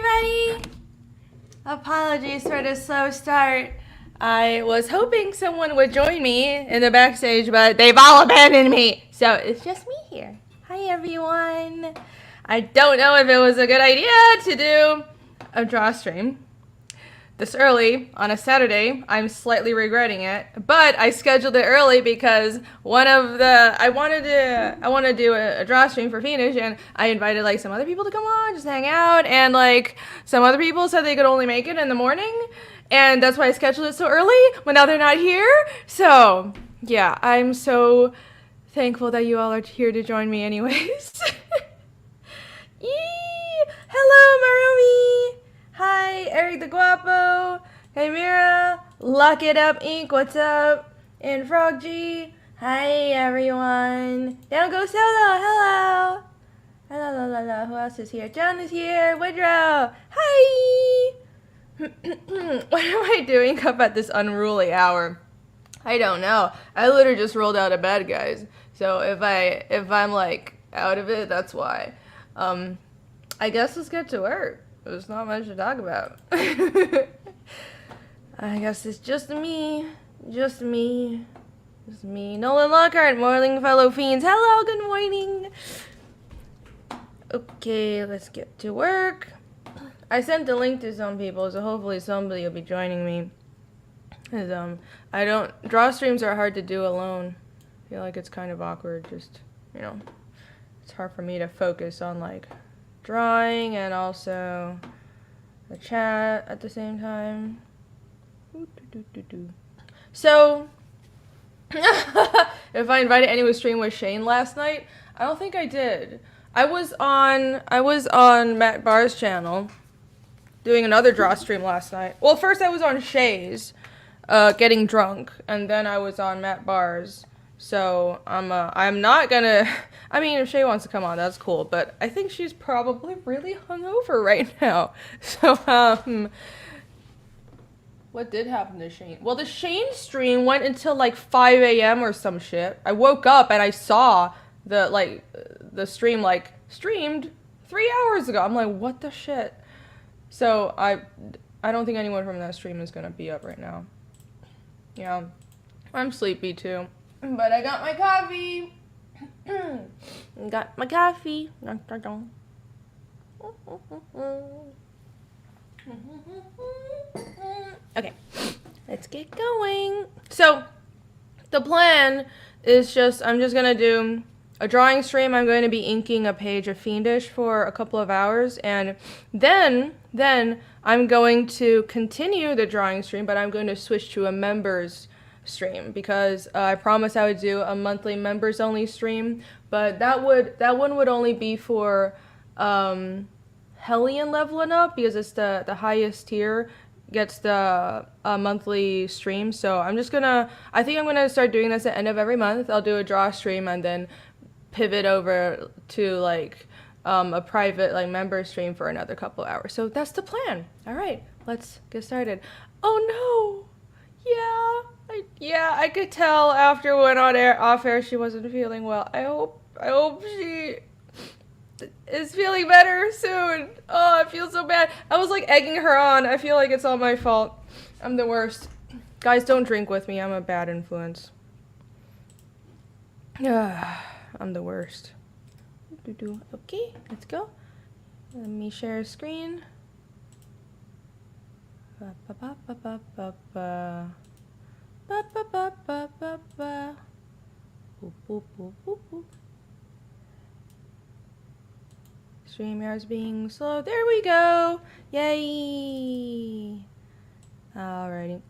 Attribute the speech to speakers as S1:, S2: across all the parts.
S1: everybody! Apologies for the slow start. I was hoping someone would join me in the backstage, but they've all abandoned me. So it's just me here. Hi everyone. I don't know if it was a good idea to do a draw stream this early on a Saturday. I'm slightly regretting it, but I scheduled it early because I wanted to do a draw stream for Fiendish, and I invited like some other people to come on, just hang out, and like some other people said they could only make it in the morning, and that's why I scheduled it so early, but now they're not here. So yeah, I'm so thankful that you all are here to join me anyways. Yee! Hello, Marumi! Hi, Eric the Guapo. Hey, Mira. Lock It Up Inc. What's up? And Frog G. Hi, everyone. Down Go Solo. Hello. Hello. Who else is here? John is here. Woodrow. Hi. What am I doing up at this unruly hour? I don't know. I literally just rolled out of bed, guys. So if I'm like out of it, that's why. I guess let's get to work. There's not much to talk about. I guess it's just me. Nolan Lockhart, morning fellow fiends. Hello, good morning. Okay, let's get to work. I sent the link to some people, so hopefully somebody will be joining me. Cause draw streams are hard to do alone. I feel like it's kind of awkward, just, it's hard for me to focus on like drawing and also the chat at the same time. So if I invited anyone to stream with Shane last night, I don't think I did. I was on Matt Barr's channel doing another draw stream last night. Well, first I was on Shay's getting drunk, and then I was on Matt Barr's. So I'm not gonna. I mean, if Shay wants to come on, that's cool. But I think she's probably really hungover right now. So what did happen to Shane? Well, the Shane stream went until like 5 a.m. or some shit. I woke up and I saw the stream streamed 3 hours ago. I'm like, what the shit? So I don't think anyone from that stream is gonna be up right now. Yeah, I'm sleepy too. But I got my coffee. Okay, let's get going. So, the plan is I'm just gonna do a drawing stream. I'm going to be inking a page of Fiendish for a couple of hours, and then I'm going to continue the drawing stream, but I'm going to switch to a members stream because I promised I would do a monthly members only stream, but that one would only be for Hellion leveling up because it's the highest tier gets the monthly stream. So I think I'm gonna start doing this at the end of every month. I'll do a draw stream and then pivot over to like a private member stream for another couple hours. So that's the plan. All right, let's get started. Oh no. I could tell after we went off air she wasn't feeling well. I hope she is feeling better soon. Oh, I feel so bad. I was like egging her on. I feel like it's all my fault. I'm the worst. Guys, don't drink with me. I'm a bad influence. I'm the worst. Okay, let's go. Let me share a screen. StreamYard's being slow. There we go. Yay. Alrighty.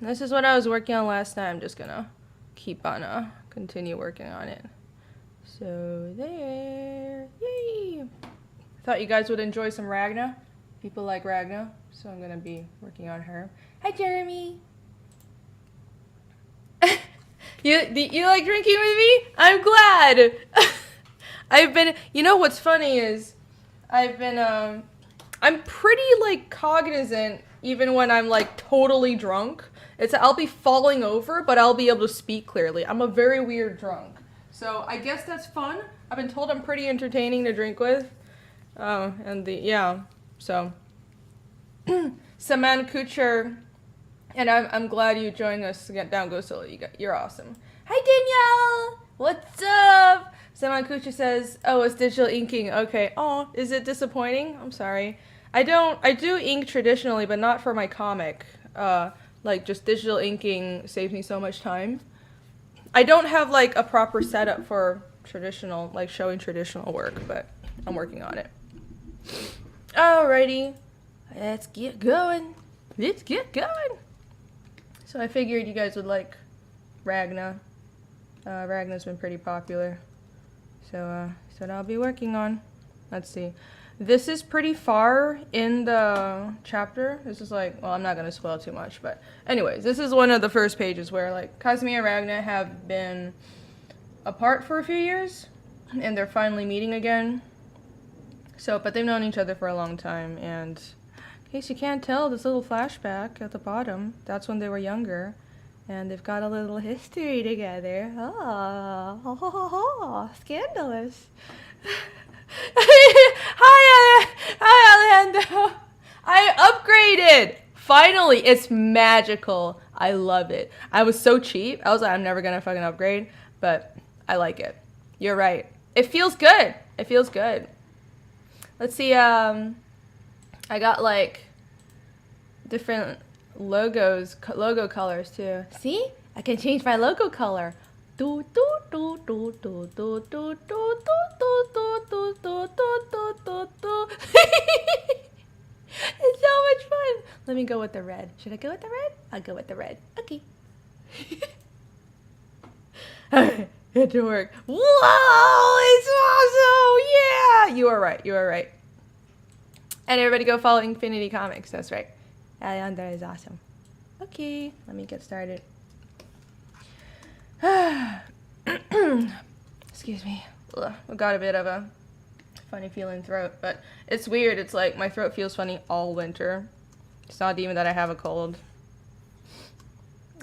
S1: This is what I was working on last night. I'm just gonna keep on continue working on it. So there. Yay. Thought you guys would enjoy some Ragna. People like Ragna, so I'm gonna be working on her. Hi, Jeremy. You like drinking with me? I'm glad. What's funny is I'm pretty cognizant even when I'm totally drunk. I'll be falling over, but I'll be able to speak clearly. I'm a very weird drunk. So I guess that's fun. I've been told I'm pretty entertaining to drink with. So Saman Kucher, and I'm glad you joined us to get down go solo. You're awesome. Hi Danielle, what's up? Saman Kucher says, "Oh, it's digital inking." Okay. Oh, is it disappointing? I'm sorry. I do ink traditionally, but not for my comic. Like just digital inking saves me so much time. I don't have like a proper setup for traditional, like showing traditional work, but I'm working on it. Alrighty, let's get going. Let's get going. So I figured you guys would like Ragna. Ragna's been pretty popular. So that's what I'll be working on. Let's see. This is pretty far in the chapter. This is like, well, I'm not going to spoil too much, but anyways, this is one of the first pages where like Kazumi and Ragna have been apart for a few years, and they're finally meeting again. So, but they've known each other for a long time, and in case you can't tell, this little flashback at the bottom, that's when they were younger, and they've got a little history together. Oh, scandalous. Hi, Orlando. I upgraded. Finally, it's magical. I love it. I was so cheap. I was like, I'm never gonna fucking upgrade, but I like it. You're right. It feels good. It feels good. Let's see. I got like different logo colors too. See? I can change my logo color. It's so much fun. Let me go with the red. Should I go with the red? I'll go with the red. Okay. It to work. Whoa, it's awesome. Yeah. You are right. You are right. And everybody go follow Infinity Comics. That's right. Alejandra is awesome. Okay. Let me get started. Excuse me. Ugh, I've got a bit of a funny feeling throat, but it's weird. It's like my throat feels funny all winter. It's not even that I have a cold.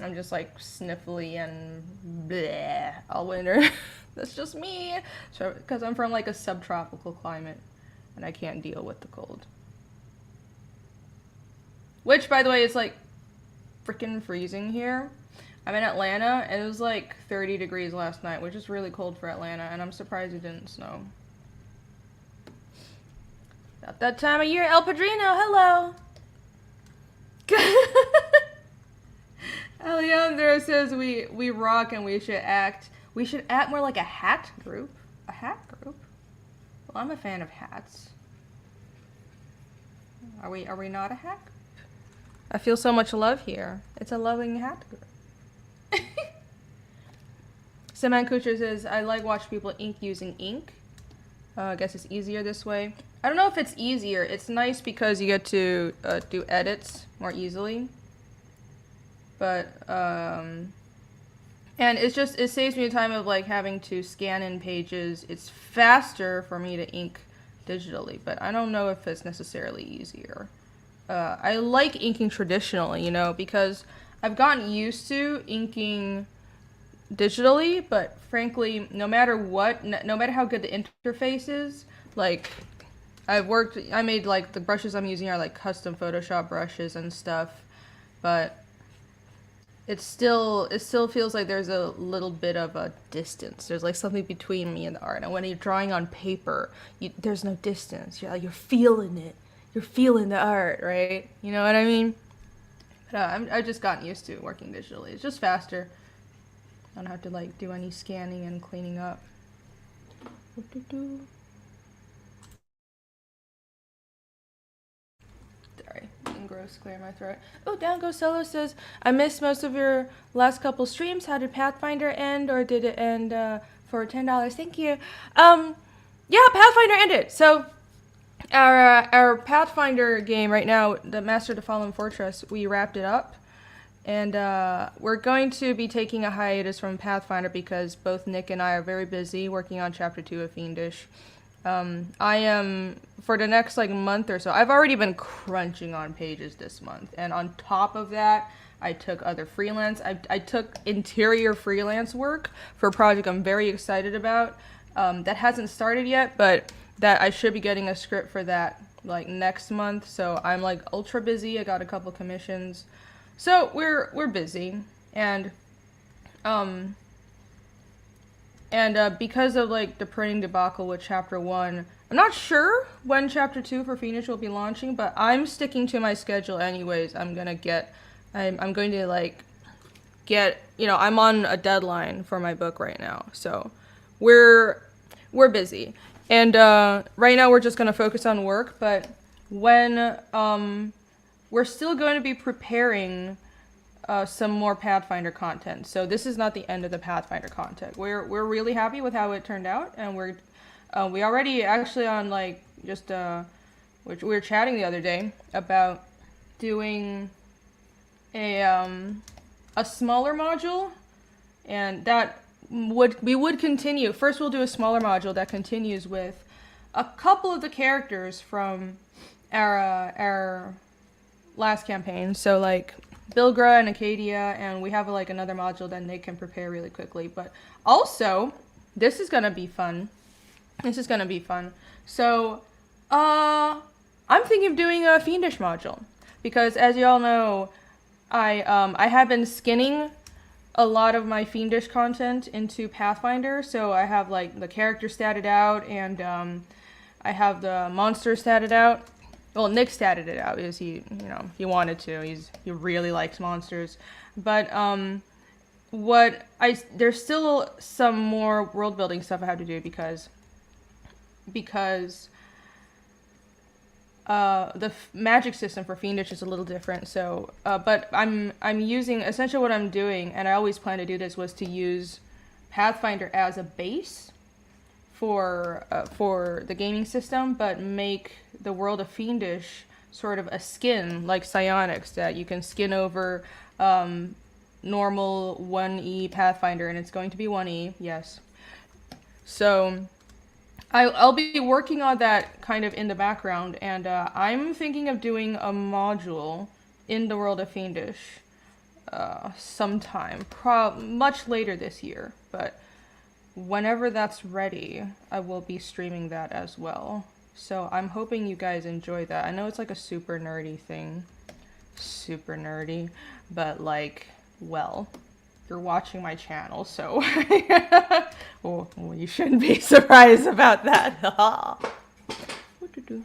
S1: I'm just like sniffly and bleh all winter. That's just me. So, because I'm from like a subtropical climate and I can't deal with the cold. Which, by the way, is like freaking freezing here. I'm in Atlanta, and it was like 30 degrees last night, which is really cold for Atlanta, and I'm surprised it didn't snow. About that time of year, El Padrino, hello! Alejandro says we rock and we should act more like a hat group. A hat group? Well, I'm a fan of hats. Are we not a hat group? I feel so much love here. It's a loving hat group. Saman Kucher says, I like watch people ink using ink. I guess it's easier this way. I don't know if it's easier. It's nice because you get to do edits more easily. But, and it saves me the time of like having to scan in pages. It's faster for me to ink digitally, but I don't know if it's necessarily easier. I like inking traditionally, you know, because I've gotten used to inking digitally, but frankly, no matter how good the interface is, like, I made, like, the brushes I'm using are, like, custom Photoshop brushes and stuff, but it still feels like there's a little bit of a distance. There's, like, something between me and the art, and when you're drawing on paper, there's no distance. You're feeling it. You're feeling the art, right? You know what I mean? But I've just gotten used to working digitally. It's just faster. I don't have to like do any scanning and cleaning up. Sorry, gross, clear my throat. Oh, Down Go Solo says, I missed most of your last couple streams. How did Pathfinder end, or did it end for $10? Thank you. Yeah, Pathfinder ended. So our Pathfinder game right now, the Master of the Fallen Fortress, we wrapped it up. And we're going to be taking a hiatus from Pathfinder because both Nick and I are very busy working on Chapter 2 of Fiendish. I am, for the next like month or so, I've already been crunching on pages this month. And on top of that, I took other freelance. I took interior freelance work for a project I'm very excited about. That hasn't started yet, but that I should be getting a script for that like next month, so I'm like ultra busy. I got a couple commissions, so we're busy, and um because of like the printing debacle with chapter 1, I'm not sure when chapter 2 for Fiendish will be launching, but I'm sticking to my schedule anyways. I'm going to like get, I'm on a deadline for my book right now. So we're busy. And right now we're just going to focus on work, but when we're still going to be preparing some more Pathfinder content. So this is not the end of the Pathfinder content. We're really happy with how it turned out, and we already actually on like just we were chatting the other day about doing a smaller module, and that we would continue. First, we'll do a smaller module that continues with a couple of the characters from our last campaign. So like Bilgra and Acadia, and we have like another module that Nick can prepare really quickly. But also, this is gonna be fun. So, I'm thinking of doing a Fiendish module because, as you all know, I have been skinning a lot of my Fiendish content into Pathfinder. So I have like the character statted out, and I have the monster statted out. Well, Nick statted it out because he wanted to. He really likes monsters. But there's still some more world building stuff I have to do because the magic system for Fiendish is a little different. So, but I'm using essentially what I'm doing, and I always plan to do this, was to use Pathfinder as a base for the gaming system, but make the world of Fiendish sort of a skin like psionics that you can skin over normal 1E Pathfinder, and it's going to be 1E, yes. So I'll be working on that kind of in the background, and I'm thinking of doing a module in the world of Fiendish sometime, much later this year, but whenever that's ready, I will be streaming that as well. So I'm hoping you guys enjoy that. I know it's like a super nerdy thing. Super nerdy. But like, well, you're watching my channel, so well, you shouldn't be surprised about that. What to do?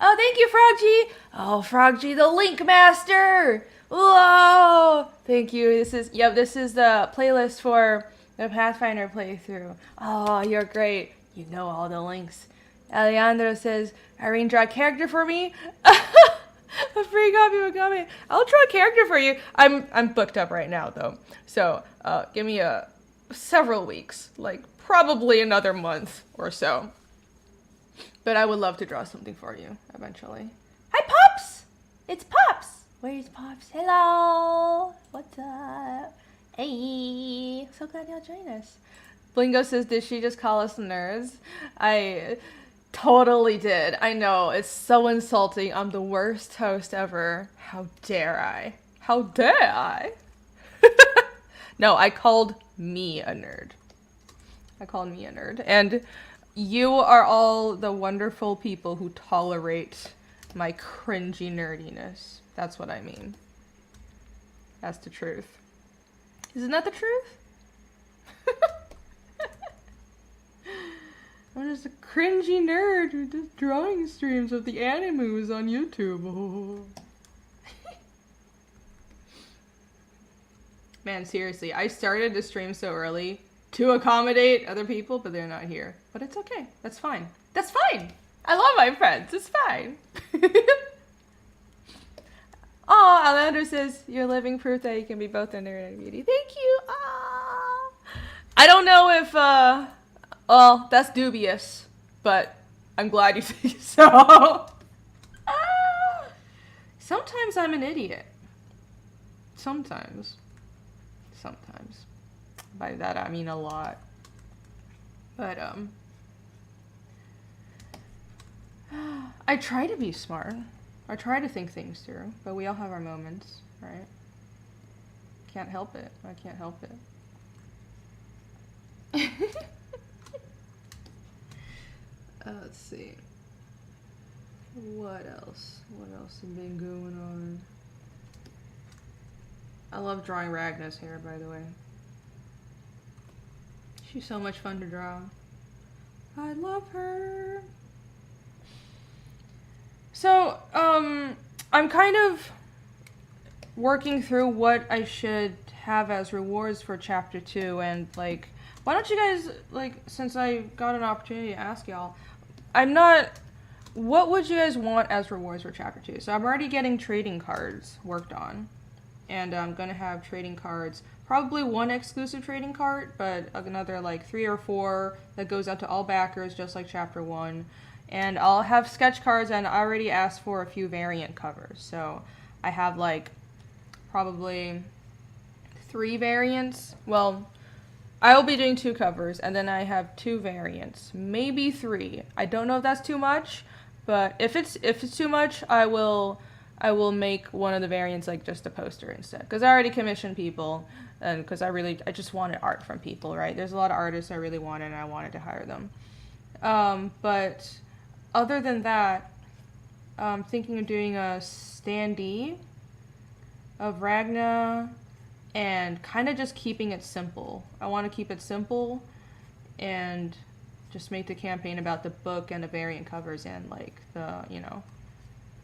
S1: Oh, thank you, Froggy. Oh, Froggy, the Link Master. Whoa! Thank you. This is the playlist for the Pathfinder playthrough. Oh, you're great. You know all the links. Alejandro says, Irene, draw a character for me? A free copy of a comic. I'll draw a character for you. I'm booked up right now, though. So, give me several weeks. Like, probably another month or so. But I would love to draw something for you, eventually. Hi, Pops! It's Pops! Where's Pops? Hello! What's up? Hey! So glad y'all joined us. Blingo says, did she just call us nerds? I totally did. I know. It's so insulting. I'm the worst host ever. How dare I? How dare I? No, I called me a nerd. And you are all the wonderful people who tolerate my cringy nerdiness. That's what I mean. That's the truth. Isn't that the truth? I'm just a cringy nerd who does drawing streams of the animus on YouTube. Oh. Man, seriously, I started to stream so early to accommodate other people, but they're not here. But it's okay. That's fine. That's fine. I love my friends. It's fine. Oh, Alejandro says, you're living proof that you can be both a nerd and a beauty. Thank you. Oh. I don't know if, well, that's dubious, but I'm glad you think so. Sometimes I'm an idiot. Sometimes. By that I mean a lot. But, I try to be smart. I try to think things through, but we all have our moments, right? Can't help it. I can't help it. Let's see. What else? What else has been going on? I love drawing Ragna's hair, by the way. She's so much fun to draw. I love her. So, I'm kind of working through what I should have as rewards for chapter 2, and like, why don't you guys, like, since I got an opportunity to ask y'all, what would you guys want as rewards for chapter 2? So I'm already getting trading cards worked on, and I'm gonna have trading cards, probably one exclusive trading card, but another like 3 or 4 that goes out to all backers, just like chapter 1. And I'll have sketch cards, and I already asked for a few variant covers. So I have like probably 3 variants. Well, I will be doing 2 covers, and then I have 2 variants, maybe 3. I don't know if that's too much, but if it's too much, I will make one of the variants like just a poster instead, because I already commissioned people, and because I just wanted art from people, right? There's a lot of artists I really wanted, and I wanted to hire them. But other than that, I'm thinking of doing a standee of Ragna, and kind of just keeping it simple. I want to keep it simple and just make the campaign about the book and the variant covers and like the,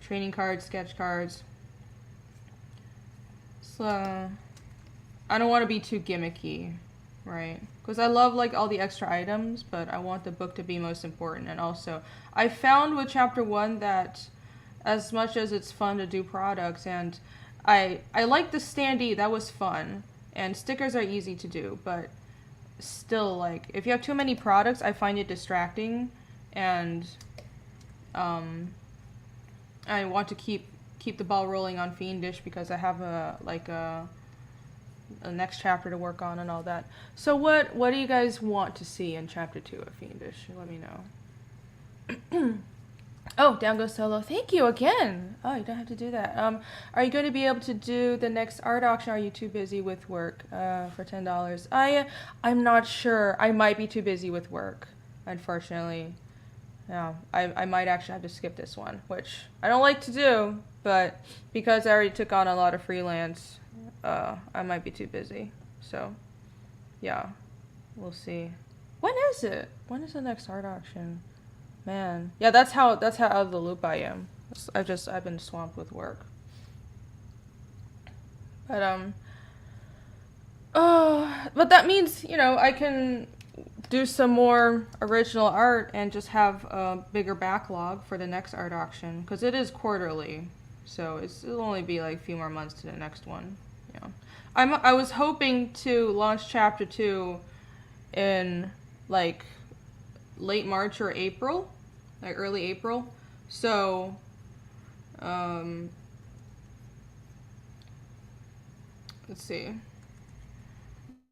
S1: training cards, sketch cards. So I don't want to be too gimmicky, right? Because I love like all the extra items, but I want the book to be most important. And also, I found with chapter 1 that as much as it's fun to do products, and I like the standee, that was fun, and stickers are easy to do, but still, like, if you have too many products, I find it distracting, and I want to keep the ball rolling on Fiendish, because I have a next chapter to work on and all that. So what do you guys want to see in chapter 2 of Fiendish? Let me know. Oh, down goes Solo. Thank you again. Oh, you don't have to do that. Are you going to be able to do the next art auction? Are you too busy with work for $10? I'm not sure. I might be too busy with work, unfortunately. Yeah, I might actually have to skip this one, which I don't like to do, but because I already took on a lot of freelance, I might be too busy. So, yeah, we'll see. When is it? When is the next art auction? Man, yeah, that's how out of the loop I am. I've been swamped with work. But but that means, I can do some more original art and just have a bigger backlog for the next art auction, because it is quarterly, so it'll only be like a few more months to the next one. Yeah, I was hoping to launch chapter 2 in like late March or April, like early April. So, let's see.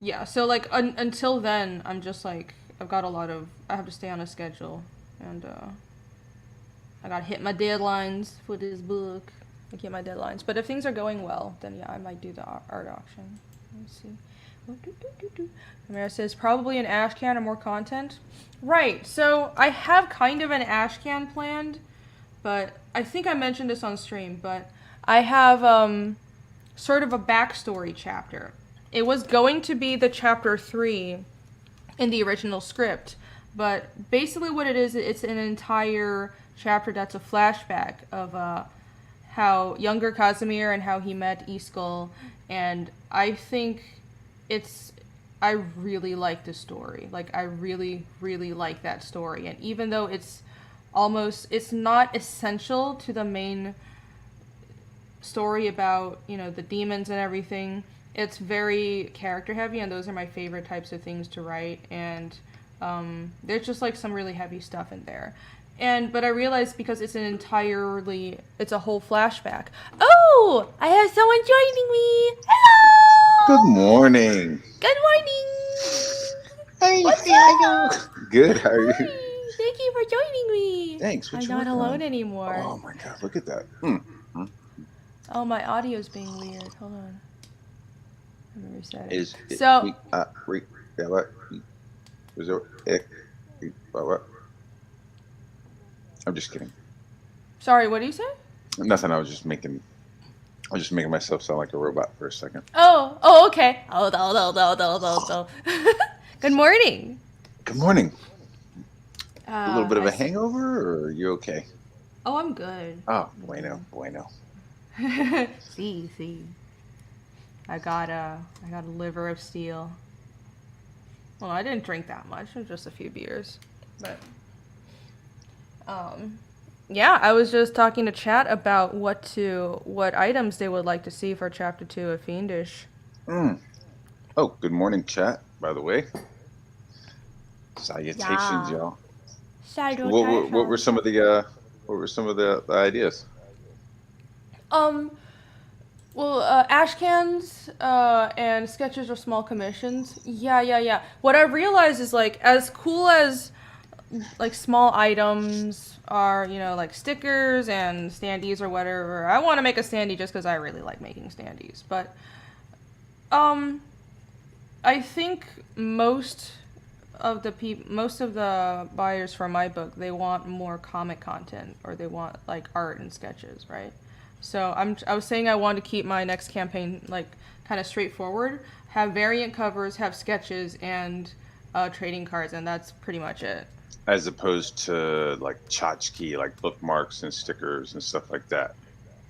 S1: Yeah, so like until then, I'm just like, I have to stay on a schedule, and I gotta hit my deadlines for this book. I hit my deadlines, but if things are going well, then yeah, I might do the art auction. Let's see. Amira says, probably an ash can or more content. Right, so I have kind of an ash can planned, but I think I mentioned this on stream, but I have sort of a backstory chapter. It was going to be the chapter 3 in the original script, but basically what it is, it's an entire chapter that's a flashback of how younger Casimir and how he met Iskall, and I think I really like the story. Like, I really, really like that story. And even though it's not essential to the main story about, the demons and everything, it's very character heavy, and those are my favorite types of things to write. And there's just like some really heavy stuff in there. But I realized, because it's a whole flashback. Oh, I have someone joining me. Hello.
S2: Good morning.
S1: Good morning.
S2: Hey,
S1: What's
S2: how
S1: up?
S2: are you? Good, how are you?
S1: Hi. Thank you for joining me.
S2: Thanks, what
S1: I'm
S2: you
S1: not
S2: working
S1: alone
S2: on?
S1: anymore.
S2: Oh my god, look at that.
S1: Oh, my audio's being weird. Hold on. Let me reset it.
S2: Is it
S1: So,
S2: yeah, what? Is it what? I'm just kidding.
S1: Sorry, what do you say?
S2: Nothing. I was just making myself sound like a robot for a second.
S1: Oh, okay. Good morning.
S2: Good morning. A little bit of
S1: I
S2: a
S1: see.
S2: hangover, or are you okay?
S1: Oh, I'm good.
S2: Oh, bueno, bueno.
S1: See. I got a liver of steel. Well, I didn't drink that much. It was just a few beers. But um yeah, I was just talking to chat about what items they would like to see for chapter 2 of Fiendish.
S2: Mm. Oh, good morning, chat. By the way, salutations,
S1: Yeah.
S2: y'all. What were
S1: Salutations.
S2: some of the the ideas?
S1: Um, well, ash cans, and sketches or small commissions. Yeah. What I realized is like as cool as like small items are, like stickers and standees or whatever. I want to make a standee just because I really like making standees. But um, I think most of the buyers for my book, they want more comic content or they want like art and sketches, right? So I was saying I want to keep my next campaign like kind of straightforward, have variant covers, have sketches and trading cards, and that's pretty much it.
S2: As opposed to like tchotchke, like bookmarks and stickers and stuff like that.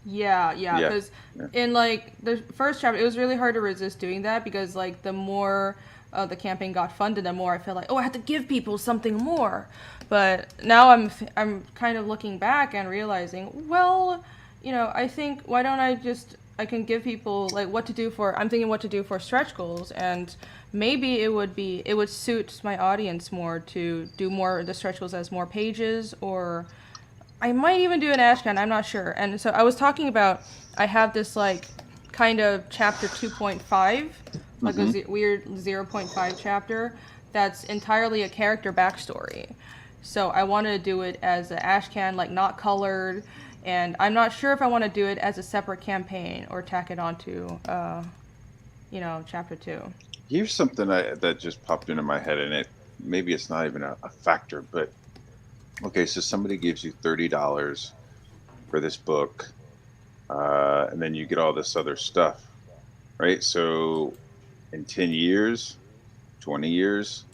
S1: Yeah,
S2: Yeah.
S1: because
S2: Yeah.
S1: in like the first chapter, it was really hard to resist doing that because like the more the campaign got funded, the more I felt like, oh, I have to give people something more. But now I'm kind of looking back and realizing, well, I think why don't I can give people like what to do for. I'm thinking what to do for stretch goals, and maybe it would suit my audience more to do more the stretch goals as more pages or I might even do an Ashcan. I'm not sure. And so I was talking about I have this like kind of chapter 2.5, like a
S2: Mm-hmm.
S1: weird zero point 0.5 chapter that's entirely a character backstory. So I wanted to do it as an Ashcan, like not colored, and I'm not sure if I want to do it as a separate campaign or tack it onto, chapter 2.
S2: Here's something that just popped into my head, and maybe it's not even a factor, but okay, so somebody gives you $30 for this book, and then you get all this other stuff, right? So in 10 years, 20 years,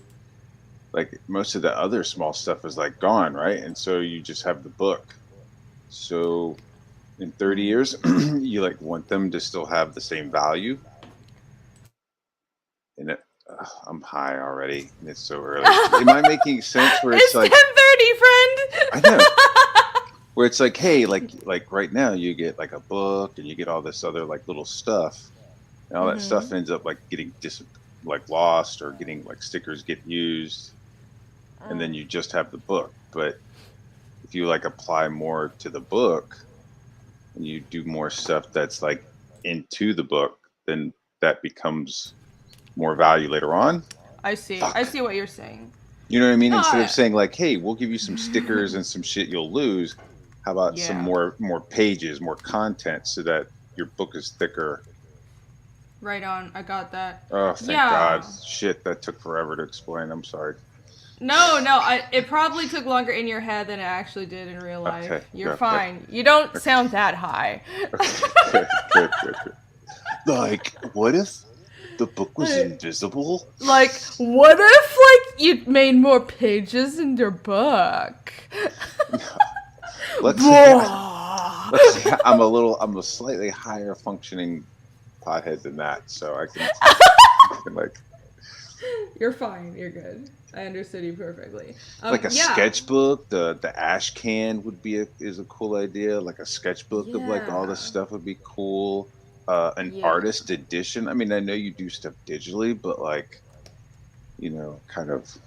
S2: like most of the other small stuff is like gone, right? And so you just have the book. So in 30 years, you like want them to still have the same value. And I'm high already, and it's so early. Am I making sense? Where it's
S1: It's
S2: like,
S1: 10:30,
S2: I know,
S1: friend.
S2: where it's like, hey, like right now you get like a book, and you get all this other like little stuff, and all that stuff
S1: Mhm.
S2: ends up like getting like lost, or getting like stickers get used, and then you just have the book. But if you like apply more to the book, and you do more stuff that's like into the book, then that becomes more value later on.
S1: I see. I
S2: Fuck.
S1: see what you're saying.
S2: You know what I mean?
S1: No,
S2: Instead of saying like, "Hey, we'll give you some stickers and some shit you'll lose," how about some
S1: yeah.
S2: more pages, more content, so that your book is thicker?
S1: Right on. I got that.
S2: Oh, thank God!
S1: Yeah.
S2: Shit, that took forever to explain. I'm sorry.
S1: No. It probably took longer in your head than it actually did in real life.
S2: Okay,
S1: You're
S2: okay,
S1: fine. You don't
S2: okay,
S1: sound that high.
S2: okay, good. Like, what if the book was invisible?
S1: Like, what if like you made more pages in your book?
S2: Let's say,
S1: Blah.
S2: I'm a slightly higher functioning pothead than that, so I can like
S1: You're fine. You're good. I understood you perfectly.
S2: like a
S1: Yeah.
S2: sketchbook. The ash can would be is a cool idea. Like a sketchbook of like all this
S1: Yeah.
S2: stuff would be cool. An
S1: Yeah.
S2: artist edition. I mean, I know you do stuff digitally, but like, kind of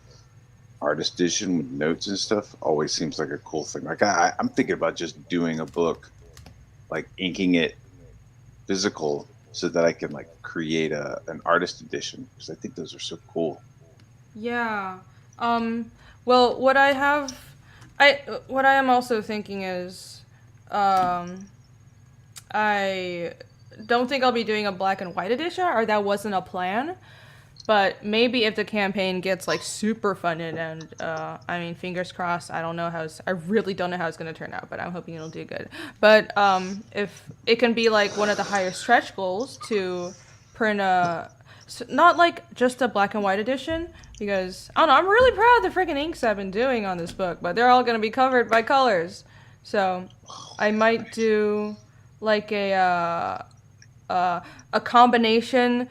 S2: artist edition with notes and stuff always seems like a cool thing. Like I'm thinking about just doing a book, like inking it physical, so that I can like create an artist edition, because I think those are so cool.
S1: Yeah. Um, well, what I am also thinking is, um, I don't think I'll be doing a black and white edition, or that wasn't a plan. But maybe if the campaign gets like super funded, and I mean, fingers crossed. I don't know I really don't know how it's gonna turn out, but I'm hoping it'll do good. But if it can be like one of the higher stretch goals to print not like just a black and white edition, because I don't know, I'm really proud of the freaking inks I've been doing on this book, but they're all gonna be covered by colors. So I might do like a combination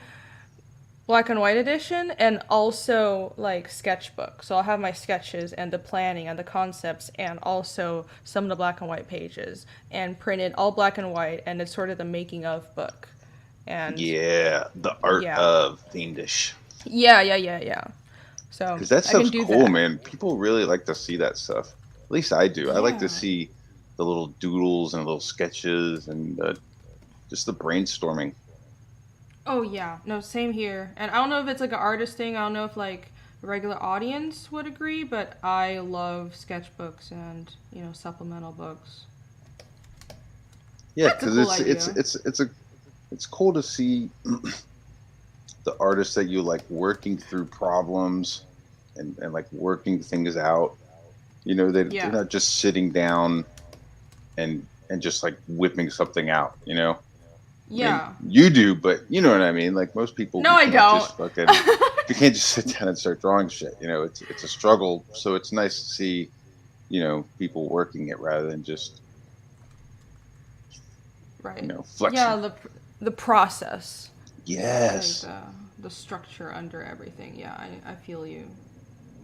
S1: black and white edition and also like sketchbook. So I'll have my sketches and the planning and the concepts and also some of the black and white pages and printed all black and white, and it's sort of the making of book. And
S2: Yeah, the art of Fiendish.
S1: Yeah. So
S2: because that stuff's cool, man. People really like to see that stuff. At least I do. I like to see the little doodles and little sketches and just the brainstorming.
S1: Oh yeah, no, same here. And I don't know if it's like an artist thing. I don't know if like the regular audience would agree, but I love sketchbooks and supplemental books.
S2: Yeah, because it's cool to see the artists that you like working through problems and like working things out. They're not just sitting down and just like whipping something out.
S1: Yeah.
S2: I mean, you do, but you know what I mean? Like most people.
S1: No, I don't.
S2: You can't just sit down and start drawing shit. It's a struggle. So it's nice to see, people working it rather than just, flexing.
S1: Yeah, the process.
S2: Yes.
S1: Like the structure under everything. Yeah, I feel you.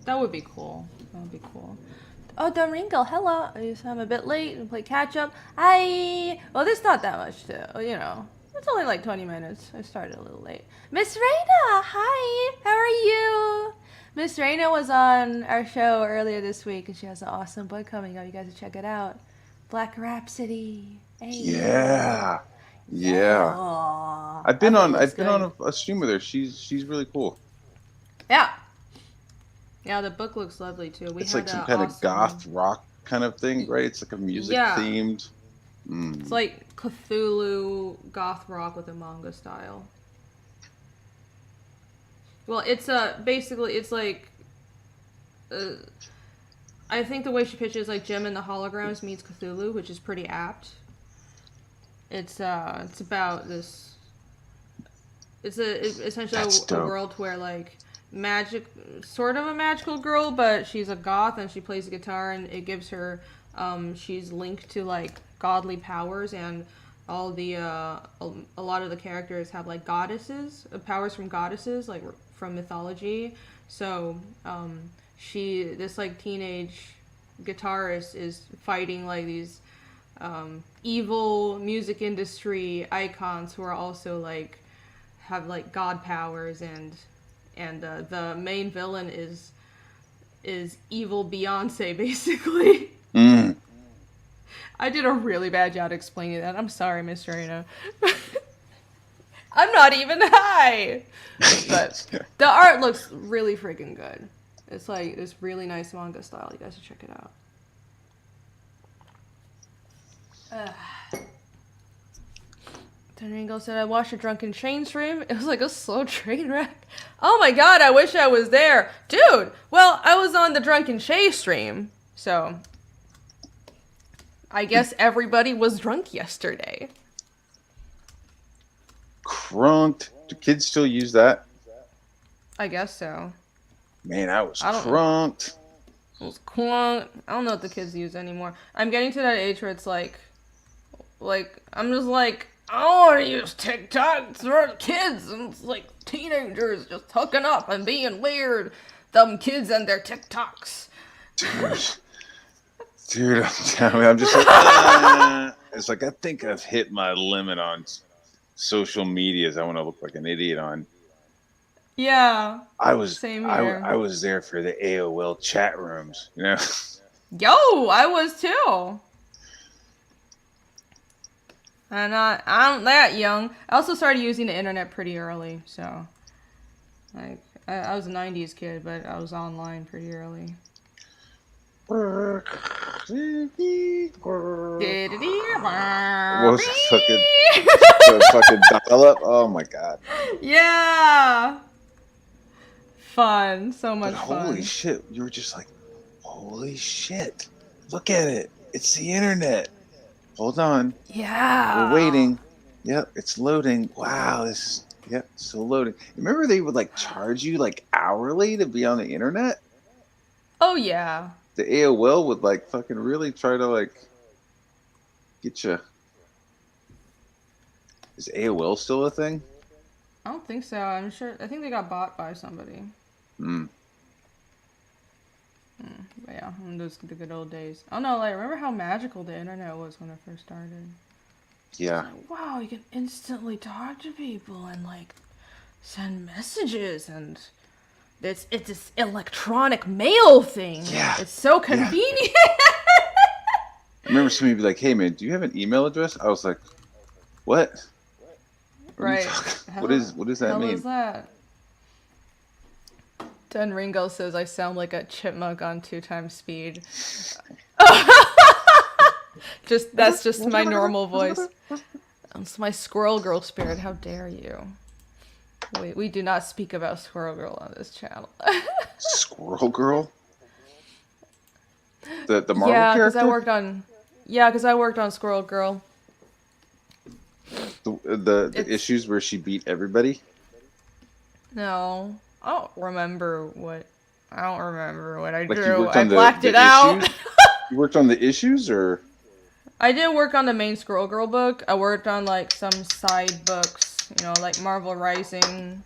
S1: That would be cool. Oh, Domingo, hello. I'm a bit late and play catch up. Well, there's not that much to, it's only like 20 minutes. I started a little late. Miss Raina, hi. How are you? Miss Raina was on our show earlier this week, and she has an awesome book coming out. You guys should check it out. Black Rhapsody. Hey.
S2: Yeah. I've been on a stream with her. She's really cool.
S1: Yeah, the book looks lovely too.
S2: It's like some kind of goth rock kind of thing, right? It's like a music themed.
S1: It's like Cthulhu goth rock with a manga style. Well, it's basically it's like I think the way she pitches like Gem and the Holograms meets Cthulhu, which is pretty apt. It's about this. It's essentially a world where like sort of a magical girl, but she's a goth and she plays the guitar, and it gives her she's linked to like godly powers, and all the a lot of the characters have like powers from goddesses, like from mythology. So this like teenage guitarist is fighting like these evil music industry icons who are also like have like god powers, and the main villain is evil Beyonce, basically. I did a really bad job explaining that. I'm sorry, Miss Rena. I'm not even high. But the art looks really freaking good. It's like this really nice manga style. You guys should check it out. Ringo said, I watched a Drunken Shane stream. It was like a slow train wreck. Oh my god, I wish I was there. Dude, well, I was on the Drunken Shay stream, so I guess everybody was drunk yesterday.
S2: Crunked. Do kids still use that?
S1: I guess so.
S2: Man, I was crunked.
S1: I was crunked. I don't know what the kids use anymore. I'm getting to that age where it's like, I'm just like, I don't want to use TikTok for kids, and it's like teenagers just hooking up and being weird. Them kids and their TikToks.
S2: Dude, I'm telling you, I'm just like, it's like, I think I've hit my limit on social medias. I want to look like an idiot on.
S1: Yeah.
S2: Same here. I was there for the AOL chat rooms, Yo,
S1: I was too. And I'm that young. I also started using the internet pretty early, so like I was a 90s kid, but I was online pretty early.
S2: What was the fucking dial-up? Oh my god.
S1: Yeah. Fun. So
S2: But
S1: much
S2: holy
S1: fun.
S2: shit, you were just like, holy shit. Look at it. It's the internet. Hold on. We're
S1: Yeah.
S2: waiting. Yep, it's loading. Wow, yep, still loading. Remember they would like charge you like hourly to be on the internet?
S1: Oh yeah.
S2: The AOL would like fucking really try to like get you. Is AOL still a thing?
S1: I don't think so. I'm sure. I think they got bought by somebody.
S2: Hmm.
S1: But yeah, those the good old days. I don't know. Like, remember how magical the internet was when it first started? It's
S2: Yeah.
S1: like, wow, you can instantly talk to people and like send messages, and it's this electronic mail thing.
S2: Yeah.
S1: It's so
S2: Yeah.
S1: convenient.
S2: I remember somebody be like, "Hey man, do you have an email address?" I was like, "What? What are you
S1: Right.
S2: talking?
S1: Hell,
S2: What does that
S1: hell is
S2: mean?"
S1: that? Den Ringo says I sound like a chipmunk on 2 times speed. That's just my normal voice. It's my squirrel girl spirit. How dare you? We do not speak about squirrel girl on this channel.
S2: Squirrel Girl, the Marvel
S1: Yeah, because I
S2: character,
S1: worked on. Yeah, because I worked on Squirrel Girl.
S2: the
S1: It's
S2: issues where she beat everybody.
S1: no, I don't remember what. I don't remember what I
S2: Like you
S1: drew.
S2: worked
S1: I
S2: on
S1: blacked
S2: the
S1: it out.
S2: issues. You worked on the issues, or
S1: I did work on the main Squirrel Girl book. I worked on like some side books, like Marvel Rising,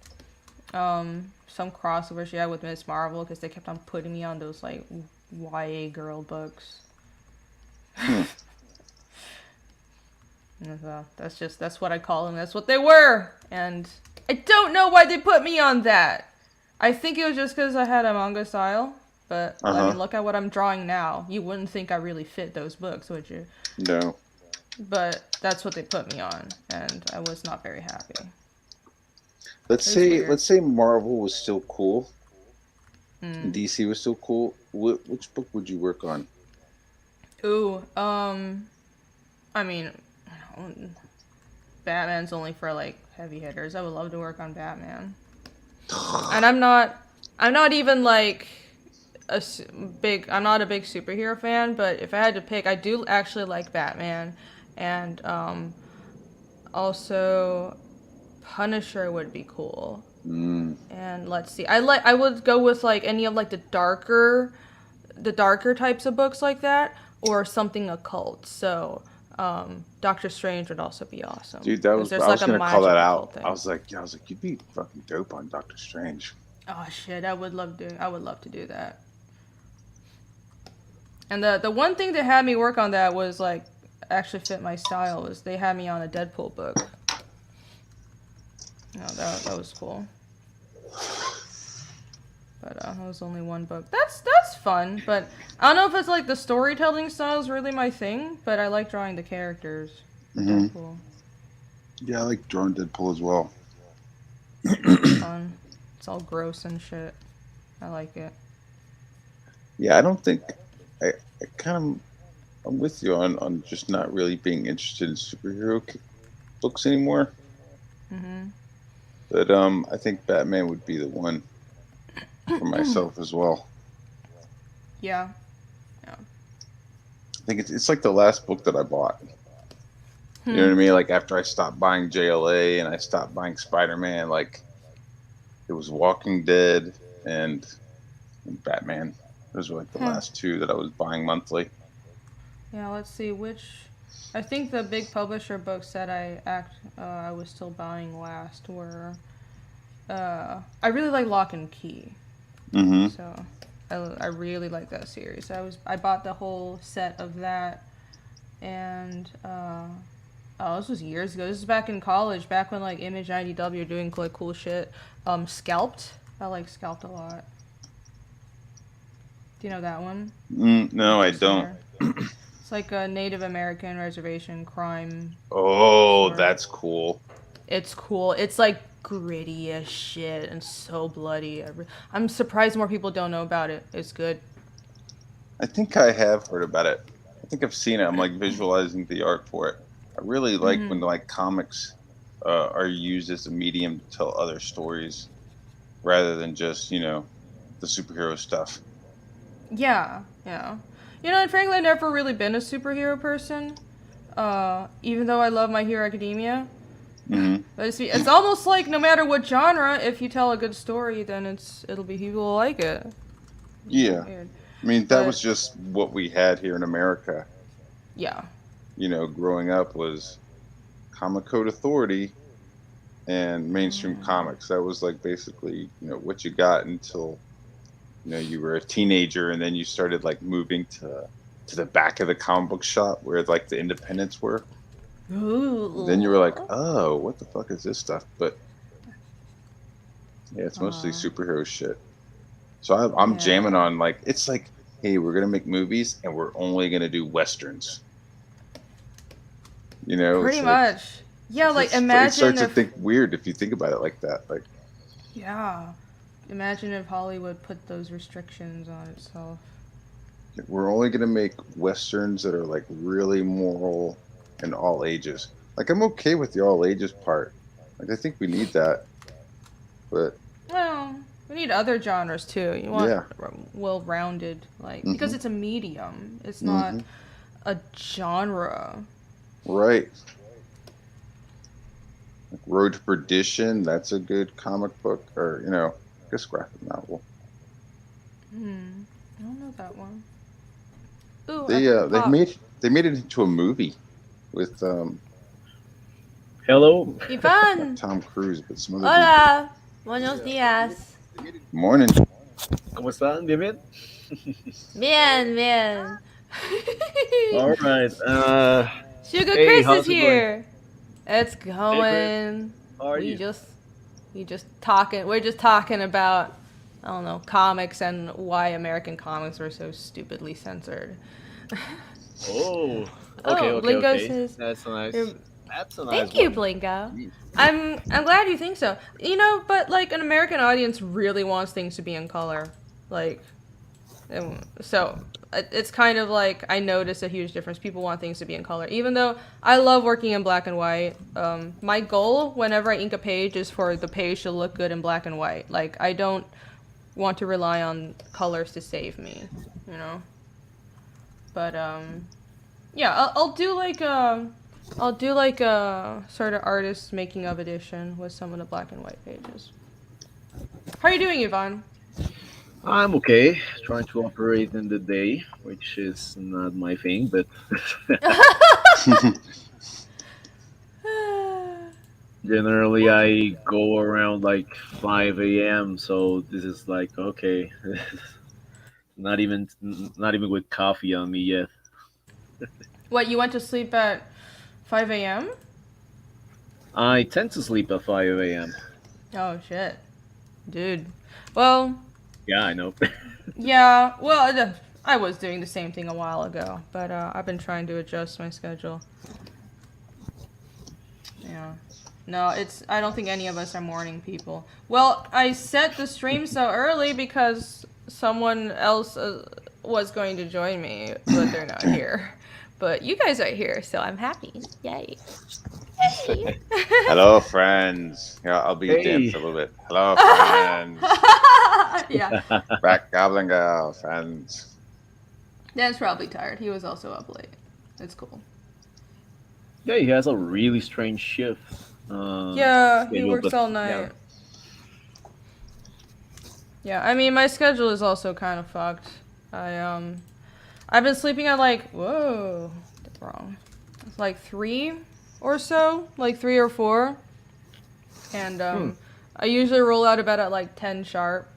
S1: some crossover she had with Miss Marvel because they kept on putting me on those like YA girl books.
S2: hmm.
S1: And so that's what I call them. That's what they were, and I don't know why they put me on that. I think it was just because I had a manga style. But I
S2: Uh-huh.
S1: mean, look at what I'm drawing now. You wouldn't think I really fit those books, would you?
S2: No.
S1: But that's what they put me on, and I was not very happy.
S2: Let's
S1: It was
S2: say
S1: weird.
S2: Marvel was still cool and
S1: Mm.
S2: DC was still cool. Which book would you work on?
S1: Ooh, I mean, Batman's only for like heavy hitters. I would love to work on Batman, and I'm not even like I'm not a big superhero fan. But if I had to pick, I do actually like Batman, and also Punisher would be cool.
S2: Mm.
S1: And let's see, I would go with like any of like the darker types of books like that, or something occult. So, Doctor Strange would also be awesome
S2: Dude,
S1: because there's
S2: I
S1: like
S2: was
S1: a
S2: gonna call that
S1: magic occult
S2: out.
S1: thing.
S2: I was like, you'd be fucking dope on Doctor Strange.
S1: Oh shit, I would love to do that. And the one thing that had me work on that was like actually fit my style was they had me on a Deadpool book. No, that was cool. But that was only one book. That's fun, but I don't know if it's like the storytelling style is really my thing, but I like drawing the characters for
S2: Mm-hmm.
S1: Deadpool.
S2: Yeah, I like drawing Deadpool as well.
S1: It's fun. It's all gross and shit. I like it.
S2: Yeah, I don't think I kind of I'm with you on just not really being interested in books anymore.
S1: Mhm.
S2: But I think Batman would be the one for myself as well.
S1: Yeah. Yeah.
S2: I think it's like the last book that I bought. You know what
S1: Hmm.
S2: I mean? Like after I stopped buying JLA and I stopped buying Spider-Man, like it was Walking Dead and, and Batman. Those were like the
S1: Huh.
S2: last two that I was buying monthly.
S1: Yeah. Let's see which. I think the big publisher books that I was still buying last were. I really like Lock and Key.
S2: Mm-hmm.
S1: So I really like that series. I bought the whole set of that, and oh, this was years ago. This is back in college, back when like Image and IDW were doing like cool shit. Scalped. I like Scalped a lot. Do you know that one?
S2: No, I
S1: Michael
S2: don't.
S1: Singer. It's like a Native American reservation crime
S2: Oh,
S1: story.
S2: that's cool.
S1: It's cool. It's like gritty as shit and so bloody. I'm surprised more people don't know about it. It's good.
S2: I think I have heard about it. I think I've seen it. I'm like visualizing the art for it. I really like
S1: Mm-hmm.
S2: when like comics are used as a medium to tell other stories. rather than just the superhero stuff.
S1: Yeah, yeah. And frankly, I've never really been a superhero person. Even though I love My Hero Academia.
S2: Mm-hmm.
S1: But it's almost like no matter what genre, if you tell a good story, then it'll be people will like it.
S2: Yeah.
S1: Weird.
S2: I mean, that
S1: But
S2: was just what we had here in America.
S1: yeah.
S2: Growing up was Comic Code Authority and mainstream comics. That was like basically, what you got until, you were a teenager, and then you started like moving to the back of the comic book shop where like the independents were.
S1: Ooh.
S2: Then you were like, oh, what the fuck is this stuff? But yeah, it's mostly superhero shit. So I'm jamming on like, it's like, hey, we're gonna make movies and we're only gonna do westerns.
S1: Pretty
S2: it's
S1: much. Yeah, like imagine
S2: it starts
S1: if
S2: to think weird if you think about it like that. Like,
S1: yeah, imagine if Hollywood put those restrictions on itself.
S2: we're only gonna make westerns that are like really moral and all ages. Like, I'm okay with the all ages part. Like, I think we need that, but
S1: Well, we need other genres too. You want
S2: yeah,
S1: well-rounded, like because
S2: mm-hmm.
S1: it's a medium. It's not
S2: Mm-hmm.
S1: a genre.
S2: Right. Like Road to Perdition, that's a good comic book, or I guess graphic novel.
S1: I don't know that one. Ooh,
S2: They made it into a movie with
S3: Hello.
S1: Ivan.
S2: not Tom Cruise, but some other dude.
S1: Hola. Buenos días.
S2: Morning.
S3: ¿Cómo están? ¿Bien, bien?
S1: Bien, bien.
S3: All right.
S1: Sugar
S3: Hey,
S1: Chris
S3: how's
S1: is
S3: it going?
S1: here. It's
S3: Chris.
S1: going.
S3: How are
S1: we
S3: you?
S1: just talking. We're just talking about, I don't know, comics and why American comics were so stupidly censored.
S3: Oh.
S1: Oh,
S3: Okay, okay,
S1: Blinko
S3: okay.
S1: says.
S3: That's a nice.
S1: you're-
S3: That's a nice
S1: Thank you,
S3: one.
S1: Blinko.
S3: Jeez.
S1: I'm glad you think so. But like an American audience really wants things to be in color, like, so it's kind of like I notice a huge difference. People want things to be in color, even though I love working in black and white. My goal whenever I ink a page is for the page to look good in black and white. Like I don't want to rely on colors to save me, But yeah, I'll do like a sort of artist making of edition with some of the black and white pages. How are you doing, Yvonne?
S3: I'm okay. Trying to operate in the day, which is not my thing, but generally I go around like 5 a.m. So this is like okay, not even with coffee on me yet.
S1: What, you went to sleep at 5 a.m.?
S3: I tend to sleep at 5 a.m.
S1: Oh, shit. Dude. Well,
S3: Yeah, I know.
S1: yeah, well, I was doing the same thing a while ago, but I've been trying to adjust my schedule. Yeah. No, I don't think any of us are morning people. Well, I set the stream so early because someone else was going to join me, but they're not here. But you guys are here, so I'm happy. Yay. Yay.
S2: Hello, friends. Yeah, I'll be
S3: Hey.
S2: dancing a little bit. Hello, friends.
S1: Yeah.
S2: Back Goblin Girl, friends.
S1: Dan's probably tired. He was also up late. It's cool.
S3: Yeah, he has a really strange shift.
S1: Yeah, he
S3: schedule,
S1: works
S3: but,
S1: all night. Yeah, I mean, my schedule is also kind of fucked. I've been sleeping at like, whoa, that's wrong. It's like 3 or so, like 3 or 4. And I usually roll out of bed at like 10 sharp.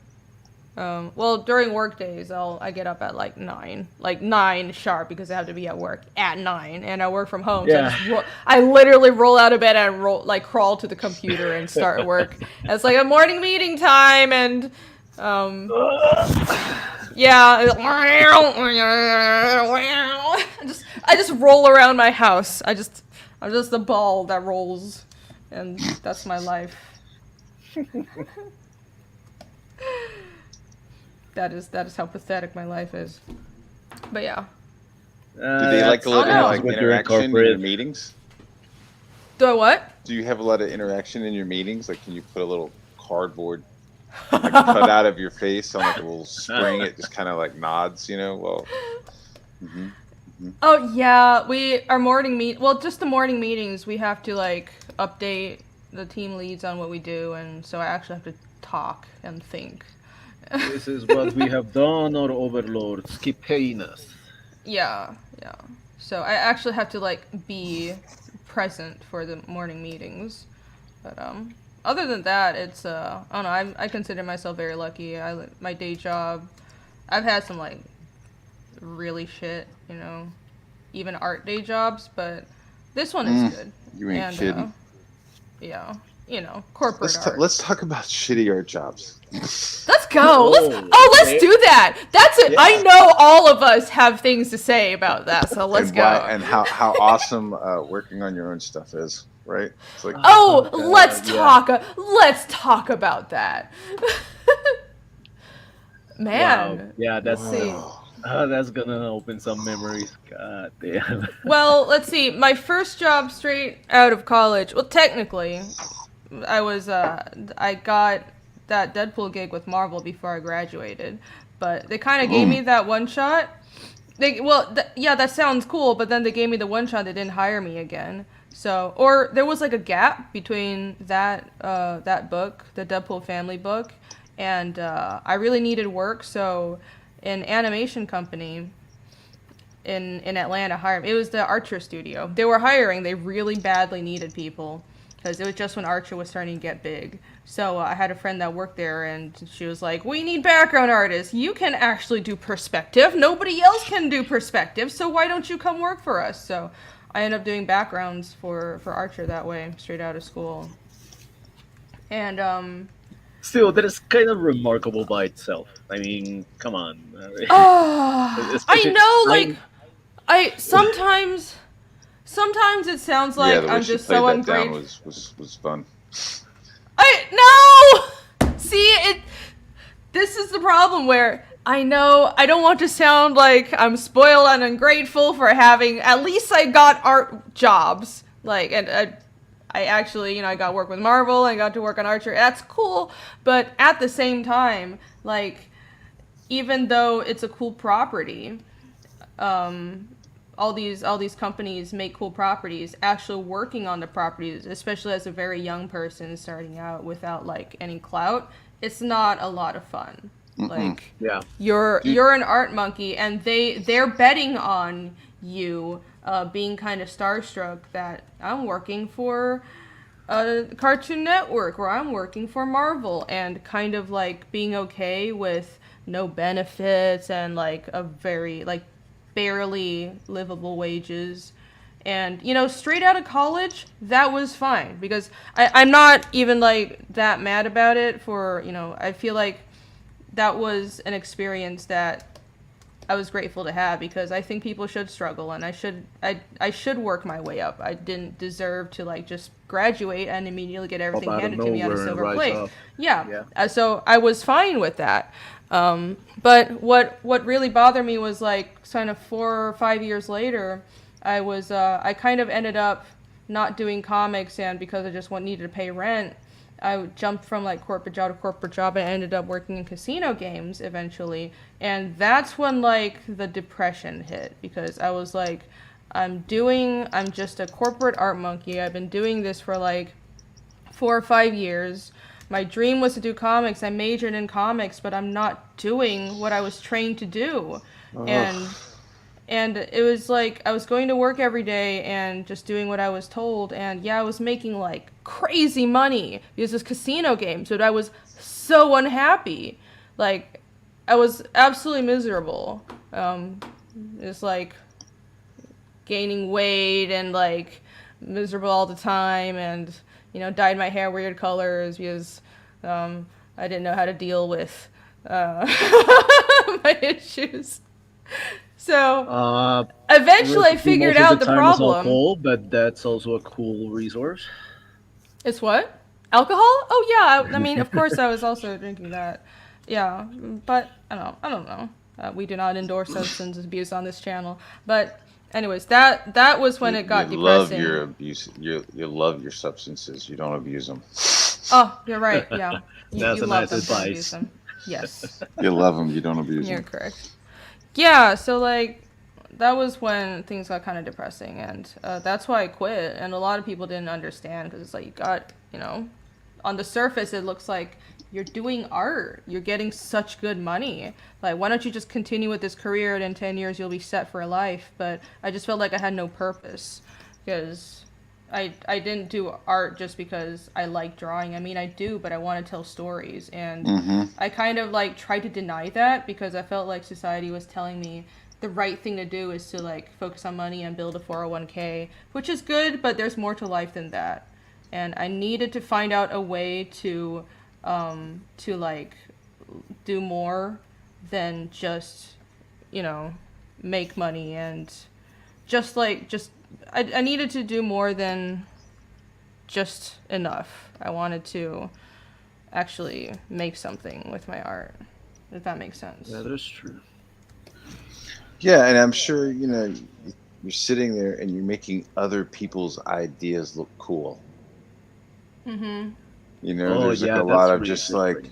S1: Well, during work days, I get up at like 9 sharp because I have to be at work at 9, and I work from home.
S3: Yeah.
S1: So I literally roll out of bed and crawl to the computer and start work. And it's like a morning meeting time, and yeah, I just roll around my house. I'm just the ball that rolls, and that's my life. That is how pathetic my life is. But yeah.
S2: Do they like a little like
S3: what you're
S2: interaction in your
S3: incorporate.
S2: meetings?
S1: Do I what?
S2: Do you have a lot of interaction in your meetings? Like, can you put a little cardboard like cut out of your face on like a little spring. It just kind of like nods, Well, hmm
S1: Oh yeah, our just the morning meetings. We have to like update the team leads on what we do, and so I actually have to talk and think.
S3: This is what we have done, our overlords. Keep paying us.
S1: Yeah, yeah. So I actually have to like be present for the morning meetings. But other than that, it's I don't know. I consider myself very lucky. My day job, I've had some like really shit, even art day jobs, but this one is good.
S2: You ain't kidding.
S1: Yeah, corporate art.
S2: Let's talk about shitty art jobs.
S1: Let's go. Let's do that. That's it. Yeah. I know all of us have things to say about that, so let's go.
S2: And how awesome working on your own stuff is, right? It's like,
S1: let's talk about that. Man.
S3: Wow. Yeah, that's gonna open some memories. God damn.
S1: Well, let's see. My first job straight out of college. Well, technically, I got that Deadpool gig with Marvel before I graduated, but they kind of gave me that one shot. That sounds cool, but then they gave me the one shot. They didn't hire me again. So, or there was like a gap between that book, the Deadpool family book, and I really needed work, so an animation company in Atlanta hired me. It was the Archer studio. They were hiring. They really badly needed people because it was just when Archer was starting to get big. So I had a friend that worked there, and she was like, we need background artists. You can actually do perspective. Nobody else can do perspective, so why don't you come work for us? So I ended up doing backgrounds for Archer that way, straight out of school. And
S3: still, that is kind of remarkable by itself. I mean, come on.
S1: I know, sometimes it sounds like I'm just so ungrateful.
S2: Was fun.
S1: This is the problem where I know I don't want to sound like I'm spoiled and ungrateful for having, at least I got art jobs. Like, and I actually, I got work with Marvel, I got to work on Archer. That's cool, but at the same time, like, even though it's a cool property, all these companies make cool properties. Actually working on the properties, especially as a very young person starting out without like any clout, it's not a lot of fun. Like,
S3: yeah,
S1: you're an art monkey, and they're betting on you being kind of starstruck that I'm working for a Cartoon Network or I'm working for Marvel, and kind of like being okay with no benefits and like a very like barely livable wages. And straight out of college, that was fine, because I'm not even like that mad about it. For I feel like that was an experience that I was grateful to have, because I think people should struggle, and I should work my way up. I didn't deserve to like just graduate and immediately get everything handed to me on a silver plate. Yeah. So I was fine with that. But what really bothered me was like kind of 4 or 5 years later, I kind of ended up not doing comics, and because I just needed to pay rent, I jumped from like corporate job to corporate job and ended up working in casino games eventually. And that's when like the depression hit, because I was like, I'm just a corporate art monkey. I've been doing this for like 4 or 5 years. My dream was to do comics. I majored in comics, but I'm not doing what I was trained to do. And it was like I was going to work every day and just doing what I was told. And yeah, I was making like crazy money because it's casino games, but I was so unhappy. Like, I was absolutely miserable. It's like gaining weight and like miserable all the time, and dyed my hair weird colors because I didn't know how to deal with my issues. So eventually I figured out the problem.
S3: Alcohol, but that's also a cool resource.
S1: It's what? Alcohol? Oh yeah, I mean, of course I was also drinking that. Yeah, but I don't know. We do not endorse substance abuse on this channel. But anyways, that was when it got depressing.
S2: You love your substances. You don't abuse them.
S1: Oh, you're right. Yeah,
S3: That's
S1: you
S3: a
S1: love
S3: nice
S1: them, don't abuse
S3: advice.
S1: them. Yes,
S2: You love them, you don't abuse
S1: you're
S2: them.
S1: correct. Yeah, so like that was when things got kind of depressing, and that's why I quit. And a lot of people didn't understand because it's like you got, on the surface it looks like you're doing art, you're getting such good money. Like, why don't you just continue with this career, and in 10 years you'll be set for life? But I just felt like I had no purpose because I didn't do art just because I like drawing. I mean, I do, but I want to tell stories, and
S2: Mm-hmm.
S1: I kind of like tried to deny that because I felt like society was telling me the right thing to do is to like focus on money and build a 401k, which is good, but there's more to life than that. And I needed to find out a way to like do more than just, you know, make money, and just I needed to do more than just enough. I wanted to actually make something with my art, if that makes sense.
S3: That is true.
S2: Yeah, and I'm sure, you're sitting there and you're making other people's ideas look cool.
S1: Mhm.
S3: Oh
S2: There's like
S3: yeah,
S2: a lot
S3: that's
S2: of just like,
S3: reassuring.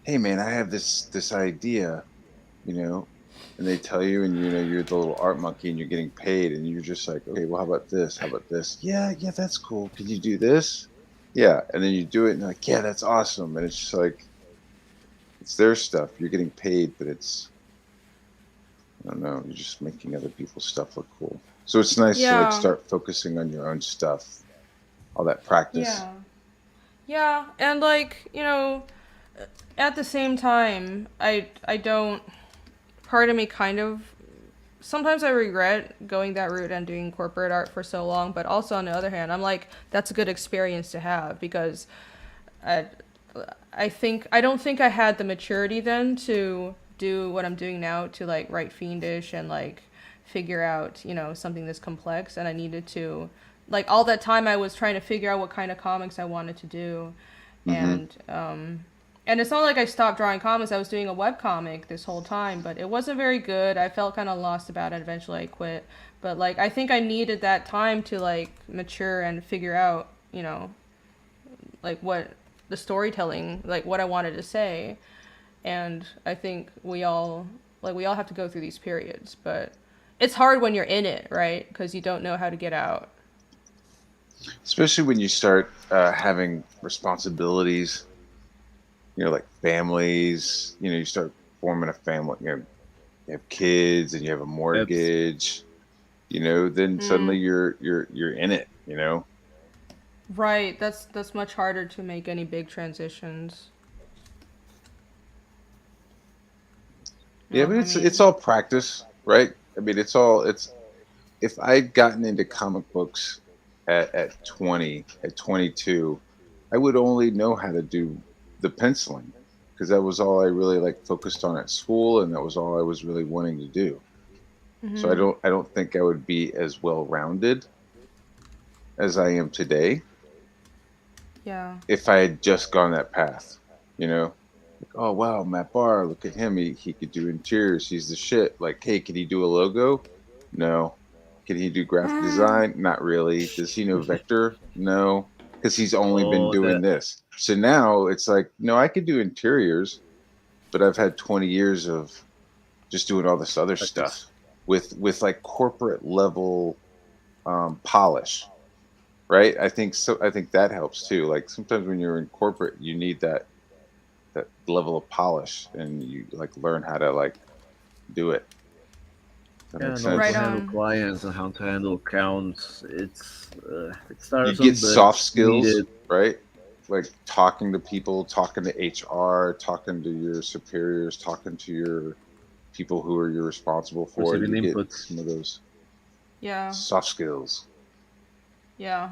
S2: hey man, I have this idea, you know, and they tell you, and you're the little art monkey and you're getting paid, and you're just like, okay, well, how about this? How about this? Yeah, yeah, that's cool. Can you do this? Yeah, and then you do it, and they're like, yeah, that's awesome. And it's just like, it's their stuff. You're getting paid, but I don't know, you're just making other people's stuff look cool. So it's nice to like
S1: Yeah.
S2: start focusing on your own stuff, all that practice.
S1: Yeah. Yeah, and like, at the same time, I don't part of me kind of sometimes I regret going that route and doing corporate art for so long, but also on the other hand, I'm like that's a good experience to have because I I don't think I had the maturity then to do what I'm doing now, to like write Fiendish and like figure out, something this complex, and I needed to like all that time I was trying to figure out what kind of comics I wanted to do.
S2: Mm-hmm.
S1: And it's not like I stopped drawing comics. I was doing a web comic this whole time, but it wasn't very good. I felt kind of lost about it. Eventually I quit. But like I think I needed that time to like mature and figure out, like what the storytelling, like what I wanted to say. And I think we all have to go through these periods, but it's hard when you're in it, right? Because you don't know how to get out.
S2: Especially when you start having responsibilities, like families, you start forming a family, you have kids and you have a
S3: That's
S2: mortgage, then suddenly
S1: Mm,
S2: you're in it.
S1: right. That's much harder to make any big transitions.
S2: Yeah,
S1: No,
S2: but
S1: I
S2: it's
S1: mean,
S2: all practice, right? I mean, it's if I'd gotten into comic books at 20, at 22, I would only know how to do the penciling because that was all I really like focused on at school, and that was all I was really wanting to do. So I
S1: hmm
S2: don't think I would be as well rounded as I am today
S1: yeah.
S2: if I had just gone that path. You know, like, oh wow, Matt Barr, look at him. He could do interiors. He's the shit. Like, hey, can he do a logo? No. Can he do graphic design? Not really. Does he know vector? No, because he's only been
S3: oh
S2: doing
S3: that
S2: this. So now it's like, no, I could do interiors, but I've had 20 years of just doing all this other
S3: practice.
S2: stuff with like corporate level polish, right? I think so. I think that helps too. Like sometimes when you're in corporate, you need that level of polish, and you like learn how to like do it. That
S3: Yeah,
S2: makes
S3: and also
S1: Right
S2: sense.
S3: handle
S1: on.
S3: clients and how to handle accounts. It's
S2: You get
S3: tiresome, but
S2: soft
S3: it's
S2: skills,
S3: needed.
S2: right? Like talking to people, talking to HR, talking to your superiors, talking to your people who are you're responsible for.
S3: Receiving
S2: You get
S3: input.
S2: some of those
S1: Yeah.
S2: soft skills.
S1: Yeah.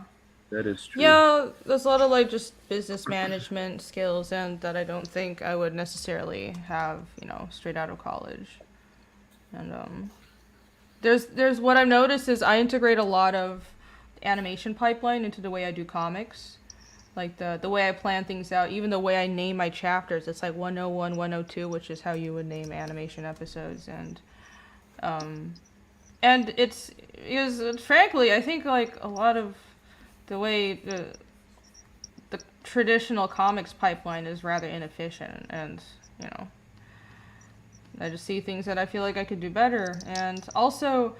S3: That is true.
S1: Yeah, there's a lot of like just business management skills and that I don't think I would necessarily have, straight out of college. And there's what I've noticed is I integrate a lot of animation pipeline into the way I do comics. Like the way I plan things out, even the way I name my chapters, it's like 101, 102, which is how you would name animation episodes. Um and it's frankly, I think like a lot of the way the traditional comics pipeline is rather inefficient, and you know, I just see things that I feel like I could do better. And also,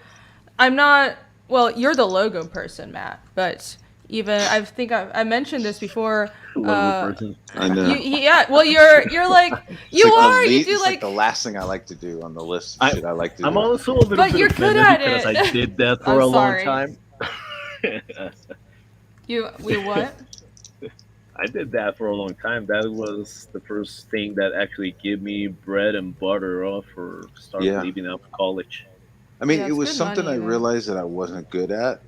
S1: I'm not. Well, you're the logo person, Matt. But even I mentioned this before.
S3: Logo
S1: Uh,
S3: person.
S2: I know.
S1: yeah. Well, you're like
S2: It's
S1: you
S2: like the
S1: are. You
S2: least.
S1: do
S2: It's like
S1: like,
S2: the last thing I like to do on the list of
S3: I
S2: shit I like to
S3: I'm
S2: do.
S3: also a little
S1: but
S3: bit
S1: you're good
S3: offended
S1: at
S3: because I
S1: it.
S3: did that for
S1: I'm
S3: a long
S1: sorry.
S3: time.
S1: We what?
S3: I did that for a long time. That was the first thing that actually gave me bread and butter off for start
S2: Yeah.
S3: leaving out college.
S2: I mean,
S1: Yeah,
S2: it
S1: it's
S2: was
S1: good
S2: something I
S1: money though.
S2: realized that I wasn't good at,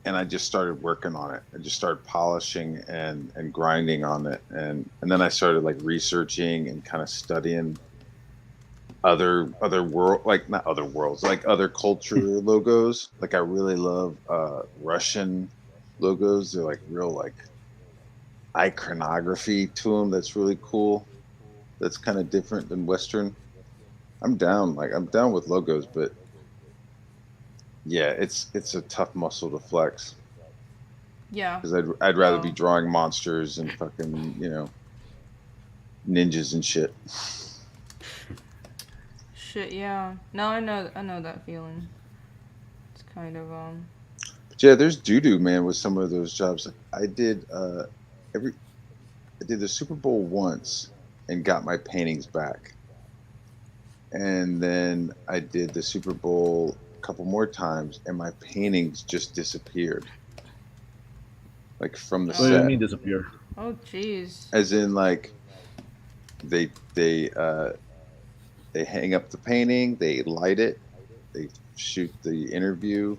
S2: and I just started working on it. I just started polishing and grinding on it, and then I started like researching and kind of studying other world, like not other worlds, like other culture logos. Like I really love Russian logos. They're like real like iconography to them. That's really cool. That's kind of different than Western. I'm down with logos, but yeah, it's a tough muscle to flex
S1: Yeah.
S2: because I'd rather be
S1: Well,
S2: drawing monsters and fucking ninjas and shit.
S1: shit. Yeah. No, I know that feeling. It's kind of
S2: But yeah, there's doo doo man with some of those jobs. Like every I did the Super Bowl once and got my paintings back, and then I did the Super Bowl a couple more times and my paintings just disappeared, like from the
S3: What do you
S1: oh
S2: set.
S3: mean disappear?
S1: oh jeez.
S2: As in like they they uh they hang up the painting, they light it, they shoot the interview,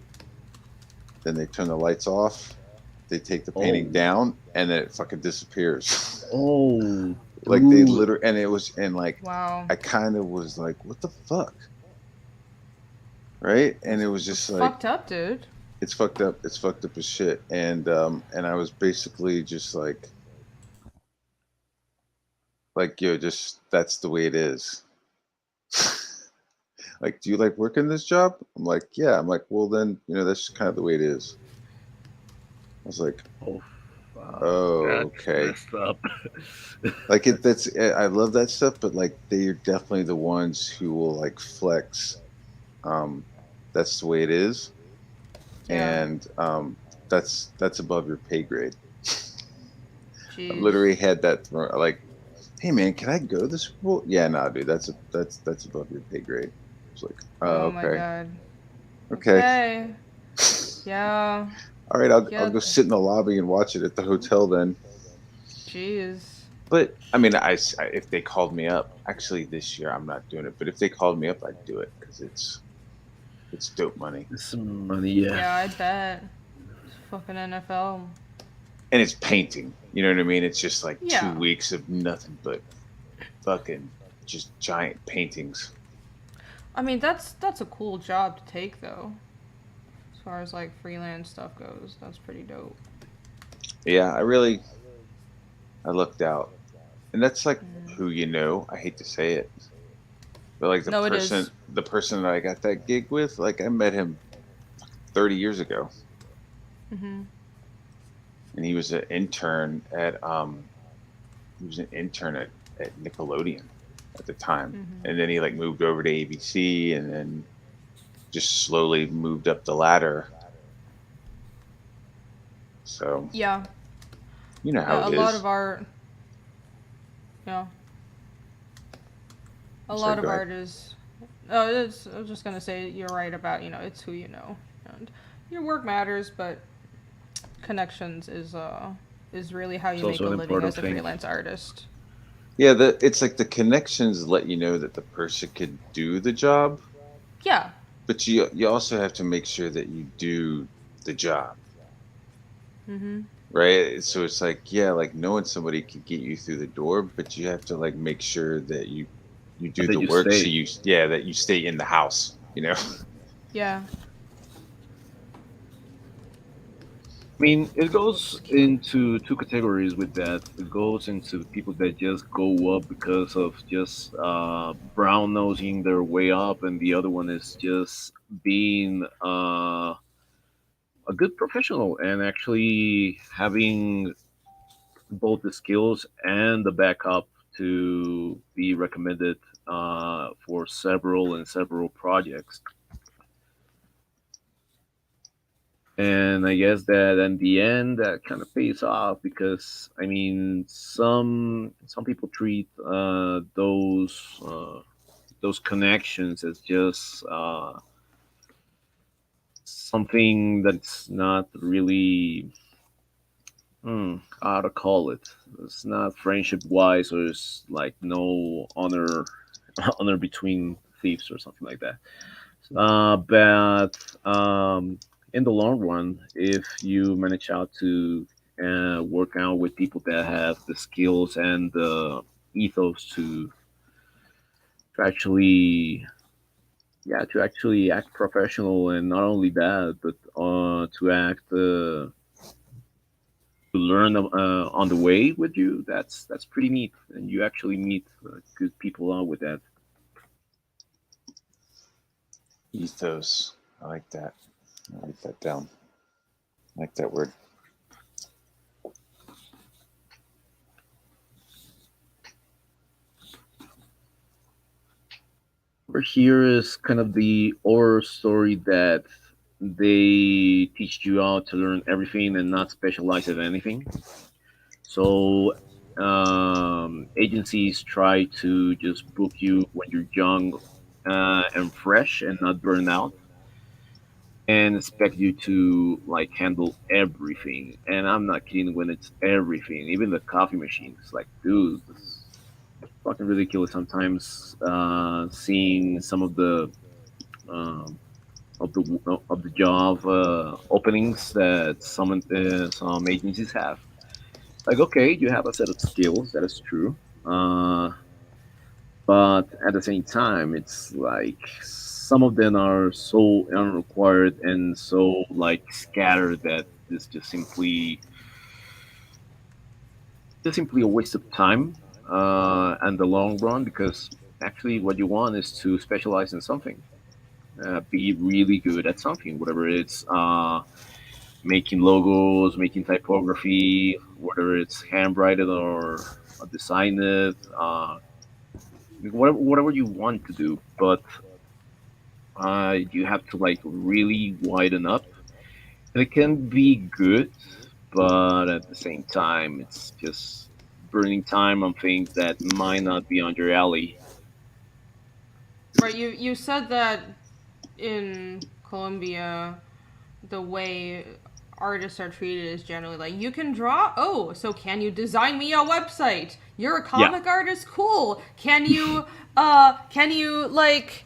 S2: then they turn the lights off, they take the painting
S3: Oh,
S2: down, and then it fucking disappears.
S3: oh,
S2: Like they
S3: dude.
S2: literally, and it was, and like
S1: Wow.
S2: I kind of was like, what the fuck, right? And it was
S1: That's
S2: just like
S1: fucked up, dude.
S2: it's fucked up. It's fucked up as shit. And I was basically just like yo, just that's the way it is. Like, do you like working this job? I'm like, yeah. I'm like, well, then, that's just kind of the way it is. I was like,
S3: Oh, fuck.
S2: oh,
S3: That's
S2: okay.
S3: messed up.
S2: Like I love that stuff, but like they're definitely the ones who will like flex. Um, that's the way it is,
S1: Yeah.
S2: and that's above your pay grade. I
S1: Jeez.
S2: literally had that thrown like, hey man, can I go to the Super Bowl? Yeah, nah, dude, that's above your pay grade. It's like, oh,
S1: Oh my
S2: okay,
S1: god.
S2: okay,
S1: Okay. Yeah.
S2: all right, I'll
S1: Yeah.
S2: go sit in the lobby and watch it at the hotel then.
S1: Jeez.
S2: But I mean, if they called me up, actually this year I'm not doing it. But if they called me up, I'd do it because it's dope money
S3: Some money, yeah.
S1: Yeah, I bet. It's fucking NFL.
S2: and it's painting. You know what I mean? It's just like two
S1: Yeah.
S2: weeks of nothing but fucking just giant paintings.
S1: I mean, that's a cool job to take though. As far as like freelance stuff goes, that's pretty dope.
S2: Yeah, I lucked out, and that's like who you know. I hate to say it, but like
S1: No, it is.
S2: the person that I got that gig with, like I met him 30 years ago,
S1: Mhm.
S2: and he was an intern at Nickelodeon at the time,
S1: Mhm.
S2: and then he like moved over to ABC, and then just slowly moved up the ladder. So
S1: Yeah.
S2: you know how
S1: Yeah.
S2: it
S1: A lot
S2: is.
S1: of art. Yeah. A
S2: I'm sorry,
S1: lot of
S2: go ahead.
S1: art is. Oh, I was just gonna say you're right about it's who you know, and your work matters, but connections is really how
S3: It's
S1: you make
S3: also
S1: a
S3: an
S1: living
S3: important
S1: as a
S3: thing.
S1: freelance artist.
S2: Yeah, it's like the connections let you know that the person could do the job,
S1: Yeah.
S2: but you also have to make sure that you do the job,
S1: Mhm.
S2: right? So it's like, yeah, like knowing somebody could get you through the door, but you have to like make sure that you do
S3: That
S2: the
S3: you
S2: work, so
S3: stay.
S2: that you stay in the house.
S1: Yeah.
S3: I mean, it goes into two categories with that. It goes into people that just go up because of just brown nosing their way up, and the other one is just being a good professional and actually having both the skills and the backup to be recommended for several projects. And I guess that in the end that kind of pays off because I mean some people treat those connections as just something that's not really how to call it. It's not friendship wise, or it's like no honor honor between thieves or something like that. But in the long run, if you manage out to work out with people that have the skills and the ethos to actually to actually act professional, and not only that, but to act to learn on the way with you, that's pretty neat, and you actually meet good people with that.
S2: Ethos. I like that. I write that down. I like that word.
S3: Over here is kind of the horror story that they teach you how to learn everything and not specialize in anything. So agencies try to just book you when you're young and fresh and not burn out, and expect you to like handle everything. And I'm not kidding when it's everything, even the coffee machine. It's like, dude, it's fucking ridiculous sometimes. Seeing some um, of the job openings that some agencies have. Like, okay, you have a set of skills, that is true. Uh, but at the same time, it's like some of them are so unrequired and so like scattered that it's just simply a waste of time and the long run, because actually what you want is to specialize in something, be really good at something, whatever it's making logos, making typography, whether it's handwritten or design it, whatever you want to do. But you have to like really widen up. And it can be good, but at the same time, it's just burning time on things that might not be on your alley.
S1: Right, you said that in Colombia, the way artists are treated is generally like, you can draw. Oh, so can you design me a website? You're a
S3: Yeah,
S1: comic artist. Cool. Can you like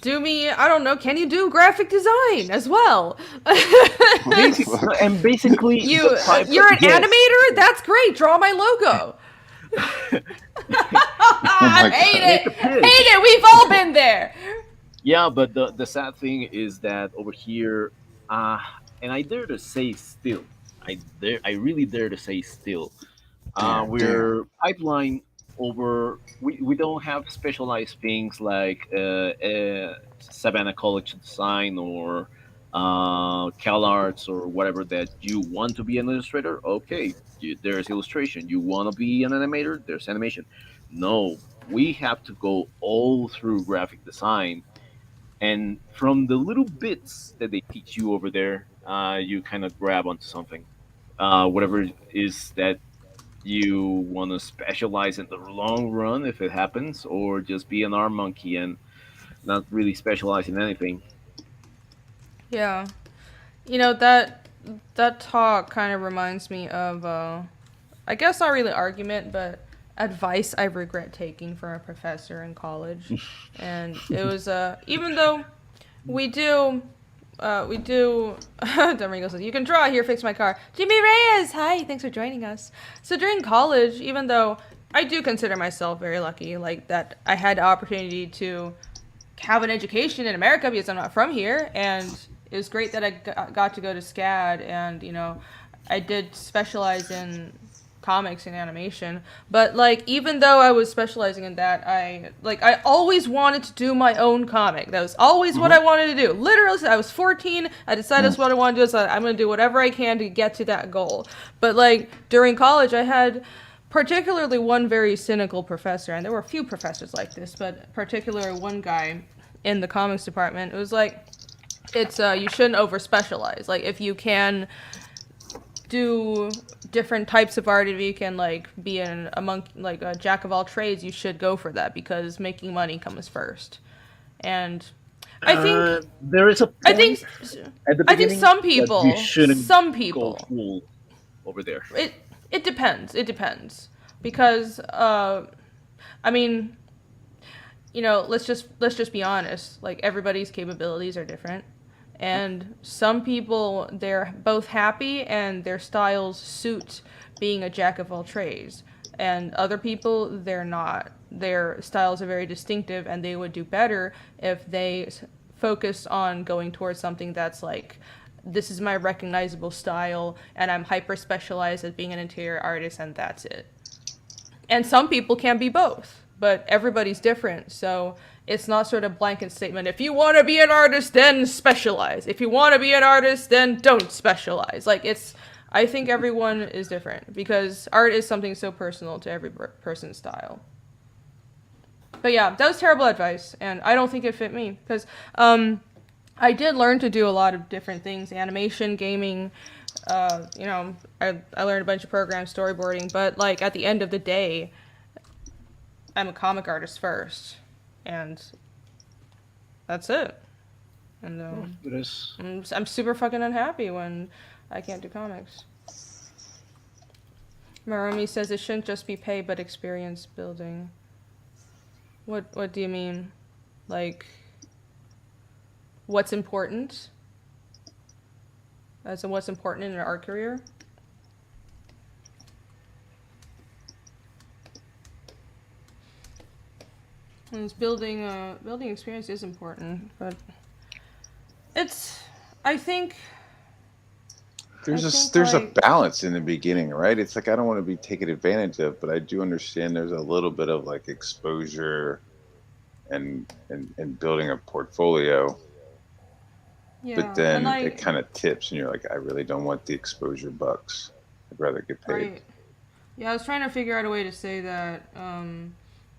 S1: do me? I don't know. Can you do graphic design as well?
S2: What the fuck?
S3: and basically the type.
S1: You're an
S3: Yes,
S1: animator. That's great. Draw my logo.
S2: Oh my
S1: Hate
S2: god.
S3: make
S1: it.
S3: a
S1: Hate
S3: pitch.
S1: it. We've all been there.
S3: Yeah, but the sad thing is that over here, uh, and I dare to say still, I really dare to say still,
S2: Dare.
S3: we're pipeline over. We don't have specialized things like Savannah College of Design or Cal Arts or whatever that you want to be an illustrator. Okay, there's illustration. You want to be an animator? There's animation. No, we have to go all through graphic design, and from the little bits that they teach you over there, you kind of grab onto something, whatever it is that you want to specialize in the long run if it happens, or just be an arm monkey and not really specialize in anything.
S1: Yeah. You know that talk kind of reminds me of I guess not really argument, but advice I regret taking from a professor in college. And it was even though we do we do Domenico says, you can draw here, fix my car. Jimmy Reyes, hi, thanks for joining us. So during college, even though I do consider myself very lucky, like that I had the opportunity to have an education in America because I'm not from here, and it was great that I got to go to SCAD, and I did specialize in comics and animation. But like, even though I was specializing in that, I always wanted to do my own comic. That was always what I wanted to do. Literally, since I was 14, I decided that's what I want to do. So I'm going to do whatever I can to get to that goal. But like during college, I had particularly one very cynical professor, and there were a few professors like this, but particularly one guy in the comics department. It was like, it's you shouldn't over specialize. Like, if you can do different types of art, if you can like be a jack of all trades, you should go for that, because making money comes first. And I think
S3: there is a point
S1: I think
S3: at the
S1: I think
S3: beginning
S1: some
S3: that
S1: people
S3: you shouldn't
S1: some
S3: go
S1: people
S3: full over there.
S1: it depends, because I mean, you know, let's just be honest. Like, everybody's capabilities are different, and some people, they're both happy and their styles suit being a jack of all trades, and other people, they're not. Their styles are very distinctive, and they would do better if they focus on going towards something that's like, this is my recognizable style, and I'm hyper specialized as being an interior artist, and that's it. And some people can be both, but everybody's different, so it's not sort of blanket statement. If you want to be an artist, then specialize. If you want to be an artist, then don't specialize. Like, I think everyone is different, because art is something so personal to every person's style. But yeah, that was terrible advice, and I don't think it fit me, because I did learn to do a lot of different things: animation, gaming. You know, I learned a bunch of programs, storyboarding. But like, at the end of the day, I'm a comic artist first, and that's it. And
S3: It is.
S1: I'm super fucking unhappy when I can't do comics. Marumi says it shouldn't just be pay, but experience building. What do you mean? Like, what's important? As in, what's important in an art career? And building experience is important, but I think
S2: there's a balance in the beginning, right? It's like, I don't want to be taken advantage of, but I do understand there's a little bit of like exposure and building a portfolio.
S1: Yeah,
S2: But then
S1: and
S2: it kind of tips, and you're like, I really don't want the exposure bucks. I'd rather get paid.
S1: right. Yeah, I was trying to figure out a way to say that.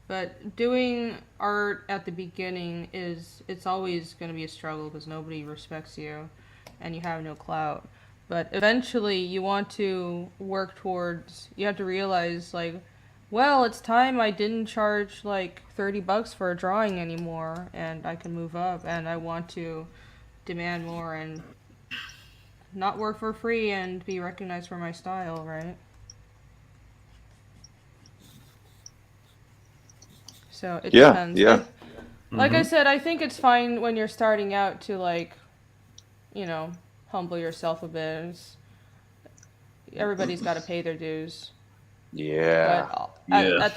S1: But doing art at the beginning it's always going to be a struggle, because nobody respects you, and you have no clout. But eventually, you want to work towards. You have to realize, like, well, it's time I didn't charge like $30 for a drawing anymore, and I can move up, and I want to demand more and not work for free and be recognized for my style, right? So it depends.
S2: Yeah.
S1: Like I said, I think it's fine when you're starting out to, like, you know, humble yourself a bit. Everybody's got to pay their dues.
S2: Yeah.
S1: But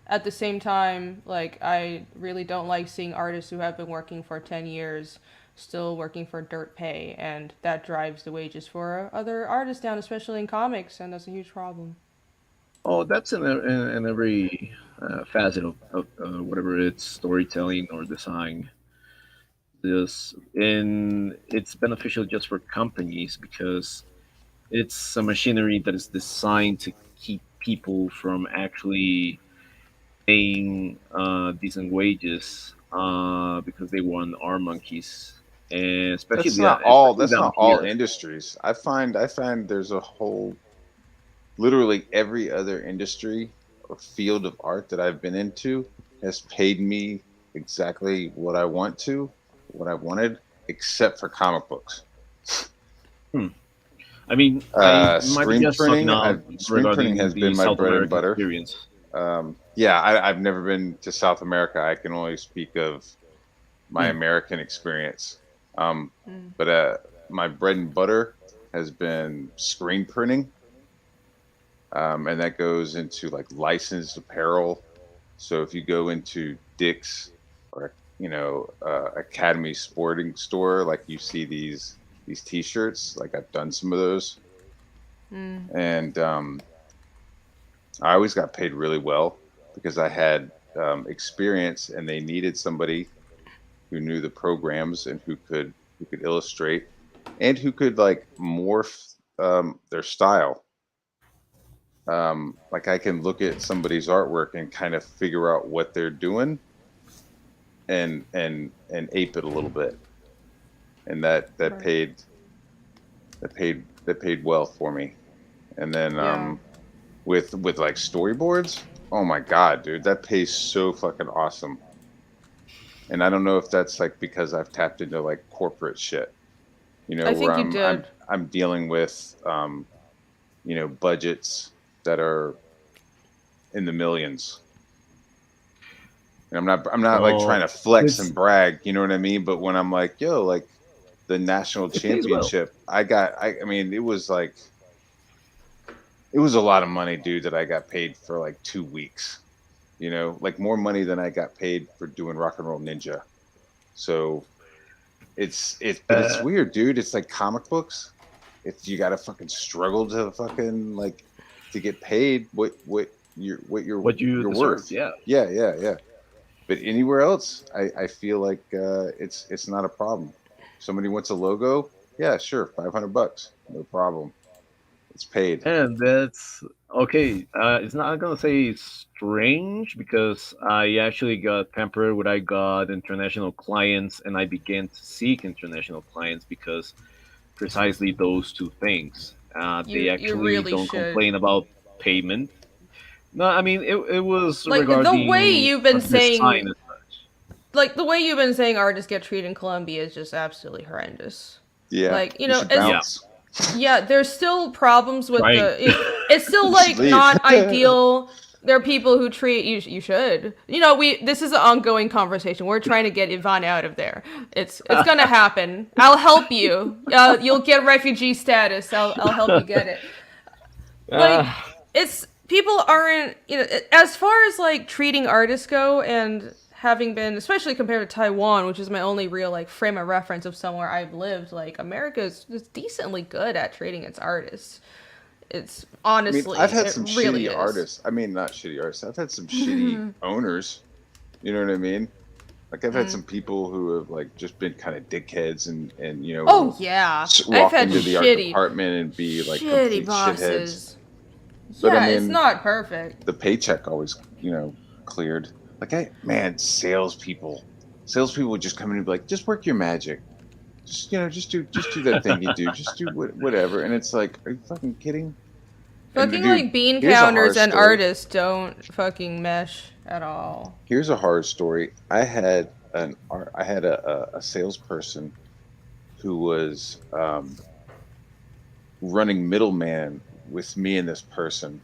S1: at the same time, like, I really don't like seeing artists who have been working for 10 years still working for dirt pay, and that drives the wages for other artists down, especially in comics, and that's a huge problem.
S3: Oh, that's in every facet of whatever it's storytelling or design. It's beneficial just for companies, because it's a machinery that is designed to keep people from actually paying decent wages, because they want our monkeys, and especially
S2: That's
S3: down
S2: not all
S3: here.
S2: industries. I find there's a whole, literally every other industry or field of art that I've been into has paid me exactly what I wanted, except for comic books.
S3: I mean, I might be
S2: Screen
S3: just talking
S2: printing.
S3: now
S2: Screen printing
S3: regarding
S2: has
S3: the
S2: been my
S3: South
S2: bread and
S3: American
S2: butter.
S3: experience.
S2: Yeah, I've never been to South America. I can only speak of my American experience. But my bread and butter has been screen printing, and that goes into like licensed apparel. So if you go into Dick's or Academy Sporting Store, like, you see these T-shirts. Like, I've done some of those, and I always got paid really well because I had experience, and they needed somebody who knew the programs and who could illustrate and who could like morph their style. Like I can look at somebody's artwork and kind of figure out what they're doing and ape it a little bit, and
S1: Right.
S2: that paid well for me. And then
S1: Yeah.
S2: with like storyboards, oh my god, dude, that pays so fucking awesome. And I don't know if that's like because I've tapped into like corporate shit,
S1: I
S2: where
S1: think you
S2: I'm
S1: did.
S2: I'm dealing with budgets that are in the millions. And I'm not like trying
S3: Well,
S2: to flex
S3: it's
S2: and brag, you know what I mean? But when I'm like, yo, like the national
S3: it pays well.
S2: championship, I mean, it was a lot of money, dude, that I got paid for like 2 weeks. Like more money than I got paid for doing Rock and Roll Ninja. So but it's
S3: Uh,
S2: weird, dude. It's like comic books. It's you gotta fucking struggle to fucking like to get paid what
S3: what you
S2: you're
S3: deserve,
S2: worth.
S3: yeah.
S2: Yeah, yeah, yeah. But anywhere else, I feel like it's not a problem. Somebody wants a logo, yeah, sure, $500, no problem. It's paid.
S3: And that's okay. It's not gonna say strange because I actually got pampered when I got international clients, and I began to seek international clients because precisely those two things. They
S1: You
S3: actually
S1: really
S3: don't
S1: should.
S3: complain about payment. No, I mean it was
S1: Like the way
S3: regarding
S1: you've been
S3: design
S1: saying,
S3: as such.
S1: like the way you've been saying artists get treated in Colombia is just absolutely horrendous.
S2: Yeah,
S1: Like,
S2: you should
S1: as
S3: Yeah,
S2: bounce.
S1: yeah, there's still problems with
S3: trying.
S1: it's still
S2: You should
S1: like
S2: leave.
S1: not ideal. There are people who treat you. You should. We. This is an ongoing conversation. We're trying to get Ivan out of there. It's gonna happen. I'll help you. You'll get refugee status. I'll help you get it. Like,
S3: Ah,
S1: it's people aren't, as far as like treating artists go, and having been, especially compared to Taiwan, which is my only real like frame of reference of somewhere I've lived, like America is decently good at treating its artists. It's
S2: I mean, I've
S1: honestly,
S2: had
S1: it
S2: some
S1: really
S2: shitty
S1: is.
S2: artists. I mean, not shitty artists. I've had some shitty owners. You know what I mean? Like I've had some people who have like just been kind of dickheads and
S1: Oh yeah, I've
S2: walk
S1: had
S2: into the art
S1: shitty
S2: department and be like
S1: shitty
S2: complete shitheads.
S1: bosses.
S2: But I
S1: Yeah, it's
S2: mean,
S1: not perfect.
S2: the paycheck always, cleared. Like man, salespeople would just come in and be like, just work your magic. Just do that thing you do. Just do whatever. And it's like, are you fucking kidding? And
S1: Fucking
S2: dude,
S1: like bean
S2: here's a horror
S1: counters and
S2: story.
S1: artists don't fucking mesh at all.
S2: Here's a horror story. I had a salesperson who was running middleman with me and this person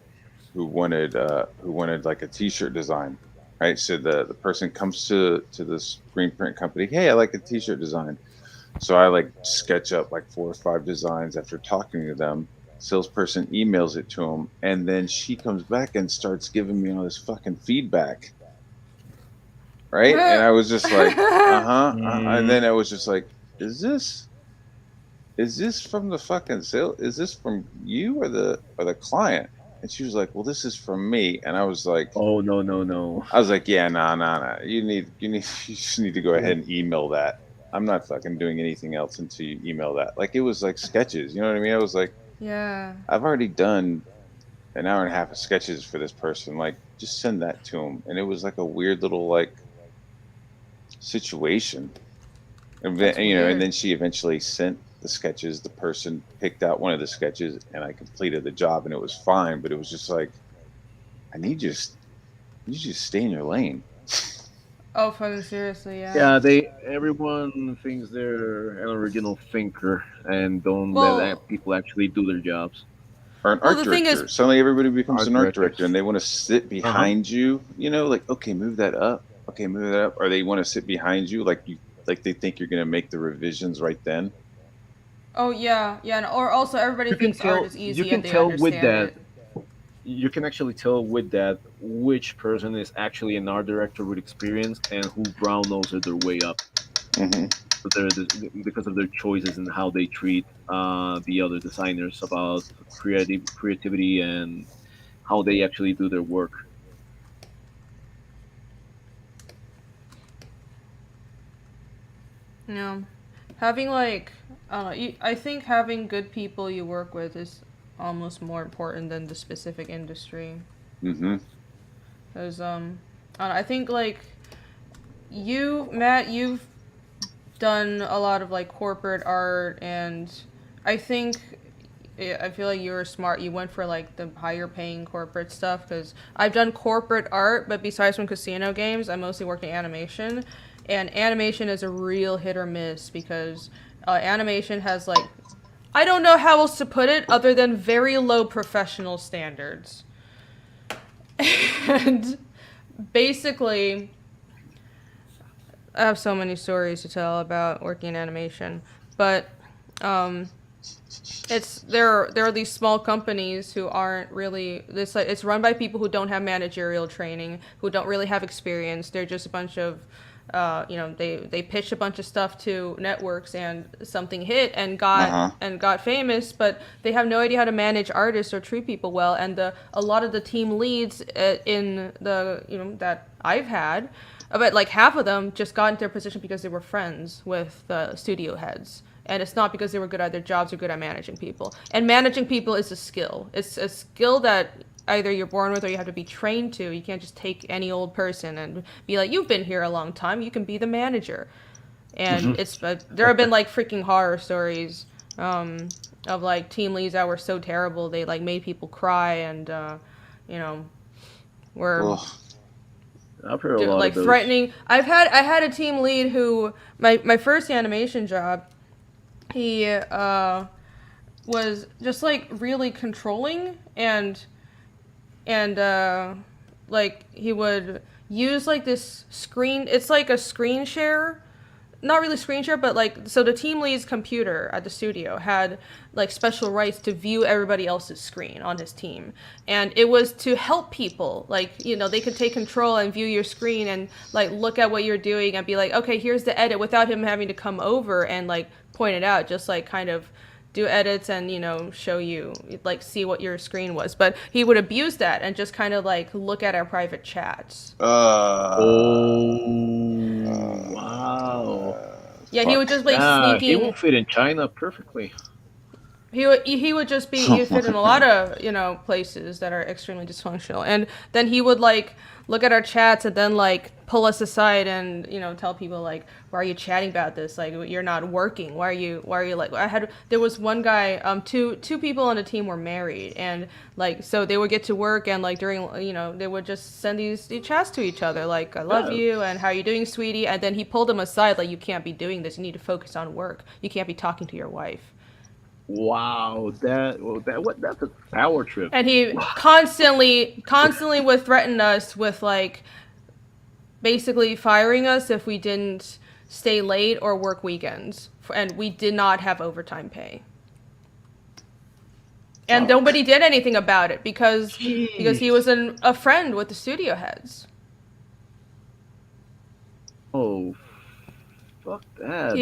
S2: who wanted like a T-shirt design, right? So the person comes to this green print company. Hey, I like a T-shirt design. So I like sketch up like 4 or 5 designs after talking to them. Salesperson emails it to him, and then she comes back and starts giving me all this fucking feedback, right? And I was just like, uh-huh, and
S3: mm,
S2: then I was just like, is this from the fucking sale? Is this from you or the client? And she was like, well, this is from me. And
S3: oh no no no.
S2: I was like, yeah, nah, nah, nah. You just need to go ahead and email that. I'm not fucking doing anything else until you email that. Like it was like sketches, you know what I mean? I was like,
S1: Yeah.
S2: I've already done an hour and a half of sketches for this person. Like, just send that to him. And it was like a weird little like situation. And then,
S1: That's
S2: and
S1: weird.
S2: then she eventually sent the sketches. The person picked out one of the sketches, and I completed the job, and it was fine. But it was just like, I need you to, you just stay in your lane.
S1: Oh, fucking seriously, yeah.
S3: Yeah, they everyone thinks they're an original thinker and don't let
S1: Well,
S3: people actually do their jobs.
S2: Or an
S1: well,
S2: art
S1: the thing is,
S2: director. Suddenly, everybody becomes
S3: Art
S2: an art director,
S3: directors.
S2: and they want to sit
S3: Uh huh.
S2: behind you. Like, okay, move that up. Okay, move that up. Or they want to sit behind you, like they think you're gonna make the revisions right then.
S1: oh yeah, yeah, or also everybody
S3: You can
S1: thinks art
S3: tell.
S1: is
S3: You
S1: easy
S3: can
S1: and they
S3: tell with
S1: understand
S3: that.
S1: it.
S3: You can actually tell with that which person is actually an art director with experience and who brown noses their way up.
S2: Hmm.
S3: Because of their choices and how they treat the other designers about creativity and how they actually do their work.
S1: Yeah. Having like, I don't know, I think having good people you work with is almost more important than the specific industry.
S2: Mm-hmm.
S1: Because, I don't know, I think like Matt, you've done a lot of like corporate art, and I think I feel like you were smart. You went for like the higher paying corporate stuff because I've done corporate art, but besides from casino games, I mostly worked in animation, and animation is a real hit or miss because animation has like I don't know how else to put it other than very low professional standards, and basically I have so many stories to tell about working in animation, but um, there are these small companies who aren't really this like it's run by people who don't have managerial training, who don't really have experience. They're just a bunch of they pitched a bunch of stuff to networks and something hit and got famous, but they have no idea how to manage artists or treat people well. And a lot of the team leads in the that I've had, about like half of them just got into their position because they were friends with the studio heads. And it's not because they were good at their jobs or good at managing people. And managing people is a skill. It's a skill that either you're born with or you have to be trained to. You can't just take any old person and be like, you've been here a long time, you can be the manager. And there have been like freaking horror stories of like team leads that were so terrible they like made people cry and were
S3: I've heard a lot
S1: like
S3: of those.
S1: threatening. I had a team lead who my first animation job, he was just like really controlling and like he would use like this screen. It's like a screen share, not really screen share, but like so the team lead's computer at the studio had like special rights to view everybody else's screen on his team, and it was to help people like they could take control and view your screen and like look at what you're doing and be like, okay, here's the edit, without him having to come over and like point it out, just like kind of do edits and show you like see what your screen was. But he would abuse that and just kind of like look at our private chats.
S3: Wow.
S1: Yeah, he would just like sneaking.
S3: He will fit in China perfectly.
S1: He would just be he would fit in a lot of places that are extremely dysfunctional, and then he would like look at our chats and then like pull us aside and tell people like, why are you chatting about this, like you're not working, why are you like there was one guy, two people on the team were married, and like so they would get to work and like during they would just send these chats to each other like, I love you and how are you doing, sweetie, and then he pulled them aside like, you can't be doing this, you need to focus on work, you can't be talking to your wife.
S3: Wow, that's a power trip.
S1: And he constantly would threaten us with like basically firing us if we didn't stay late or work weekends, and we did not have overtime pay. And nobody did anything about it because he was a friend with the studio heads.
S3: Oh, fuck that.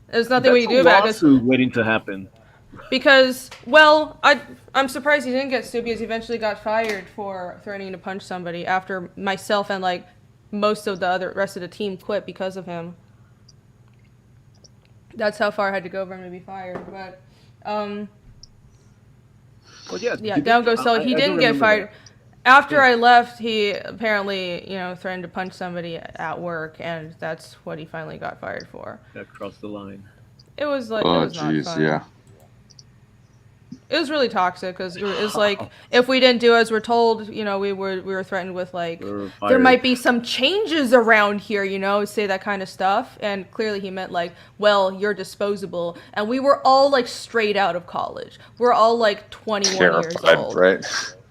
S1: There's nothing we can do about it.
S3: That's a lawsuit waiting to happen.
S1: Because, I'm surprised he didn't get sued because he eventually got fired for threatening to punch somebody after myself and like most of the rest of the team quit because of him. That's how far I had to go for him to be fired. But, down goes so he didn't get fired. That. After I left, he apparently, threatened to punch somebody at work, and that's what he finally got fired for.
S3: That crossed the line.
S1: It was like, it was not fun.
S2: Yeah.
S1: It was really toxic because it was like, if we didn't do as we're told, we were threatened with like, there might be some changes around here, say that kind of stuff. And clearly he meant like, well, you're disposable. And we were all like straight out of college. We're all like 21 years old.
S2: Right?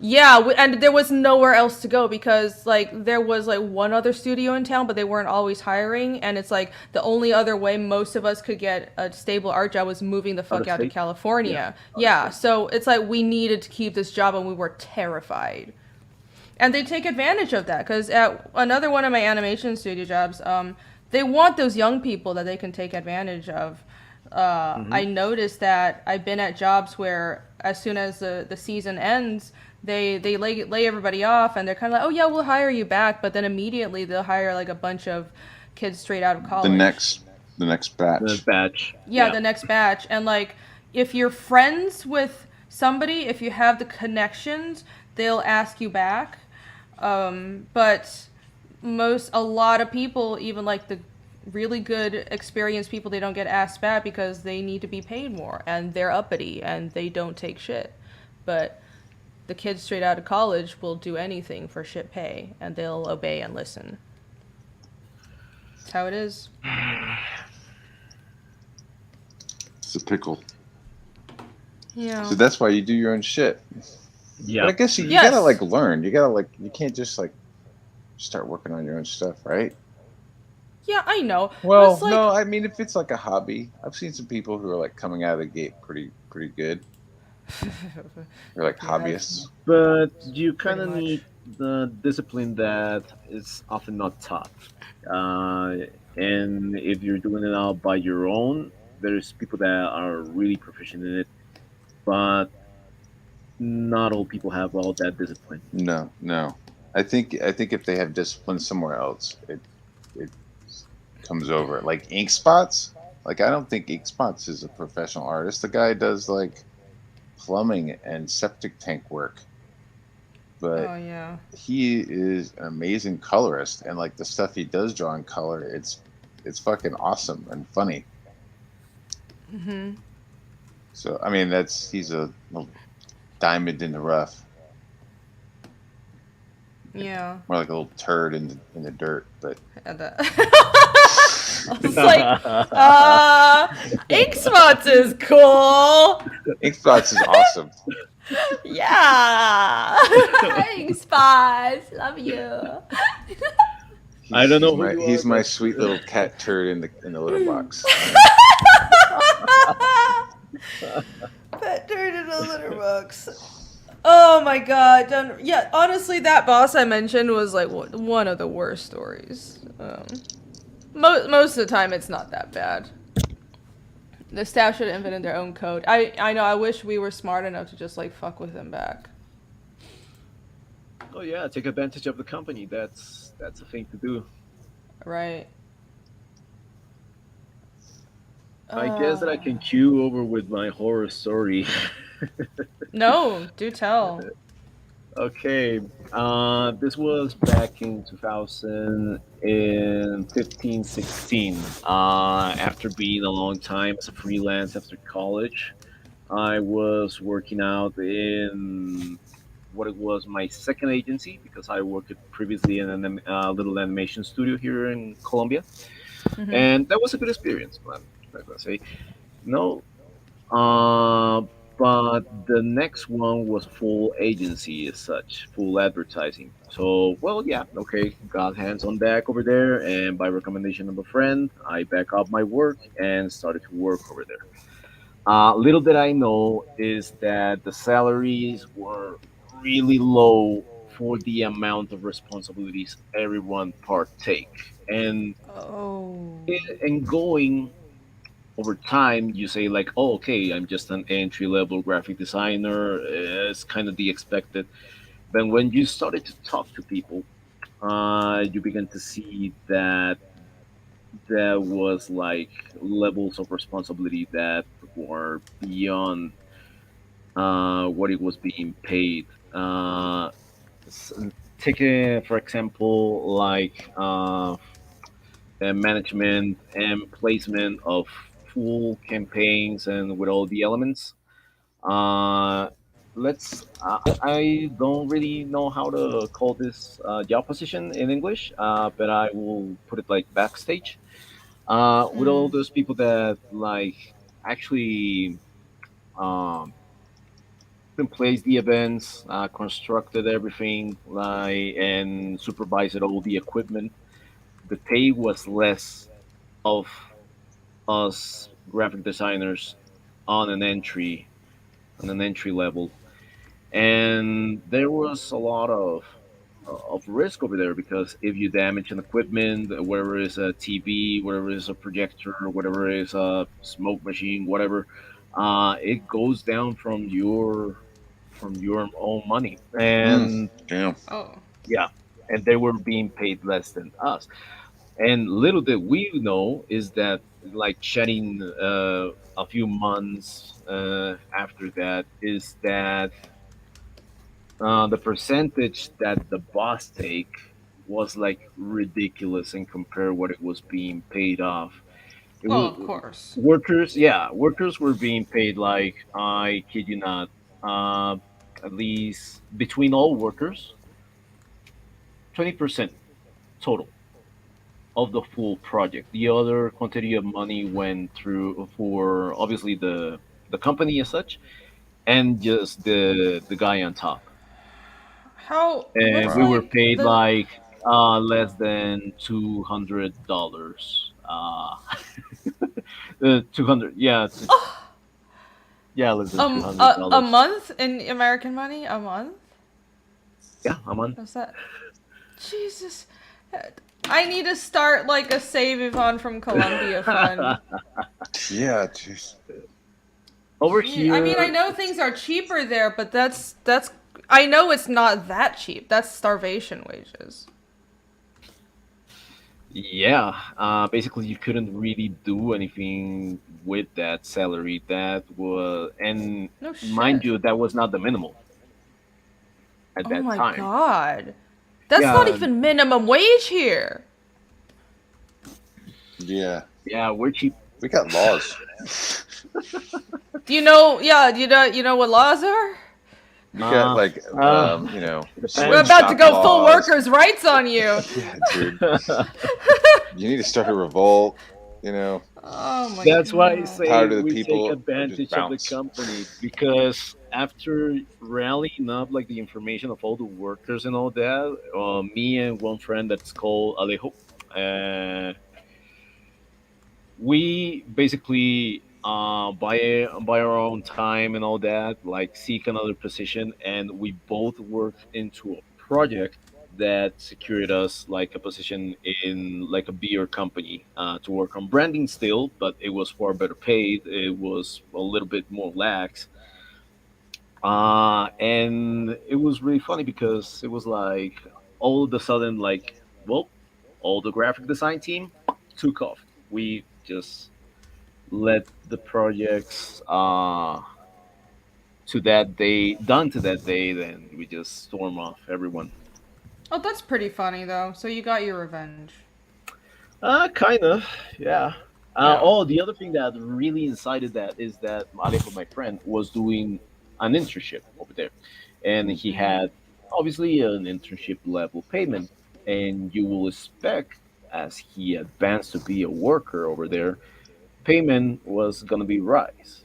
S1: Yeah, and there was nowhere else to go because like there was like one other studio in town, but they weren't always hiring, and it's like the only other way most of us could get a stable art job was moving the fuck out to California. Yeah, so it's like we needed to keep this job and we were terrified. And they take advantage of that because at another one of my animation studio jobs, they want those young people that they can take advantage of.
S3: Hmm.
S1: I noticed that I've been at jobs where as soon as the season ends, they lay everybody off and they're kind of like, oh yeah, we'll hire you back, but then immediately they'll hire like a bunch of kids straight out of
S2: The
S1: college.
S2: next
S3: The
S2: batch.
S3: batch,
S1: Yeah,
S3: yeah.
S1: the next batch. And like, if you're friends with somebody, if you have the connections, they'll ask you back. But a lot of people, even like the really good experienced people, they don't get asked back because they need to be paid more and they're uppity and they don't take shit. But the kids straight out of college will do anything for shit pay and they'll obey and listen. That's how it is.
S2: It's a pickle.
S1: Yeah.
S2: So that's why you do your own shit. But I
S3: Yep.
S2: guess you gotta
S1: Yes.
S2: like learn. You gotta like you can't just like start working on your own stuff, right?
S1: Yeah, I know. But it's
S2: Well, no,
S1: like
S2: I mean if it's like a hobby, I've seen some people who are like coming out of the gate pretty good. They're like
S1: yeah, I've
S2: hobbyists.
S3: But you kind
S1: pretty
S3: of need
S1: much.
S3: the discipline that is often not taught. Uh, and if you're doing it all by your own, there's people that are really proficient in it, but not all people have all that discipline.
S2: No, no. I think if they have discipline somewhere else, it comes over. Like ink spots. Like I don't think ink spots is a professional artist. The guy does like plumbing and septic tank work, but
S1: Oh yeah.
S2: he is an amazing colorist, and like the stuff he does draw in color, it's fucking awesome and funny.
S1: Mhm.
S2: So I mean, that's he's a little diamond in the rough,
S1: Yeah.
S2: more like a little turd in the dirt. But
S1: I was like, ink spots is cool.
S2: ink spots is awesome.
S1: Yeah. Ink spots. Love you.
S3: I
S2: He's
S3: don't
S2: he's
S3: know who
S2: my
S3: you are,
S2: he's my
S3: but
S2: sweet little cat turd in the litter box.
S1: Pet turd in a litter box. Oh my god. Yeah, honestly, that boss I mentioned was like one of the worst stories. Most of the time, it's not that bad. The staff should have invented their own code. I know. I wish we were smart enough to just like fuck with them back.
S3: oh yeah, take advantage of the company. That's a thing to do.
S1: Right.
S3: I guess that I
S1: Uh,
S3: can cue over with my horror story.
S1: no, do tell.
S3: Okay, this was back in 2015, 16. After being a long time as a freelance after college, I was working out in what it was my second agency because I worked previously in a little animation studio here in Colombia,
S1: Mhm.
S3: and that was a good experience. I'm gonna say no. Uh, but the next one was full agency as such, full advertising. So, well, yeah, okay, got hands on deck over there, and by recommendation of a friend, I back up my work and started to work over there. Little did I know is that the salaries were really low for the amount of responsibilities everyone partake, and
S1: Oh.
S3: and going over time you say like, oh, okay, I'm just an entry level graphic designer, it's kind of the expected. But when you started to talk to people, you begin to see that there was like levels of responsibility that were beyond what it was being paid. S- Take for example like management and placement of full campaigns and with all the elements. Uh, I don't really know how to call this job position in English, but I will put it like backstage. With all
S1: Mm.
S3: those people that like actually um, place the events, constructed everything, like and supervised all the equipment. The pay was less of us graphic designers on an entry level, and there was a lot of of risk over there, because if you damage an equipment, whatever is a TV, whatever is a projector, whatever is a smoke machine, whatever, it goes down from your own money. And
S2: Damn.
S1: Oh.
S3: yeah, and they were being paid less than us. And little did we know is that, like, shedding a few months after that, is that the percentage that the boss take was like ridiculous and compare what it was being paid off. It
S1: Well,
S3: was
S1: of course.
S3: workers, yeah, workers were being paid like, I kid you not, uh, at least between all workers, 20% total of the full project. The other quantity of money went through for obviously the company as such, and just the guy on top.
S1: How?
S3: And
S1: What's
S3: we
S2: Wow.
S3: were
S1: like
S3: paid
S1: the?
S3: like less than $200. 200, yeah, yeah, less than two hundred
S1: A
S3: dollars.
S1: month in American money? A month?
S3: Yeah, I'm on.
S1: Is that? Jesus. I need to start like a save Yvonne from Colombia fund.
S2: Yeah, jeez.
S3: Over
S1: I mean, I
S3: here,
S1: know things are cheaper there, but that's. I know it's not that cheap. That's starvation wages.
S3: yeah, basically you couldn't really do anything with that salary. That was, and
S1: No
S3: mind
S1: shit.
S3: you, that was not the minimum at
S1: Oh
S3: that
S1: my
S3: time.
S1: god. That's not
S3: Yeah,
S1: even minimum wage here.
S2: Yeah.
S3: yeah, we're cheap.
S2: We got laws.
S1: Do you know? Yeah, you know what laws are?
S2: We got
S3: Uh,
S2: like
S1: We're
S3: depends.
S1: about to
S2: sweatshop
S1: go full
S2: laws.
S1: workers' rights on you.
S2: Yeah, dude. You need to start a revolt,
S1: Oh my
S3: That's why I
S1: god.
S3: say
S2: power to the
S3: we take
S2: people or just
S3: advantage of the
S2: bounce.
S3: company, because after rallying up like the information of all the workers and all that, me and one friend that's called Alejo, uh, we basically by our own time and all that, like seek another position, and we both worked into a project that secured us like a position in like a beer company, to work on branding still, but it was far better paid. It was a little bit more lax, and it was really funny because it was like all of a sudden, like, well, all the graphic design team took off. We just let the projects to that day done to that day, then we just storm off everyone.
S1: Oh, that's pretty funny though. So you got your revenge.
S3: Kind of, yeah.
S1: Yeah.
S3: Oh, the other thing that really incited that is that Alejo, my friend, was doing an internship over there, and he
S1: Mhm.
S3: had obviously an internship level payment, and you will expect as he advanced to be a worker over there, payment was gonna be rise,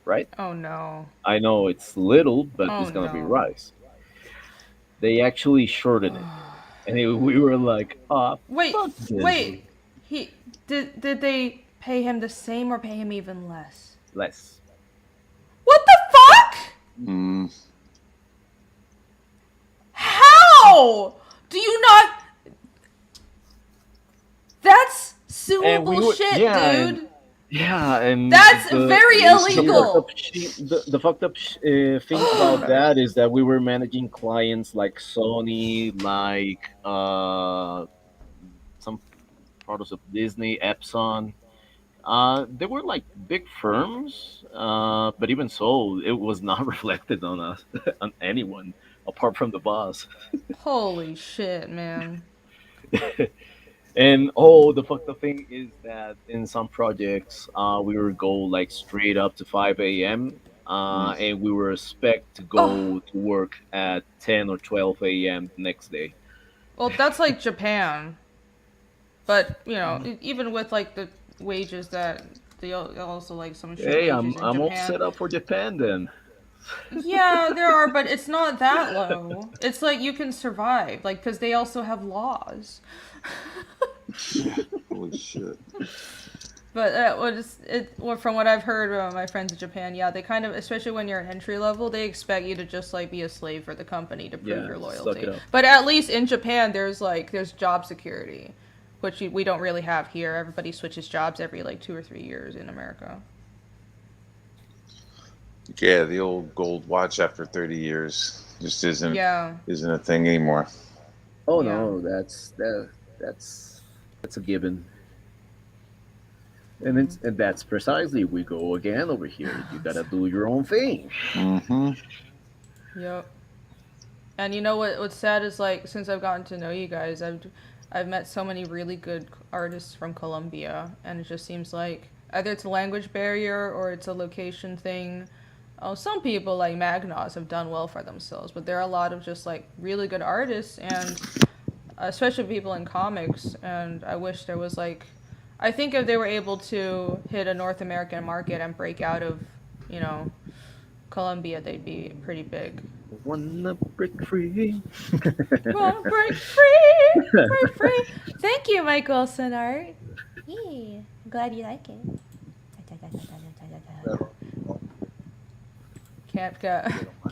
S3: right?
S1: Oh no.
S3: I know it's little, but
S1: Oh
S3: it's gonna be
S1: no.
S3: rise. They actually shorted it, and we were like, "Ah,
S1: Wait,
S3: fuck this,
S1: wait. He did they pay him the same or pay him even less?
S3: less."
S1: What the fuck?
S2: Mm,
S1: How? Do you not? That's
S3: And we
S1: suable
S3: were,
S1: shit,
S3: yeah, and
S1: dude.
S3: yeah, and
S1: That's very
S3: the fucked up
S1: illegal.
S3: thing about that is that we were managing clients like Sony, like some products of Disney, Epson. They were like big firms, but even so, it was not reflected on us, on anyone apart from the boss.
S1: Holy shit, man.
S3: And oh, the fucked up thing is that in some projects, we would go like straight up to 5 a.m.
S2: mm.
S3: And we were expect to
S1: Oh,
S3: go to work at 10 or 12 a.m. the next day.
S1: well, that's like Japan. But, even with like the wages that they also like some shit
S3: Hey,
S1: wages in
S3: I'm all
S1: Japan.
S3: set up for Japan then.
S1: Yeah, there are, but it's not that low. It's like you can survive, like, because they also have laws.
S2: Yeah. Holy shit.
S1: But well, from what I've heard about my friends in Japan, yeah, they kind of, especially when you're at entry level, they expect you to just like be a slave for the company to prove your
S3: suck it
S1: loyalty.
S3: up.
S1: But at least in Japan, there's job security, which we don't really have here. Everybody switches jobs every like 2 or 3 years in America.
S2: Yeah, the old gold watch after 30 years just
S1: Yeah,
S2: isn't a thing anymore.
S3: Oh
S1: yeah.
S3: no, that's that's a given. And that's precisely we go again over here. You gotta do your own thing.
S2: Mm-hmm.
S1: Yep. And you know what's sad is like since I've gotten to know you guys, I've met so many really good artists from Colombia, and it just seems like either it's a language barrier or it's a location thing. Oh, some people like Magnos have done well for themselves, but there are a lot of just like really good artists, and especially people in comics. And I wish there was like, I think if they were able to hit a North American market and break out of, you know, Colombia, they'd be pretty big.
S3: Wanna break free?
S1: Wanna break free, break free. Thank you, Michael Sonart. Yeah, I'm glad you like it.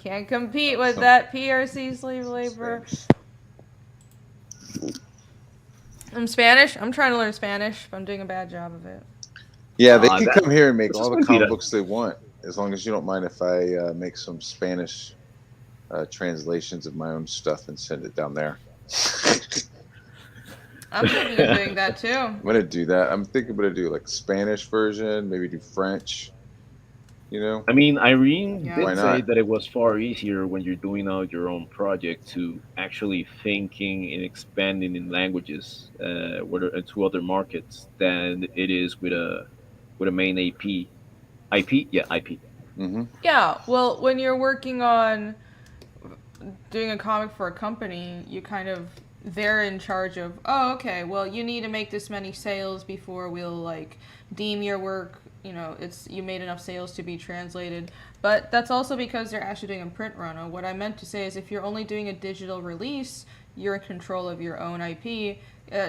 S1: Can't compete with that PRC slave labor. I'm Spanish. I'm trying to learn Spanish, but I'm doing a bad job of it.
S2: Yeah, they can come here and make
S3: this
S2: all the
S3: would be
S2: comic
S3: the-
S2: books they want, as long as you don't mind if I make some Spanish translations of my own stuff and send it down there.
S1: I'm thinking of doing that too.
S2: I'm gonna do that. I'm thinking I'm gonna do like Spanish version, maybe do French. You know,
S3: I mean, Irene
S1: Yeah.
S2: Why
S3: did say
S2: not?
S3: that it was far easier when you're doing out your own project to actually thinking and expanding in languages, to other markets than it is with a main AP. IP, yeah, IP.
S2: hmm
S1: Yeah, well, when you're working on doing a comic for a company, you kind of they're in charge of, oh, okay, well, you need to make this many sales before we'll like deem your work, it's you made enough sales to be translated. But that's also because they're actually doing a print run. What I meant to say is if you're only doing a digital release, you're in control of your own IP.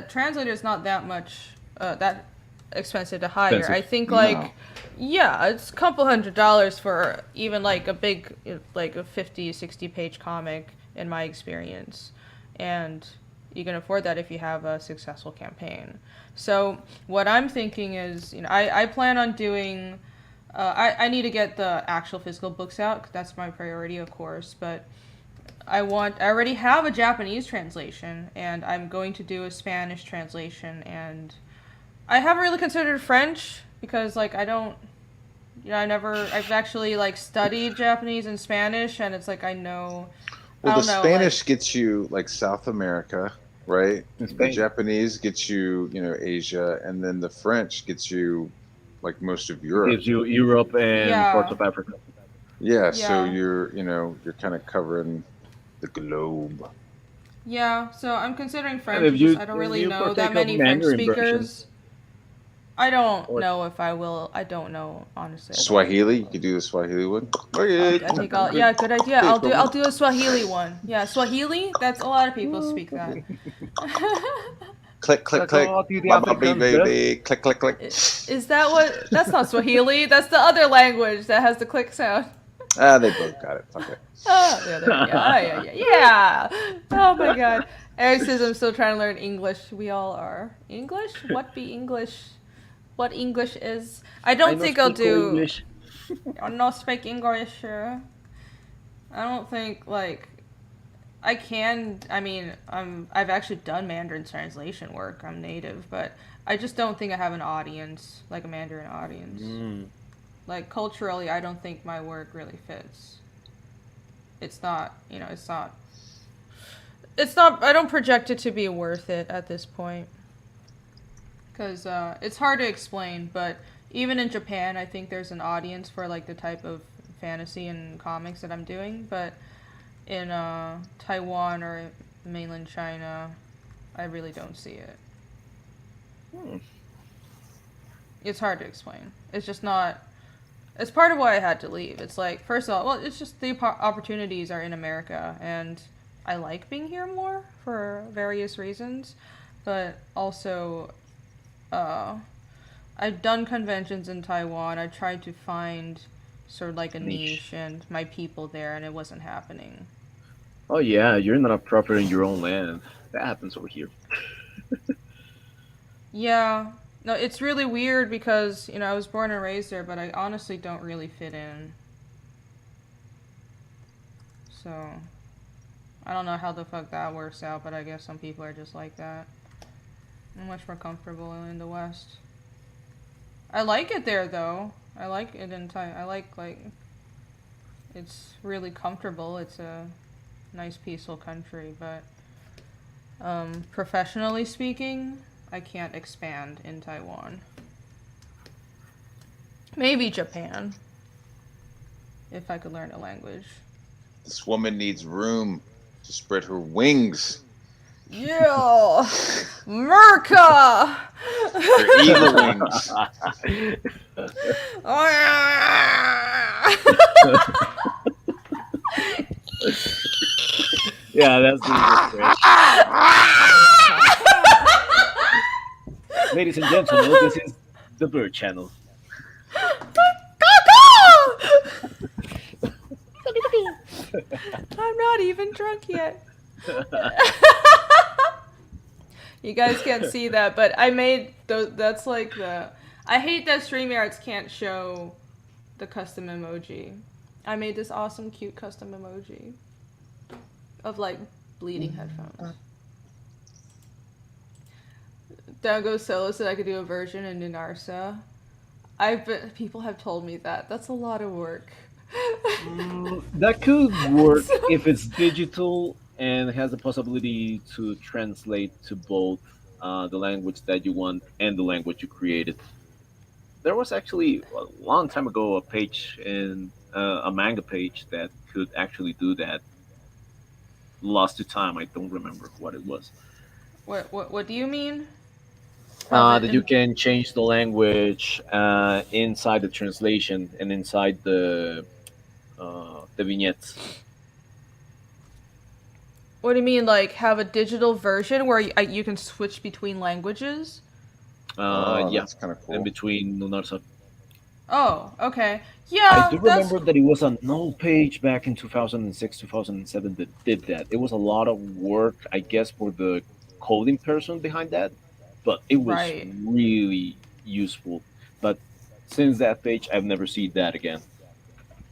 S1: Translator is not that much that expensive to hire.
S3: Expensive.
S1: I think
S2: No.
S1: like yeah, it's a couple $100 for even like a big like a 50, 60 page comic in my experience. And you can afford that if you have a successful campaign. So what I'm thinking is, I plan on doing I need to get the actual physical books out 'cause that's my priority, of course, but I already have a Japanese translation and I'm going to do a Spanish translation, and I haven't really considered French because like I've actually like studied Japanese and Spanish, and it's like I
S2: Well,
S1: don't
S2: the
S1: know,
S2: Spanish gets you like South America, right?
S3: In
S2: The
S3: Spain.
S2: Japanese gets you, Asia, and then the French gets you like most of Europe.
S3: Gives you Europe and
S1: Yeah.
S3: parts of Africa.
S2: Yeah, so
S1: Yeah.
S2: you're kind of covering the globe.
S1: yeah. So I'm considering French.
S3: if
S1: It's
S3: you-
S1: just I don't
S3: if
S1: really
S3: you
S1: know
S3: partake
S1: that
S3: of
S1: many French
S3: Mandarin
S1: speakers.
S3: versions.
S1: I don't
S3: Or-
S1: know if I will. I don't know honestly. I don't-
S2: Swahili, you could do the Swahili one.
S1: I take all, yeah, good idea. I'll do a Swahili one. Yeah, Swahili. That's a lot of people speak that.
S2: Click, click, click. Baba, baby, click, click, click.
S1: Is that what? That's not Swahili. That's the other language that has the click sound.
S2: Ah, they both got it. Fuck it.
S1: Oh, yeah, there we go. Yeah. Oh my god. Eric says I'm still trying to learn English. We all are. English? What be English? What English is? I don't think I'll do.
S3: English.
S1: I'll not speak English. I don't think like I can. I mean, I've actually done Mandarin translation work. I'm native, but I just don't think I have an audience, like a Mandarin audience. Like culturally, I don't think my work really fits. It's not. It's not. I don't project it to be worth it at this point. Because it's hard to explain, but even in Japan, I think there's an audience for like the type of fantasy and comics that I'm doing. But in Taiwan or mainland China, I really don't see it. It's hard to explain. It's just not. It's part of why I had to leave. It's like, first of all, well, it's just the opportunities are in America, and I like being here more for various reasons, but also, I I've done conventions in Taiwan. I tried to find sort of like a
S3: Niche.
S1: niche and my people there, and it wasn't happening.
S3: Oh yeah, you're not a proper in your own land. That happens over here.
S1: Yeah. No, it's really weird because, I was born and raised there, but I honestly don't really fit in. So, I don't know how the fuck that works out, but I guess some people are just like that. I'm much more comfortable in the West. I like it there though. I like it in Thai. I like it's really comfortable. It's a nice peaceful country, but professionally speaking, I can't expand in Taiwan. Maybe Japan if I could learn a language.
S2: This woman needs room to spread her wings.
S1: Yeah, Merca.
S2: Her eagle wings.
S3: Yeah, that's the great. Ladies and gentlemen, this is the Bird Channel.
S1: I'm not even drunk yet. You guys can't see that, but I made those. That's like the. I hate that StreamYards can't show the custom emoji. I made this awesome, cute custom emoji of like bleeding headphones. Dango Solo said I could do a version in Ninarsa. People have told me that. That's a lot of work.
S3: That could work if it's digital and has the possibility to translate to both the language that you want and the language you created. There was actually a long time ago a page in a manga page that could actually do that. Lost to time, I don't remember what it was.
S1: What do you mean? Have it
S3: That you
S1: in,
S3: can change the language inside the translation and inside the vignettes.
S1: what do you mean, like have a digital version where you can switch between languages?
S2: Oh,
S3: Yeah,
S2: that's kind of
S3: in
S2: cool.
S3: between Lunarsa.
S1: Oh, okay.
S3: I
S1: Yeah,
S3: do
S1: that's
S3: remember that it was an old page back in 2006, 2007 that did that. It was a lot of work, I guess, for the coding person behind that, but it was
S1: right.
S3: really useful. But since that page, I've never seen that again.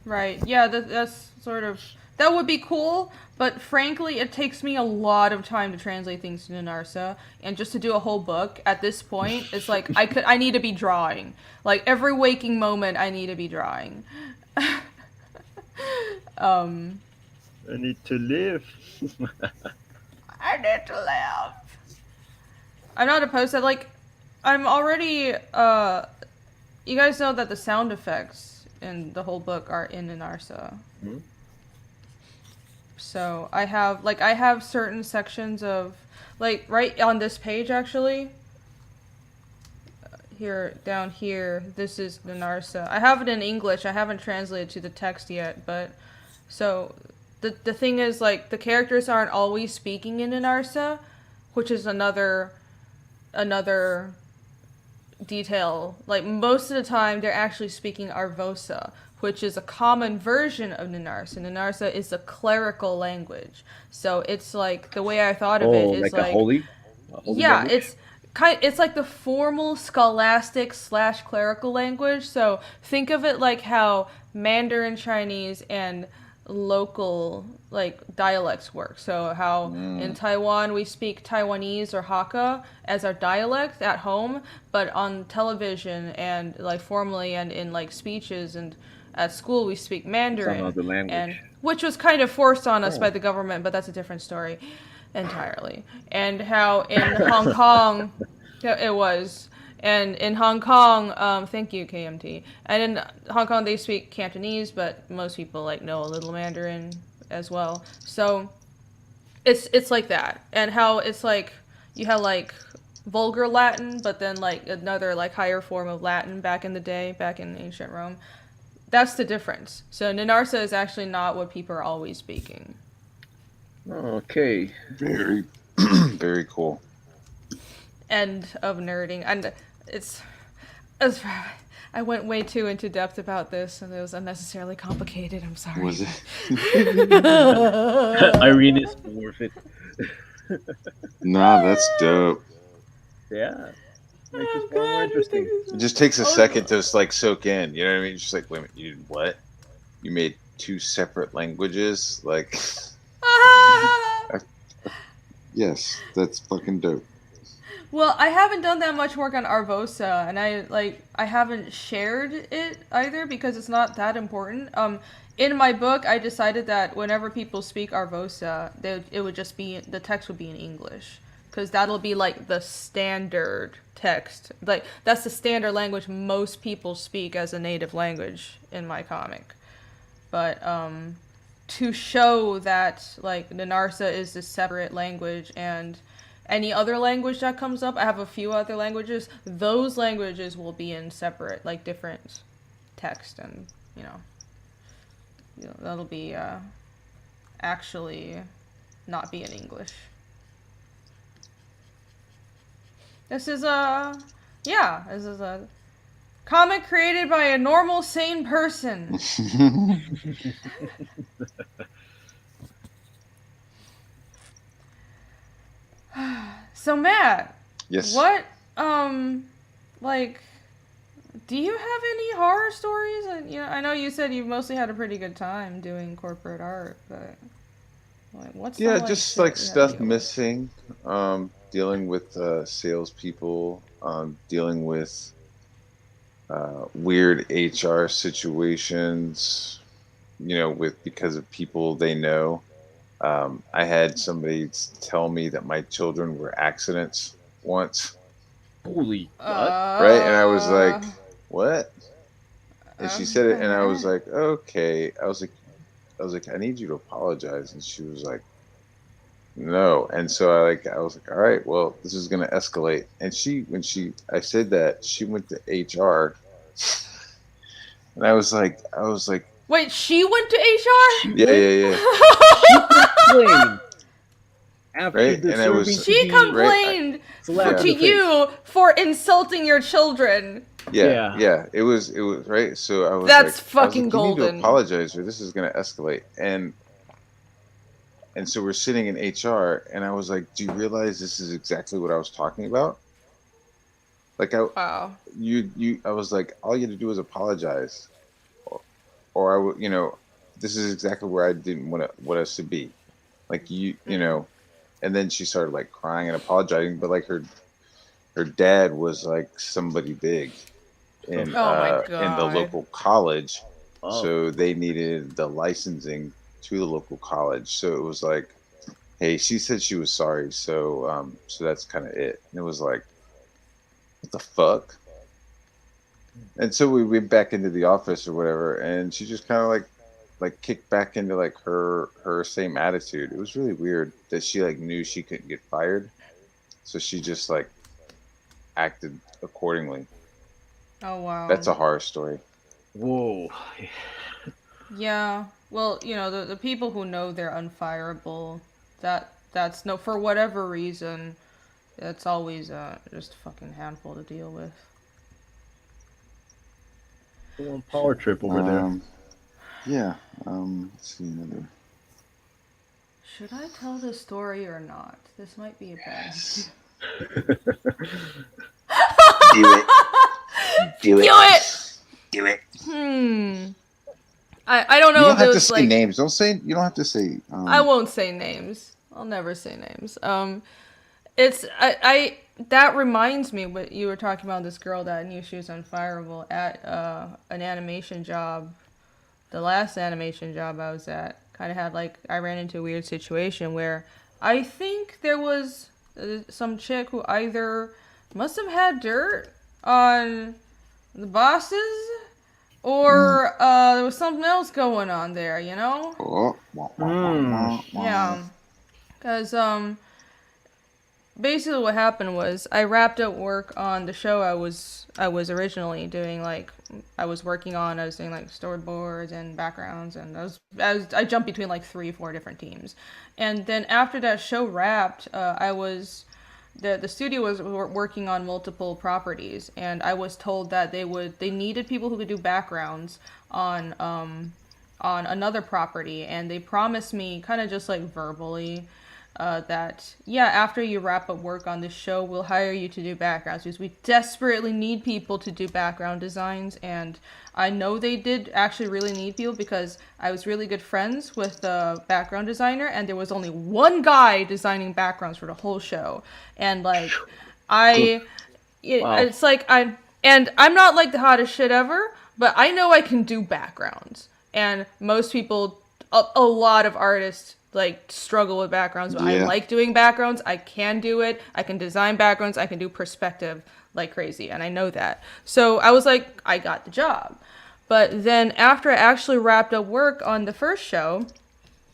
S1: Right. Yeah, that's sort of that would be cool, but frankly, it takes me a lot of time to translate things to Narsa, and just to do a whole book at this point, it's like I need to be drawing. Like every waking moment, I need to be drawing. um,
S3: I need to live.
S1: I need to laugh. I'm not opposed to like. I'm already. You guys know that the sound effects in the whole book are in Inarsa.
S3: Hmm?
S1: So I have certain sections of like right on this page actually. Here down here, this is the Narsa. I have it in English. I haven't translated to the text yet, but so the thing is like the characters aren't always speaking in Narsa, which is another detail. Like most of the time, they're actually speaking Arvosa, which is a common version of Ninarsa. Ninarsa is a clerical language, so it's like the way I thought of
S3: Oh,
S1: it is
S3: like
S1: like
S3: a holy
S1: yeah,
S3: language.
S1: it's like the formal scholastic / clerical language. So think of it like how Mandarin Chinese and local like dialects work. So how in Taiwan we speak Taiwanese or Hakka as our dialect at home, but on television and like formally and in like speeches and at school we speak
S3: It's
S1: Mandarin,
S3: another
S1: and
S3: language.
S1: which was kind of forced on us by
S3: Oh.
S1: the government, but that's a different story entirely. And how in Hong Kong it was. And in Hong Kong, thank you, KMT. And in Hong Kong, they speak Cantonese, but most people like know a little Mandarin as well. So it's like that, and how it's like you have like vulgar Latin, but then like another like higher form of Latin back in the day, back in ancient Rome. That's the difference. So Ninarsa is actually not what people are always speaking.
S3: Okay.
S2: Very, very cool.
S1: End of nerding, and it's As I went way too into depth about this, and it was unnecessarily complicated. I'm sorry.
S2: Was it?
S3: Irene is worth it.
S2: Nah, that's dope.
S3: Yeah, makes it
S1: Oh
S3: far more
S1: God,
S3: interesting.
S2: It just takes a
S1: Oh,
S2: second to just like soak in. You know what I mean? Just like, wait a minute, you did what? You made two separate languages? Like, I, yes, that's fucking dope.
S1: Well, I haven't done that much work on Arvosa, and I haven't shared it either because it's not that important. In my book, I decided that whenever people speak Arvosa, it would just be the text would be in English because that'll be like the standard text. Like that's the standard language most people speak as a native language in my comic. But to show that like Nanarsa is a separate language and any other language that comes up, I have a few other languages. Those languages will be in separate, like different text, and that'll be actually not be in English. This is a comic created by a normal, sane person. So Matt,
S2: Yes.
S1: what like do you have any horror stories? I know you said you've mostly had a pretty good time doing corporate art, but like what's
S2: Yeah,
S1: the
S2: just
S1: shit
S2: like
S1: you had to
S2: stuff
S1: deal with?
S2: missing. Dealing with salespeople. Dealing with weird HR situations. With because of people they know. I had somebody tell me that my children were accidents once,
S3: Holy what?
S2: right? And I was like, "What?" And she said it, and I was
S1: Okay.
S2: like, "Okay." I was like, "I need you to apologize," and she was like, "No." And so I was like, "All right, well, this is gonna escalate." And I said that, she went to HR, and I was like,
S1: Wait, she went to HR?
S3: She
S2: "Yeah,
S3: went.
S2: yeah, yeah."
S3: She complained after
S2: Right? And I
S3: deserving
S2: was
S3: to
S1: She
S3: be
S2: right.
S1: complained
S3: slapped
S2: Yeah.
S3: in
S1: to
S3: the face.
S1: you for insulting your children.
S2: Yeah,
S3: Yeah.
S2: yeah, it was right. So
S1: That's
S2: I was
S1: fucking
S2: like, you need to
S1: golden.
S2: apologize, or this is gonna escalate. And so we're sitting in HR, and I was like, do you realize this is exactly what I was talking about? Like
S1: Wow.
S2: I was like, all you had to do was apologize, or I would, this is exactly where I didn't want us to be. Like and then she started like crying and apologizing, but like her dad was like somebody big
S3: Oh,
S1: Oh my
S2: in the
S1: god.
S2: local college,
S3: oh.
S2: so they needed the licensing to the local college. So it was like, hey, she said she was sorry, so that's kind of it. And it was like, what the fuck? And so we went back into the office or whatever, and she just kind of like kicked back into like her same attitude. It was really weird that she like knew she couldn't get fired, so she just like acted accordingly.
S1: Oh wow.
S2: That's a horror story.
S3: Whoa.
S1: Yeah. Well, the people who know they're unfireable, that's no for whatever reason, it's always just a fucking handful to deal with.
S3: One power trip over there.
S2: Yeah. Let's see another.
S1: Should I tell this story or not? This might be a bad
S2: Yes.
S1: idea.
S2: Do it. Do
S1: Do
S2: it.
S1: it!
S2: Do it.
S1: I don't
S2: You
S1: know
S2: don't
S1: if it
S2: have to
S1: was
S2: say
S1: like
S2: names. Don't say. You don't have to say.
S1: I won't say names. I'll never say names. It's I that reminds me what you were talking about this girl that knew she was unfireable at an animation job. The last animation job I was at kind of had like I ran into a weird situation where I think there was some chick who either must have had dirt on the bosses or there was something else going on there, you know?
S2: Oh, wah, wah, wah,
S3: Hmm.
S2: wah, wah.
S1: Yeah. Because basically what happened was I wrapped up work on the show I was originally doing. Like I was working on, I was doing like storyboards and backgrounds, and I jumped between like 3 4 different teams. And then after that show wrapped, I was the studio was working on multiple properties, and I was told that they needed people who could do backgrounds on another property, and they promised me kind of just like verbally that yeah, after you wrap up work on this show, we'll hire you to do backgrounds because we desperately need people to do background designs. And I know they did actually really need people because I was really good friends with the background designer, and there was only one guy designing backgrounds for the whole show. And like I
S3: Wow.
S1: it's like I'm not like the hottest shit ever, but I know I can do backgrounds. And most people, a lot of artists like struggle with backgrounds, but I
S2: Yeah.
S1: like doing backgrounds. I can do it. I can design backgrounds. I can do perspective like crazy, and I know that. So I was like, I got the job. But then after I actually wrapped up work on the first show,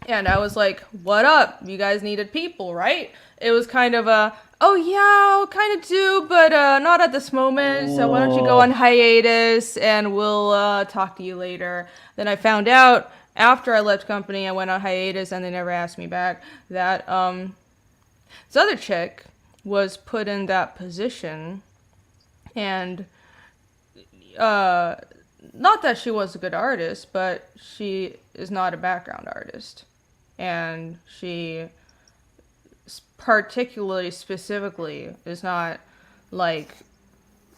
S1: and I was like, what up? You guys needed people, right? It was kind of a, oh yeah, I'll kind of do, but not at this moment. So why don't you go on hiatus and we'll talk to you later. Then I found out after I left company, I went on hiatus and they never asked me back, that this other chick was put in that position. And not that she was a good artist, but she is not a background artist. And she particularly specifically is not like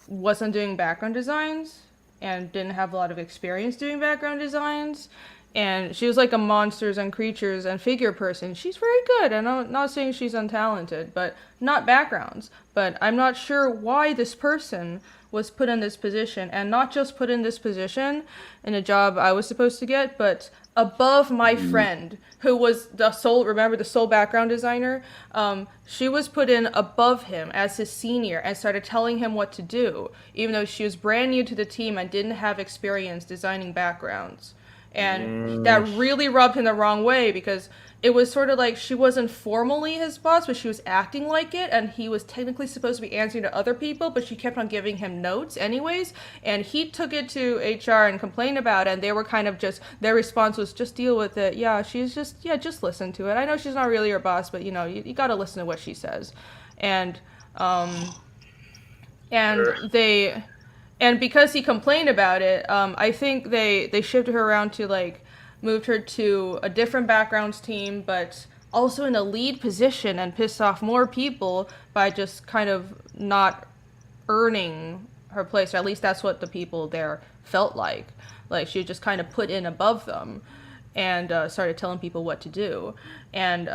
S1: wasn't doing background designs and didn't have a lot of experience doing background designs, and she was like a monsters and creatures and figure person. She's very good, and I'm not saying she's untalented, but not backgrounds. But I'm not sure why this person was put in this position, and not just put in this position in a job I was supposed to get, but above my friend who was the sole background designer. She was put in above him as his senior and started telling him what to do, even though she was brand new to the team and didn't have experience designing backgrounds. And that really rubbed him the wrong way, because it was sort of like she wasn't formally his boss, but she was acting like it, and he was technically supposed to be answering to other people, but she kept on giving him notes anyways, and he took it to HR and complained about it, and they were kind of just, their response was, just deal with it. Yeah, just listen to it. I know she's not really your boss, but you gotta listen to what she says. And they, and because he complained about it, I think they shifted her around to like, moved her to a different backgrounds team, but also in a lead position, and pissed off more people by just kind of not earning her place, or at least that's what the people there felt like. Like she was just kind of put in above them, and started telling people what to do. And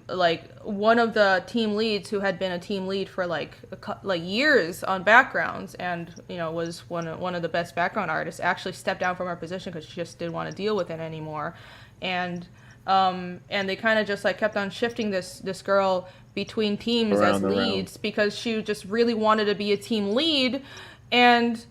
S1: like one of the team leads, who had been a team lead for like years on backgrounds, and was one of the best background artists, actually stepped down from her position because she just didn't want to deal with it anymore. And they kind of just like kept on shifting this girl between teams as leads, because she just really wanted to be a team lead, and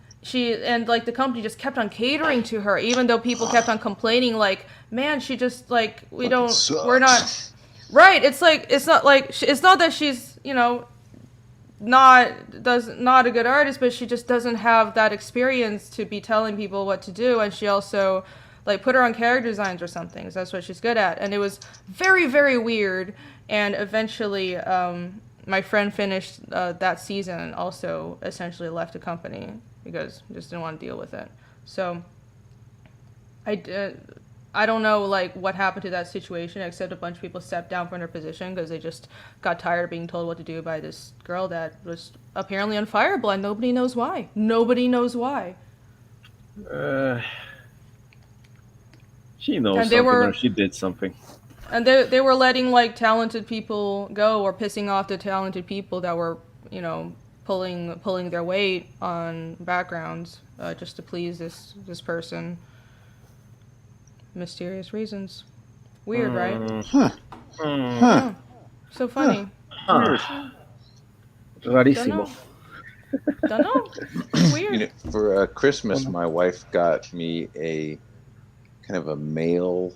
S1: like the company just kept on catering to her, even though people kept on complaining like, man, she just like, we're not right. It's like, it's not that she's not a good artist, but she just doesn't have that experience to be telling people what to do. And she also like put her on character designs or something, because that's what she's good at. And it was very, very weird. And eventually my friend finished that season and also essentially left the company because he just didn't want to deal with it. So I don't know like what happened to that situation, except a bunch of people stepped down from their position because they just got tired of being told what to do by this girl that was apparently unfireable, and nobody knows why. Nobody knows why.
S3: She knows something, or she did something.
S1: And they were letting like talented people go, or pissing off the talented people that were pulling their weight on backgrounds just to please this person. Mysterious reasons. Weird, right?
S2: Huh.
S1: So funny.
S3: Rarísimo.
S1: Don't know. Weird.
S2: For Christmas, my wife got me a kind of a male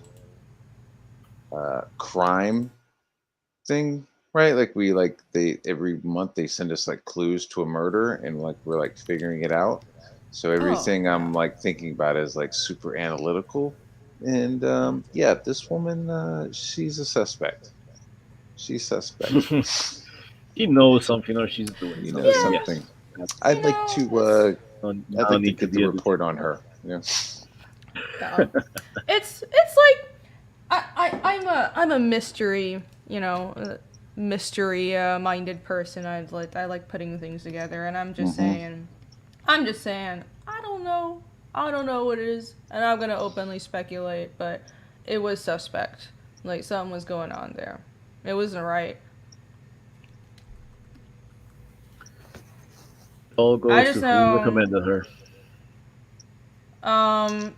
S2: crime thing, right? Like every month they send us like clues to a murder, and like we're like figuring it out. So everything I'm like thinking about is like super analytical. And this woman, she's a suspect. She's suspect.
S3: He knows something or she's doing
S2: You know
S3: something.
S1: Yeah,
S2: something.
S3: Yes. That's
S2: I'd
S1: you
S2: like
S1: know,
S2: to.
S3: no,
S2: I'd
S3: no
S2: like to
S3: need to
S2: get the
S3: be a
S2: report on
S3: detective.
S2: her. Yeah.
S1: yeah. It's like I'm a mystery, mystery minded person. I like putting things together, and
S2: Mm-hmm.
S1: I'm just saying, I don't know what it is, and I'm gonna openly speculate, but it was suspect. Like something was going on there. It wasn't right.
S3: All
S1: I
S3: goes
S1: just
S3: to who
S1: know
S3: recommended her.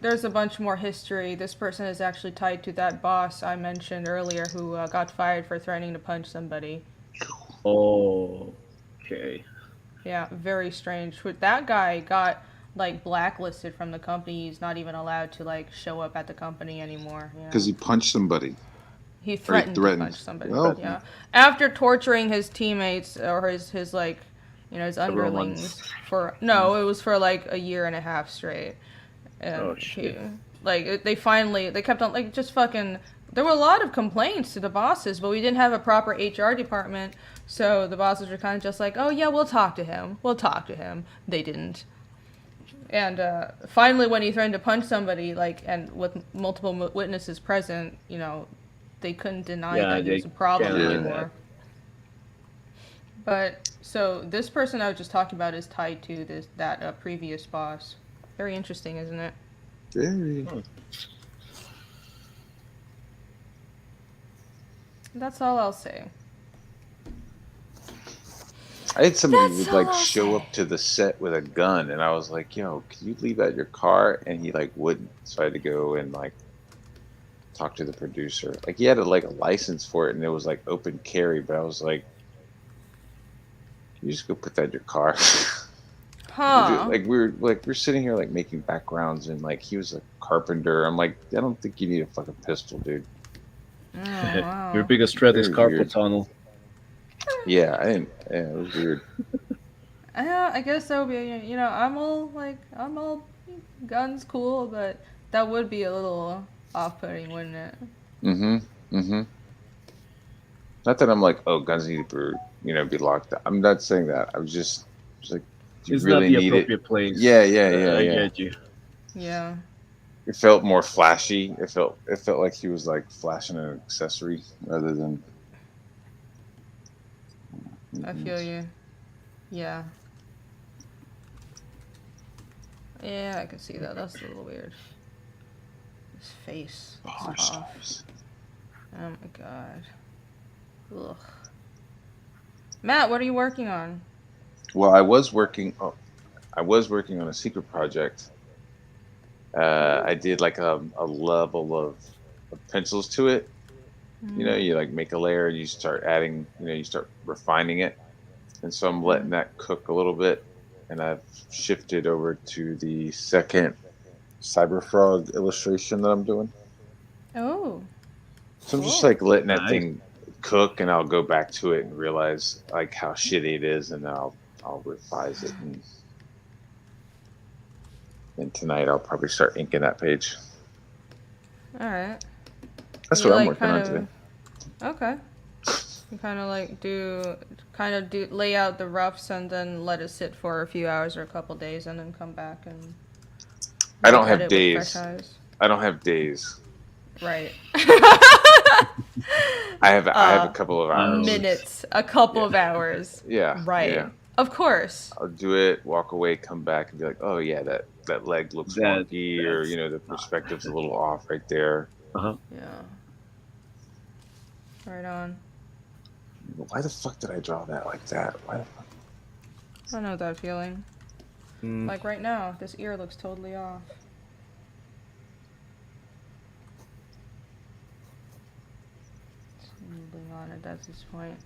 S1: there's a bunch more history. This person is actually tied to that boss I mentioned earlier who got fired for threatening to punch somebody.
S3: Oh, okay.
S1: Yeah, very strange. That guy got like blacklisted from the company. He's not even allowed to like show up at the company anymore.
S2: Because he punched somebody
S1: He
S2: or he
S1: threatened to
S2: threatened.
S1: punch somebody.
S2: Well,
S1: Yeah, after torturing his teammates or his like, his
S3: Several
S1: underlings
S3: months.
S1: for no, it was for like a year and a half straight,
S3: Oh
S1: and he
S3: shit.
S1: like they kept on like just fucking. There were a lot of complaints to the bosses, but we didn't have a proper HR department, so the bosses were kind of just like, oh yeah, we'll talk to him. We'll talk to him. They didn't. And finally, when he threatened to punch somebody, like, and with multiple witnesses present, they couldn't deny
S3: Yeah,
S1: that he
S3: they
S1: was a problem
S3: can't hide
S2: yeah.
S3: that.
S1: anymore. But so this person I was just talking about is tied to that previous boss. Very interesting, isn't it?
S2: Very.
S3: Hmm.
S1: That's all I'll say.
S2: I had somebody
S1: That's
S2: would
S1: all
S2: like
S1: I'll
S2: show
S1: say.
S2: up to the set with a gun, and I was like, "Yo, can you leave out your car?" And he like wouldn't, so I had to go and like talk to the producer. Like he had like a license for it, and it was like open carry, but I was like, "Can you just go put that in your car?"
S1: Huh?
S2: Like we're sitting here like making backgrounds, and like he was a carpenter. I'm like, I don't think you need a fucking pistol, dude.
S1: Oh
S3: Your
S1: wow.
S3: biggest threat is
S2: Very
S3: carpal
S2: weird.
S3: tunnel.
S2: Yeah, I didn't. Yeah, it was weird.
S1: I guess that would be. I'm all guns cool, but that would be a little off-putting, wouldn't it?
S2: Mm-hmm. Mm-hmm. Not that I'm like, oh, guns need to be locked up. I'm not saying that. I was just like, do you
S3: It's not
S2: really
S3: the
S2: need it?
S3: appropriate place.
S2: Yeah, yeah, yeah,
S3: I
S2: yeah.
S3: get you.
S1: Yeah.
S2: It felt more flashy. It felt like he was like flashing an accessory rather than.
S1: I feel you. Yeah. Yeah, I can see that. That's a little weird. His face. It's
S2: Harsh
S1: off.
S2: eyes.
S1: Oh my god. Ugh. Matt, what are you working on?
S2: Well, I was working. Oh, I was working on a secret project. I did like a level of pencils to it.
S1: Mm,
S2: You like make a layer and you start adding. You start refining it. And so I'm letting
S1: mm.
S2: that cook a little bit, and I've shifted over to the second Cyber Frog illustration that I'm doing.
S1: Oh,
S2: So I'm just
S1: cool.
S2: like letting that
S3: Nice.
S2: thing cook, and I'll go back to it and realize like how shitty it is, and then I'll revise it, and tonight I'll probably start inking that page.
S1: Alright.
S2: That's
S1: You
S2: what I'm
S1: like
S2: working
S1: kind
S2: on today.
S1: of. Okay. You kind of like do lay out the roughs and then let it sit for a few hours or a couple days and then come back and
S2: I
S1: look
S2: don't
S1: at
S2: have
S1: it with fresh
S2: days.
S1: eyes.
S2: I don't have days.
S1: Right.
S2: I have a
S1: uh,
S2: couple of hours.
S3: Hours.
S1: minutes, a couple
S2: Yeah,
S1: of hours.
S2: yeah, yeah.
S1: Right. Of course.
S2: I'll do it, walk away, come back, and be like, "Oh yeah, that leg looks
S3: That
S2: wonky, or
S3: that's
S2: the
S3: not.
S2: perspective's a little off right there.
S3: Uh-huh.
S1: Yeah. Right on.
S2: Why the fuck did I draw that like that? Why the fuck?
S1: I know that feeling.
S3: Mm.
S1: Like right now, this ear looks totally off. Moving on at this point.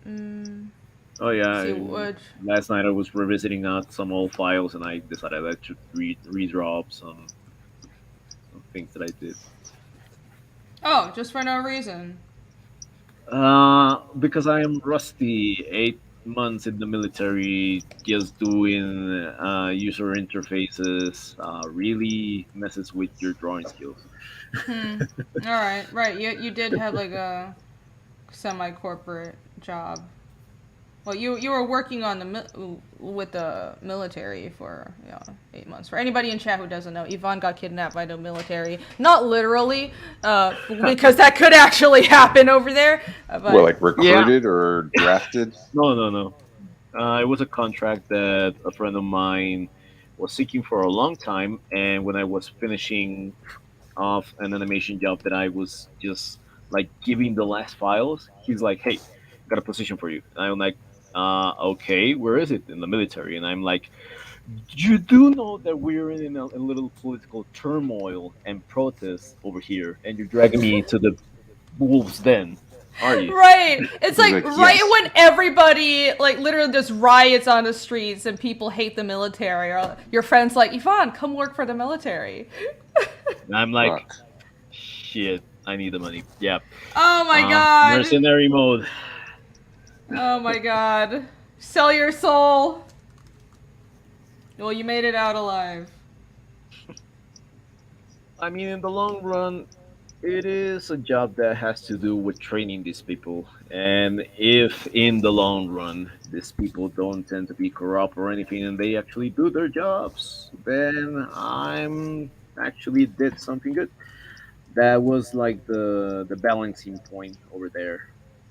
S1: Mm,
S3: Oh yeah.
S1: see what?
S3: Last night I was revisiting out some old files, and I decided I should redraw up some things that I did.
S1: Oh, just for no reason.
S3: Because I am rusty. 8 months in the military, just doing user interfaces really messes with your drawing skills.
S1: Hmm. All right. Right. You did have like a semi-corporate job. Well, you were working on with the military for 8 months. For anybody in chat who doesn't know, Yvonne got kidnapped by the military. Not literally, because that could actually happen over there. But
S2: Well, like recruited or drafted?
S3: No. It was a contract that a friend of mine was seeking for a long time, and when I was finishing off an animation job that I was just like giving the last files, he's like, "Hey, got a position for you." And I'm like, "Okay, where is it?" In the military, and I'm like, "You do know that we're in a little political turmoil and protest over here, and you're dragging me into the wolves' den, are you?"
S1: right, it's
S2: He's
S1: like
S2: like,
S1: right
S2: yes.
S1: when everybody like literally just riots on the streets and people hate the military, or your friend's like, Yvonne, come work for the military.
S3: And I'm like,
S2: Fuck.
S3: "Shit, I need the money." Yeah,
S1: Oh my god.
S3: mercenary mode.
S1: Oh my god. Sell your soul. Well, you made it out alive.
S3: I mean, in the long run, it is a job that has to do with training these people. And if in the long run, these people don't tend to be corrupt or anything and they actually do their jobs, then I'm actually did something good. That was like the balancing point over there.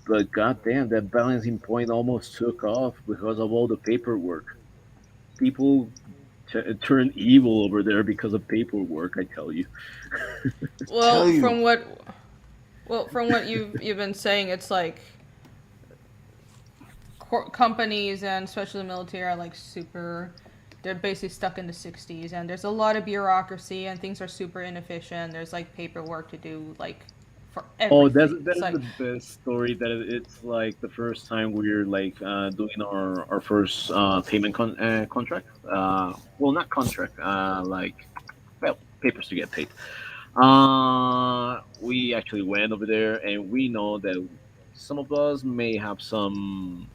S3: But goddamn, that balancing point almost took off because of all the paperwork. People turn evil over there because of paperwork, I tell you.
S2: Tell
S1: Well,
S2: you.
S1: from what you've been saying, it's like companies and especially the military are like super. They're basically stuck in the 60s, and there's a lot of bureaucracy, and things are super inefficient. There's like paperwork to do, like for
S3: Oh,
S1: everything.
S3: that
S1: It's
S3: is
S1: like,
S3: the best story. That it's like the first time we're like doing our first payment contract. Well, not contract. Like, well, papers to get paid. We actually went over there, and we know that some of us may have some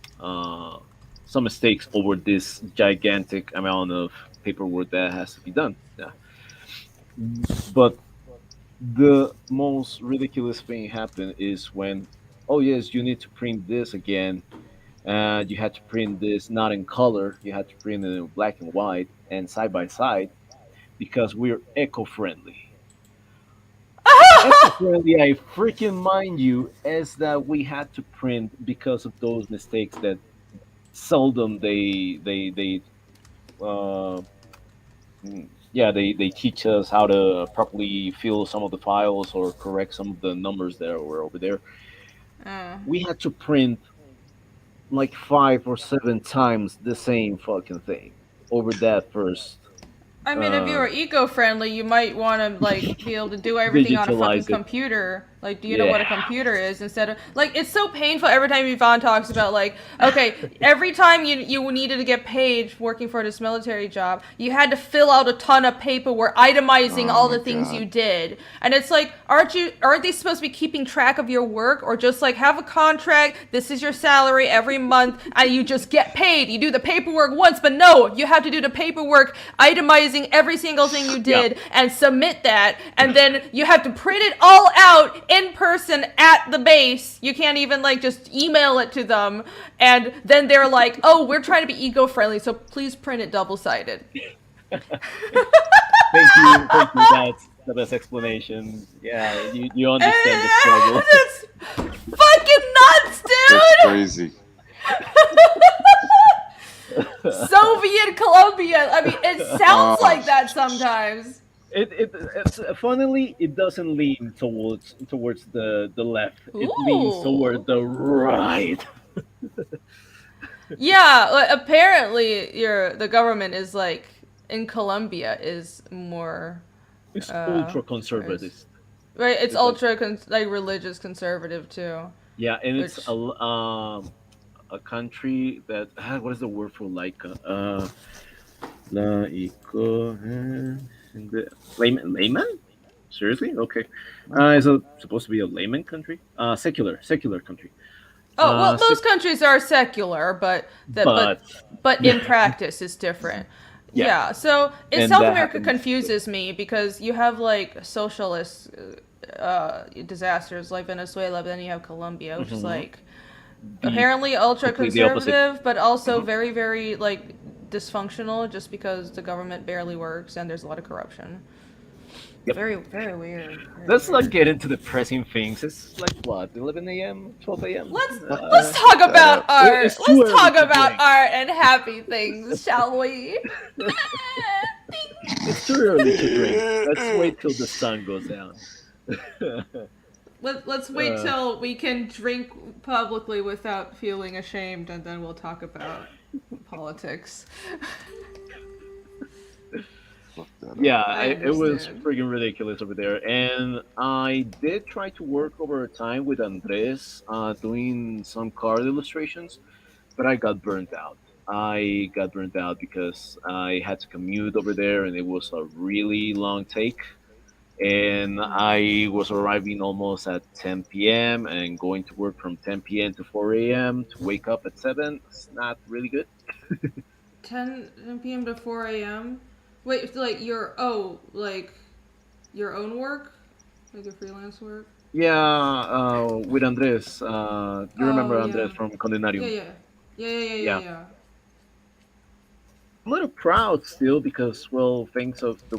S3: mistakes over this gigantic amount of paperwork that has to be done. Yeah. But the most ridiculous thing happened is when, oh yes, you need to print this again. You had to print this not in color. You had to print it in black and white and side by side because we're eco-friendly. Eco-friendly, I freaking mind you, is that we had to print because of those mistakes that seldom they uh, they teach us how to properly fill some of the files or correct some of the numbers that were over there.
S1: uh,
S3: We had to print like 5 or 7 times the same fucking thing over that first
S1: I mean, if you
S3: uh,
S1: were eco-friendly, you might want to like be able to do everything on a fucking
S3: digitalize it.
S1: computer. Like, do you know what a
S3: Yeah.
S1: computer is? Instead of like, it's so painful every time Yvonne talks about like, okay, every time you needed to get paid working for this military job, you had to fill out a ton of paperwork itemizing
S2: Oh
S1: all
S2: my
S1: the things you
S2: god.
S1: did, and it's like, aren't they supposed to be keeping track of your work, or just like have a contract? This is your salary every month, and you just get paid. You do the paperwork once, but no, you have to do the paperwork itemizing every single thing you
S3: Yeah.
S1: did and submit that, and then you have to print it all out in person at the base. You can't even like just email it to them, and then they're like, oh, we're trying to be eco-friendly, so please print it double-sided.
S3: Thank you. That's the best explanation. Yeah, you understand the struggle.
S1: That's fucking nuts,
S2: That's
S1: dude.
S2: crazy.
S1: Soviet Colombia. I mean, it sounds like that sometimes.
S3: It's funnily it doesn't lean towards the left. It leans
S1: Ooh.
S3: toward the right.
S1: Yeah, apparently the government is like in Colombia is more
S3: It's
S1: uh
S3: ultra conservative.
S1: right. It's
S3: It's like,
S1: ultra like religious conservative too,
S3: yeah, and it's
S1: which
S3: a country that what is the word for like laico layman. Seriously? Okay. Is it supposed to be a layman country? Secular country.
S1: oh well,
S3: Sec-
S1: those countries are secular, but that
S3: but
S1: but in practice it's different.
S3: yeah,
S1: Yeah, so in
S3: and
S1: South
S3: that
S1: America
S3: happens.
S1: confuses me because you have like socialist disasters like Venezuela, but then you have Colombia, which is
S3: Mhm.
S1: like apparently ultra
S3: completely opposite.
S1: conservative, but also very, very like dysfunctional, just because the government barely works and there's a lot of corruption.
S3: Yep.
S1: Very, very weird. Very
S3: Let's
S1: weird.
S3: not get into depressing things. It's like what, 11 a.m., 12 a.m.
S1: Let's talk about art.
S3: it's too
S1: Let's talk
S3: early to
S1: about
S3: drink.
S1: art and happy things, shall we?
S3: It's too early to drink. Let's wait till the sun goes down.
S1: Let's wait till we can drink publicly without feeling ashamed, and then we'll talk about politics.
S3: Yeah, it was
S1: understand.
S3: freaking ridiculous over there. And I did try to work over time with Andres doing some card illustrations, but I got burnt out. I got burnt out because I had to commute over there and it was a really long take. And I was arriving almost at 10 p.m. and going to work from 10 p.m. to 4 a.m. to wake up at 7. It's not really good.
S1: 10 p.m. to 4 a.m. Wait, like your own work, like your freelance work.
S3: Yeah, with Andres. You remember
S1: Oh,
S3: Andres
S1: yeah.
S3: from Condenarium?
S1: Yeah.
S3: I'm a little proud still because, well, thanks of the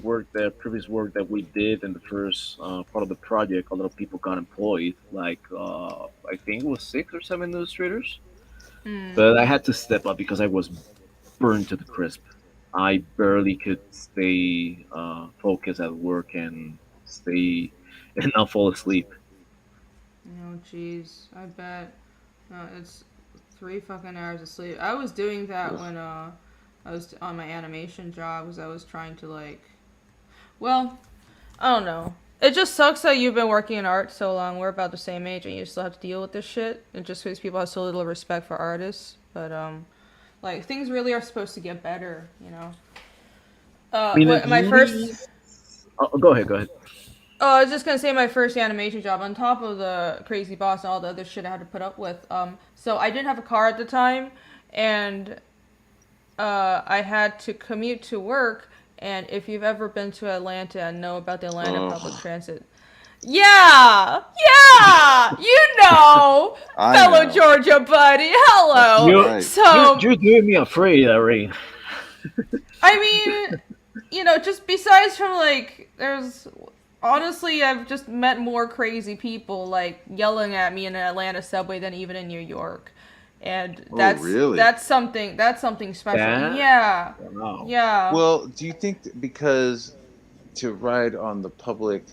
S3: previous work that we did in the first part of the project, a lot of people got employed. Like, I think it was 6 or 7 illustrators. But I had to step up because I was burned to the crisp. I barely could stay focused at work and stay and not fall asleep.
S1: Oh, jeez. I bet. It's 3 fucking hours of sleep. I was doing that when I was on my animation job, because I was trying to well, I don't know. It just sucks that you've been working in art so long. We're about the same age, and you still have to deal with this shit. And just because people have so little respect for artists, but like things really are supposed to get better, you know.
S3: I mean,
S1: my
S3: you-
S1: first.
S3: Oh, go ahead.
S1: Oh, I was just gonna say my first animation job, on top of the crazy boss and all the other shit I had to put up with. So I didn't have a car at the time, and I had to commute to work. And if you've ever been to Atlanta and know about the Atlanta public transit, yeah, you know,
S2: I
S1: fellow
S2: know.
S1: Georgia buddy, hello.
S3: You-
S2: Right.
S1: So
S3: You're doing me afraid, Ari.
S1: I mean, you know, just besides from there's honestly, I've just met more crazy people yelling at me in an Atlanta subway than even in New York, and that's
S2: really?
S1: that's something special.
S3: That?
S1: Yeah,
S3: Wow.
S1: yeah.
S2: Well, do you think because to ride on the public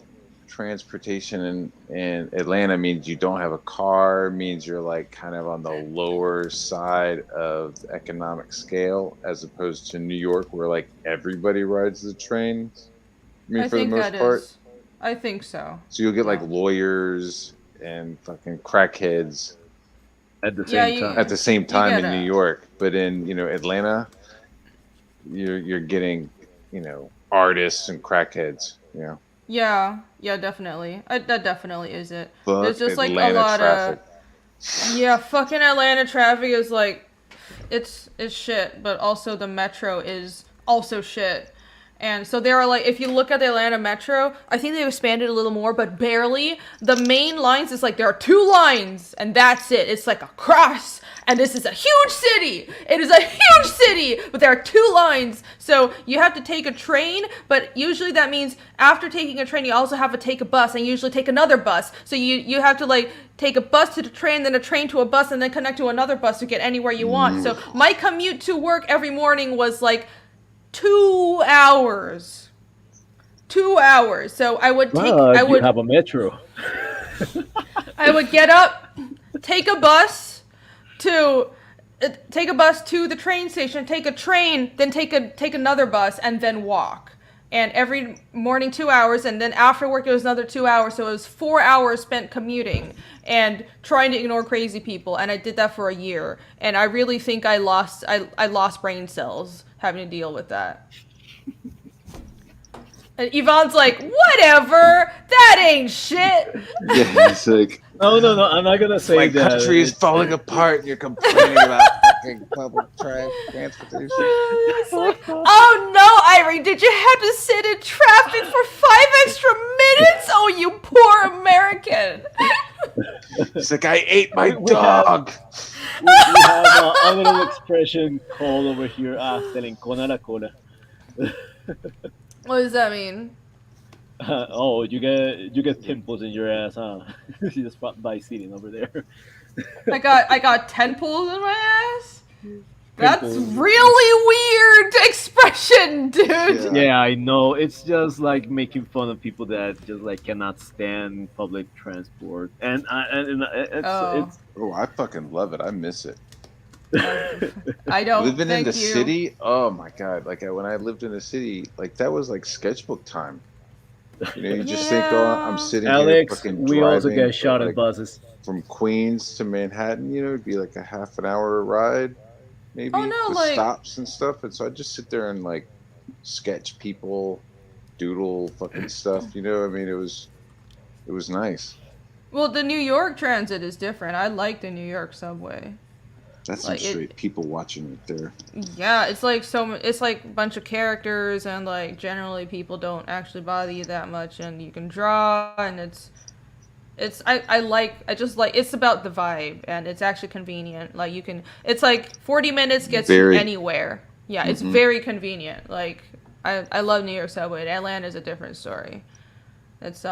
S2: transportation in Atlanta means you don't have a car, means you're kind of on the lower side of the economic scale, as opposed to New York where everybody rides the train? I mean,
S1: I
S2: for the
S1: think
S2: most
S1: that
S2: part.
S1: is. I think so.
S2: So you'll get
S1: Yeah.
S2: lawyers and fucking crackheads
S3: At the
S1: Yeah,
S3: same
S1: you-
S3: time.
S2: at the same time in
S1: get
S2: New
S1: it.
S2: York, but in Atlanta, you're getting artists and crackheads.
S1: Yeah, definitely. That definitely is it.
S2: Fuck
S1: There's just
S2: Atlanta
S1: a lot
S2: traffic.
S1: of fucking Atlanta traffic is it's shit, but also the metro is also shit. And so there are if you look at the Atlanta metro, I think they've expanded a little more, but barely. The main lines is there are 2 lines, and that's it. It's like a cross, and this is a huge city. It is a huge city, but there are 2 lines. So you have to take a train, but usually that means after taking a train, you also have to take a bus, and usually take another bus. So you have to take a bus to the train, then a train to a bus, and then connect to another bus to get anywhere you want. So my commute to work every morning was 2 hours. 2 hours. So I would take. I
S3: You
S1: would.
S3: have a metro.
S1: I would get up, take a bus to the train station, take a train, then take another bus, and then walk. And every morning 2 hours, and then after work it was another 2 hours. So it was 4 hours spent commuting and trying to ignore crazy people. And I did that for a year. And I really think I lost brain cells having to deal with that. And Yvonne's whatever, that ain't shit.
S2: Yeah, it's
S3: No, I'm not gonna say
S2: my
S3: that.
S2: country is falling apart, and you're complaining about fucking public transportation.
S1: It's oh no, Irie, did you have to sit in traffic for 5 extra minutes? Oh, you poor American.
S2: He's like, I ate my
S4: We have
S2: dog.
S4: we have a little expression called over here. Se le encona la cola.
S1: What does that mean?
S4: Oh, you get pimples in your ass, huh? Just by sitting over there.
S1: I got 10 pulls in my ass? That's
S4: Pimples.
S1: really weird expression, dude.
S2: Yeah.
S4: Yeah, I know. It's just like making fun of people that just like cannot stand public transport, and it's
S1: Oh.
S4: it's
S2: Oh, I fucking love it. I miss it.
S1: I don't.
S2: Living in
S1: thank
S2: the
S1: you.
S2: city, oh my god! Like when I lived in the city, like that was like sketchbook time. You know, you just think, oh, I'm
S1: Yeah.
S2: sitting here
S4: Alex.
S2: fucking
S4: We also
S2: driving
S4: get shot in
S2: like
S4: buses.
S2: from Queens to Manhattan. You know, it'd be like a half an hour ride, maybe
S1: Oh no,
S2: with
S1: like
S2: stops and stuff. And so I just sit there and like sketch people, doodle fucking stuff. You know, I mean, it was nice.
S1: well, the New York transit is different. I like the New York subway.
S2: That's some
S1: Like, it-
S2: straight people watching right there.
S1: Yeah, it's like it's like a bunch of characters, and like generally people don't actually bother you that much, and you can draw, and I just like, it's about the vibe, and it's actually convenient. Like it's like 40 minutes gets
S2: Very.
S1: you anywhere. Yeah, it's
S2: Mhm.
S1: very convenient. Like I love New York subway. Atlanta is a different story. It's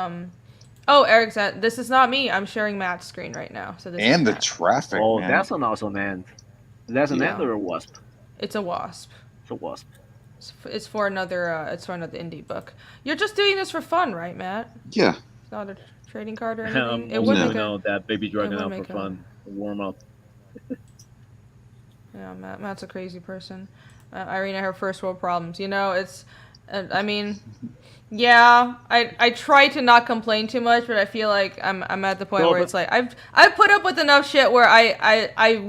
S1: Oh, Eric said, this is not me. I'm sharing Matt's screen right now. So this
S2: And
S1: is
S2: the
S1: Matt.
S2: traffic,
S4: Oh,
S2: man.
S4: that's an awesome ant. That's an
S1: Yeah.
S4: ant or a wasp?
S1: It's a wasp.
S4: It's a wasp.
S1: It's for another indie book. You're just doing this for fun, right, Matt?
S2: Yeah.
S1: It's not a trading card or anything. It
S4: I'm
S1: would
S4: gonna
S1: make a,
S4: know that baby dragon
S1: would
S4: out for
S1: make a-
S4: fun, warm up.
S1: yeah, Matt's a crazy person. Irina, her first world problems. You know, it's, I mean, yeah, I try to not complain too much, but I feel like I'm at the point
S4: No,
S1: where
S4: but-
S1: it's like I've put up with enough shit where I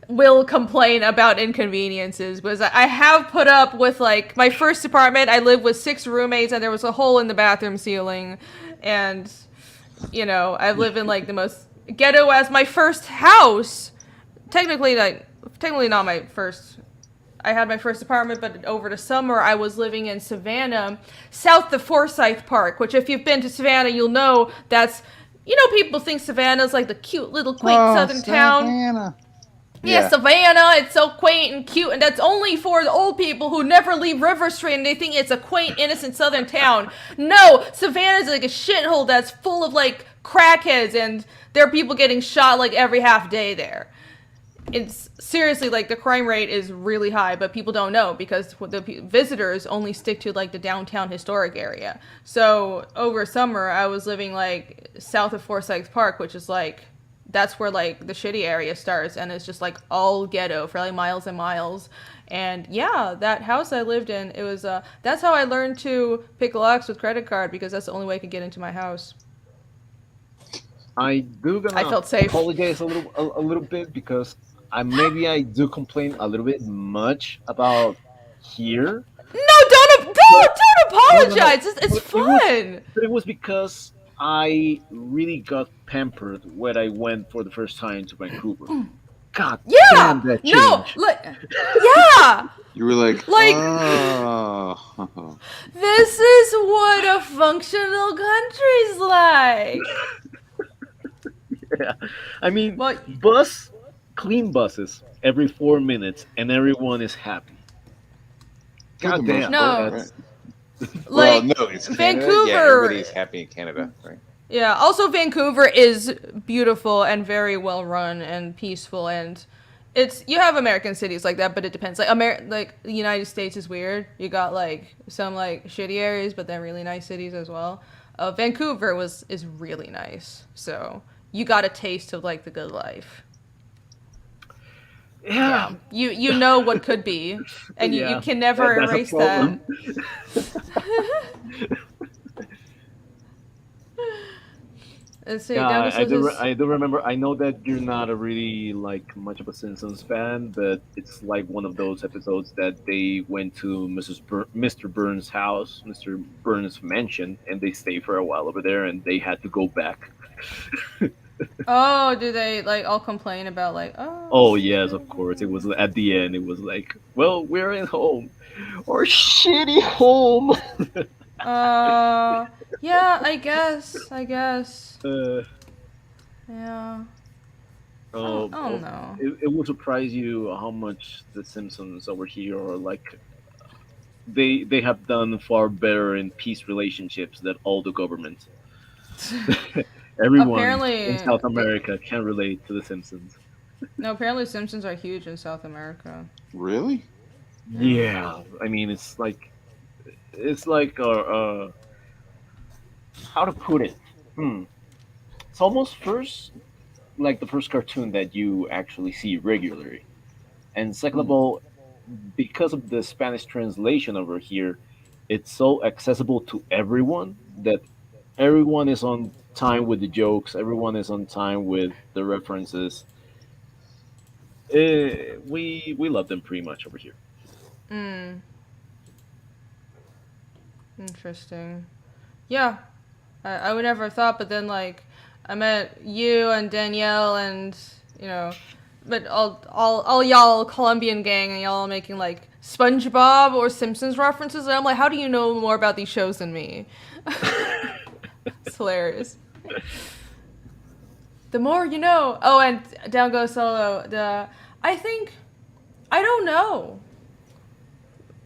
S1: will complain about inconveniences, because I have put up with, like, my first apartment. I lived with 6 roommates, and there was a hole in the bathroom ceiling, and you know, I've lived in like the most ghetto as my first house. Technically not my first. I had my first apartment, but over the summer I was living in Savannah, south of Forsyth Park, which if you've been to Savannah, you'll know that's, you know, people think Savannah's like the cute little quaint southern town.
S2: Savannah.
S1: Yeah, Savannah, it's so quaint and cute, and that's only for the old people who never leave River Street and they think it's a quaint, innocent southern town. No, Savannah's like a shithole that's full of, like, crackheads, and there are people getting shot, like, every half day there. It's seriously, like, the crime rate is really high, but people don't know because the visitors only stick to, like, the downtown historic area. So over summer, I was living, like, south of Forsyth Park, which is, like, that's where, like, the shitty area starts, and it's just, like, all ghetto for, like, miles and miles. And yeah, that house I lived in, it was that's how I learned to pick locks with credit card, because that's the only way I could get into my house.
S4: I do gonna
S1: I felt safe.
S4: apologize a little bit because maybe I do complain a little bit much about here,
S1: No, don't apologize. It's fun.
S4: but it was because I really got pampered when I went for the first time to Vancouver. God
S1: Yeah.
S4: damn that change.
S1: No. Yeah.
S2: You were like,
S1: Like-
S2: oh.
S1: This is what a functional country's like.
S4: Yeah. I mean,
S1: Well,
S4: clean buses every 4 minutes, and everyone is happy.
S2: For the
S4: God
S2: most
S4: damn.
S1: No.
S2: part,
S4: that's-
S2: right? Well,
S1: like,
S2: no, it's Canada.
S1: Vancouver.
S2: Yeah, everybody's happy in Canada, right?
S1: yeah. Also, Vancouver is beautiful and very well run and peaceful, and you have American cities like that, but it depends. Like like the United States is weird. You got like some like shitty areas, but then really nice cities as well. Vancouver is really nice, so you got a taste of like the good life.
S4: Yeah.
S1: You know what could be, and you
S4: Yeah,
S1: can never
S4: that's a
S1: erase that.
S4: problem.
S1: Let's see.
S4: Yeah,
S1: Douglas
S4: I
S1: says
S4: I do remember. I know that you're not a really like much of a Simpsons fan, but it's like one of those episodes that they went to Mr. Burns' house, Mr. Burns' mansion, and they stayed for a while over there, and they had to go back.
S1: Oh, do they like all complain about like
S4: Oh yes, of course. It was at the end. It was like, well, we're in home, or shitty home.
S1: yeah, I guess.
S4: Uh,
S1: Yeah.
S3: Oh,
S1: I don't know.
S3: it will surprise you how much the Simpsons over here are like. They have done far better in peace relationships than all the governments. Everyone in
S1: Apparently,
S3: South America can relate to the Simpsons.
S1: no. Apparently, Simpsons are huge in South America.
S2: Really?
S1: Yeah.
S3: Yeah, I mean it's like how to put it. Hmm. It's almost first like the first cartoon that you actually see regularly, and second of
S2: Hmm.
S3: all, because of the Spanish translation over here, it's so accessible to everyone that everyone is on time with the jokes. Everyone is on time with the references. We love them pretty much over here.
S1: Mm. Interesting. Yeah. I would never have thought, but then like I met you and Danielle and you know, but all y'all Colombian gang and y'all making like SpongeBob or Simpsons references, and I'm like, how do you know more about these shows than me? It's hilarious. The more you know. Oh, and Down Go Solo. I think I don't know.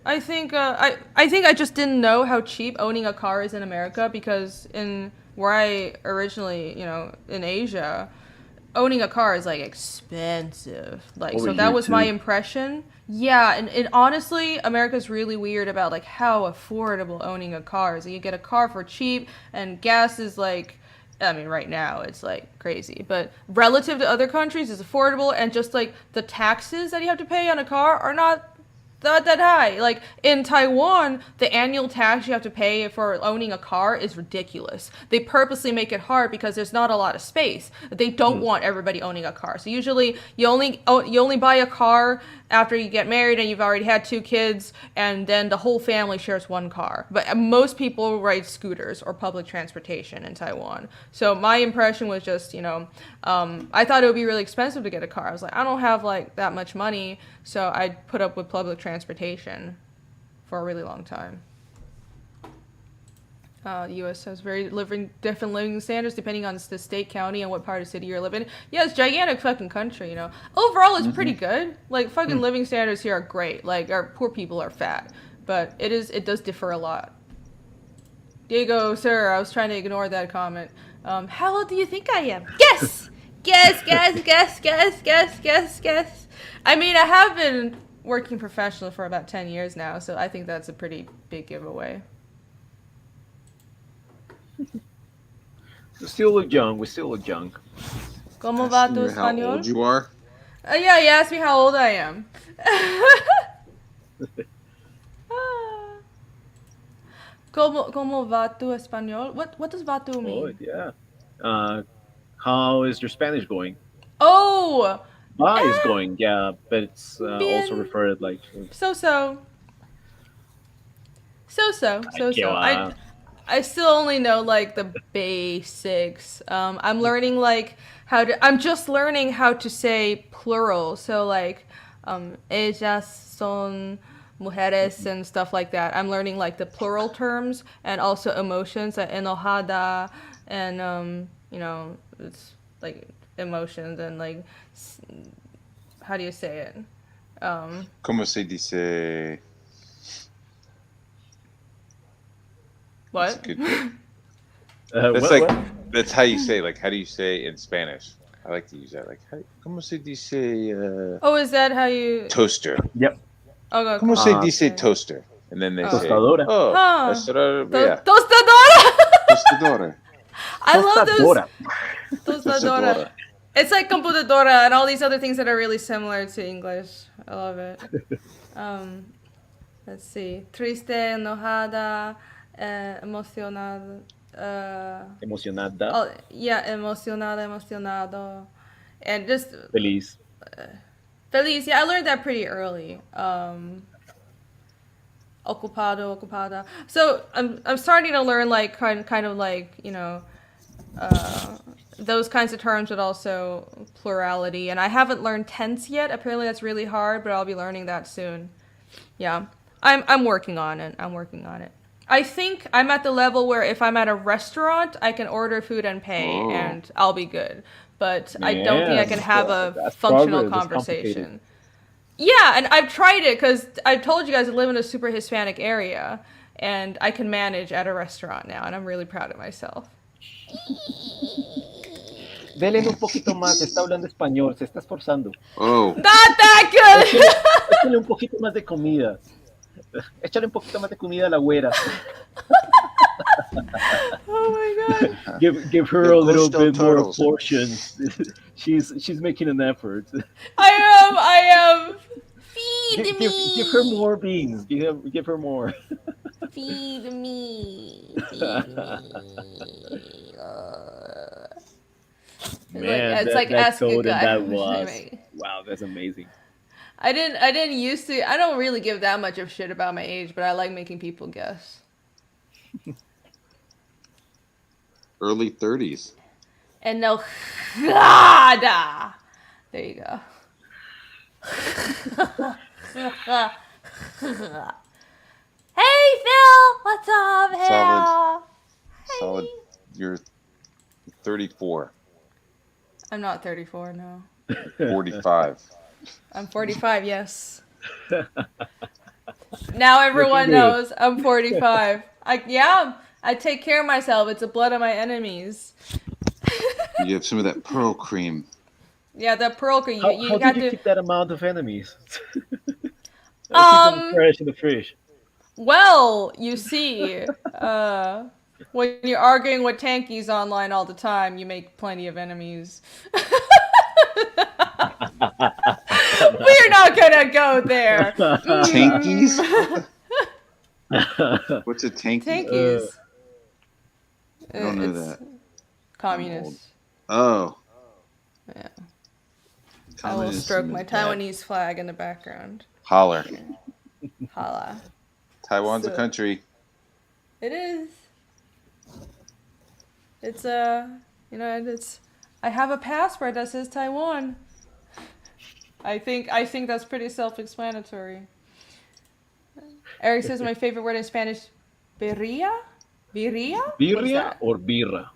S1: I think I just didn't know how cheap owning a car is in America because in where I originally, in Asia, owning a car is like expensive. Like
S3: Over
S1: so that
S3: here
S1: was my
S3: too.
S1: impression. Yeah, and honestly, America's really weird about like how affordable owning a car is. Like, you get a car for cheap and gas is like I mean, right now it's like crazy, but relative to other countries, it's affordable, and just like the taxes that you have to pay on a car are not that high. Like in Taiwan, the annual tax you have to pay for owning a car is ridiculous. They purposely make it hard because there's not a lot of space. They don't
S3: Hmm.
S1: want everybody owning a car. So usually you only buy a car after you get married and you've already had 2 kids, and then the whole family shares one car. But most people ride scooters or public transportation in Taiwan. So my impression was just, I thought it would be really expensive to get a car. I was like, I don't have like that much money, so I put up with public transportation for a really long time. The U.S. has different living standards depending on the state, county, and what part of the city you're living in. Yeah, it's a gigantic fucking country. Overall, it's pretty good. Like, fucking living standards here are great. Like, our poor people are fat. But it does differ a lot. Diego, sir, I was trying to ignore that comment. How old do you think I am? Guess! Guess, guess, guess, guess, guess, guess, guess. I mean, I have been working professionally for about 10 years now, so I think that's a pretty big giveaway.
S3: We still look young. We still look young.
S1: ¿Cómo va
S2: Asking
S1: tu
S2: you how old
S1: español?
S2: you are?
S1: Yeah, he asked me how old I am. ¿Cómo va tu español? What does va tu
S3: Oh
S1: mean?
S3: yeah. Uh, how is your Spanish going?
S1: Oh!
S3: Va is
S1: Eh,
S3: going. Yeah, but it's also
S1: bien.
S3: referred like.
S1: So.
S3: Ay, qué
S1: So.
S3: va.
S1: I still only know like the basics. I'm learning like I'm just learning how to say plural. So like, ellas son mujeres and stuff like that. I'm learning like the plural terms and also emotions like enojada and it's like emotions and like how do you say it?
S2: Como se dice? That's a
S1: What?
S2: good bit.
S3: What?
S2: That's how you say. Like, how do you say in Spanish? I like to use that. Like, como se dice
S1: Oh, is that how you?
S2: toaster?
S3: Yep.
S1: Oh,
S2: Como se
S1: okay.
S2: dice toaster? And then they
S1: Oh.
S2: say,
S3: Tostadora.
S2: oh,
S1: Huh.
S2: yeah,
S1: Tostadora.
S2: tostadora.
S1: I love those.
S3: Tostadora.
S1: Tostadora. It's like computadora and all these other things that are really similar to English. I love it. Um, let's see. Triste, enojada, emocionada.
S3: Emocionada.
S1: Oh, yeah, emocionada, emocionado. And just
S3: Feliz.
S1: feliz. Yeah, I learned that pretty early. Ocupado, ocupada. So I'm starting to learn like kind of like uh, those kinds of terms, but also plurality. And I haven't learned tense yet. Apparently that's really hard, but I'll be learning that soon. Yeah, I'm working on it. I'm working on it. I think I'm at the level where if I'm at a restaurant, I can order food and pay,
S2: Oh.
S1: and I'll be good. But I don't think I
S3: Man,
S1: can have a
S3: that's
S1: functional
S3: progress. That's complicated.
S1: conversation. Yeah, and I've tried it because I've told you guys I live in a super Hispanic area, and I can manage at a restaurant now, and I'm really proud of myself.
S3: Dele un poquito más, está hablando español, se está esforzando.
S2: Oh,
S1: Not that good!
S3: Échale un poquito más de comida. Échale un poquito más de comida a la güera.
S1: Oh my god.
S3: Give her
S2: The
S3: a little
S2: Gusto
S3: bit more
S2: turtles.
S3: portions. she's making an effort.
S1: I am. Feed me.
S3: Give her more beans. Give her more.
S1: Feed me.
S3: Man,
S1: it's like
S3: that
S1: ask a
S3: code and
S1: guy.
S3: that was
S1: Anyway.
S3: wow. That's amazing.
S1: I didn't used to. I don't really give that much of shit about my age, but I like making people guess.
S2: early 30s.
S1: And no, there you go. Hey Phil, what's up, Phil?
S2: Solid. You're 34,
S1: I'm not 34, no.
S2: 45.
S1: I'm 45, yes. Now everyone
S3: Looking good.
S1: knows I'm 45. I take care of myself. It's the blood of my enemies.
S2: You have some of that pearl cream.
S1: Yeah, that pearl cream.
S3: How
S1: You
S3: did
S1: got
S3: you
S1: to.
S3: keep that amount of enemies? Keep them fresh in the fridge.
S1: Well, you see, when you're arguing with tankies online all the time, you make plenty of enemies. We're not gonna go there.
S2: Tankies? What's a tanky?
S1: Tankies.
S2: I don't know
S1: It's
S2: that.
S1: communist.
S2: Oh.
S1: Yeah. I will
S2: Communism
S1: stroke
S2: is
S1: my
S2: bad.
S1: Taiwanese flag in the background.
S2: Holler.
S1: Holla.
S2: Taiwan's a
S1: So-
S2: country.
S1: It is. It's it's. I have a passport that says Taiwan. I think that's pretty self-explanatory. Eric says my favorite word in Spanish, birria. Birria. What is
S3: Birria
S1: that?
S3: or birra?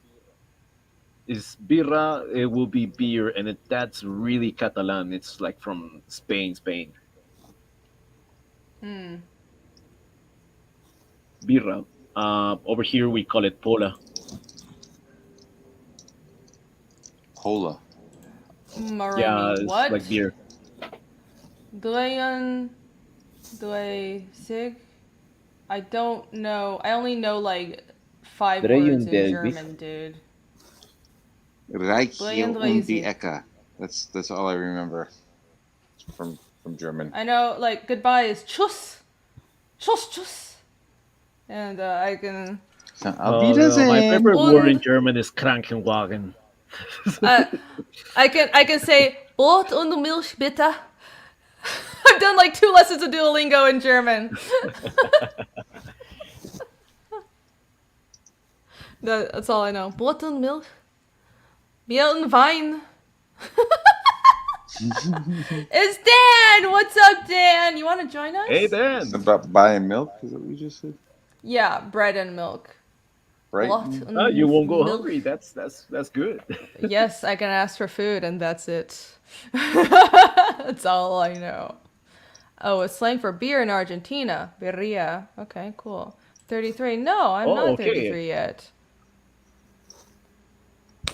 S3: Is birra? It will be beer, and that's really Catalan. It's like from Spain. Birra. Over here we call it pola.
S2: Cola.
S1: Maroni.
S3: Yeah, it's
S1: What?
S3: like beer.
S1: Doyen. Sig. I don't know. I only know like 5
S3: Dreyen
S1: words in
S3: Delvis.
S1: German, dude.
S2: Reiche und die
S1: lazy.
S2: Ecke. That's all I remember from German.
S1: I know like goodbye is tschüss. Tschüss. And I can.
S2: So,
S3: Oh, no, my favorite
S1: Und-
S3: word in German is Krankenwagen.
S1: I can say Brot und Milch bitte. I've done like 2 lessons of Duolingo in German. That's all I know. Brot und Milch. Bier und Wein. It's Dan! What's up, Dan? You want to join us?
S3: Hey, Dan.
S2: About buying milk? Is that what you just said?
S1: Yeah, bread and milk.
S2: Right?
S1: Brot und
S3: Oh, you won't go
S1: Milch.
S3: hungry. That's good.
S1: Yes, I can ask for food, and that's it. That's all I know. Oh, it's slang for beer in Argentina. Birria. Okay, cool. 33. No, I'm
S3: Oh,
S1: not
S3: okay.
S1: 33 yet.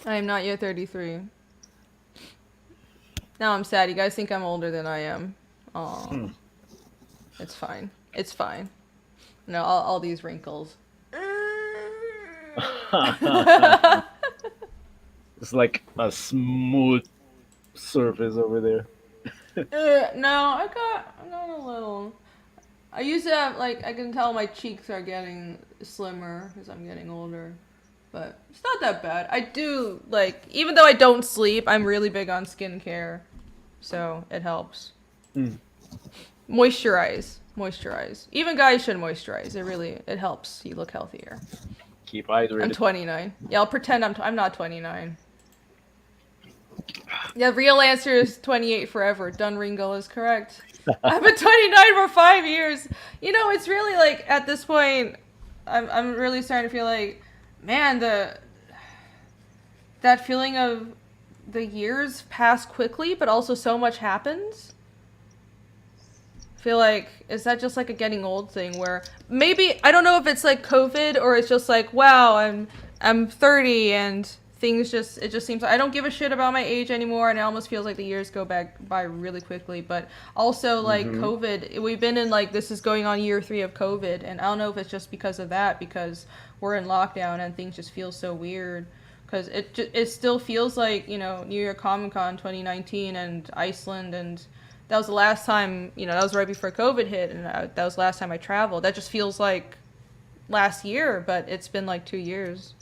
S1: I am not yet 33. Now I'm sad. You guys think I'm older than I am. Oh, It's fine. It's fine. No, all these wrinkles.
S3: It's like a smooth surface over there.
S1: No, I got a little. I used to have like I can tell my cheeks are getting slimmer as I'm getting older, but it's not that bad. I do like even though I don't sleep, I'm really big on skincare, so it helps. Moisturize. Even guys should moisturize. It helps you look healthier.
S3: Keep
S1: I'm
S3: hydrated.
S1: 29. Yeah, I'll pretend I'm not 29. Yeah, real answer is 28 forever. Dunringle is correct. I've been 29 for 5 years. You know, it's really like at this point, I'm really starting to feel like, man, that feeling of the years pass quickly, but also so much happens. I feel like, is that just like a getting old thing where maybe I don't know if it's like COVID or it's just like, wow, I'm 30 and things just it just seems I don't give a shit about my age anymore, and it almost feels like the years go back by really quickly. But also like COVID, we've been in like this is going on year 3 of COVID, and I don't know if it's just because of that, because we're in lockdown and things just feel so weird. Because it still feels like, New York Comic Con 2019 and Iceland, and that was the last time, that was right before COVID hit, and that was the last time I traveled. That just feels like last year, but it's been like 2 years.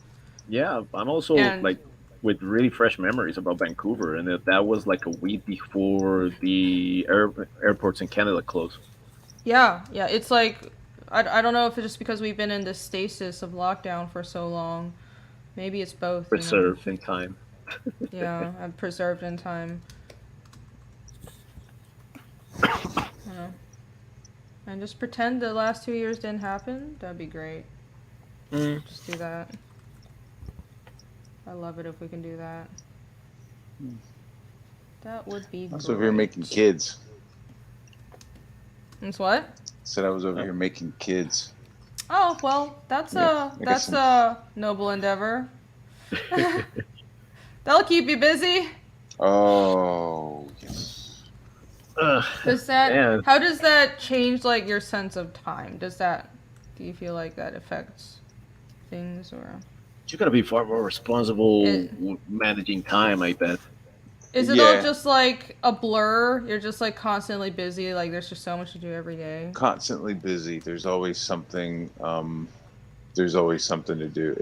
S3: Yeah, I'm also
S1: And
S3: like with really fresh memories about Vancouver, and that was like a week before the airports in Canada closed.
S1: yeah, it's like, I don't know if it's just because we've been in this stasis of lockdown for so long. Maybe it's both.
S3: Preserved in time.
S1: Yeah, I'm preserved in time. Yeah. And just pretend the last 2 years didn't happen. That'd be great.
S3: Mm.
S1: Just do that. I love it if we can do that. That would be
S2: I was
S1: great.
S2: over here making kids.
S1: It's what?
S2: Said I was over here making kids.
S1: Oh, well, that's
S2: Yeah, I guess
S1: a noble endeavor. That'll keep you busy.
S2: Oh, yes.
S3: Man.
S1: How does that change like your sense of time? Do you feel like that affects things, or
S3: You gotta be far more responsible
S1: It-
S3: managing time, I bet.
S1: is it all
S2: Yeah.
S1: just like a blur? You're just like constantly busy, like there's just so much to do every day.
S2: Constantly busy. There's always something. There's always something to do.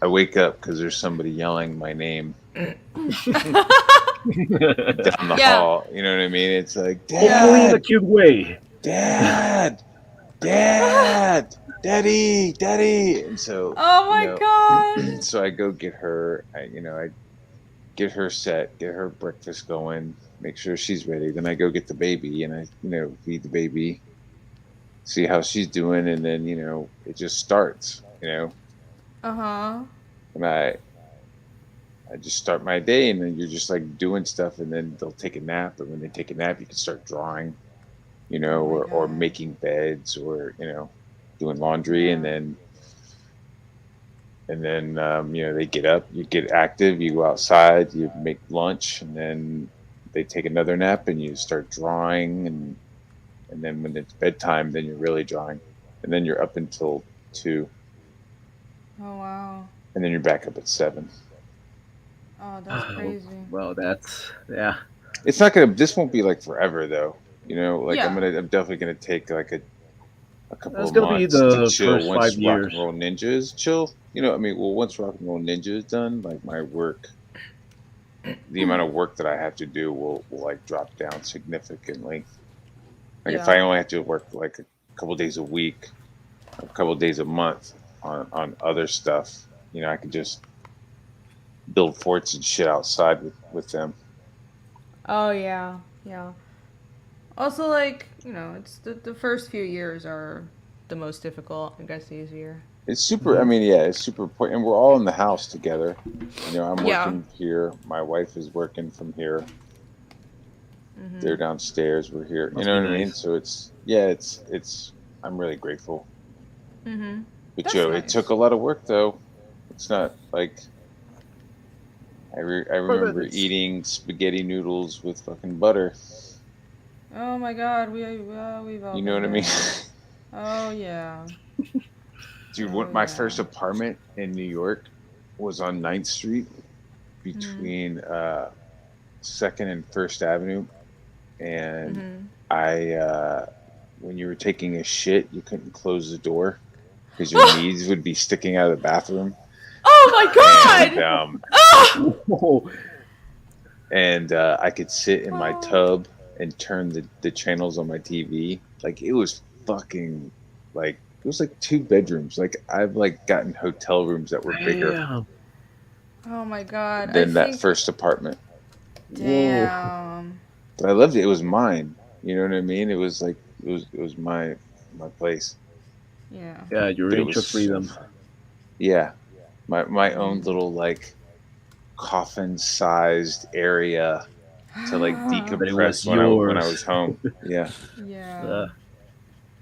S2: I wake up because there's somebody yelling my name down the
S1: Yeah.
S2: hall. You know what I mean? It's like,
S3: Hopefully in a
S2: Dad,
S3: cute way.
S2: Dad, Dad, Daddy, Daddy. And so,
S1: Oh my god.
S2: so I go get her. I get her set, get her breakfast going, make sure she's ready. Then I go get the baby and I, feed the baby, see how she's doing, and then it just starts.
S1: Uh-huh.
S2: And I just start my day, and then you're just like doing stuff, and then they'll take a nap, and when they take a nap, you can start drawing,
S1: Oh my
S2: or
S1: God.
S2: making beds, or doing laundry, and
S1: Yeah.
S2: then they get up, you get active, you go outside, you make lunch, and then they take another nap, and you start drawing, and then when it's bedtime, then you're really drawing, and then you're up until 2,
S1: Oh wow.
S2: and then you're back up at 7.
S1: Oh, that's crazy.
S3: Well, that's yeah.
S2: It's not gonna. This won't be like forever, though. Like
S1: Yeah.
S2: I'm definitely gonna take like a couple
S3: That's
S2: of
S3: gonna be
S2: months to
S3: the
S2: chill
S3: first
S2: once
S3: 5
S2: Rock
S3: years.
S2: and Roll Ninja is chill. Once Rock and Roll Ninja is done, like my work, the amount of work that I have to do will like drop down significantly. Like if
S1: Yeah.
S2: I only have to work like a couple days a week, a couple days a month on other stuff, I could just build forts and shit outside with them.
S1: Oh yeah. Yeah. Also, like, it's the first few years are the most difficult. I guess easier.
S2: It's super. I mean, yeah, it's super important. And we're all in the house together. I'm
S1: Yeah.
S2: working here. My wife is working from here.
S1: Mhm.
S2: They're downstairs. We're here.
S3: Must
S2: You know
S3: be
S2: what I mean?
S3: nice.
S2: So it's. I'm really grateful.
S1: Mhm.
S2: But
S1: That's
S2: it
S1: nice.
S2: took a lot of work though. It's not like I remember
S3: it's-
S2: eating spaghetti noodles with fucking butter.
S1: Oh my God, we've all.
S2: You know what I
S1: been
S2: mean?
S1: there. Oh yeah.
S2: Dude,
S1: Oh,
S2: my
S1: yeah.
S2: first apartment in New York was on 9th Street between 2nd and 1st Avenue. And
S1: Mhm.
S2: when you were taking a shit, you couldn't close the door because your knees would be sticking out of the bathroom.
S1: Oh my
S2: And,
S1: God. Ah!
S3: Oh,
S2: I could sit in my
S1: Oh.
S2: tub and turn the channels on my TV. Like it was fucking like it was like 2 bedrooms. Like I've like gotten hotel rooms that were bigger
S3: damn.
S1: Oh my God.
S2: than
S1: I
S2: that
S1: think.
S2: first apartment.
S1: Damn.
S2: But I loved it. It was mine. You know what I mean? It was like it was my place.
S1: Yeah.
S3: Yeah, your
S2: But it
S3: inch
S2: was
S3: of freedom.
S2: yeah, my own little like coffin-sized area to like
S3: But it was
S2: decompress when I
S3: yours.
S2: was home. Yeah,
S1: Yeah.
S3: Uh,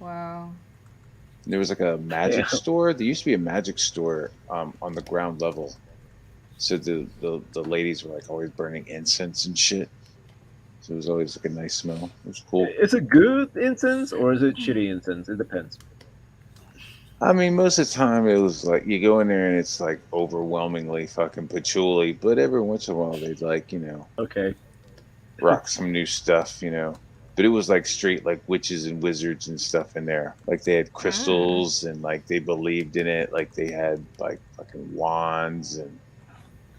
S1: Wow.
S2: there was like a
S3: yeah.
S2: magic store. There used to be a magic store on the ground level. So the ladies were like always burning incense and shit. So it was always like a nice smell. It was cool.
S3: Is it good incense or is it shitty incense? It depends.
S2: I mean, most of the time it was like you go in there and it's like overwhelmingly fucking patchouli, but every once in a while they'd like,
S3: Okay.
S2: rock some new stuff, But it was like straight like witches and wizards and stuff in there. Like they had
S1: Mm.
S2: crystals and like they believed in it. Like they had like fucking wands and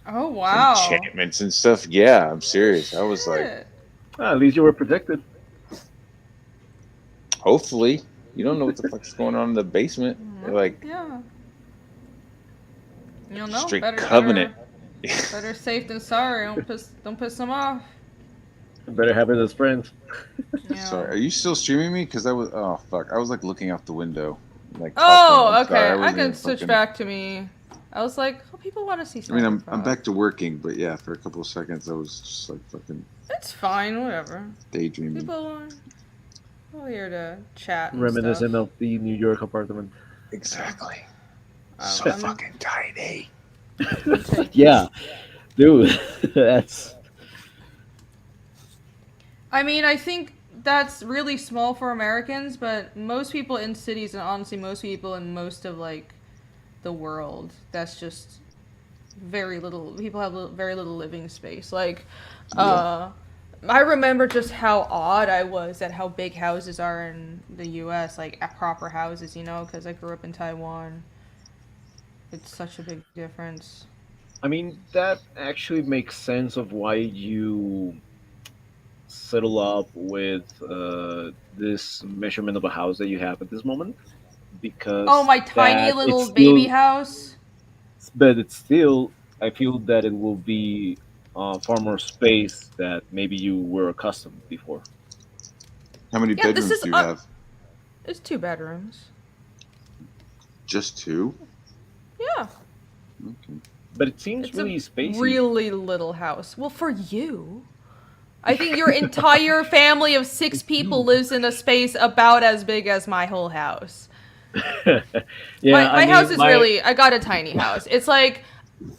S1: Oh wow.
S2: enchantments and stuff. Yeah, I'm
S1: Oh
S2: serious. I was like,
S1: shit.
S3: At least you were protected.
S2: hopefully, you don't know what the fuck's going on in the basement. They're
S1: Well,
S2: like
S1: yeah. You don't know.
S2: straight
S1: Better,
S2: covenant.
S1: better safe than sorry. Don't piss them off.
S3: Better have it as friends.
S1: Yeah.
S2: Sorry, are you still streaming me? Because I was, oh fuck, I was like looking out the window, like talking.
S1: Oh,
S2: I'm sorry,
S1: okay.
S2: I
S1: I
S2: wasn't
S1: can
S2: even
S1: switch
S2: fucking.
S1: back to me. I was like, oh, people want to see
S2: I mean, I'm
S1: Cyberpunk.
S2: back to working, but yeah, for a couple of seconds, I was just like fucking
S1: It's fine, whatever.
S2: daydreaming.
S1: People are here to chat and
S3: Reminiscent
S1: stuff.
S3: of the New York apartment.
S2: Exactly.
S1: Um,
S2: So
S1: I'm-
S2: fucking tiny.
S3: Yeah, dude. That's
S1: I mean, I think that's really small for Americans, but most people in cities, and honestly, most people in most of like the world, that's just very little. People have very little living space. Like, I remember just how odd I was at how big houses are in the U.S. Like proper houses, because I grew up in Taiwan. It's such a big difference.
S3: I mean, that actually makes sense of why you settle up with this measurement of a house that you have at this moment, because
S1: Oh, my tiny
S3: that it's
S1: little baby
S3: still,
S1: house.
S3: but it's still. I feel that it will be far more space that maybe you were accustomed before.
S2: How many
S1: Yeah, this
S2: bedrooms
S1: is
S2: do you have?
S1: it's 2 bedrooms.
S2: Just two?
S1: Yeah,
S2: Okay.
S3: But it seems
S1: it's
S3: really
S1: a
S3: spacey.
S1: really little house. Well, for you, I think your entire family of 6 people lives in a space about as big as my whole house.
S3: Yeah,
S1: My house is really. I got a tiny house. It's like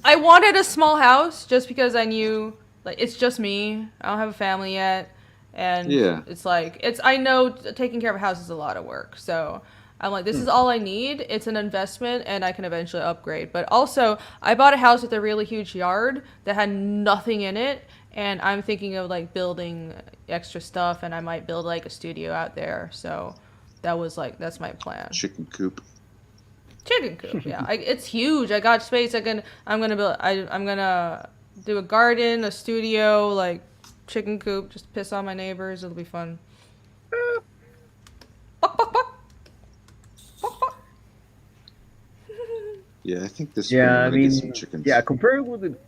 S1: I wanted a small house just because I knew like it's just me. I don't have a family yet, and
S2: Yeah.
S1: it's like I know taking care of a house is a lot of work. So I'm like, this is all I need. It's an investment, and I can eventually upgrade. But also, I bought a house with a really huge yard that had nothing in it, and I'm thinking of like building extra stuff, and I might build like a studio out there. So that's my plan.
S2: Chicken coop.
S1: Chicken coop, yeah. It's huge. I got space. I'm gonna build. I'm gonna do a garden, a studio, like chicken coop. Just piss on my neighbors. It'll be fun. Buck, buck, buck. Buck, buck.
S2: Yeah, I think this spring
S3: Yeah,
S2: I'm
S3: I
S2: gonna
S3: mean,
S2: get some chickens.
S3: yeah, compared with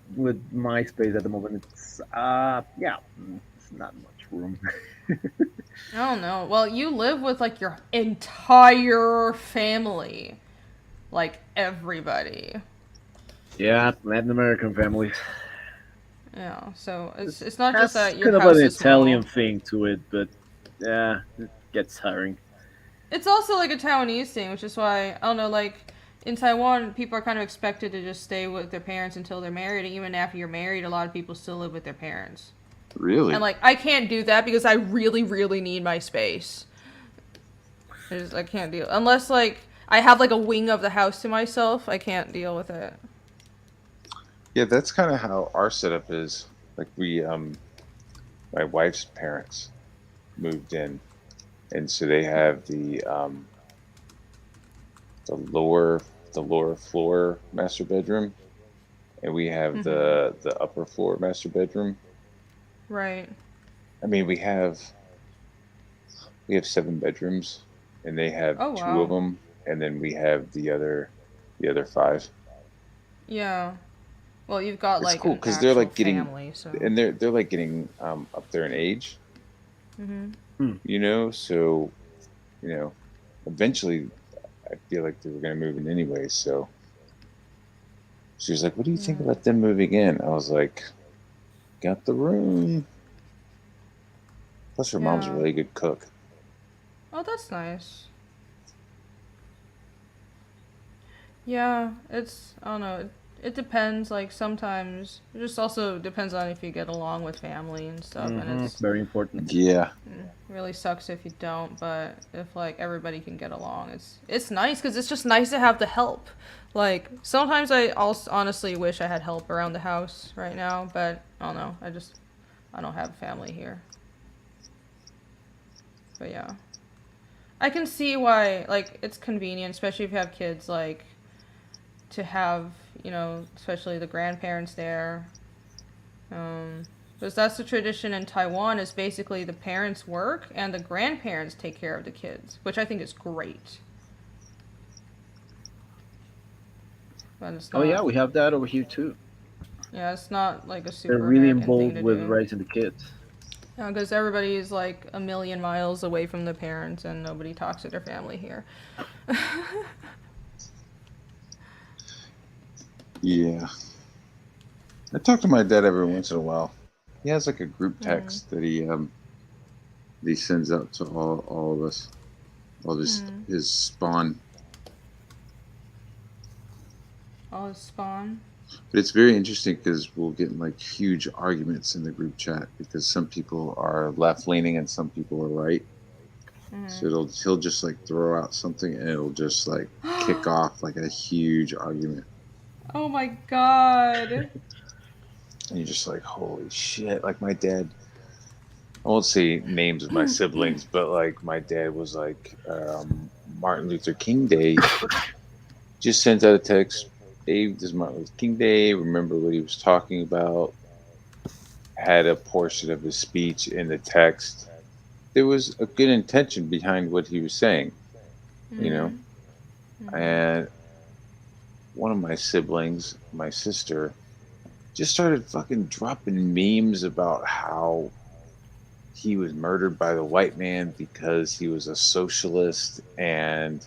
S3: my space at the moment, it's it's not much room.
S1: I don't know. Well, you live with like your entire family, like everybody.
S3: Yeah, Latin American families.
S1: Yeah. So it's not just
S3: That's
S1: that your
S3: kind of
S1: house
S3: an
S1: is small.
S3: Italian thing to it, but yeah, it gets tiring.
S1: It's also like a Taiwanese thing, which is why I don't know. Like in Taiwan, people are kind of expected to just stay with their parents until they're married, and even after you're married, a lot of people still live with their parents.
S2: Really?
S1: And like I can't do that because I really, really need my space. I can't deal unless like I have like a wing of the house to myself. I can't deal with it.
S2: Yeah, that's kind of how our setup is. Like my wife's parents moved in, and so they have the lower floor master bedroom, and we have the upper floor master bedroom.
S1: Right.
S2: I mean, we have 7 bedrooms, and they have
S1: Oh,
S2: 2
S1: wow.
S2: of them, and then we have the other 5.
S1: Yeah. Well, you've got
S2: It's
S1: like
S2: cool
S1: an
S2: because
S1: actual
S2: they're like getting,
S1: family, so.
S2: and they're like getting up there in age,
S1: Mhm.
S2: so eventually, I feel like they were going to move in anyway. So she was like, "What do you think
S1: Mm.
S2: about them moving in?" I was like, "Got the room." Plus, her mom's a
S1: Yeah.
S2: really good cook.
S1: Oh, that's nice. Yeah, it's I don't know. It depends. Like sometimes it just also depends on if you get along with family and stuff, and it's
S3: Very important.
S2: Yeah,
S1: really sucks if you don't. But if like everybody can get along, it's nice because it's just nice to have the help. Like sometimes I also honestly wish I had help around the house right now, but I don't know. I don't have family here. But yeah, I can see why like it's convenient, especially if you have kids. Like to have, especially the grandparents there. Because that's the tradition in Taiwan is basically the parents work and the grandparents take care of the kids, which I think is great. But it's
S3: Oh yeah,
S1: not,
S3: we have that over here too.
S1: yeah, it's not like a
S3: They're
S1: super
S3: really
S1: American thing
S3: involved
S1: to
S3: with
S1: do.
S3: raising the kids.
S1: Yeah, because everybody is like a million miles away from the parents and nobody talks to their family here.
S2: yeah. I talk to my dad every once in a while. He has like a group
S1: Mm.
S2: text that he sends out to all of us, all
S1: Mm.
S2: his spawn.
S1: All his spawn.
S2: But it's very interesting because we'll get in like huge arguments in the group chat because some people are left leaning and some people are right. So he'll just like throw out something and it'll just like kick off like a huge argument.
S1: Oh my god.
S2: And you're just like, holy shit. Like my dad, I won't say names of my siblings, but like my dad was like, Martin Luther King Day, just sends out a text. Hey, this is Martin Luther King Day. Remember what he was talking about. Had a portion of his speech in the text. There was a good intention behind what he was saying, you know. And one of my siblings, my sister, just started fucking dropping memes about how he was murdered by the white man because he was a socialist and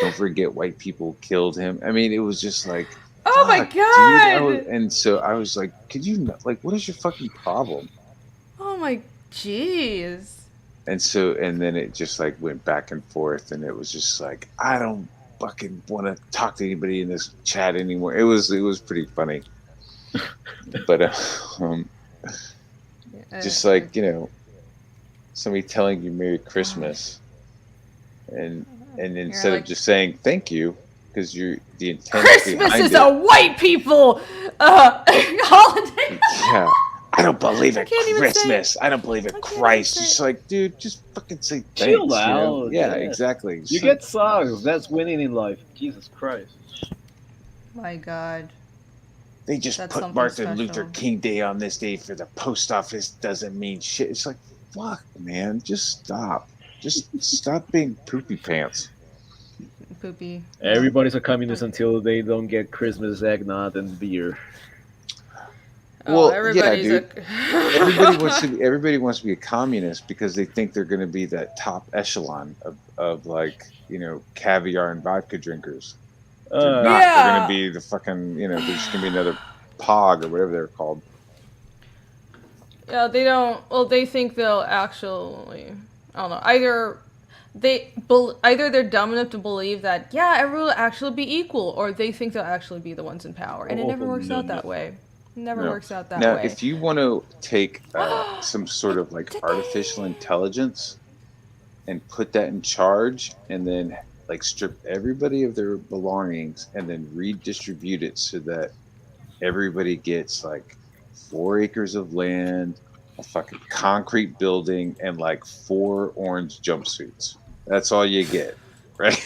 S2: don't forget white people killed him. I mean, it was just like,
S1: Oh my
S2: fuck, dude.
S1: god!
S2: And so I was like, could you not, like, what is your fucking problem?
S1: Oh my jeez.
S2: And so, and then it just like went back and forth, and it was just like, I don't fucking want to talk to anybody in this chat anymore. It was pretty funny, but just like somebody telling you Merry Christmas, and instead of
S1: like,
S2: just saying thank you because the intent
S1: Christmas
S2: behind
S1: is
S2: it.
S1: a white people holiday.
S2: Yeah. I don't believe in
S1: can't even
S2: Christmas. I don't believe in Christ.
S1: say it.
S2: Just like, dude, just fucking say thanks.
S3: Chill out.
S2: Yeah, exactly.
S3: You get songs. That's winning in life. Jesus Christ.
S1: My God.
S2: They just
S1: That's
S2: put
S1: something
S2: Martin Luther
S1: special.
S2: King Day on this day for the post office doesn't mean shit. It's like, fuck, man. Just stop. Just stop being poopy pants.
S1: Poopy.
S3: Everybody's a communist until they don't get Christmas eggnog and beer.
S1: Oh,
S2: Well,
S1: everybody's
S2: yeah, dude. Everybody wants to be a communist because they think they're going to be that top echelon of like caviar and vodka drinkers. They're not.
S1: Yeah.
S2: They're going to be the fucking they're just going to be another pog or whatever they're called.
S1: Yeah, they don't. Well, they think they'll actually. I don't know. Either they're dumb enough to believe that everyone will actually be equal, or they think they'll actually be the ones in power, and it never works out that way. Never works out that
S2: now,
S1: way.
S2: if you want to take some sort of like artificial intelligence and put that in charge, and then like strip everybody of their belongings, and then redistribute it so that everybody gets like 4 acres of land, a fucking concrete building, and like 4 orange jumpsuits. That's all you get, right?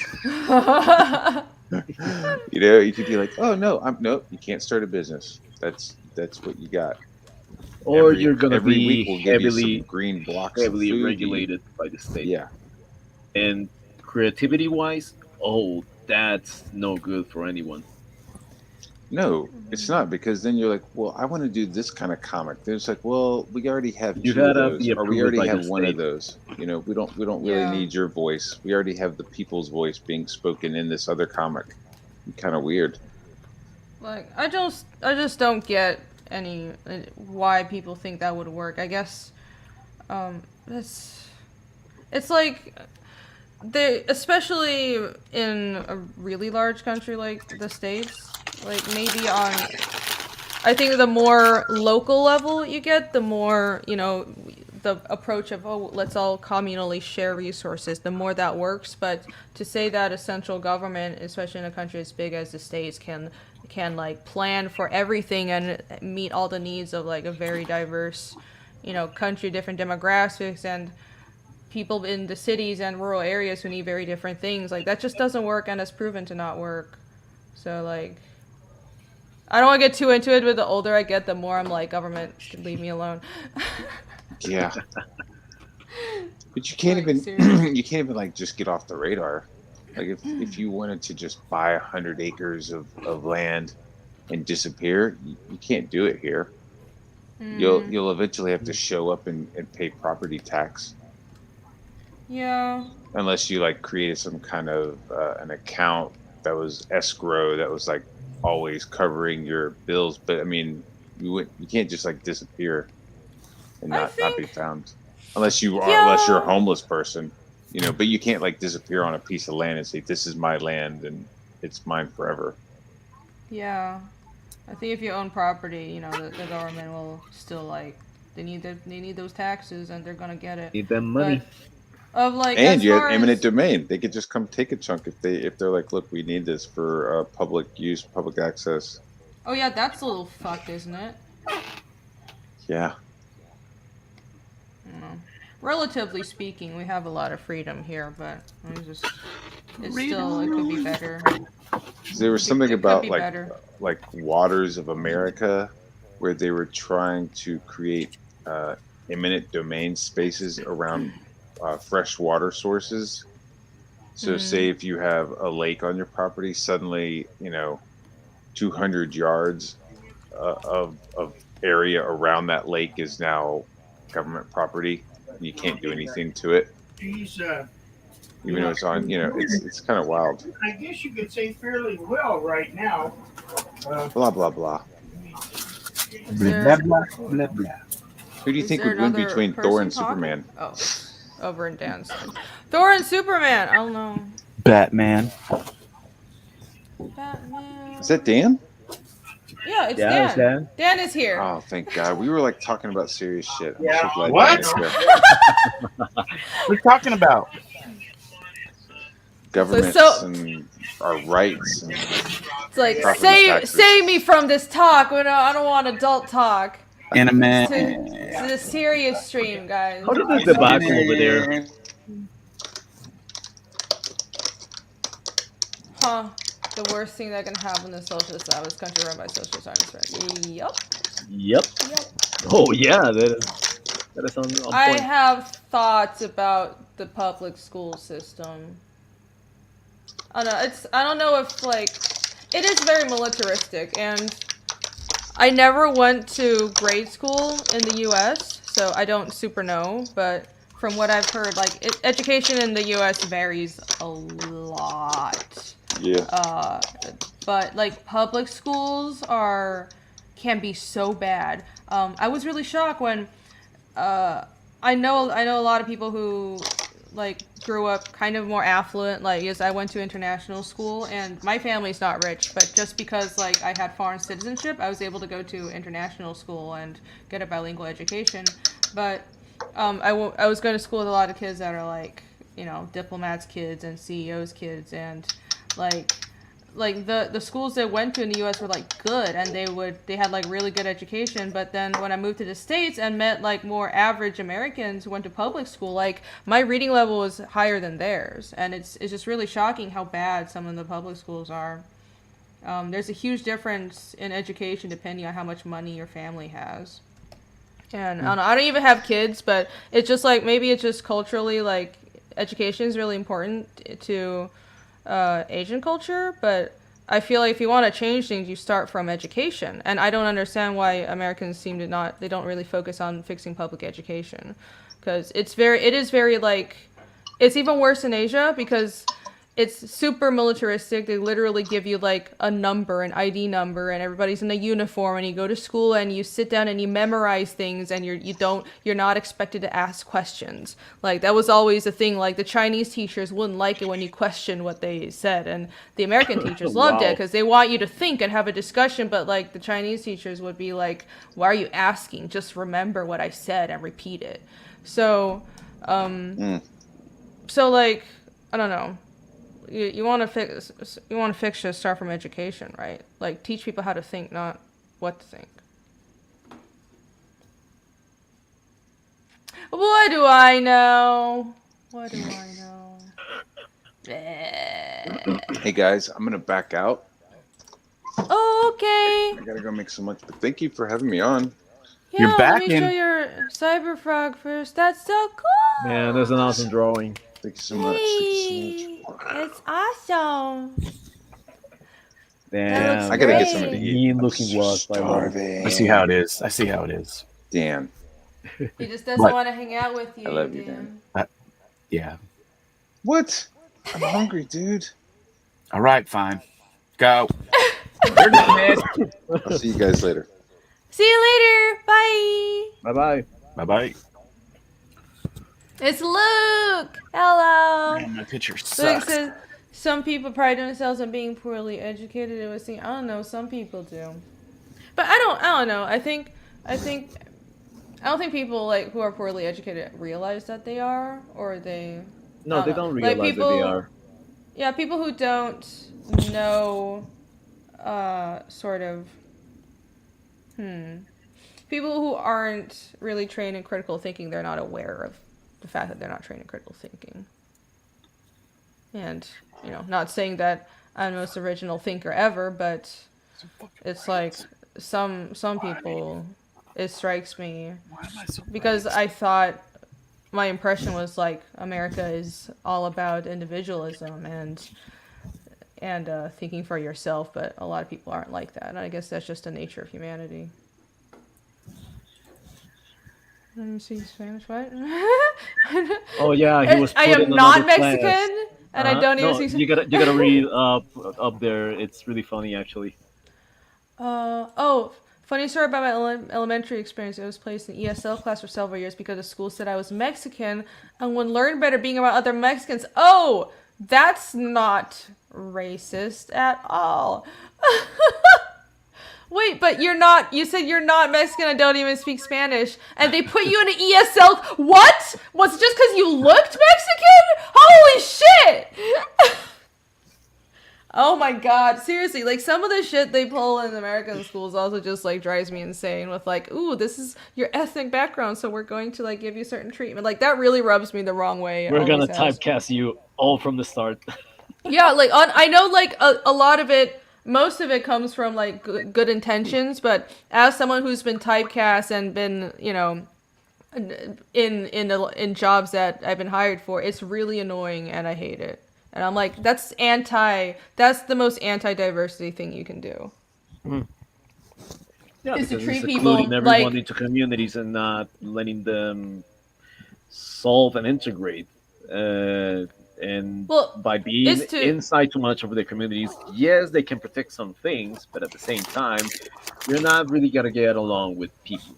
S2: You could be like, oh no, nope, you can't start a business. That's what you got.
S3: Or you're gonna
S2: every
S3: be
S2: week we'll give you some green blocks
S3: heavily
S2: of food
S3: regulated by the state.
S2: Yeah.
S3: And creativity wise, that's no good for anyone.
S2: No, it's not, because then you're like, well, I want to do this kind of comic. There's like, well, we already have
S3: You
S2: two of
S3: gotta
S2: those,
S3: be
S2: or we
S3: approved
S2: already
S3: by
S2: have
S3: the
S2: one of
S3: state.
S2: those. We don't really
S1: Yeah.
S2: need your voice. We already have the people's voice being spoken in this other comic. Kind of weird.
S1: Like, I just don't get any why people think that would work. I guess, it's like they, especially in a really large country like the States, like maybe on, I think the more local level you get, the more, the approach of, oh, let's all communally share resources, the more that works. But to say that a central government, especially in a country as big as the States, can like plan for everything and meet all the needs of like a very diverse, country, different demographics, and people in the cities and rural areas who need very different things, like that just doesn't work, and has proven to not work. So like, I don't want to get too into it, but the older I get, the more I'm like, government should leave me alone.
S2: Yeah, but you can't
S1: Like,
S2: even
S1: seriously.
S2: you can't even like just get off the radar. Like if you wanted to just buy 100 acres of land and disappear, you can't do it here. You'll eventually have to show up and pay property tax,
S1: Yeah.
S2: unless you like created some kind of an account that was escrow that was like always covering your bills. But I mean, you can't just like disappear and
S1: I
S2: not be
S1: think,
S2: found, unless you're a
S1: yeah.
S2: homeless person, But you can't like disappear on a piece of land and say this is my land and it's mine forever.
S1: Yeah. I think if you own property, the government will still like, they need those taxes, and they're gonna get it.
S3: Need that
S1: But
S3: money.
S1: of like,
S2: And
S1: as
S2: you have
S1: far
S2: eminent
S1: as,
S2: domain. They could just come take a chunk if they're like, look, we need this for public use, public access.
S1: oh yeah, that's a little fucked, isn't it?
S2: Yeah.
S1: You know. Relatively speaking, we have a lot of freedom here, but it's still, it could be better.
S2: There was something
S1: It could
S2: about
S1: be better.
S2: like Waters of America, where they were trying to create eminent domain spaces around fresh water sources. So, say if you have a lake on your property, suddenly 200 yards of area around that lake is now government property. You can't do anything to it,
S5: He's,
S2: even though it's on. It's kind of wild.
S5: I guess you could say fairly well right now.
S2: Blah blah blah.
S1: Is
S6: Blah,
S1: there,
S6: blah, blah, blah.
S2: Who do you
S1: is
S2: think
S1: there
S2: would win
S1: another
S2: between
S1: person
S2: Thor and
S1: talking?
S2: Superman?
S1: Oh, over in Dan's side. Thor and Superman. I don't know.
S6: Batman.
S1: Batman.
S2: Is that Dan?
S1: Yeah, it's
S3: Yeah,
S1: Dan.
S3: it's Dan.
S1: Dan is here.
S2: Oh, thank God. We were like talking about serious shit. I'm
S5: Yeah.
S2: so glad
S6: What?
S2: Dan is here.
S6: What are you talking about?
S2: Governments
S1: So-
S2: and our rights. And
S1: It's like,
S2: Property
S1: save
S2: taxes.
S1: me from this talk. I don't want adult talk.
S6: Anime.
S1: To the serious stream, guys.
S3: How did this debacle over there?
S1: Huh. The worst thing that can happen in the socialist Savage country run by socialist artists, right? Yup.
S3: Yep.
S1: Yep.
S3: Oh yeah, that is on
S1: I
S3: point.
S1: have thoughts about the public school system. I don't know if like, it is very militaristic, and I never went to grade school in the U.S., so I don't super know, but from what I've heard, like, education in the U.S. varies a lot.
S2: yeah.
S1: But like, public schools can be so bad. I was really shocked when I know a lot of people who like grew up kind of more affluent. Like, yes, I went to international school, and my family's not rich, but just because like I had foreign citizenship, I was able to go to international school and get a bilingual education. But I was going to school with a lot of kids that are like, diplomats' kids and CEOs' kids, and like the schools they went to in the U.S. were like good, and they had like really good education. But then when I moved to the States and met like more average Americans who went to public school, like my reading level was higher than theirs, and it's just really shocking how bad some of the public schools are. There's a huge difference in education depending on how much money your family has. And I don't know, I don't even have kids, but it's just like, maybe it's just culturally, like, education is really important to Asian culture, but I feel like if you want to change things, you start from education. And I don't understand why Americans seem to not, they don't really focus on fixing public education. Because it is very like, it's even worse in Asia because it's super militaristic. They literally give you like a number, an ID number, and everybody's in a uniform, and you go to school and you sit down and you memorize things, and you're not expected to ask questions. Like that was always a thing. Like the Chinese teachers wouldn't like it when you questioned what they said, and the American teachers loved it because they want you to think and have a discussion. But like the Chinese teachers would be like, "Why are you asking? Just remember what I said and repeat it." So, so like I don't know. You want to fix just start from education, right? Like teach people how to think, not what to think. What do I know? What do I know?
S2: Hey guys, I'm gonna back out.
S1: Oh, okay.
S2: I gotta go make some lunch. But thank you for having me on.
S1: Yeah,
S6: You're
S1: let me
S6: backing.
S1: show your cyber frog first. That's so cool.
S3: Man, that's an awesome drawing.
S2: Thank you so much. Thank you so much.
S1: It's awesome.
S3: Damn,
S2: I gotta get
S1: great.
S2: something to eat.
S3: mean
S2: I'm
S3: looking
S2: so
S3: was by one.
S2: starving.
S6: I see how it is. I see how it is.
S2: Dan.
S1: He just doesn't
S6: What?
S1: want to hang out with you.
S2: I love you,
S1: Dan.
S6: Yeah.
S2: What? I'm hungry, dude.
S6: All right, fine. Go. You're dismissed.
S2: I'll see you guys later.
S1: See you later. Bye.
S3: Bye bye.
S6: Bye-bye.
S1: It's Luke. Hello.
S6: Man, my picture
S1: Luke
S6: sucks.
S1: says some people pride themselves on being poorly educated. It was I don't know. Some people do, but I don't know. I don't think people like who are poorly educated realize that they are, or they.
S3: No, they don't realize
S1: Like,
S3: that they are.
S1: Yeah, people who don't know, sort of. People who aren't really trained in critical thinking, they're not aware of the fact that they're not trained in critical thinking. And, not saying that I'm the most original thinker ever, but it's like some people, it strikes me, because I thought my impression was like America is all about individualism and thinking for yourself, but a lot of people aren't like that. And I guess that's just the nature of humanity. Let me see Spanish. What?
S3: Oh yeah, he was.
S1: I
S3: put
S1: am
S3: in
S1: not
S3: another
S1: Mexican,
S3: class.
S1: and I don't
S3: No,
S1: even see.
S3: you gotta read up there. It's really funny actually.
S1: Funny story about my elementary experience. I was placed in ESL class for several years because the school said I was Mexican and would learn better being around other Mexicans. Oh, that's not racist at all. Wait, but you said you're not Mexican and don't even speak Spanish, and they put you in an ESL. What? Was it just because you looked Mexican? Holy shit! Oh my god, seriously, like some of the shit they pull in American schools also just like drives me insane with like, ooh, this is your ethnic background, so we're going to like give you certain treatment. Like that really rubs me the wrong way.
S3: We're gonna
S1: always has.
S3: typecast you all from the start.
S1: Yeah, like I know like a lot of it, most of it comes from like good intentions, but as someone who's been typecast and been, in jobs that I've been hired for, it's really annoying and I hate it. And I'm like, that's the most anti-diversity thing you can do.
S3: Yeah,
S1: Is to
S3: because
S1: treat
S3: it's
S1: people
S3: including everyone
S1: like-
S3: into communities and not letting them solve and integrate. And
S1: Well,
S3: by being
S1: it's to-
S3: inside too much of their communities, yes, they can protect some things, but at the same time, you're not really gonna get along with people.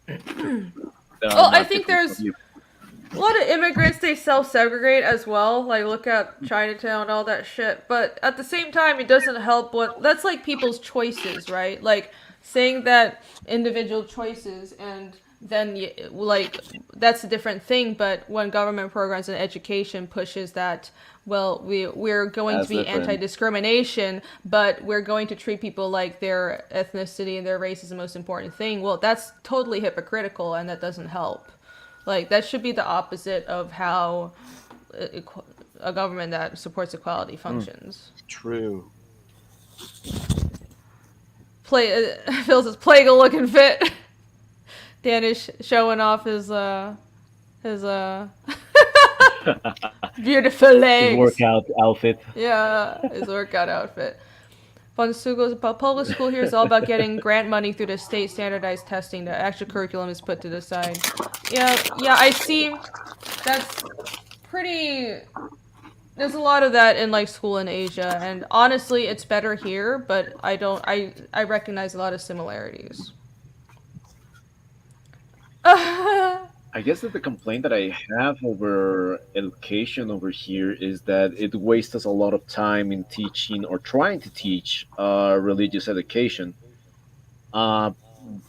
S1: Well, I think there's a lot of immigrants, they self-segregate as well. Like, look at Chinatown and all that shit. But at the same time, it doesn't help that's like people's choices, right? Like, saying that individual choices and then, like, that's a different thing. But when government programs and education pushes that, well, we're going to be anti-discrimination, but we're going to treat people like their ethnicity and their race is the most important thing. Well, that's totally hypocritical, and that doesn't help. Like, that should be the opposite of how a government that supports equality functions.
S6: True.
S1: Phil says, plague a looking fit. Dan is showing off his beautiful legs.
S3: His workout outfit.
S1: Yeah, his workout outfit. Public school here is all about getting grant money through the state standardized testing. The actual curriculum is put to the side. Yeah, I see. That's pretty. There's a lot of that in like school in Asia, and honestly, it's better here. But I don't. I recognize a lot of similarities.
S3: I guess that the complaint that I have over education over here is that it wastes us a lot of time in teaching or trying to teach religious education. Uh,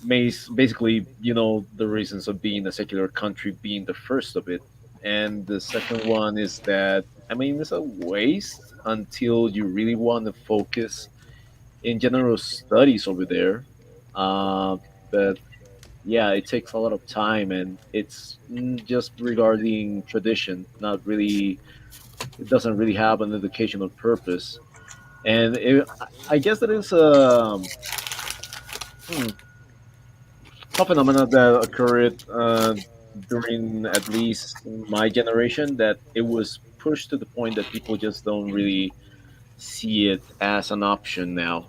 S3: Basically, the reasons of being a secular country being the first of it. And the second one is that, I mean, it's a waste until you really want to focus in general studies over there. But yeah, it takes a lot of time, and it's just regarding tradition, not really, it doesn't really have an educational purpose. And I guess that is hmm, a phenomenon that occurred during at least my generation, that it was pushed to the point that people just don't really see it as an option now.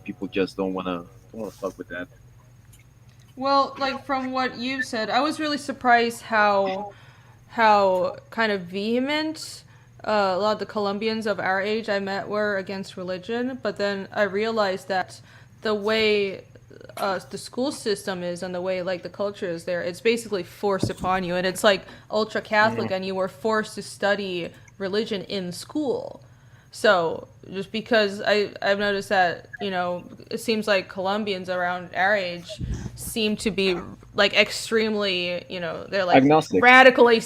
S3: People just don't want to fuck with that.
S1: Well, like from what you said, I was really surprised how kind of vehement a lot of the Colombians of our age I met were against religion. But then I realized that the way the school system is and the way like the culture is there, it's basically forced upon you, and it's like ultra Catholic, and you were forced to study religion in school. So just because I've noticed that, it seems like Colombians around our age seem to be like extremely, they're like
S3: Agnostic.
S1: radically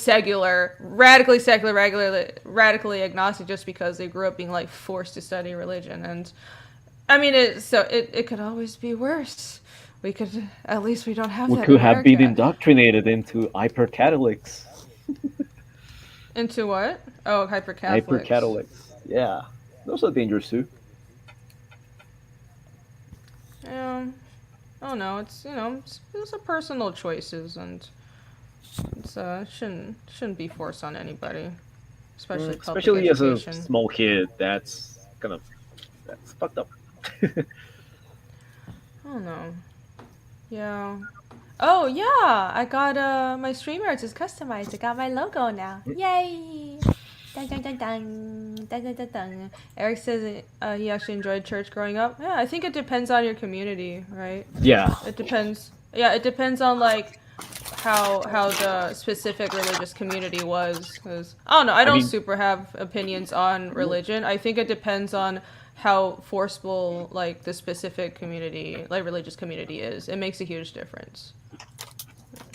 S1: agnostic, just because they grew up being like forced to study religion. And I mean, it could always be worse. We could, at least we don't have
S3: We
S1: that
S3: could
S1: in
S3: have been
S1: America.
S3: indoctrinated into hyper Catholics.
S1: Into what? Oh, hyper
S3: Hyper
S1: Catholics.
S3: Catholics. Yeah. Those are dangerous too.
S1: Yeah. Oh no, it's a personal choices, and shouldn't be forced on anybody, especially public
S3: Especially as a
S1: education.
S3: small kid, that's fucked up.
S1: Oh no. Yeah. Oh yeah, I got my StreamYards is customized. I got my logo now. Yay! Dun, dun, dun, dun. Dun, dun, dun, dun. Eric says he actually enjoyed church growing up. Yeah, I think it depends on your community, right?
S3: Yeah.
S1: It depends. Yeah, it depends on like how the specific religious community was. Cause I don't know. I
S3: I
S1: don't
S3: mean,
S1: super have opinions on religion. I think it depends on how forceful like the specific community, like religious community, is. It makes a huge difference.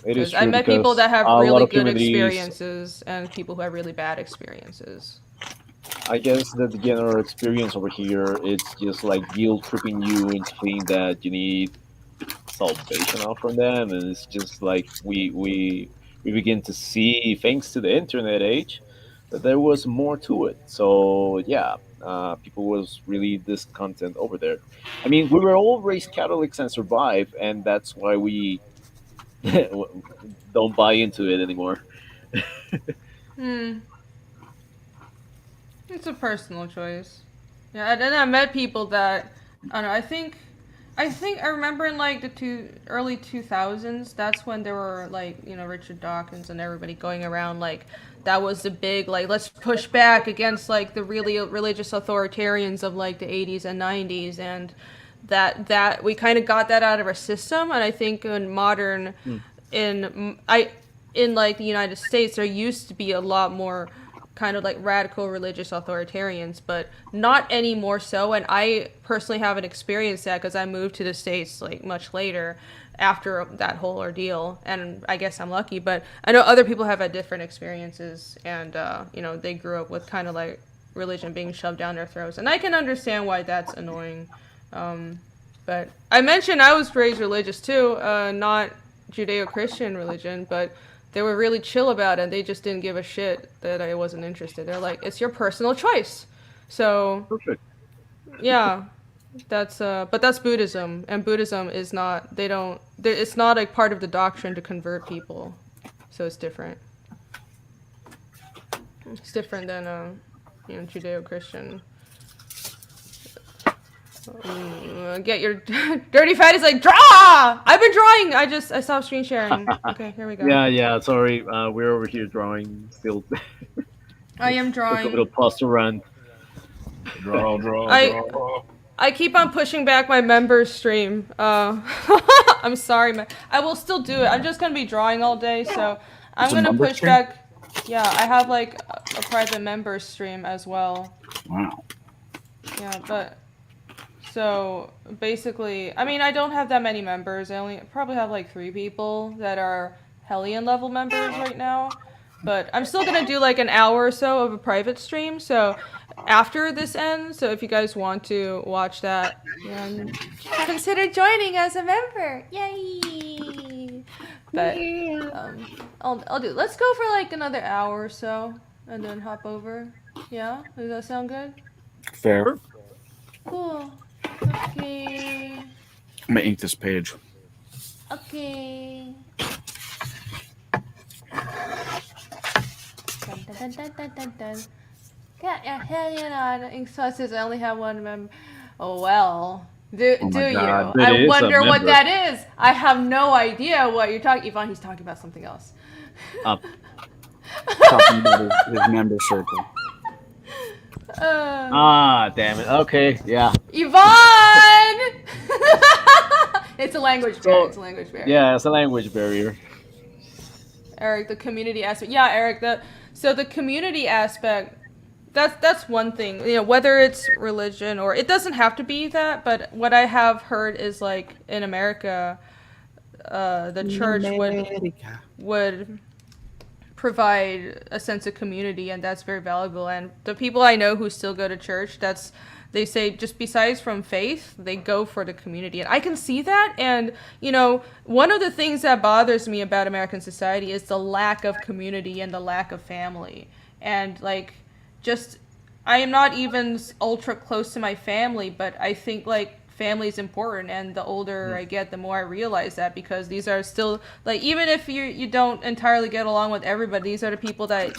S3: it is
S1: Because I
S3: true
S1: met people
S3: because
S1: that have
S3: a lot
S1: really
S3: of
S1: good
S3: communities,
S1: experiences and people who have really bad experiences.
S3: I guess that the general experience over here, it's just like guilt tripping you into thinking that you need salvation out from them, and it's just like we begin to see, thanks to the internet age, that there was more to it. So yeah, people was really discontent over there. I mean, we were all raised Catholics and survive, and that's why we don't buy into it anymore.
S1: Hmm. It's a personal choice. Yeah, and then I met people that I don't know. I think I remember in like the early 2000s. That's when there were like Richard Dawkins and everybody going around like that was the big like let's push back against like the really religious authoritarians of like the 80s and 90s, and that we kind of got that out of our system. And I think in modern
S3: Mm.
S1: in I in like the United States there used to be a lot more kind of like radical religious authoritarians, but not any more so. And I personally haven't experienced that because I moved to the States like much later after that whole ordeal. And I guess I'm lucky, but I know other people have had different experiences, and they grew up with kind of like religion being shoved down their throats. And I can understand why that's annoying. But I mentioned I was raised religious too, not Judeo-Christian religion, but they were really chill about it. They just didn't give a shit that I wasn't interested. They're like, it's your personal choice. So,
S3: Perfect.
S1: yeah, but that's Buddhism, and Buddhism is not, it's not like part of the doctrine to convert people. So it's different. It's different than, Judeo-Christian. Get your dirty fatty's like, draw! I've been drawing! I stopped screen sharing. Okay, here we go.
S3: Yeah. Sorry, we're over here drawing still.
S1: I am
S3: Took a little
S1: drawing.
S3: pause to run.
S6: Draw.
S1: I keep on pushing back my members stream. I'm sorry, man. I will still do it. I'm just gonna be drawing all day, so I'm
S6: It's a
S1: gonna
S6: member
S1: push
S6: stream?
S1: back. Yeah, I have like a private members stream as well.
S6: Wow.
S1: Yeah, but so basically, I mean, I don't have that many members. I only probably have like 3 people that are Hellion level members right now. But I'm still gonna do like an hour or so of a private stream. So after this ends, so if you guys want to watch that, consider joining as a member. Yay! But I'll do. Let's go for like another hour or so, and then hop over. Yeah, does that sound good?
S6: Fair.
S1: Cool. Okay.
S6: I'm gonna ink this page.
S1: Okay. Dun, dun, dun, dun, dun, dun. Got your Hellion on ink sauces. I only have 1 member. Oh well. Do
S6: my
S1: you?
S3: God, it
S1: I
S3: is a
S1: wonder what
S3: member.
S1: that is. I have no idea what you're talking. Yvonne, he's talking about something else.
S3: Up.
S6: Talking about his member circle.
S3: Damn it. Okay, yeah.
S1: Yvonne! It's a language barrier. It's a language barrier.
S3: Yeah, it's a language barrier.
S1: Eric, the community aspect. Yeah, Eric, the community aspect, that's one thing. You know, whether it's religion or it doesn't have to be that, but what I have heard is like in America, the church would provide a sense of community, and that's very valuable. And the people I know who still go to church, they say just besides from faith, they go for the community. And I can see that. And, you know, one of the things that bothers me about American society is the lack of community and the lack of family. And, like, I am not even ultra close to my family, but I think, like, family is important. And the older I get, the more I realize that, because these are still, like, even if you don't entirely get along with everybody, these are the people that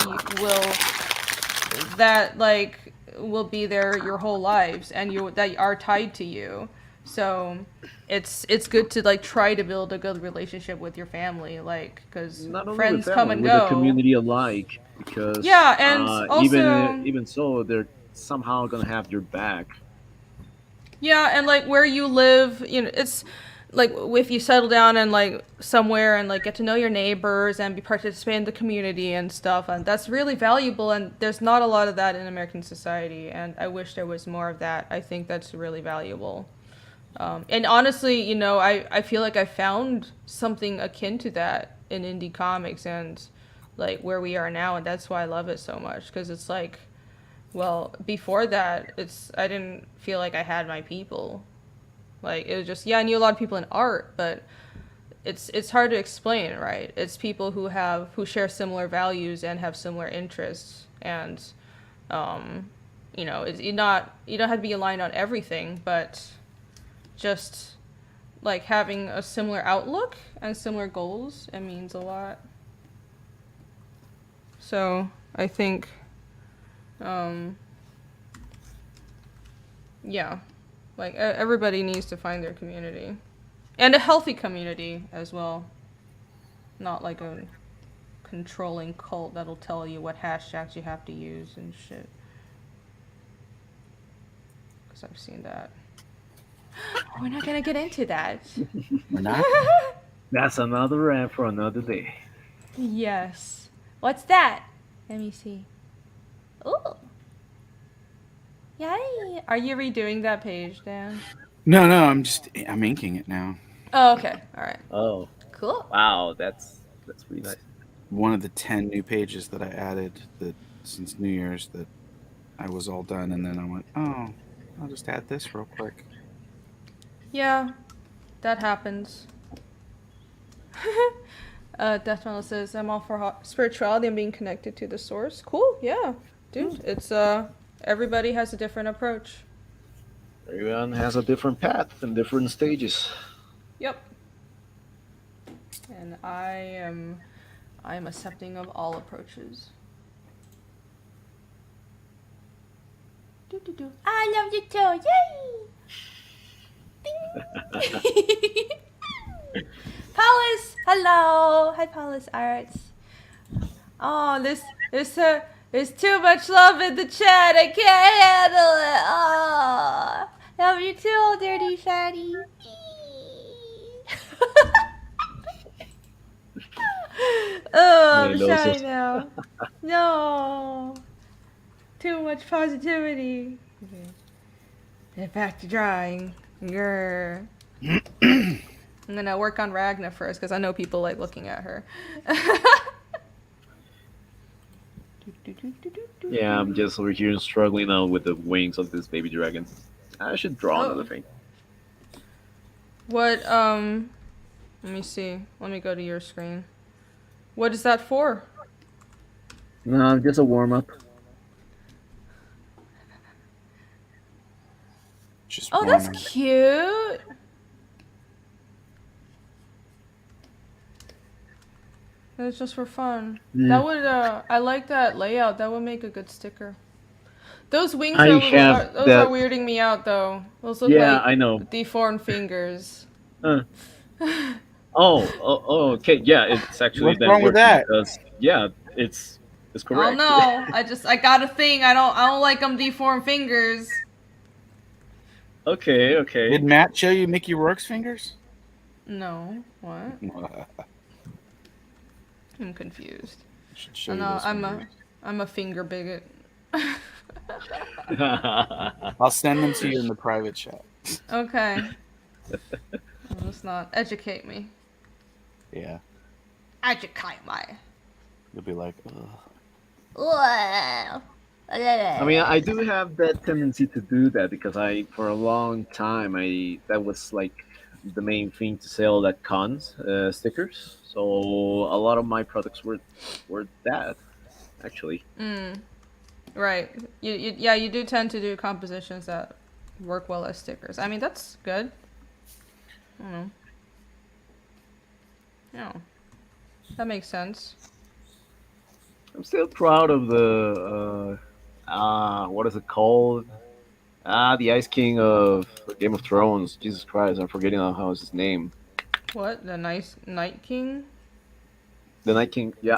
S1: will be there your whole lives, and that are tied to you. So it's good to like try to build a good relationship with your family, like, because friends come and
S3: with
S1: go.
S3: the community alike, because
S1: Yeah, and also
S3: even so, they're somehow gonna have your back.
S1: yeah, and like where you live, you know, it's like if you settle down and like somewhere and like get to know your neighbors and participate in the community and stuff, and that's really valuable. And there's not a lot of that in American society, and I wish there was more of that. I think that's really valuable. And honestly, you know, I feel like I found something akin to that in indie comics and like where we are now, and that's why I love it so much, because it's like, well, before that, I didn't feel like I had my people. Like, it was just, yeah, I knew a lot of people in art, but it's hard to explain, right? It's people who share similar values and have similar interests, and you know, you don't have to be aligned on everything, but just like having a similar outlook and similar goals, it means a lot. So I think yeah, like everybody needs to find their community, and a healthy community as well, not like a controlling cult that'll tell you what hashtags you have to use and shit, because I've seen that. We're not gonna get into that.
S6: We're not?
S3: That's another rant for another day.
S1: Yes. What's that? Let me see. Ooh. Yay. Are you redoing that page, Dan?
S6: No, I'm inking it now.
S1: Oh, okay. All right.
S3: Oh,
S1: Cool.
S3: wow, that's pretty nice.
S6: One of the 10 new pages that I added since New Year's that I was all done, and then I went, oh, I'll just add this real quick.
S1: Yeah, that happens. Death says, I'm all for spirituality and being connected to the source. Cool, yeah. Dude, it's, everybody has a different approach.
S3: Everyone has a different path and different stages.
S1: Yep. And I am accepting of all approaches. I love you too, yay! Paulus, hello. Hi, Paulus Arts. Oh, there's too much love in the chat. I can't handle it. Oh, love you too, old dirty fatty. Oh, I'm shy now. No. Too much positivity. Okay. Get back to drawing. Grr. I'm gonna work on Ragna first because I know people like looking at her.
S3: Yeah, I'm just over here struggling now with the wings of this baby dragon. I should draw another thing.
S1: What, let me see. Let me go to your screen. What is that for?
S3: No, just a warm up.
S6: Just
S1: Oh, that's
S6: warming.
S1: cute. It's just for fun. That would, I like that layout. That would make a good sticker. Those wings
S3: I
S1: are,
S3: have
S1: those
S3: that-
S1: are weirding me out, though. Those look
S3: Yeah,
S1: like
S3: I know.
S1: deformed fingers.
S3: Oh, okay. Yeah, it's actually
S6: What's
S3: then
S6: wrong with
S3: working
S6: that?
S3: because yeah, it's correct.
S1: Oh no! I got a thing. I don't like them deformed fingers.
S3: Okay.
S6: Did Matt show you Mickey Rourke's fingers?
S1: No. What? I'm confused.
S6: Should show
S1: Oh,
S6: you
S1: no,
S6: those fingers.
S1: I'm a finger bigot.
S6: I'll send them to you in the private chat.
S1: Okay. Let's not educate me.
S6: Yeah,
S1: Educate me.
S6: you'll be like, ugh.
S3: I mean, I do have that tendency to do that because for a long time, that was like the main thing to sell at cons, stickers. So a lot of my products were that, actually.
S1: Right. You do tend to do compositions that work well as stickers. I mean, that's good. I don't know. Yeah. That makes sense.
S3: I'm still proud of the what is it called? The Ice King of Game of Thrones. Jesus Christ, I'm forgetting how is his name.
S1: What? The nice Night King?
S3: The Night King. Yeah,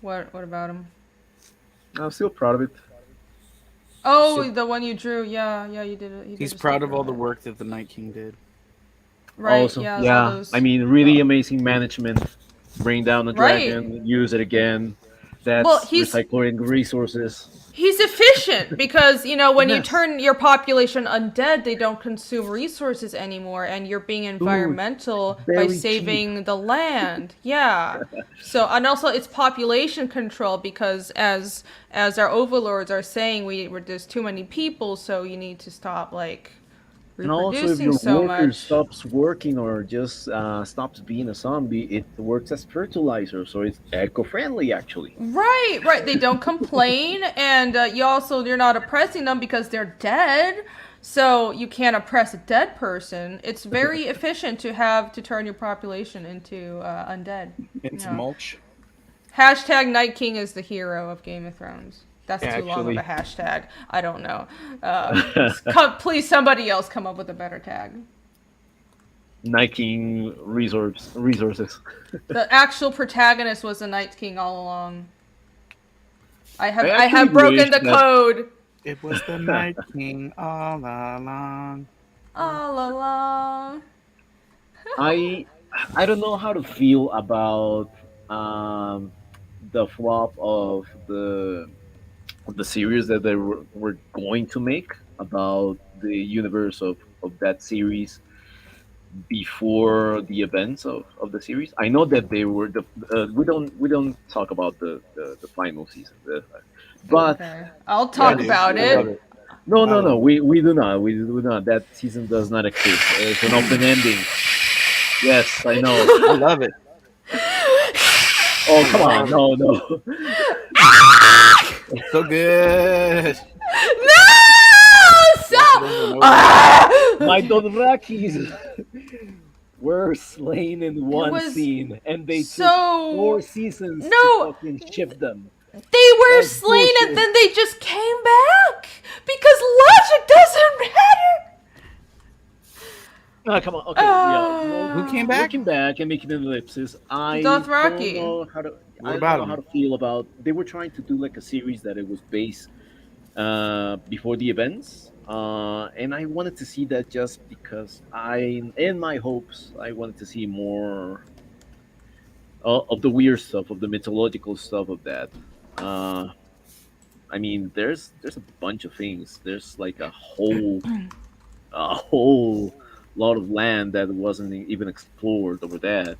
S1: What about him?
S3: I'm still proud of it.
S1: Oh, the one you drew. Yeah, you did it.
S6: He's proud of all the work that the Night King did.
S1: Right.
S3: Also,
S1: yeah.
S3: yeah.
S1: Those...
S3: I mean, really amazing management. Bring down the dragon, use it again. That's recycling resources.
S1: He's efficient because, when you
S3: Yes.
S1: turn your population undead, they don't consume resources anymore, and you're being environmental by
S3: very
S1: saving the land. Yeah. So, and also it's population control because as our overlords are saying, there's too many people, so you need to stop
S3: And also, if
S1: reproducing
S3: your
S1: so
S3: worker
S1: much.
S3: stops working or just stops being a zombie, it works as fertilizer, so it's eco-friendly, actually.
S1: Right. They don't complain, and you're not oppressing them because they're dead. So you can't oppress a dead person. It's very efficient to turn your population into undead.
S6: It's
S1: Yeah.
S6: mulch.
S1: Hashtag Night King is the hero of Game of Thrones. That's
S3: Yeah,
S1: too long of
S3: actually.
S1: a hashtag. I don't know. Please, somebody else come up with a better tag.
S3: Night King resources.
S1: The actual protagonist was the Night King all along. I have
S3: actually
S1: broken
S3: wish
S1: the
S3: that-
S1: code.
S6: It was the Night King all along.
S1: All along.
S3: I don't know how to feel about the flop of the series that they were going to make about the universe of that series before the events of the series. I know that they were we don't talk about the final season, but
S1: Okay. I'll talk about it.
S3: no, we do not. That season does not exist. It's an open ending. Yes, I know.
S6: I love it.
S3: Oh, come on, no.
S6: It's so good.
S1: No! So.
S3: My Dothrakis were slain in one
S1: was
S3: scene, and they
S1: so-
S3: took 4 seasons
S1: No.
S3: to fucking ship them.
S1: They were
S3: That's
S1: slain
S3: bullshit.
S1: and then they just came back because logic doesn't matter.
S4: No, come on. Okay, yeah. Well,
S6: Who came back?
S4: looking back and making an ellipsis, I
S1: Dothraki.
S4: don't know how to.
S6: What
S4: I
S6: about
S4: don't know
S6: him?
S4: how to feel about. They were trying to do like a series that it was based before the events, and I wanted to see that just because in my hopes, I wanted to see more of the weird stuff, of the mythological stuff of that. Uh, I mean, there's a bunch of things. There's like a whole lot of land that wasn't even explored over that.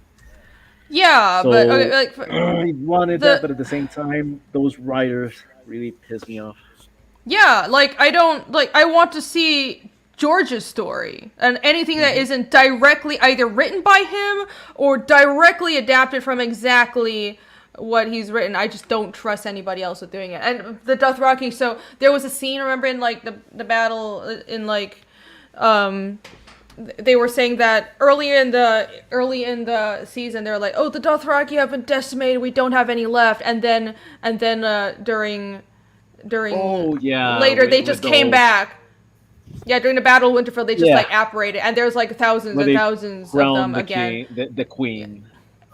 S1: Yeah, but okay,
S4: So
S1: like
S4: I wanted that, but
S1: the
S4: at the same time, those writers really pissed me off.
S1: yeah, like I don't like I want to see George's story and anything that
S4: Mhm.
S1: isn't directly either written by him or directly adapted from exactly what he's written. I just don't trust anybody else with doing it. And the Dothraki, so there was a scene, remember, in like the battle in like they were saying that early in the season they were like, oh, the Dothraki have been decimated, we don't have any left, and then during
S4: Oh yeah,
S1: later they
S4: with
S1: just came
S4: those
S1: back. Yeah, during the Battle of Winterfell, they just
S4: Yeah.
S1: like apparated, and there's like thousands
S4: where
S1: and
S4: they
S1: thousands of them
S4: crowned the
S1: again.
S4: king, the queen.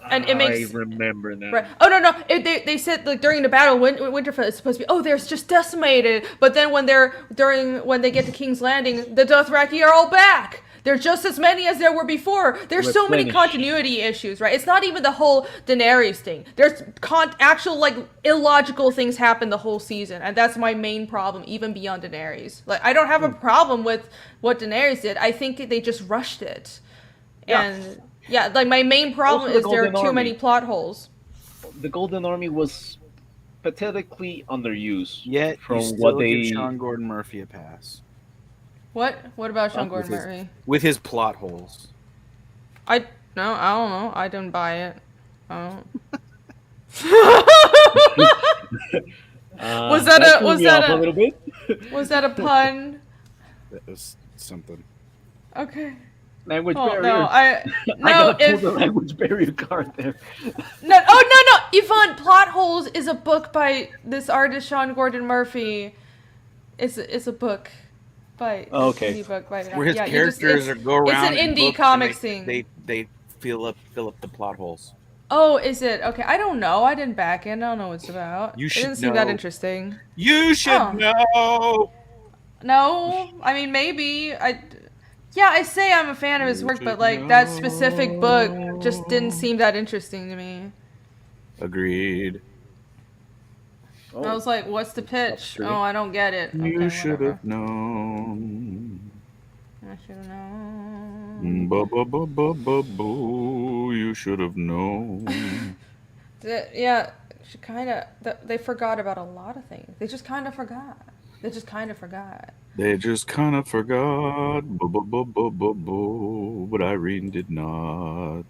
S1: And it makes
S4: I remember now.
S1: right. Oh no, they said like during the Battle of Winterfell it's supposed to be, oh, they're just decimated, but then when they get to King's Landing, the Dothraki are all back. There's just as many as there were before. There's so many
S4: Replenish.
S1: continuity issues, right? It's not even the whole Daenerys thing. There's actual like illogical things happen the whole season, and that's my main problem, even beyond Daenerys. Like I don't have a problem with what Daenerys did. I think they just rushed it,
S4: Yeah.
S1: and yeah, like my main problem
S4: Also the
S1: is there are
S4: Golden
S1: too
S4: Army.
S1: many plot holes.
S4: The Golden Army was pathetically underused.
S6: Yet
S4: from
S6: you still
S4: what
S6: give
S4: they
S6: Sean Gordon Murphy a pass
S1: What? What about Sean
S6: with
S1: Gordon
S6: his-
S1: Murray?
S6: with his plot holes.
S1: I don't know. I didn't buy it. Oh. Was that a-
S4: threw
S1: was
S4: me
S1: that
S4: off
S1: a-
S4: a little bit?
S1: Was that a pun?
S6: That was something.
S1: Okay.
S4: Language
S1: Oh
S4: barrier.
S1: no, I
S4: I
S1: no
S4: gotta pull
S1: if
S4: the language barrier card there.
S1: no oh no Yvonne, Plot Holes is a book by this artist Sean Gordon Murphy. It's a book by
S4: Okay.
S1: indie book by
S6: Where his
S1: yeah, you just-
S6: characters
S1: it's-
S6: go around.
S1: It's an
S6: in
S1: indie
S6: books
S1: comics
S6: and
S1: thing.
S6: They fill up the plot holes.
S1: Oh, is it? Okay, I don't know. I didn't back in. I don't know what it's about.
S6: You
S1: It
S6: should
S1: didn't seem that
S6: know.
S1: interesting.
S6: You should
S1: Oh.
S6: know.
S1: No, I mean maybe Yeah, I say I'm a fan of his work, but like that specific book just didn't seem that interesting to me.
S6: Agreed.
S1: I was like, "What's the pitch?"
S4: Upstream.
S1: Oh, I don't get it.
S6: You
S1: Okay,
S6: should
S1: whatever.
S6: have known.
S1: I should have known.
S6: Boo. You should have known.
S1: Yeah, she kind of. They forgot about a lot of things. They just kind of forgot. They just kind of forgot.
S6: They just kind of forgot. But Irene did not.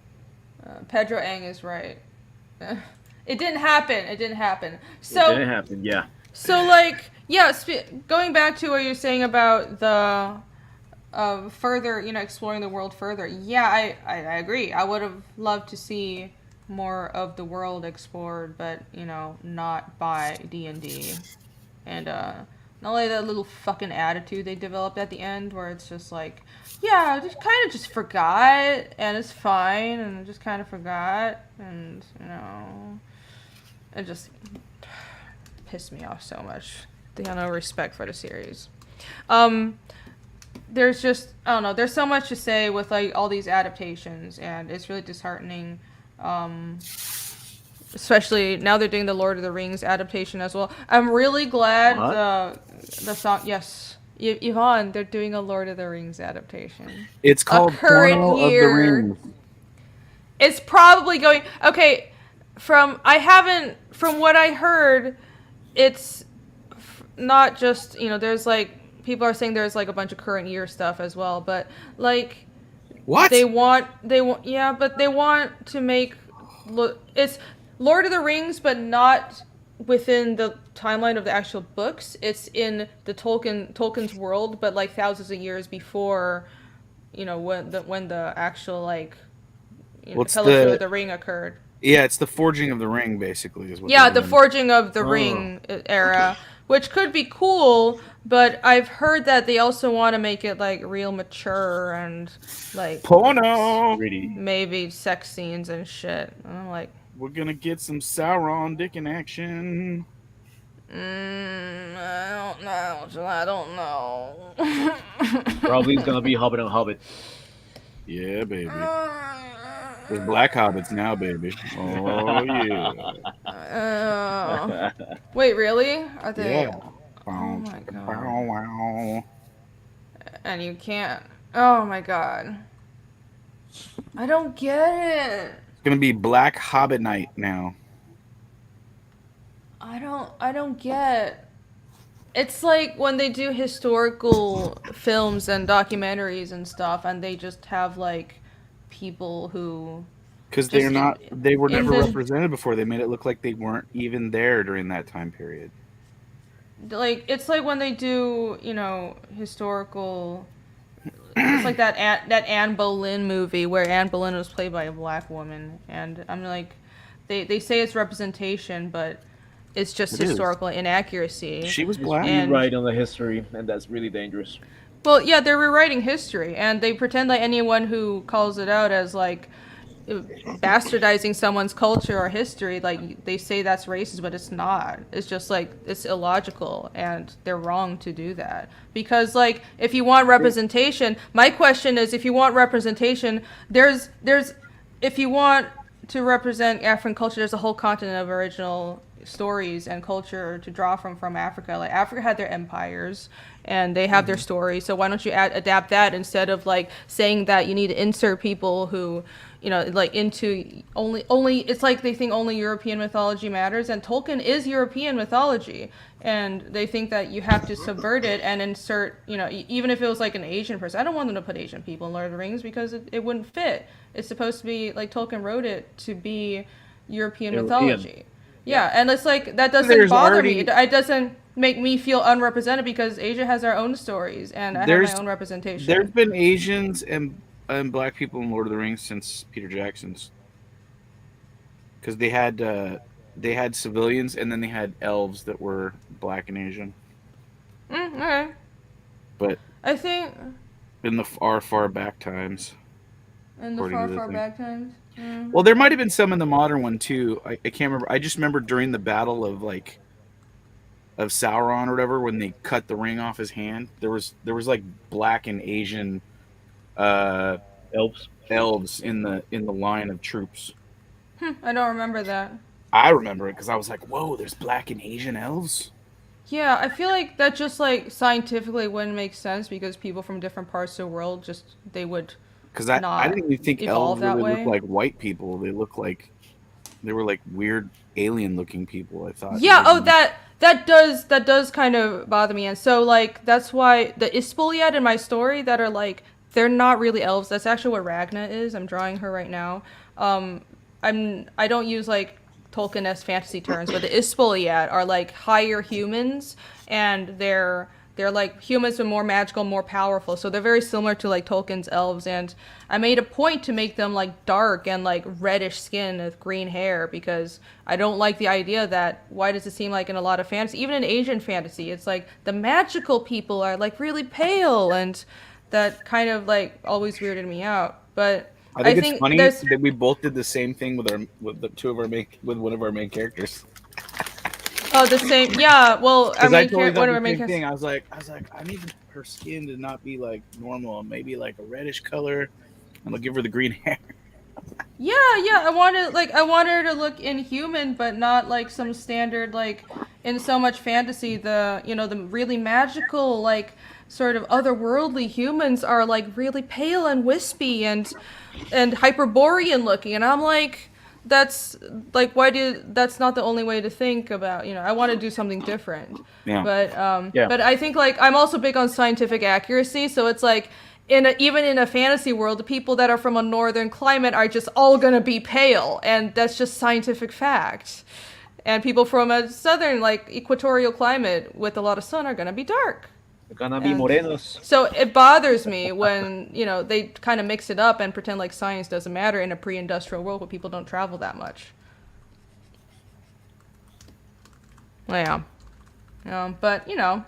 S1: Pedro Ang is right. It didn't happen. It didn't happen. So.
S4: It didn't happen. Yeah.
S1: So, like, yeah, going back to what you're saying about the further, exploring the world further. Yeah, I agree. I would have loved to see more of the world explored, but, not by D&D. And, not only that little fucking attitude they developed at the end, where it's just like, yeah, I just kind of just forgot, and it's fine, and I just kind of forgot, and, it just pissed me off so much. They have no respect for the series. There's just, I don't know, there's so much to say with like all these adaptations, and it's really disheartening. Especially now they're doing the Lord of the Rings adaptation as well. I'm really glad the song, yes, Yvonne, they're doing a Lord of the Rings adaptation.
S6: It's called
S1: current
S6: Porno
S1: year.
S6: of the Rings.
S1: It's probably going, okay, from what I heard, it's not just, there's like, people are saying there's like a bunch of current year stuff as well, but like,
S6: What?
S1: they want to make, it's Lord of the Rings, but not within the timeline of the actual books. It's in the Tolkien's world, but like thousands of years before, when the actual like,
S6: What's
S1: Fellowship
S6: the-
S1: of the Ring occurred.
S6: Yeah, it's the forging of the ring, basically, is what.
S1: Yeah,
S6: they're
S1: the
S6: doing.
S1: Forging of the Ring era, which could be cool, but I've heard that they also want to make it like real mature and like
S6: Porno.
S3: Really.
S1: maybe sex scenes and shit. And I'm like,
S6: We're gonna get some Sauron dick in action.
S1: I don't know. I don't know.
S3: Probably it's gonna be Hobbit on Hobbit.
S6: Yeah, baby. There's black hobbits now, baby. Oh yeah.
S1: Wait, really? Are they?
S6: Yeah.
S1: Oh my god.
S6: Wow.
S1: And you can't. Oh my god. I don't get it.
S6: It's gonna be Black Hobbit Night now.
S1: I don't get. It's like when they do historical films and documentaries and stuff, and they just have like people who.
S6: Because
S1: Just
S6: they were
S1: in
S6: never
S1: the-
S6: represented before. They made it look like they weren't even there during that time period.
S1: Like it's like when they do, you know, historical. It's like that Anne Boleyn movie where Anne Boleyn was played by a black woman, and I'm like, they say it's representation, but it's just
S6: It is.
S1: historical inaccuracy.
S6: She was
S3: It's
S6: black.
S1: And-
S3: rewrite on the history, and that's really dangerous.
S1: Well, yeah, they're rewriting history, and they pretend that anyone who calls it out as like bastardizing someone's culture or history, like they say that's racist, but it's not. It's just like it's illogical, and they're wrong to do that. Because like if you want representation, my question is, if you want representation, there's if you want to represent African culture, there's a whole continent of original stories and culture to draw from Africa. Like Africa had their empires and they have their stories, so why don't you adapt that instead of like saying that you need to insert people who, you know, like into only it's like they think only European mythology matters, and Tolkien is European mythology, and they think that you have to subvert it and insert, you know, even if it was like an Asian person. I don't want them to put Asian people in Lord of the Rings because it wouldn't fit. It's supposed to be like Tolkien wrote it to be European mythology. Yeah, and it's like that doesn't
S6: There's
S1: bother
S6: already-
S1: me. It doesn't make me feel unrepresented because Asia has our own stories and I have my own representation.
S6: There's been Asians and black people in Lord of the Rings since Peter Jackson's. Because they had civilians and then they had elves that were black and Asian.
S1: Okay.
S6: But
S1: I think
S6: in the far back times.
S1: in the
S6: According to the
S1: far
S6: thing.
S1: back times.
S6: Well, there might have been some in the modern one too. I can't remember. I just remember during the battle of Sauron or whatever, when they cut the ring off his hand, there was like black and Asian
S3: Elves.
S6: elves in the line of troops.
S1: I don't remember that.
S6: I remember it because I was like, "Whoa, there's black and Asian elves."
S1: Yeah, I feel like that just like scientifically wouldn't make sense because people from different parts of the world just they would.
S6: Because I
S1: Not
S6: didn't even think
S1: evolve
S6: elves
S1: that
S6: really
S1: way.
S6: looked like white people. They look like they were like weird alien-looking people. I thought.
S1: Yeah. Oh, that does kind of bother me, and so like that's why the Ispoliad in my story that are like they're not really elves. That's actually what Ragna is. I'm drawing her right now. I don't use like Tolkien-esque fantasy terms, but the Ispoliad are like higher humans, and they're like humans but more magical, more powerful. So they're very similar to like Tolkien's elves, and I made a point to make them like dark and like reddish skin with green hair because I don't like the idea that why does it seem like in a lot of fantasy, even in Asian fantasy, it's like the magical people are like really pale, and that kind of like always weirded me out. But
S6: I think it's funny
S1: there's-
S6: that we both did the same thing with one of our main characters.
S1: Oh, the same. Yeah. Well, our
S6: Because I
S1: main
S6: totally
S1: one
S6: thought
S1: of our
S6: the
S1: main
S6: same
S1: characters.
S6: thing. I was like, I need her skin to not be like normal, maybe like a reddish color, and I'll give her the green hair.
S1: Yeah. I want her to look inhuman, but not like some standard like in so much fantasy. The really magical like sort of otherworldly humans are like really pale and wispy and Hyperborean looking, and I'm like. That's like that's not the only way to think about, I want to do something different.
S6: Yeah.
S1: But I think like I'm also big on scientific accuracy, so it's like even in a fantasy world, the people that are from a northern climate are just all gonna be pale, and that's just scientific fact. And people from a southern like equatorial climate with a lot of sun are gonna be dark.
S3: They're gonna be
S1: And-
S3: morenos.
S1: So it bothers me when, they kind of mix it up and pretend like science doesn't matter in a pre-industrial world where people don't travel that much. Well, yeah. But you know,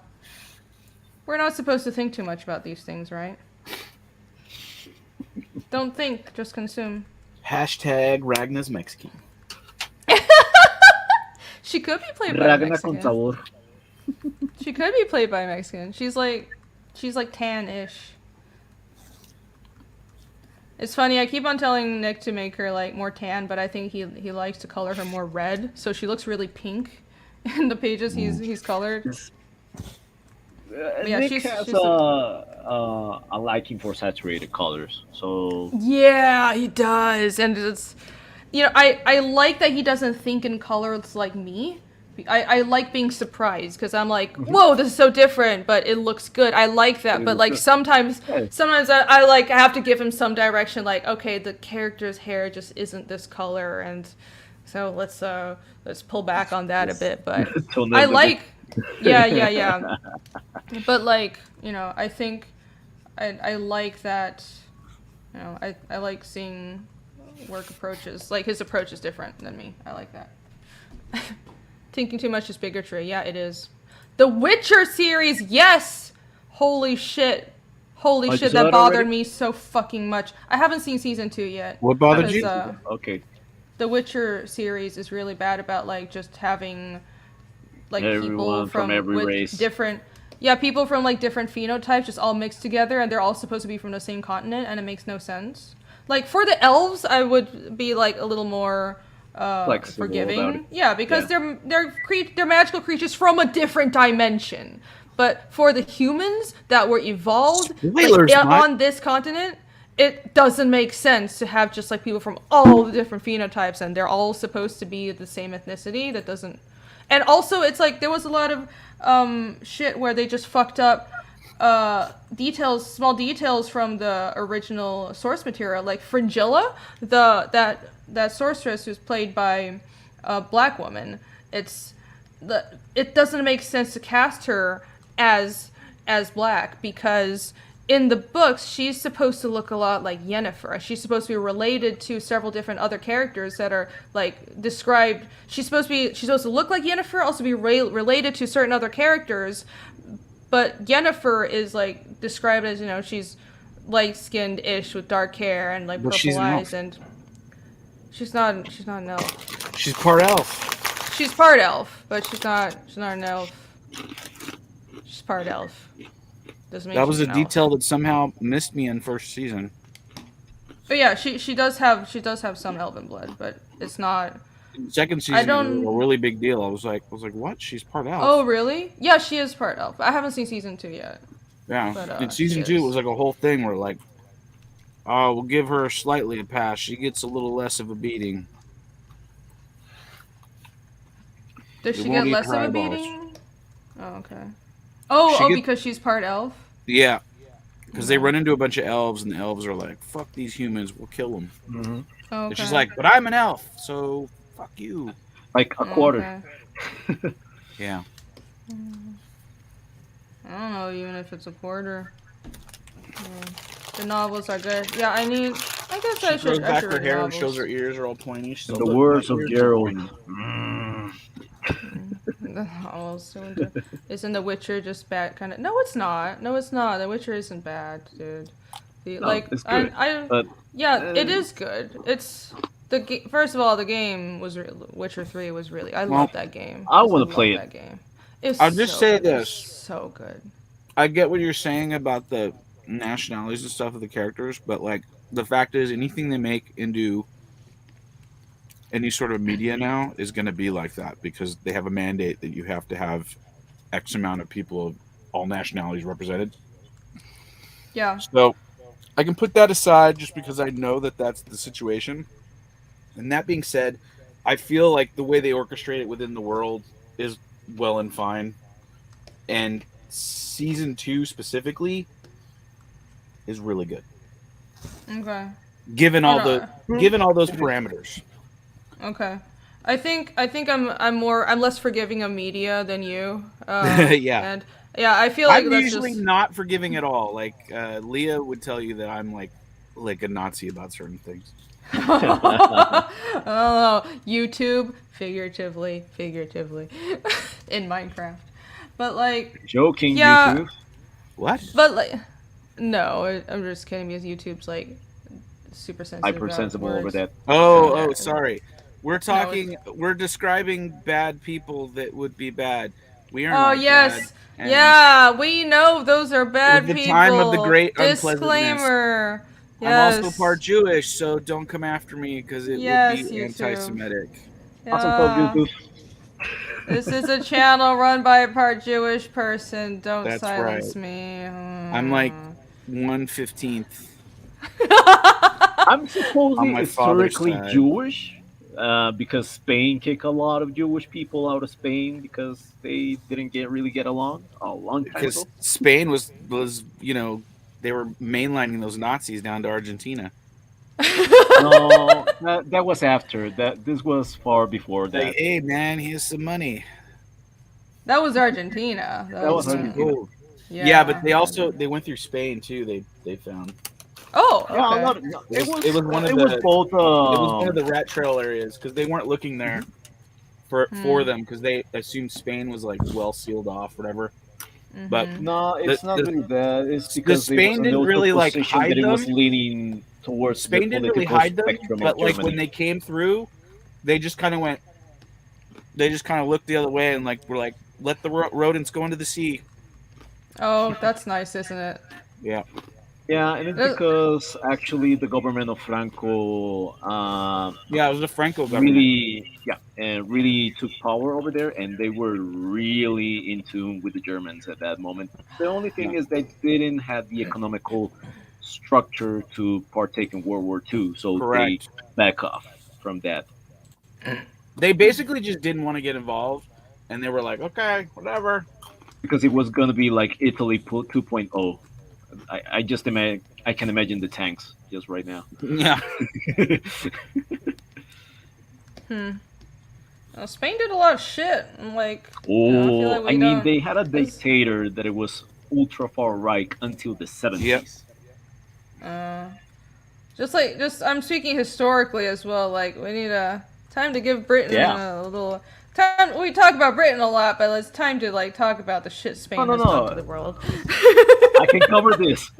S1: we're not supposed to think too much about these things, right? Don't think, just consume.
S6: Hashtag Ragna's Mexican.
S1: She could be played by a
S3: Ragna con
S1: Mexican.
S3: sabor.
S1: She could be played by a Mexican. She's like tan-ish. It's funny, I keep on telling Nick to make her like more tan, but I think he likes to color her more red, so she looks really pink in the pages he's colored. Yeah,
S3: Nick
S1: she's
S3: has a liking for saturated colors, so
S1: yeah, he does, and it's I like that he doesn't think in colors like me. I like being surprised because I'm like, whoa, this is so different, but it looks good. I like that, but like sometimes I like have to give him some direction. Like, okay, the character's hair just isn't this color, and so let's pull back on that a bit. But I like, yeah. But like, I think I like that. I like seeing work approaches. Like his approach is different than me. I like that. Thinking too much is bigotry. Yeah, it is. The Witcher series, yes! Holy shit. Holy shit, that bothered me so fucking much. I haven't seen season 2 yet.
S6: What bothered you?
S3: Okay.
S1: The Witcher series is really bad about like just having like
S3: everyone
S1: people from
S3: every race.
S1: different people from like different phenotypes just all mixed together, and they're all supposed to be from the same continent, and it makes no sense. Like for the elves, I would be like a little more forgiving, because they're magical creatures from a different dimension. But for the humans that were evolved on this continent, it doesn't make sense to have just like people from all the different phenotypes, and they're all supposed to be the same ethnicity. That doesn't. And also, it's like there was a lot of shit where they just fucked up small details from the original source material, like Fringilla, that sorceress who's played by a black woman. It doesn't make sense to cast her as black, because in the books she's supposed to look a lot like Yennefer. She's supposed to be related to several different other characters that are like described. She's supposed to look like Yennefer, also be related to certain other characters. But Yennefer is like described as, she's light-skinned-ish with dark hair and like purple eyes, and she's not an elf.
S6: She's part elf.
S1: She's part elf, but she's not an elf. She's part elf. Doesn't mean
S6: that was a
S1: elf.
S6: detail that somehow missed me in first season.
S1: But yeah, she does have some elven blood, but it's not.
S6: Second season was a really big deal. I was like, what? She's part elf.
S1: Oh, really? Yeah, she is part elf. I haven't seen season 2 yet.
S6: Yeah,
S1: but,
S6: in season 2 it was like a whole thing where like, we'll give her slightly a pass. She gets a little less of a beating.
S1: Does she get less of a beating? Oh, okay. Oh, because she's part elf?
S6: Yeah. Because they run into a bunch of elves, and the elves are like, fuck these humans, we'll kill them.
S3: Mm-hmm.
S1: Oh, okay.
S6: And she's like, but I'm an elf, so fuck you.
S3: Like a quarter.
S1: Okay.
S6: Yeah.
S1: I don't know, even if it's a quarter. Yeah. The novels are good. Yeah, I guess I should.
S6: She back
S1: her
S6: hair and
S1: novels.
S6: shows her ears are all pointy.
S3: In the words of Geralt.
S1: Isn't The Witcher just bad? Kind of. No, it's not. The Witcher isn't bad, dude.
S3: It's good.
S1: It is good. It's first of all, the game was Witcher 3 was really. I love that game.
S3: I want to play it.
S1: That game.
S6: I'll just say this.
S1: So good.
S6: I get what you're saying about the nationalities and stuff of the characters, but like the fact is, anything they make into any sort of media now is going to be like that, because they have a mandate that you have to have X amount of people of all nationalities represented.
S1: Yeah.
S6: So I can put that aside just because I know that that's the situation. And that being said, I feel like the way they orchestrate it within the world is well and fine. And season 2 specifically is really good.
S1: Okay.
S6: Given all those parameters.
S1: Okay. I think I'm less forgiving of media than you.
S6: Yeah.
S1: And yeah, I feel like
S6: I'm
S1: that's
S6: usually
S1: just...
S6: not forgiving at all. Like Leah would tell you that I'm like a Nazi about certain things.
S1: Oh, YouTube, figuratively, in Minecraft. But like,
S3: Joking,
S1: yeah,
S3: YouTube.
S6: What?
S1: but like, no, I'm just kidding because YouTube's like super sensitive about
S3: Hypersensible over
S1: words.
S3: that.
S6: Oh,
S1: Yeah.
S6: sorry. We're
S1: No, it's-
S6: talking. We're describing bad people that would be bad. We are
S1: Oh
S6: not bad.
S1: yes,
S6: And
S1: yeah, we know those are
S6: it was
S1: bad
S6: the
S1: people.
S6: time of the great unpleasantness.
S1: Disclaimer.
S6: I'm
S1: Yes.
S6: also part Jewish, so don't come after me because it would
S1: Yes,
S6: be
S1: YouTube.
S6: anti-Semitic.
S3: Awesome talk,
S1: Yeah.
S3: YouTube.
S1: This is a channel run by a part Jewish person. Don't
S6: That's
S1: silence
S6: right.
S1: me.
S6: I'm like 1/15th
S3: I'm
S6: on
S3: supposedly
S6: my father's
S3: historically
S6: side.
S3: Jewish because Spain kicked a lot of Jewish people out of Spain because they didn't really get along a long time
S6: Because
S3: ago.
S6: Spain was they were mainlining those Nazis down to Argentina.
S3: No, that was after that. This was far before
S6: Like,
S3: that.
S6: hey man, here's some money.
S1: That was Argentina.
S3: That was
S6: Some
S3: Argentina.
S6: gold. Yeah, but they went through Spain too. They found
S1: Oh,
S3: Yeah,
S1: okay.
S3: it was
S6: it was one of
S3: it was
S6: the
S3: both.
S6: it was one of the rat trail areas because they weren't looking there for them because they assumed Spain was like well sealed off, whatever. But
S3: No, it's not really that. It's
S6: the
S3: because they
S6: Spain
S3: was a
S6: didn't
S3: neutral
S6: really like
S3: position
S6: hide
S3: that it was
S6: them.
S3: leaning towards the
S6: Spain didn't really
S3: political
S6: hide them,
S3: spectrum
S6: but
S3: of
S6: like
S3: Germany.
S6: when they came through, they just kind of went. They just kind of looked the other way and like were like, let the rodents go into the sea.
S1: Oh, that's nice, isn't it?
S6: Yeah.
S3: Yeah, and it's because actually the government of Franco
S6: Yeah, it was the Franco government.
S3: really took power over there, and they were really in tune with the Germans at that moment. The only thing is they didn't have the economical structure to partake in World War II, so they
S6: Correct.
S3: back off from that.
S6: They basically just didn't want to get involved, and they were like, okay, whatever.
S3: Because it was going to be like Italy 2.0. I can imagine the tanks just right now.
S6: Yeah.
S1: Well, Spain did a lot of shit. And like,
S3: Oh,
S1: I feel like we
S3: I mean,
S1: don't.
S3: they had a dictator that it was ultra far right until the 70s.
S1: Just I'm speaking historically as well. Like, we need time to give Britain a little time. We talk about Britain a lot, but it's time to like talk about the shit Spain has done to the world.
S3: I can cover this.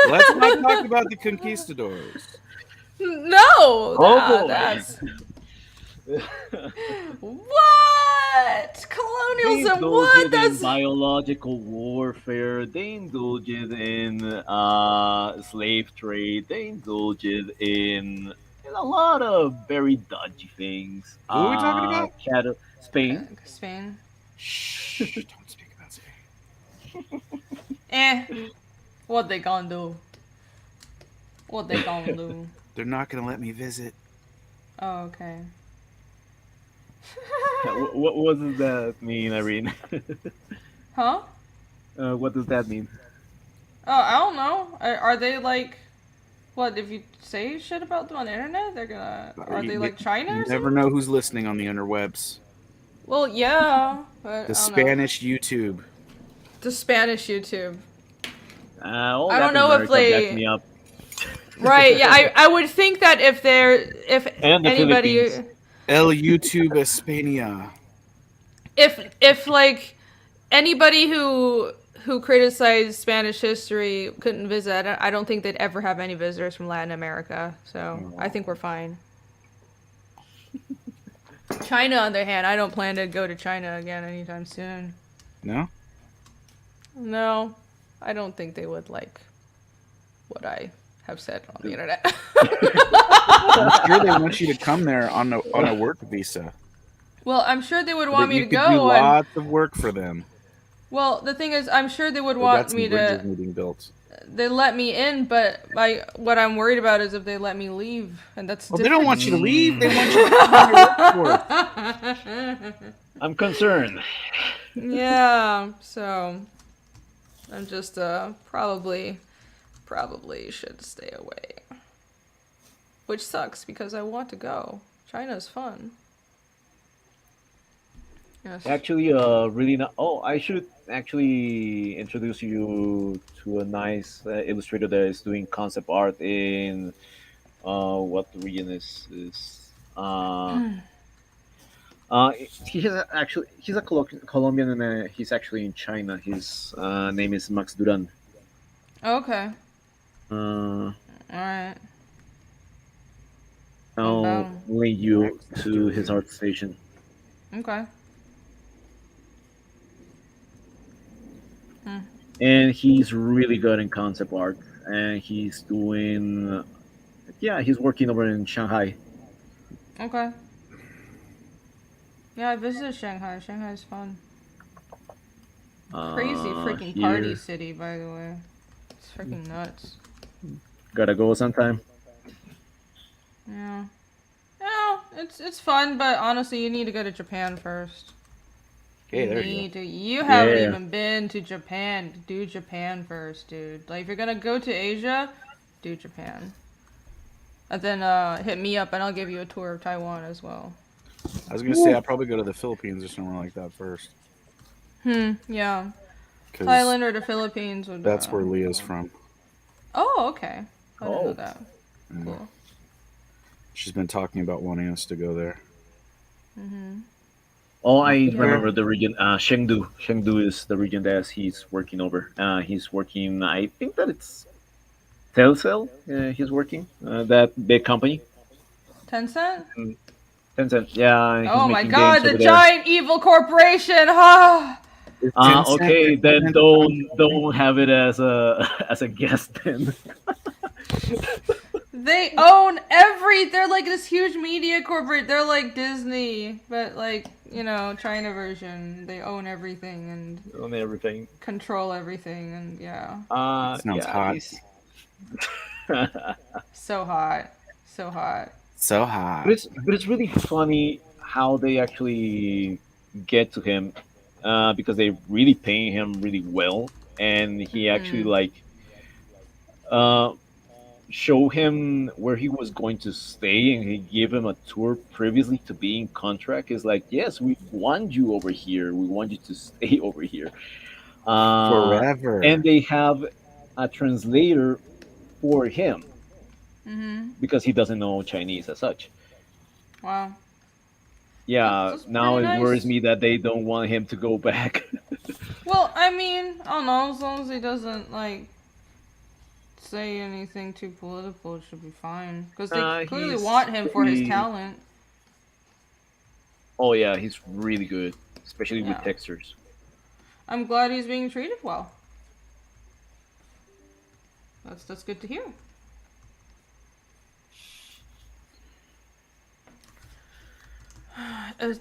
S6: Let's not talk about the conquistadors.
S1: No.
S3: boy.
S1: That's what colonialism.
S3: They
S1: What
S3: indulged in biological warfare. They indulged in slave trade. They indulged in a lot of very dodgy things.
S6: Who are we talking about?
S3: Spain.
S1: Spain.
S6: Shh, don't speak about Spain.
S1: What they gonna do? What they gonna do?
S6: They're not gonna let me visit.
S1: Oh, okay.
S3: What does that mean, Irene?
S1: Huh?
S3: What does that mean?
S1: Oh, I don't know. Are they like, what, if you say shit about them on the internet, they're gonna, are they like China or
S6: You
S1: something?
S6: never know who's listening on the interwebs.
S1: Well, yeah, but
S6: The
S1: I don't know.
S6: Spanish YouTube.
S1: The Spanish YouTube.
S3: All
S1: I don't
S3: Latin
S1: know if
S3: America
S1: they-
S3: backed me up.
S1: Right, yeah, I would think that if
S3: And the
S1: anybody,
S3: Philippines.
S6: El YouTube España.
S1: if like anybody who criticized Spanish history couldn't visit, I don't think they'd ever have any visitors from Latin America. So I think we're fine. China, on the other hand, I don't plan to go to China again anytime soon.
S6: No?
S1: No, I don't think they would like what I have said on the internet.
S6: I'm sure they want you to come there on a work visa.
S1: Well, I'm sure they would
S6: So
S1: want
S6: that
S1: me
S6: you
S1: to
S6: could
S1: go.
S6: do
S1: And,
S6: lots of work for them.
S1: well, the thing is, I'm sure they would
S6: They got
S1: want
S6: some
S1: me
S6: bridges
S1: to.
S6: needing built.
S1: They let me in, but what I'm worried about is if they let me leave, and that's.
S6: Well, they don't want you to leave. They want you to come on your workforce.
S3: I'm concerned.
S1: Yeah, so I'm just probably should stay away. Which sucks because I want to go. China's fun. Yes.
S3: Actually, really not. Oh, I should actually introduce you to a nice illustrator that is doing concept art in what the region is He's a Colombian and he's actually in China. His name is Max Duran.
S1: Okay.
S3: Uh,
S1: Alright.
S3: I'll link you to his art station.
S1: Okay.
S3: And he's really good in concept art. And he's doing, he's working over in Shanghai.
S1: Okay. Yeah, I visited Shanghai. Shanghai's fun. Crazy freaking party
S3: Here.
S1: city, by the way. It's freaking nuts.
S3: Gotta go sometime.
S1: Yeah. No, it's fun, but honestly, you need to go to Japan first.
S6: Okay, there
S1: need
S6: you go.
S1: to. You haven't
S3: Yeah.
S1: even been to Japan. Do Japan first, dude. Like, if you're gonna go to Asia, do Japan. And then hit me up, and I'll give you a tour of Taiwan as well.
S6: I was gonna say I'll probably go to the Philippines or somewhere like that first.
S1: Yeah.
S6: 'Cause
S1: Thailand or the Philippines would.
S6: that's where Leah's from.
S1: Oh, okay. I didn't know
S3: Oh.
S1: that.
S6: Mm.
S1: Cool.
S6: She's been talking about wanting us to go there.
S3: Oh, I remember the region. Chengdu. Chengdu is the region that he's working over. He's working. I think that it's Telcel. He's working that big company.
S1: Tencent?
S3: Tencent. Yeah. He's
S1: Oh my
S3: making
S1: god,
S3: games
S1: the
S3: over there.
S1: giant evil corporation! Ha!
S3: Okay, then don't have it as a as a guest then.
S1: They own they're like this huge media corporate. They're like Disney, but like, China version. They own everything and
S3: On everything.
S1: control everything, and yeah.
S6: Sounds hot.
S1: So hot. So hot.
S6: So hot.
S3: But it's really funny how they actually get to him, because they really pay him really well, and he actually show him where he was going to stay, and he gave him a tour previously to be in contract. Is like, yes, we want you over here. We want you to stay over here.
S6: Forever.
S3: And they have a translator for him because he doesn't know Chinese as such.
S1: Wow.
S3: Yeah,
S1: That's
S3: now
S1: pretty
S3: it worries
S1: nice.
S3: me that they don't want him to go back.
S1: Well, I mean, I don't know, as long as he doesn't like say anything too political, it should be fine. Because they clearly
S3: he's
S1: want him for his
S3: pretty-
S1: talent.
S3: Oh yeah, he's really good, especially
S1: Yeah.
S3: with textures.
S1: I'm glad he's being treated well. That's good to hear.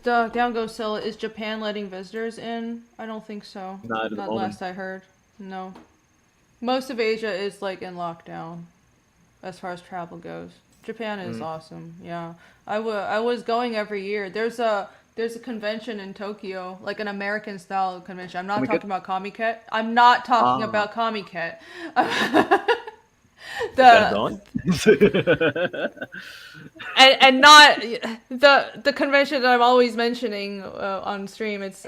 S1: Down goes Scylla. Is Japan letting visitors in? I don't think so.
S3: Not at the
S1: Not
S3: moment.
S1: last I heard. No. Most of Asia is like in lockdown as far as travel goes. Japan is awesome. Yeah. I was going every year. There's a convention in Tokyo, like an American style convention. I'm not
S3: Comiket?
S1: talking about Comiket. I'm not talking about Comiket.
S3: Got on?
S1: and not the convention that I'm always mentioning on stream. It's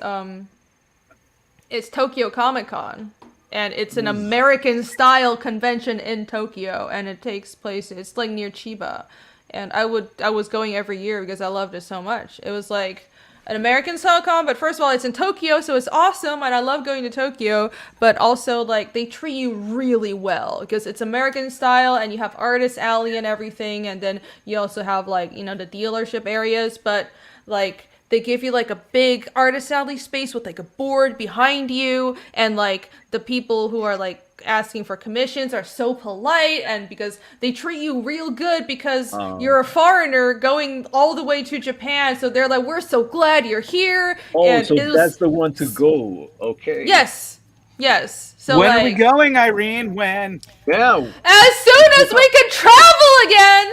S1: Tokyo Comic Con, and it's an American style convention in Tokyo, and it takes place. It's like near Chiba, and I was going every year because I loved it so much. It was like an American style con, but first of all, it's in Tokyo, so it's awesome, and I love going to Tokyo, but also, like, they treat you really well, because it's American style, and you have Artist Alley and everything, and then you also have, like, the dealership areas, but, like, they give you, like, a big Artist Alley space with, like, a board behind you, and, like, the people who are, like, asking for commissions are so polite, and because they treat you real good because you're a foreigner going all the way to Japan, so they're like, we're so glad you're here.
S3: Oh,
S1: and
S3: so
S1: it was,
S3: that's the one to go. Okay.
S1: yes. So
S6: when
S1: like,
S6: are we going, Irene? When?
S3: Yeah.
S1: as soon as we can travel again.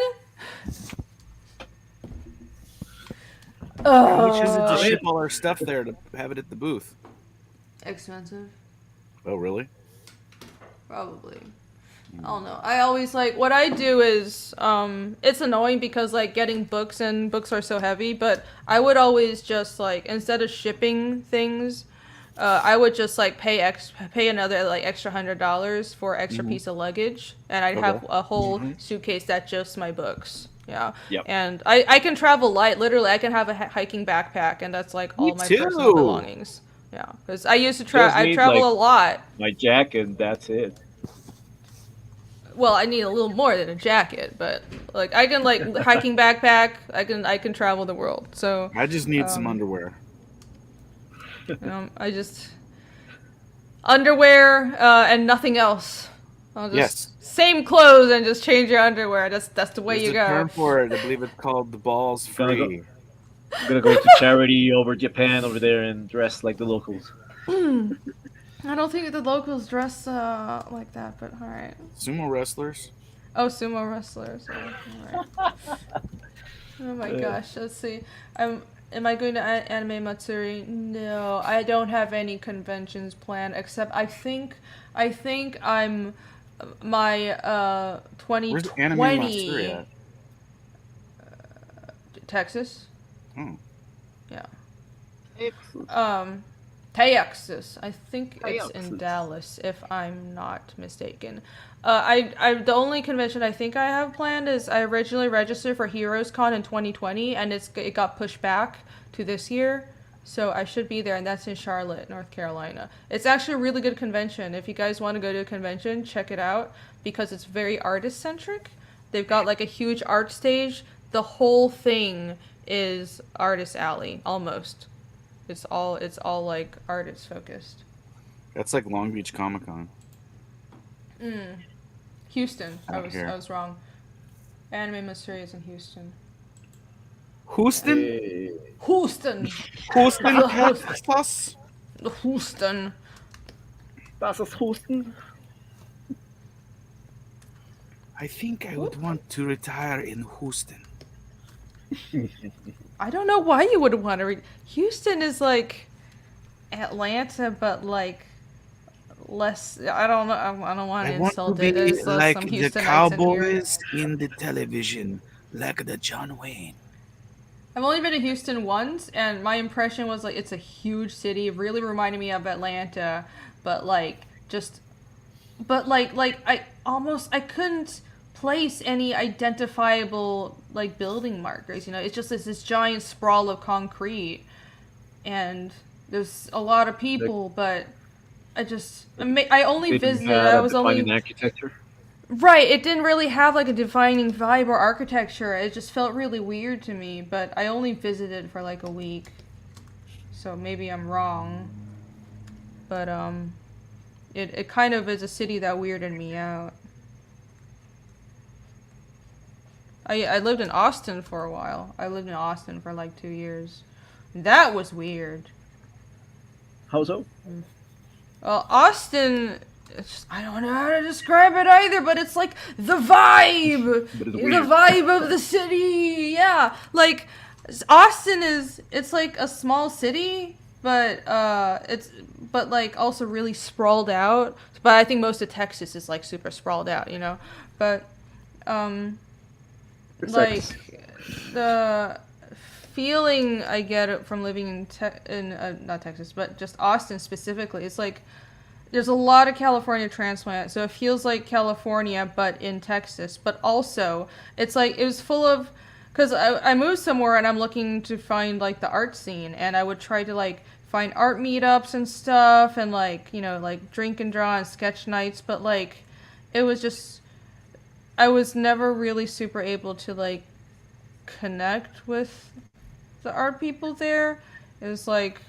S6: We should just ship all our stuff there to have it at the booth.
S1: Expensive.
S6: Oh, really?
S1: Probably. I don't know. I always what I do is, it's annoying because getting books are so heavy, but I would always just instead of shipping things, I would just pay another extra $100 for extra piece of luggage, and I'd have a whole suitcase that's just my books. Yeah.
S3: Yep.
S1: And I can travel light. Literally, I can have a hiking backpack, and that's like all
S6: Me
S1: my
S6: too.
S1: personal belongings. Yeah, because I used to
S3: Just
S1: I
S3: need
S1: travel
S3: like
S1: a lot.
S3: my jacket, and that's it.
S1: Well, I need a little more than a jacket, but like I can like hiking backpack. I can travel the world. So
S6: I just need some underwear.
S1: I just underwear and nothing else. I'll just
S6: Yes.
S1: same clothes and just change your underwear. That's the way
S6: There's
S1: you
S6: a
S1: go.
S6: term for it. I believe it's called the balls
S3: Gonna go-
S6: free.
S3: I'm gonna go to charity over Japan over there and dress like the locals.
S1: I don't think the locals dress like that, but all right.
S6: Sumo wrestlers.
S1: Oh, sumo wrestlers. Oh, all right. Oh my gosh. Let's see. Am I going to Anime Matsuri? No, I don't have any conventions planned. Except I think I'm my
S6: Where's
S1: 2020
S6: Anime Matsuri at?
S1: Texas.
S6: Oh.
S1: Yeah. Texas. I think it's in
S3: Texas.
S1: Dallas, if I'm not mistaken. I the only convention I think I have planned is I originally registered for Heroes Con in 2020, and it got pushed back to this year. So I should be there, and that's in Charlotte, North Carolina. It's actually a really good convention. If you guys want to go to a convention, check it out because it's very artist centric. They've got like a huge art stage. The whole thing is artist alley almost. It's all like artist focused.
S6: That's like Long Beach Comic Con.
S1: Houston. I
S6: Out here.
S1: was wrong. Anime Mystery is in Houston.
S6: Houston?
S1: Houston.
S6: Houston, Texas?
S1: Houston.
S3: Das ist Houston.
S6: I think I would want to retire in Houston.
S1: I don't know why you would want to read. Houston is like Atlanta, but like less. I don't know. I don't want to
S6: I want to
S1: insult
S6: be
S1: it. There's
S6: like
S1: some
S6: the
S1: Houstonites in here.
S6: Cowboys in the television, like the John Wayne.
S1: I've only been to Houston once, and my impression was like it's a huge city. It really reminded me of Atlanta, but like I couldn't place any identifiable like building markers. You know, it's just this giant sprawl of concrete, and there's a lot of people, but I only visited. I was only
S3: architecture.
S1: right. It didn't really have like a defining vibe or architecture. It just felt really weird to me. But I only visited for like a week, so maybe I'm wrong. But it kind of is a city that weirded me out. I lived in Austin for a while. I lived in Austin for like 2 years. That was weird.
S3: How so?
S1: Well, Austin, I don't know how to describe it either, but it's like the vibe!
S3: But it's
S1: The
S3: weird.
S1: vibe of the city! Yeah. Like, Austin it's like a small city, but but like also really sprawled out. But I think most of Texas is like super sprawled out, you know? But, like the feeling I get from living in not Texas, but just Austin specifically, it's like there's a lot of California transplant, so it feels like California but in Texas. But also it's like it was full of, because I moved somewhere and I'm looking to find like the art scene, and I would try to like find art meetups and stuff, and like, you know, like drink and draw and sketch nights, but like it was just, I was never really super able to like connect with the art people there. It was like,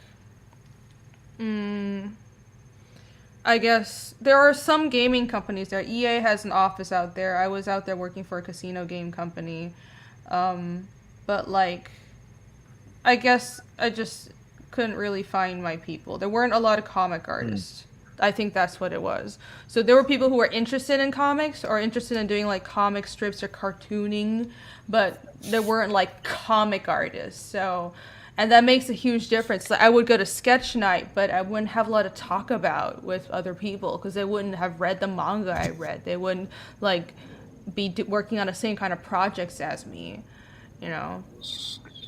S1: I guess there are some gaming companies there. EA has an office out there. I was out there working for a casino game company. But like, I guess I just couldn't really find my people. There weren't a lot of comic artists. I think that's what it was. So there were people who were interested in comics or interested in doing like comic strips or cartooning, but there weren't like comic artists. So, and that makes a huge difference. Like, I would go to sketch night, but I wouldn't have a lot to talk about with other people because they wouldn't have read the manga I read. They wouldn't like be working on the same kind of projects as me, you know.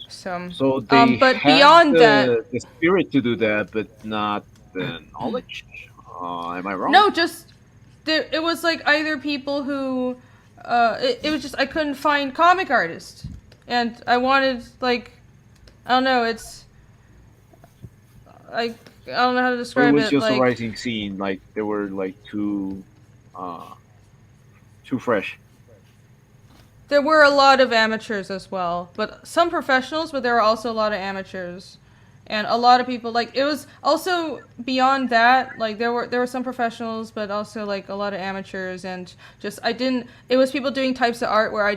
S3: So they
S1: but
S3: had
S1: beyond
S3: the spirit to do that, but not the knowledge. Am I wrong?
S1: No, just it was like either people who it was just I couldn't find comic artists, and I wanted like I don't know. I don't know how to
S3: Or it
S1: describe
S3: was
S1: it.
S3: just a
S1: Like
S3: rising scene, like they were like too fresh.
S1: there were a lot of amateurs as well, but some professionals, but there were also a lot of amateurs. And a lot of people like it was also beyond that, like there were some professionals but also like a lot of amateurs, and just I didn't it was people doing types of art where I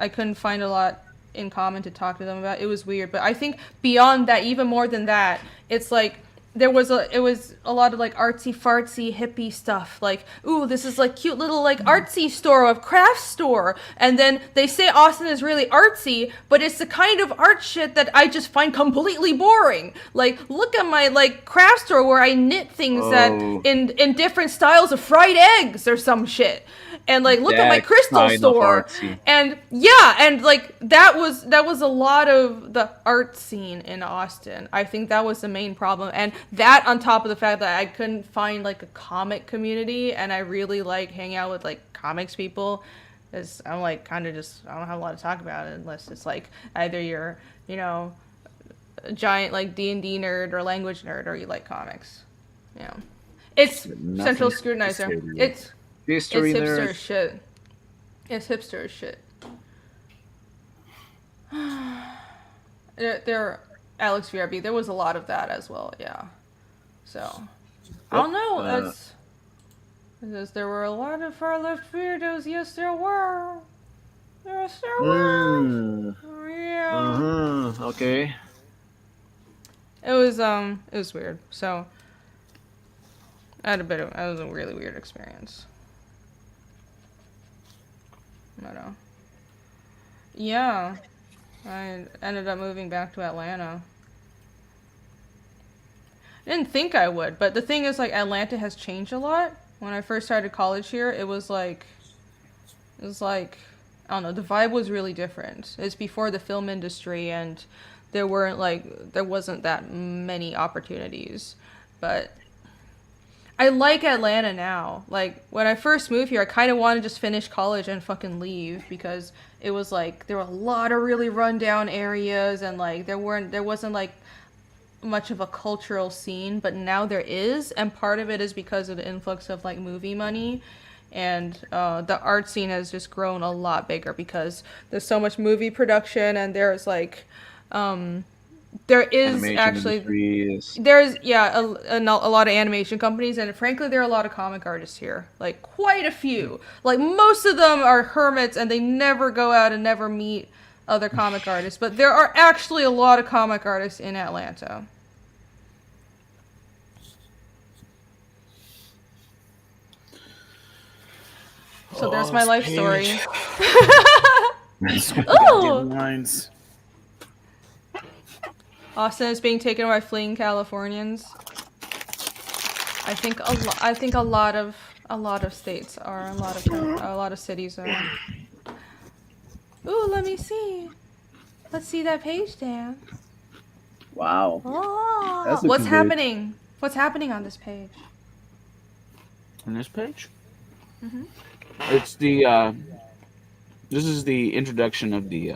S1: couldn't find a lot in common to talk to them about. It was weird, but I think beyond that, even more than that, it's like it was a lot of like artsy fartsy hippie stuff, like ooh, this is like cute little like artsy store of craft store, and then they say Austin is really artsy, but it's the kind of art shit that I just find completely boring. Like look at my like craft store where I knit things that
S3: Oh.
S1: in different styles of fried eggs or some shit, and like look at my
S3: That
S1: crystal
S3: kind of
S1: store,
S3: artsy.
S1: and yeah, and like that was a lot of the art scene in Austin. I think that was the main problem, and that on top of the fact that I couldn't find like a comic community, and I really like hanging out with like comics people, because I'm like kind of just I don't have a lot to talk about it unless it's like either you're a giant like D&D nerd or language nerd, or you like comics. Yeah, it's
S6: Nothing
S1: Central
S6: to
S1: Scrutinizer.
S6: say to you.
S1: It's
S3: History
S1: hipster
S3: nerd.
S1: as shit. It's hipster as shit. There, Alex VRB. There was a lot of that as well. Yeah. So I don't know. That's because there were a lot of far left weirdos. Yes, there were. Yes, there were.
S3: Mm.
S1: Yeah.
S3: Okay.
S1: It was weird. So it was a really weird experience. But yeah, I ended up moving back to Atlanta. I didn't think I would, but the thing is, like, Atlanta has changed a lot. When I first started college here, it was like, I don't know, the vibe was really different. It's before the film industry, and there wasn't that many opportunities. But I like Atlanta now. Like, when I first moved here, I kind of wanted to just finish college and fucking leave, because it was like, there were a lot of really rundown areas, and like, there wasn't like much of a cultural scene, but now there is, and part of it is because of the influx of like movie money, and the art scene has just grown a lot bigger because there's so much movie production, and there's like there is
S3: Animation
S1: actually
S3: industry is
S1: there's a lot of animation companies, and frankly there are a lot of comic artists here, like quite a few. Like most of them are hermits and they never go out and never meet other comic artists, but there are actually a lot of comic artists in Atlanta. So there's my life story. Oh,
S6: Lines.
S1: Austin is being taken by fleeing Californians. I think a lot of states are, a lot of cities are. Ooh, let me see. Let's see that page, Dan.
S3: wow.
S1: Oh,
S3: That's
S1: what's
S3: looking great.
S1: happening? What's happening on this page?
S6: On this page?
S1: Mhm.
S6: It's this is the introduction of the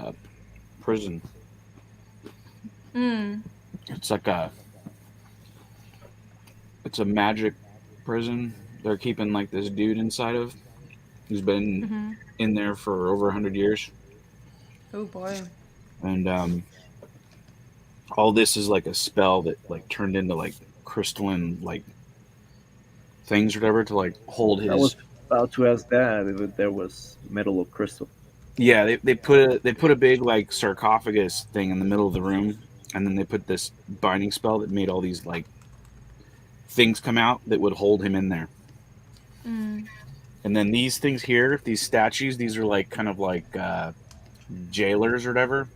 S6: prison. It's like it's a magic prison. They're keeping like this dude inside of, who's been in there for over 100 years.
S1: Oh boy.
S6: And all this is like a spell that like turned into like crystalline like things or whatever to like hold his.
S3: I was about to ask that if there was metal or crystal.
S6: Yeah, they put a big like sarcophagus thing in the middle of the room, and then they put this binding spell that made all these like things come out that would hold him in there. And then these things here, these statues, these are like kind of like jailers or whatever,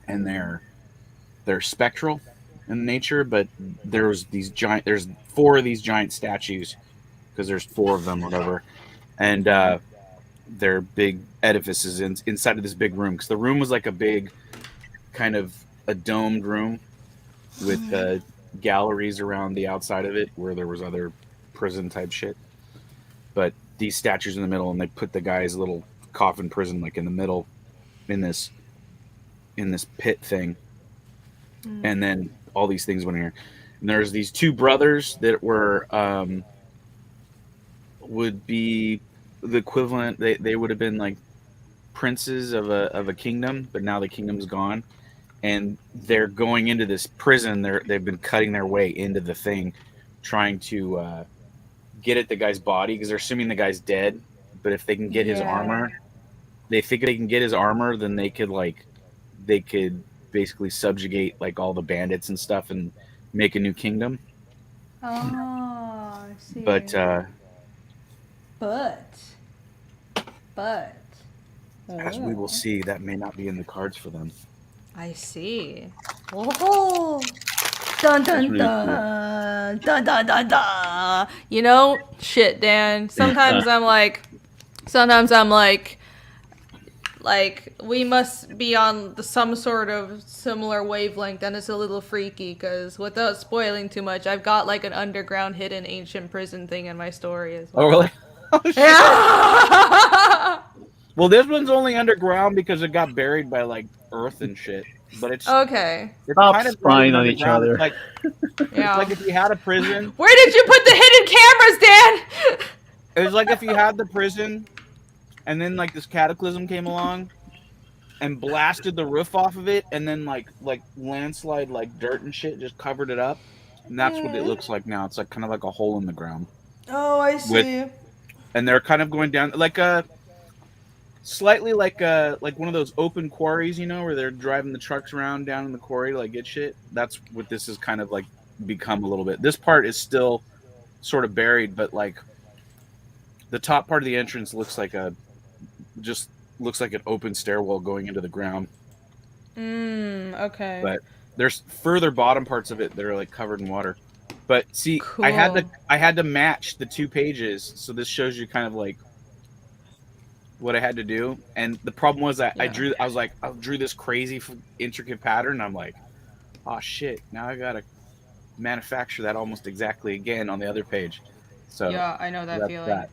S6: and they're spectral in nature, but there's 4 of these giant statues, because there's 4 of them or whatever, and they're big edifices inside of this big room, because the room was like a big kind of a domed room with galleries around the outside of it where there was other prison type shit, but these statues in the middle, and they put the guy's little coffin prison, like in the middle, in this pit thing, and then all these things went in here. And there's these two brothers that were would be the equivalent. They would have been like princes of a kingdom, but now the kingdom's gone, and they're going into this prison. They've been cutting their way into the thing, trying to get at the guy's body because they're assuming the guy's dead. But if they can get his armor, they think they can get his armor, then they could basically subjugate like all the bandits and stuff and make a new kingdom.
S1: Oh, I see.
S6: But as we will see, that may not be in the cards for them.
S1: I see. Oh, dun dun dun, dun dun dun dun. You know, shit, Dan. Sometimes I'm like, we must be on some sort of similar wavelength, and it's a little freaky. Because without spoiling too much, I've got like an underground, hidden, ancient prison thing in my story as well.
S6: Oh really? Oh, shit.
S1: Yeah.
S6: Well, this one's only underground because it got buried by like earth and shit. But it's
S1: Okay.
S6: It's
S3: Stop
S6: kind of
S3: spying on each
S6: underground.
S3: other.
S6: It's like,
S1: Yeah.
S6: it's like if you had a prison.
S1: Where did you put the hidden cameras, Dan?
S6: It was like if you had the prison, and then like this cataclysm came along, and blasted the roof off of it, and then like landslide, like dirt and shit, just covered it up. And that's what it looks like now. It's like kind of like a hole in the ground.
S1: Oh, I see.
S6: And they're kind of going down like slightly like one of those open quarries, you know, where they're driving the trucks around down in the quarry to like get shit. That's what this is kind of like become a little bit. This part is still sort of buried, but like the top part of the entrance looks like an open stairwell going into the ground.
S1: Okay.
S6: But there's further bottom parts of it that are like covered in water. But see,
S1: Cool.
S6: I had to match the 2 pages, so this shows you kind of like what I had to do. And the problem was that I drew this crazy intricate pattern. I'm like, oh shit, now I gotta manufacture that almost exactly again on the other page. So
S1: yeah, I know that feeling.
S6: that.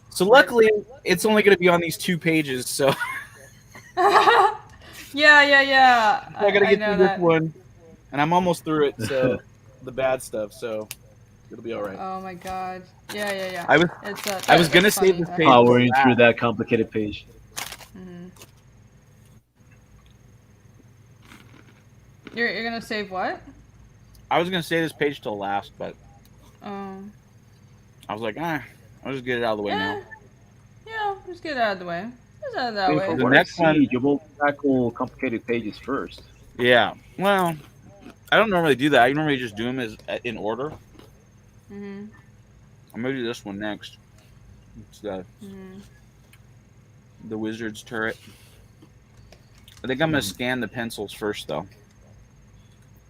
S6: So luckily, it's only going to be on these 2 pages. So
S1: yeah.
S6: I got to get through
S1: that.
S6: this one, and I'm almost through it. So the bad stuff. So it'll be all right.
S1: Oh my god. Yeah.
S6: I was gonna save this page.
S3: Powering through that complicated page.
S1: Mm-hmm. You're gonna save what?
S6: I was gonna save this page till last, but
S1: Oh.
S6: I was like, I'll just get it out of the way now.
S1: Yeah, just get it out of the way. Just out of that way.
S6: The next one,
S3: you will tackle complicated pages first.
S6: Yeah. Well, I don't normally do that. I normally just do them in order.
S1: Mm-hmm.
S6: I'm gonna do this one next. It's the wizard's turret. I think I'm gonna scan the pencils first, though,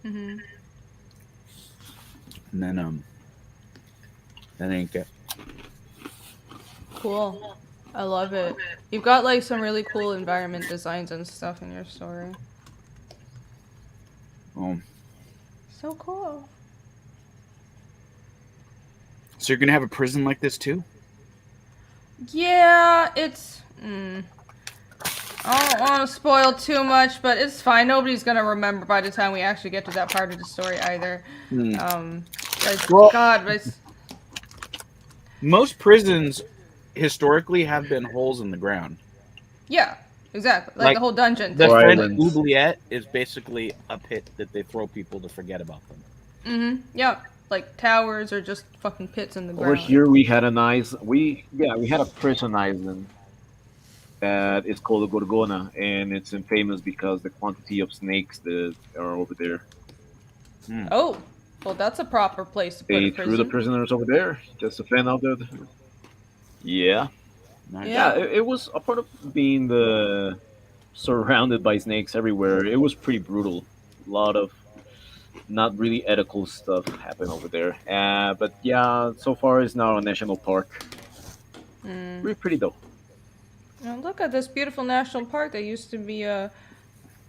S1: Mm-hmm.
S6: and then ink it.
S1: Cool. I love it. You've got like some really cool environment designs and stuff in your story. So cool.
S6: So you're gonna have a prison like this too?
S1: Yeah, it's. I don't want to spoil too much, but it's fine. Nobody's gonna remember by the time we actually get to that part of the story either.
S6: Most prisons historically have been holes in the ground.
S1: Yeah, exactly. Like the whole dungeon
S6: The
S1: thing.
S6: French oubliette is basically a pit that they throw people to forget about them.
S1: Yeah, like towers or just fucking pits in the ground.
S3: Over here we had we had a prison island that is called the Gorgona, and it's famous because the quantity of snakes that are over there.
S1: Oh, well, that's a proper place to put
S3: They
S1: a
S3: threw
S1: prison.
S3: the prisoners over there just to fan out there. Yeah.
S6: Nice.
S1: Yeah.
S3: Yeah, it was a part of being surrounded by snakes everywhere. It was pretty brutal. A lot of not really ethical stuff happened over there. But yeah, so far it's now a national park. Pretty dope.
S1: Now look at this beautiful national park that used to be a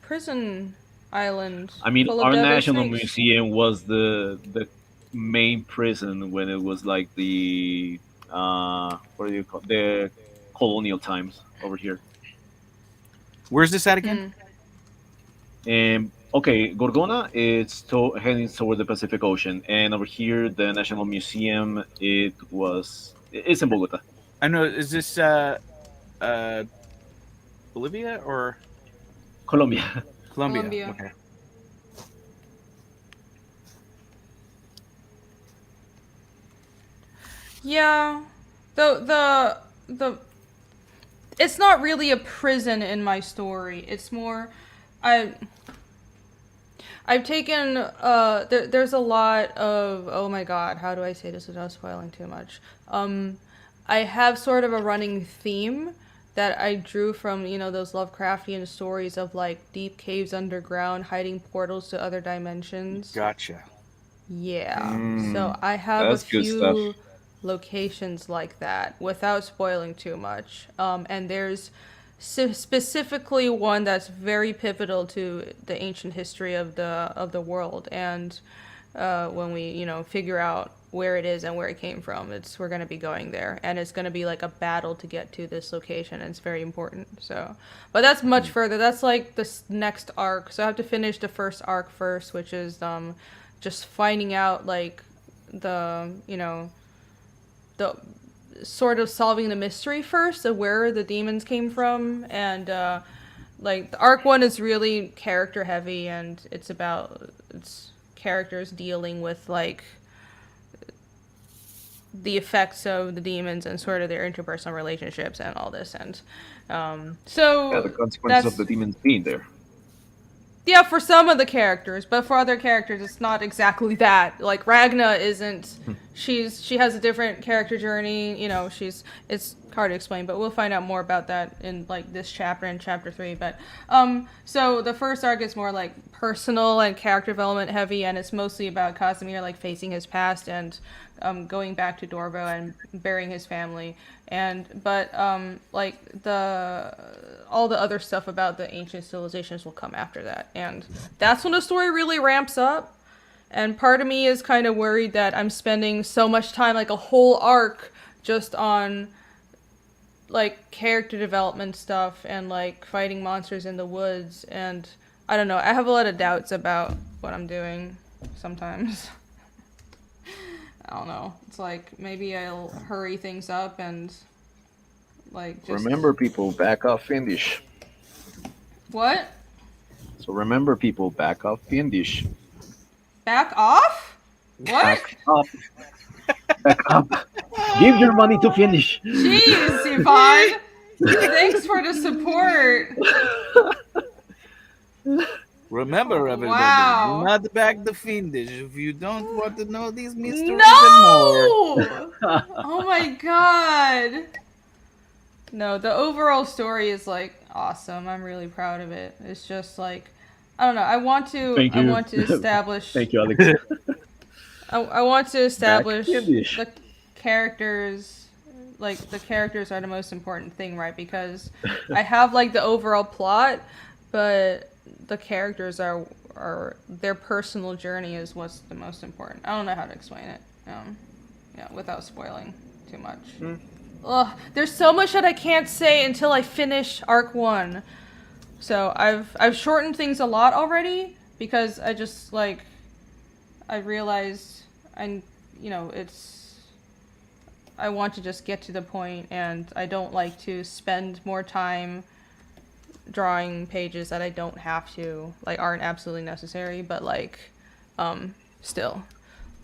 S1: prison island.
S3: I mean,
S1: full of
S3: our
S1: deadly
S3: national
S1: snakes.
S3: museum was the main prison when it was like the what do you call the colonial times over here.
S6: Where's this at again?
S3: Okay, Gorgona is heading toward the Pacific Ocean, and over here, the National Museum, it's in Bogota.
S6: I know. Is this Bolivia or
S3: Colombia.
S6: Colombia?
S1: Colombia.
S6: Okay.
S1: Yeah, the it's not really a prison in my story. It's more, I've taken there's a lot of, oh my god, how do I say this without spoiling too much? I have sort of a running theme that I drew from, you know, those Lovecraftian stories of like deep caves underground, hiding portals to other dimensions.
S6: Gotcha.
S1: Yeah. So I have a
S3: That's good
S1: few
S3: stuff.
S1: locations like that without spoiling too much. And there's specifically one that's very pivotal to the ancient history of the world. And when we, you know, figure out where it is and where it came from, we're going to be going there, and it's going to be like a battle to get to this location, and it's very important. So, but that's much further. That's like the next arc. So I have to finish the first arc first, which is just finding out like the, you know, the sort of solving the mystery first of where the demons came from. And like the arc one is really character heavy, and it's characters dealing with like the effects of the demons and sort of their interpersonal relationships and all this. And so
S3: The consequences of the demons being there.
S1: yeah, for some of the characters, but for other characters, it's not exactly that. Like Ragna isn't. She has a different character journey. You know, it's hard to explain, but we'll find out more about that in like this chapter in chapter 3. But so the first arc is more like personal and character development heavy, and it's mostly about Casimir like facing his past and going back to Dorvo and burying his family. But like all the other stuff about the ancient civilizations will come after that, and that's when the story really ramps up. And part of me is kind of worried that I'm spending so much time, like a whole arc, just on like character development stuff and like fighting monsters in the woods. And I don't know, I have a lot of doubts about what I'm doing sometimes. I don't know. It's like maybe I'll hurry things up and like just...
S3: Remember, people, back off Fiendish.
S1: What?
S3: So remember, people, back off Fiendish.
S1: Back off? What?
S3: Back up. Back up. Give your money to Fiendish.
S1: Jeez, Yvonne. Thanks for the support.
S6: Remember, everybody,
S1: Wow.
S6: do not back the Fiendish if you don't want to know these mysteries
S1: No!
S6: more.
S1: Oh my god. No, the overall story is like awesome. I'm really proud of it. It's just like, I don't know. I want to establish.
S3: Thank you, Alex.
S1: I want to establish
S3: Fiendish.
S1: the characters. Like the characters are the most important thing, right? Because I have like the overall plot, but the characters are their personal journey is what's the most important. I don't know how to explain it. Yeah, without spoiling too much. Ugh, there's so much that I can't say until I finish arc 1. So I've shortened things a lot already because I just like I realized I want to just get to the point, and I don't like to spend more time drawing pages that I don't have to, like aren't absolutely necessary, but like still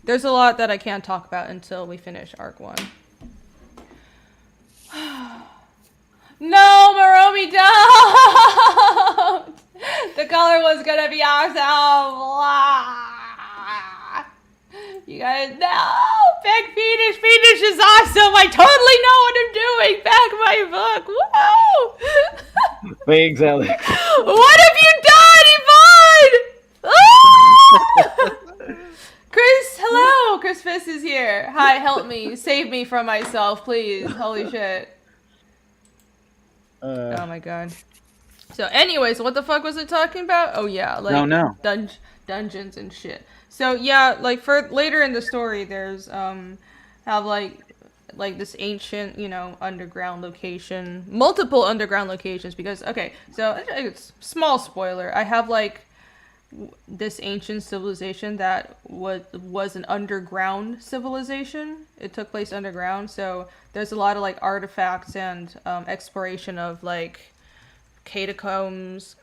S1: there's a lot that I can't talk about until we finish arc 1. No, Maromi, don't! The color was gonna be awesome. Blah. You guys know, Big Fiendish is awesome. I totally know what I'm doing. Back my book. Whoa!
S3: Thanks, Alex.
S1: What have you done, Yvonne? Chris, hello. Chris Fiss is here. Hi, help me. Save me from myself, please. Holy shit. Oh my god. So anyways, what the fuck was I talking about? Oh yeah, like
S6: No.
S1: Dungeons and shit. So yeah, like for later in the story, there's have like like this ancient, underground location, multiple underground locations, because okay, so it's small spoiler. I have like this ancient civilization that was an underground civilization. It took place underground, so there's a lot of like artifacts and exploration of like catacombs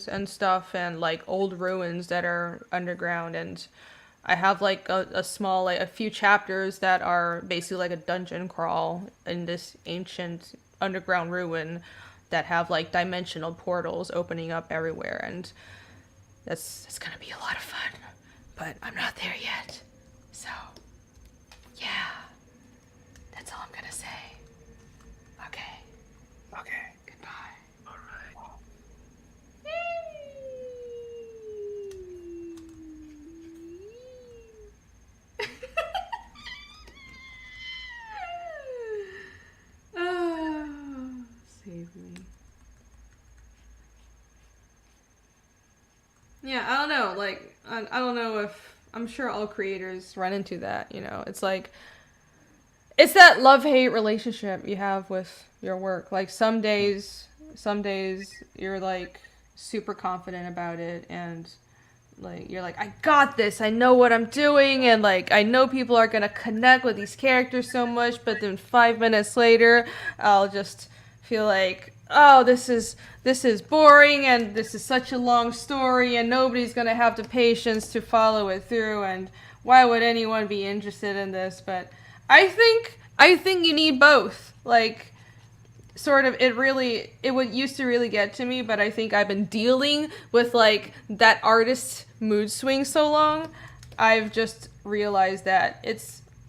S1: and stuff, and like old ruins that are underground. And I have like a small, like a few chapters that are basically like a dungeon crawl in this ancient underground ruin that have like dimensional portals opening up everywhere, and that's gonna be a lot of fun, but I'm not there yet. So, yeah, that's all I'm gonna say. Okay.
S6: Okay.
S1: Goodbye.
S6: All right.
S1: Save me. Yeah, I don't know. Like, I don't know if I'm sure all creators run into that. It's like it's that love-hate relationship you have with your work. Like some days you're like super confident about it, and like you're like, I got this, I know what I'm doing, and like I know people are gonna connect with these characters so much. But then 5 minutes later, I'll just feel like, oh, this is boring, and this is such a long story, and nobody's gonna have the patience to follow it through, and why would anyone be interested in this? But I think you need both. Like, sort of, it would used to really get to me, but I think I've been dealing with like that artist's mood swing so long, I've just realized that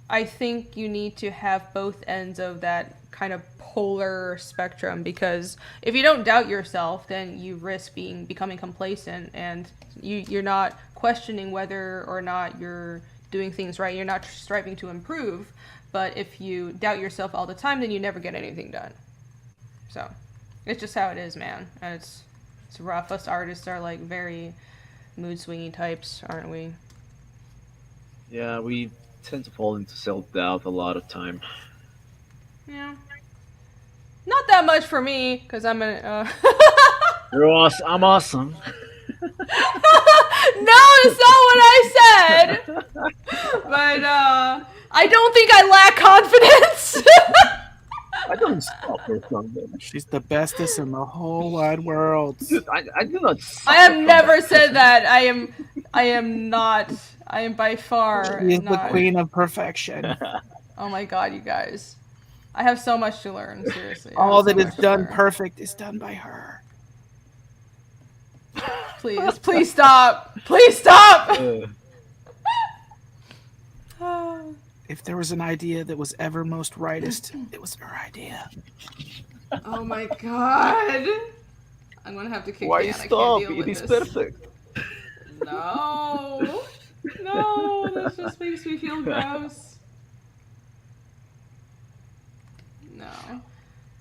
S1: I think you need to have both ends of that kind of polar spectrum, because if you don't doubt yourself, then you risk becoming complacent, and you're not questioning whether or not you're doing things right. You're not striving to improve. But if you doubt yourself all the time, then you never get anything done. So it's just how it is, man. And it's rough. Us artists are like very mood swingy types, aren't we?
S3: Yeah, we tend to fall into self-doubt a lot of time.
S1: Yeah. Not that much for me, because I'm an.
S3: I'm awesome.
S1: No, it's not what I said. But I don't think I lack confidence.
S3: I don't stop or something.
S6: She's the bestest in the whole wide world.
S3: Dude, I do not.
S1: I have never said that. I am not. I am by far
S6: She is
S1: not.
S6: the queen of perfection.
S1: Oh my god, you guys. I have so much to learn, seriously.
S6: All that is done perfect is done by her.
S1: Please stop. Please stop.
S6: If there was an idea that was ever most rightest, it was her idea.
S1: Oh my god. I'm gonna have to kick
S3: Why
S1: Dan.
S3: stop?
S1: I can't deal
S3: It
S1: with
S3: is
S1: this.
S3: perfect.
S1: No. No, that just makes me feel gross. No.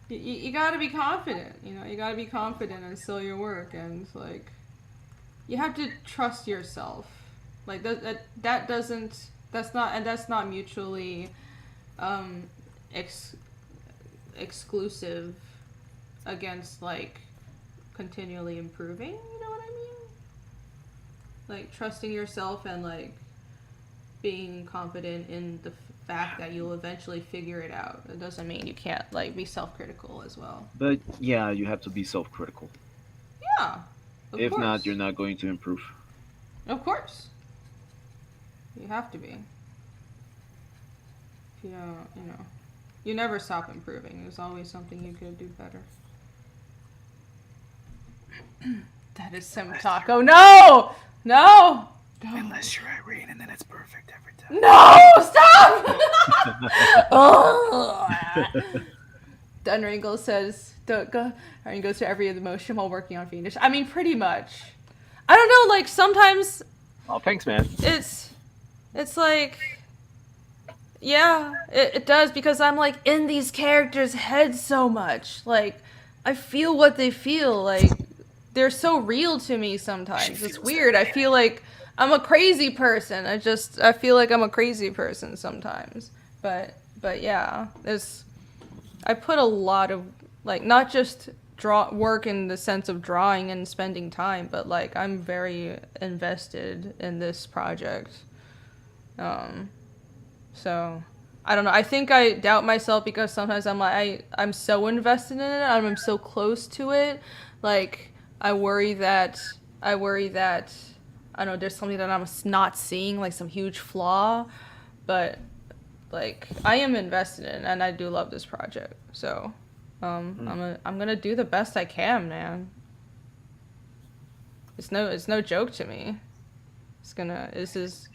S1: You gotta be confident, you gotta be confident and sell your work, and like, you have to trust yourself. Like that's not mutually exclusive against like continually improving, you know what I mean? Like trusting yourself and like being confident in the fact that you'll eventually figure it out. It doesn't mean you can't like be self-critical as well.
S3: But yeah, you have to be self-critical.
S1: Yeah.
S3: If
S1: course.
S3: not, you're not going to improve.
S1: Of course. You have to be. If you don't, you never stop improving. There's always something you could do better. That is some taco. No! No!
S6: Unless you're Irene, and then it's perfect every time.
S1: No! Stop! Dunringle says, "Don't go." Irene goes to every emotion while working on Fiendish. I mean, pretty much. I don't know. Like sometimes
S3: Oh, thanks, man.
S1: it's like, yeah, it does, because I'm like in these characters' heads so much. Like I feel what they feel. Like they're so real to me sometimes. It's weird. I feel like I'm a crazy person. I feel like I'm a crazy person sometimes. But But yeah, I put a lot of, like, not just work in the sense of drawing and spending time, but like I'm very invested in this project. So I don't know. I think I doubt myself because sometimes I'm like I'm so invested in it. I'm so close to it. Like I worry that I don't know, there's something that I'm not seeing, like some huge flaw, but like I am invested in, and I do love this project. So I'm gonna do the best I can, man. It's no joke to me. This is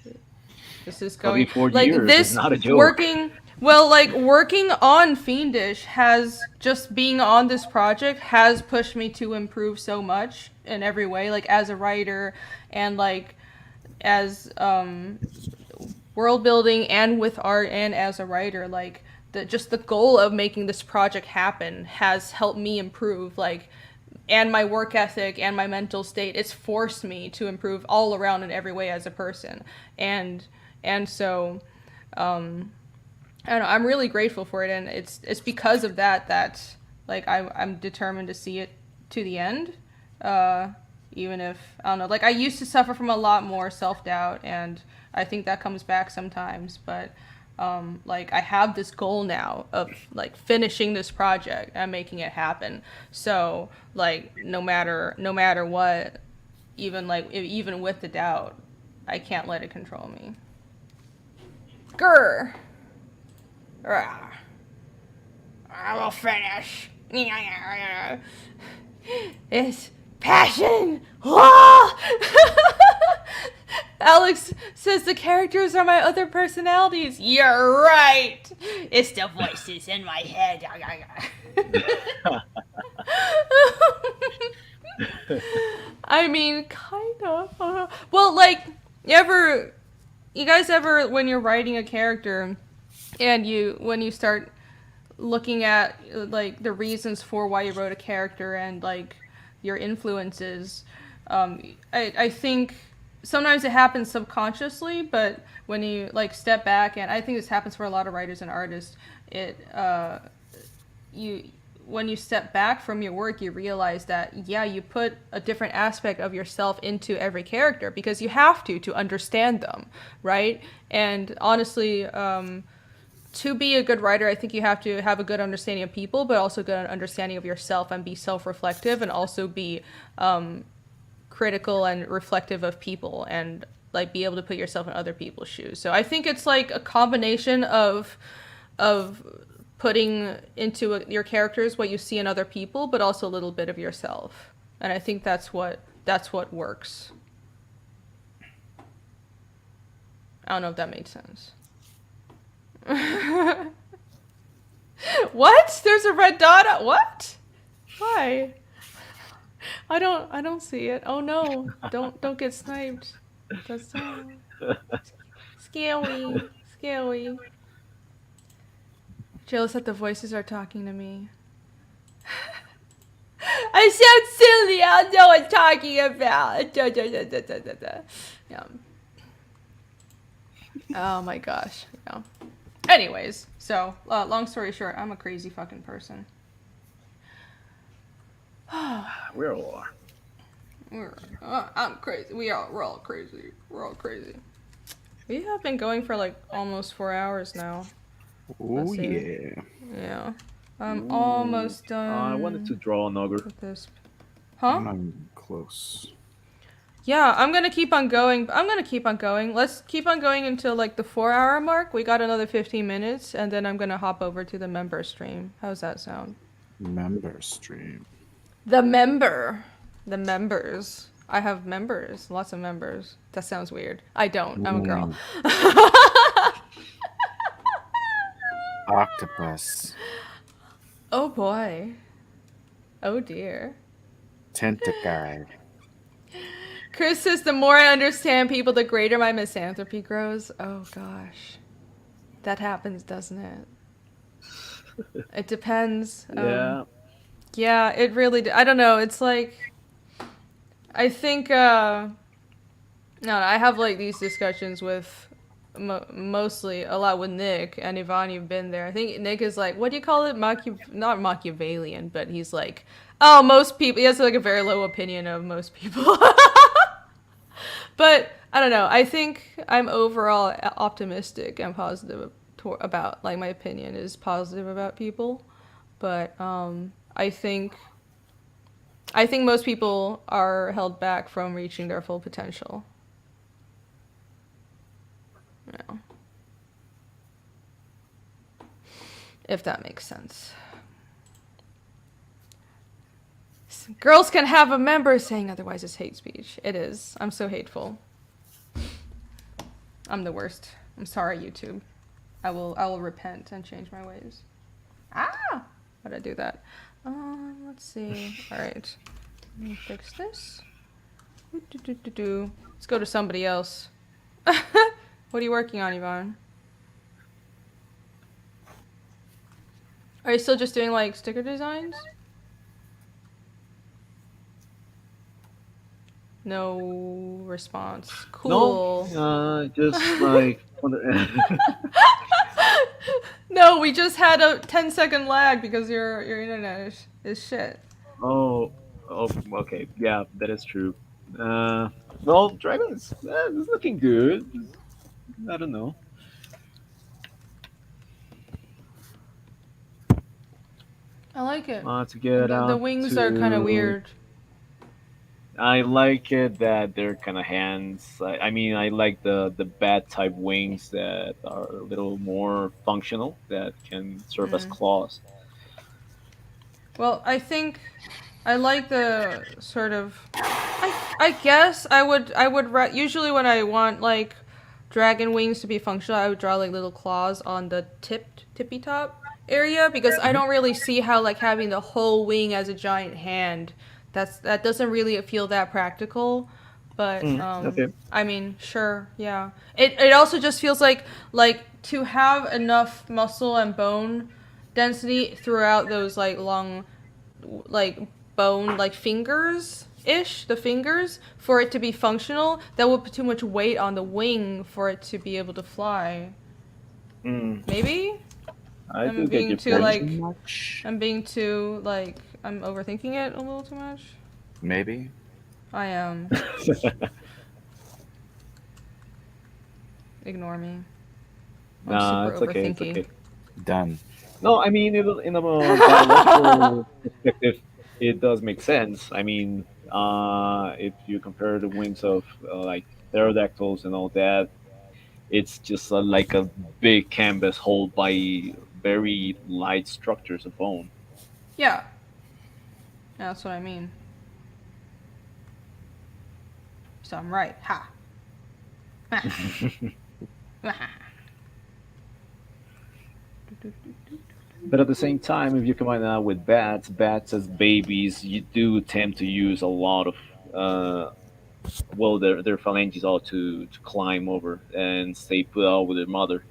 S1: going
S3: 24
S1: like
S3: years
S1: this
S3: is not a joke.
S1: working on Fiendish has just being on this project has pushed me to improve so much in every way, like as a writer and like as world building and with art and as a writer. Like the goal of making this project happen has helped me improve, like, and my work ethic and my mental state. It's forced me to improve all around in every way as a person. And so I don't know, I'm really grateful for it, and it's because of that like I'm determined to see it to the end, even if I don't know, like I used to suffer from a lot more self-doubt, and I think that comes back sometimes, but like I have this goal now of like finishing this project and making it happen. So like no matter what, even with the doubt, I can't let it control me. Grr. I will finish. It's passion. Alex says the characters are my other personalities. You're right. It's the voices in my head. I mean, kind of. Well, like, you guys ever, when you're writing a character, and when you start looking at like the reasons for why you wrote a character and like your influences, I think sometimes it happens subconsciously, but when you like step back, and I think this happens for a lot of writers and artists, when you step back from your work, you realize that you put a different aspect of yourself into every character because you have to understand them, right? And honestly, to be a good writer, I think you have to have a good understanding of people, but also a good understanding of yourself, and be self-reflective, and also be critical and reflective of people, and like be able to put yourself in other people's shoes. So I think it's like a combination of putting into your characters what you see in other people, but also a little bit of yourself. And I think that's what works. I don't know if that made sense. What? There's a red dot. What? Why? I don't see it. Oh no! Don't get sniped. That's so scary. Scary. Jealous that the voices are talking to me. I sound silly. I don't know what I'm talking about. Yeah. Oh my gosh. Yeah. Anyways, so long story short, I'm a crazy fucking person.
S3: We all are.
S1: I'm crazy. We're all crazy. We're all crazy. We have been going for like almost 4 hours now.
S6: Oh yeah.
S1: Yeah. I'm almost done.
S3: I wanted to draw an ogre.
S1: With this. Huh?
S6: I'm close.
S1: Yeah, I'm gonna keep on going. Let's keep on going until like the 4-hour mark. We got another 15 minutes, and then I'm gonna hop over to the member stream. How's that sound?
S6: Member stream.
S1: The members. I have members. Lots of members. That sounds weird. I don't. I'm a girl.
S6: Octopus.
S1: Oh boy. Oh dear.
S6: Tentacle.
S1: Chris says the more I understand people, the greater my misanthropy grows. Oh gosh. That happens, doesn't it? It depends.
S3: Yeah.
S1: Yeah, it really... I don't know. It's like... I think... No, I have like these discussions with mostly a lot with Nick and Yvonne. You've been there. I think Nick is like, what do you call it? Not Machiavellian, but he's like, oh, most people. He has like a very low opinion of most people. But I don't know. I think I'm overall optimistic and positive about, like, my opinion is positive about people. But I think most people are held back from reaching their full potential. Yeah. If that makes sense. Girls can have a member saying otherwise is hate speech. It is. I'm so hateful. I'm the worst. I'm sorry, YouTube. I will repent and change my ways. Ah! Why'd I do that? Let's see. Alright. Let me fix this. Let's go to somebody else. What are you working on, Yvonne? Are you still just doing, like, sticker designs? No response. Cool.
S3: No, just like.
S1: No, we just had a 10-second lag because your internet is shit.
S3: Oh, okay. Yeah, that is true. Well, Dragon is looking good. I don't know.
S1: I like it.
S3: To get
S1: The
S3: out
S1: wings
S3: to...
S1: are kind of weird.
S3: I like it that they're kind of hands. I mean, I like the bat type wings that are a little more functional that can serve as claws.
S1: Well, I think I like the sort of. I guess I would usually when I want like dragon wings to be functional, I would draw like little claws on the tippy top area because I don't really see how like having the whole wing as a giant hand that doesn't really feel that practical. But
S3: Okay.
S1: I mean, sure, yeah. It also just feels like to have enough muscle and bone density throughout those like long like bone like fingers the fingers for it to be functional, that would put too much weight on the wing for it to be able to fly. Maybe I'm being too like I'm overthinking it a little too much.
S6: Maybe.
S1: I am. Ignore me. I'm
S3: Nah,
S1: super
S3: it's okay. It's
S1: overthinking.
S3: okay.
S6: Done.
S3: No, I mean, in a biological perspective, it does make sense. I mean, if you compare the wings of like pterodactyls and all that, it's just like a big canvas held by very light structures of bone.
S1: Yeah. That's what I mean. So I'm right. Ha.
S3: But at the same time, if you combine that with bats as babies, you do tend to use a lot of their phalanges all to climb over and stay put out with their mother.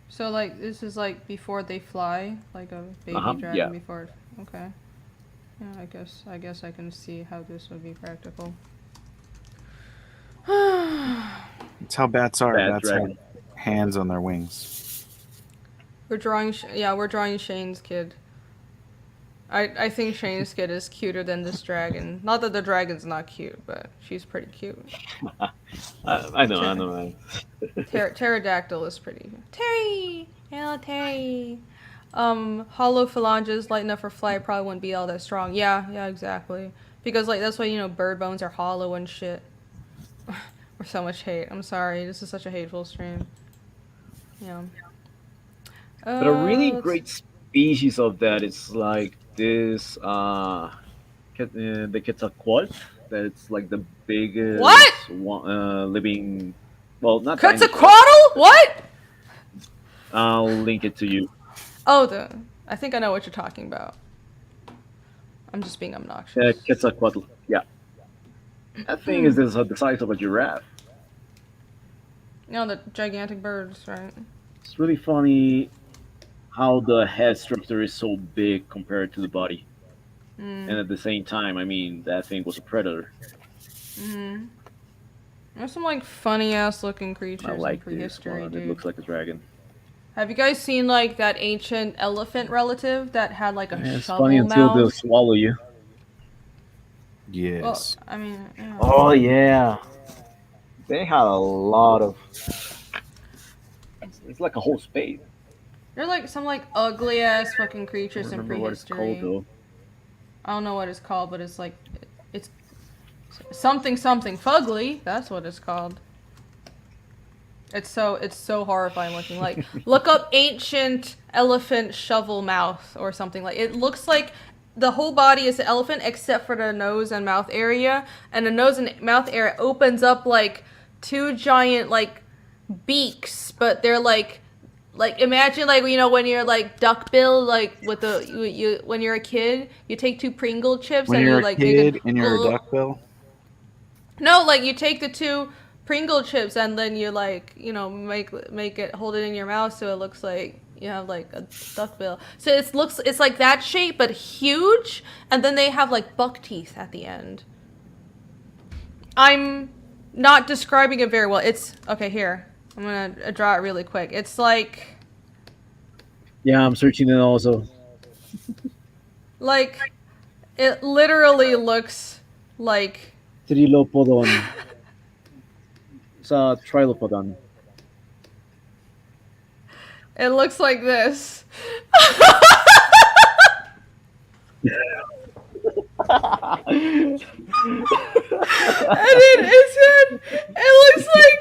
S1: So like this is like before they fly, like a baby dragon
S3: Yeah.
S1: before. Okay. Yeah, I guess I can see how this would be practical.
S6: That's how bats are.
S3: Bat
S6: Bats
S3: dragon.
S6: have hands on their wings.
S1: We're drawing Shane's kid. I think Shane's kid is cuter than this dragon. Not that the dragon's not cute, but she's pretty cute.
S3: I know.
S1: Pterodactyl is pretty. Terry! Hello, Terry! Hollow phalanges light enough for flight probably wouldn't be all that strong. Yeah, exactly. Because, like, that's why, bird bones are hollow and shit. Or so much hate. I'm sorry. This is such a hateful stream. Yeah.
S3: But a really great species of that is like this the Quetzalcoatl. That's like the biggest living. Well, not
S1: Quetzalcoatl? What?
S3: I'll link it to you.
S1: Oh, I think I know what you're talking about. I'm just being obnoxious.
S3: Quetzalcoatl. Yeah. That thing is the size of a giraffe.
S1: No, the gigantic birds, right?
S3: It's really funny how the head structure is so big compared to the body. And at the same time, I mean, that thing was a predator.
S1: There's some like funny ass looking
S3: I
S1: creatures in
S3: like this
S1: prehistory,
S3: one.
S1: dude.
S3: It looks like a dragon.
S1: Have you guys seen like that ancient elephant relative that had like a
S3: It's
S1: shovel
S3: funny until they'll
S1: mouth?
S3: swallow you.
S1: Well,
S6: Yes.
S1: I mean, yeah.
S3: Oh yeah, they had a lot of. It's like a whole spade.
S1: They're like some like ugly ass fucking
S3: I
S1: creatures
S3: don't
S1: in
S3: remember what it's
S1: prehistory.
S3: called though.
S1: I don't know what it's called, but it's like it's something fugly. That's what it's called. It's so horrifying looking. Like look up ancient elephant shovel mouth or something. Like it looks like the whole body is an elephant except for the nose and mouth area, and the nose and mouth area opens up like two giant like beaks, but they're like imagine like when you're like duckbill like with the you when you're a kid you take two Pringle chips
S6: When
S1: and
S6: you're
S1: you
S6: a
S1: like
S6: kid and you're a duckbill.
S1: no, like you take the two Pringle chips and then you like make it hold it in your mouth so it looks like you have like a duckbill. So it's like that shape but huge, and then they have like buck teeth at the end. I'm not describing it very well. It's okay here. I'm gonna draw it really quick. It's like
S3: Yeah, I'm searching it also.
S1: like it literally looks like
S3: Trilopodon. It's a trilopodon.
S1: it looks like this. And then it looks like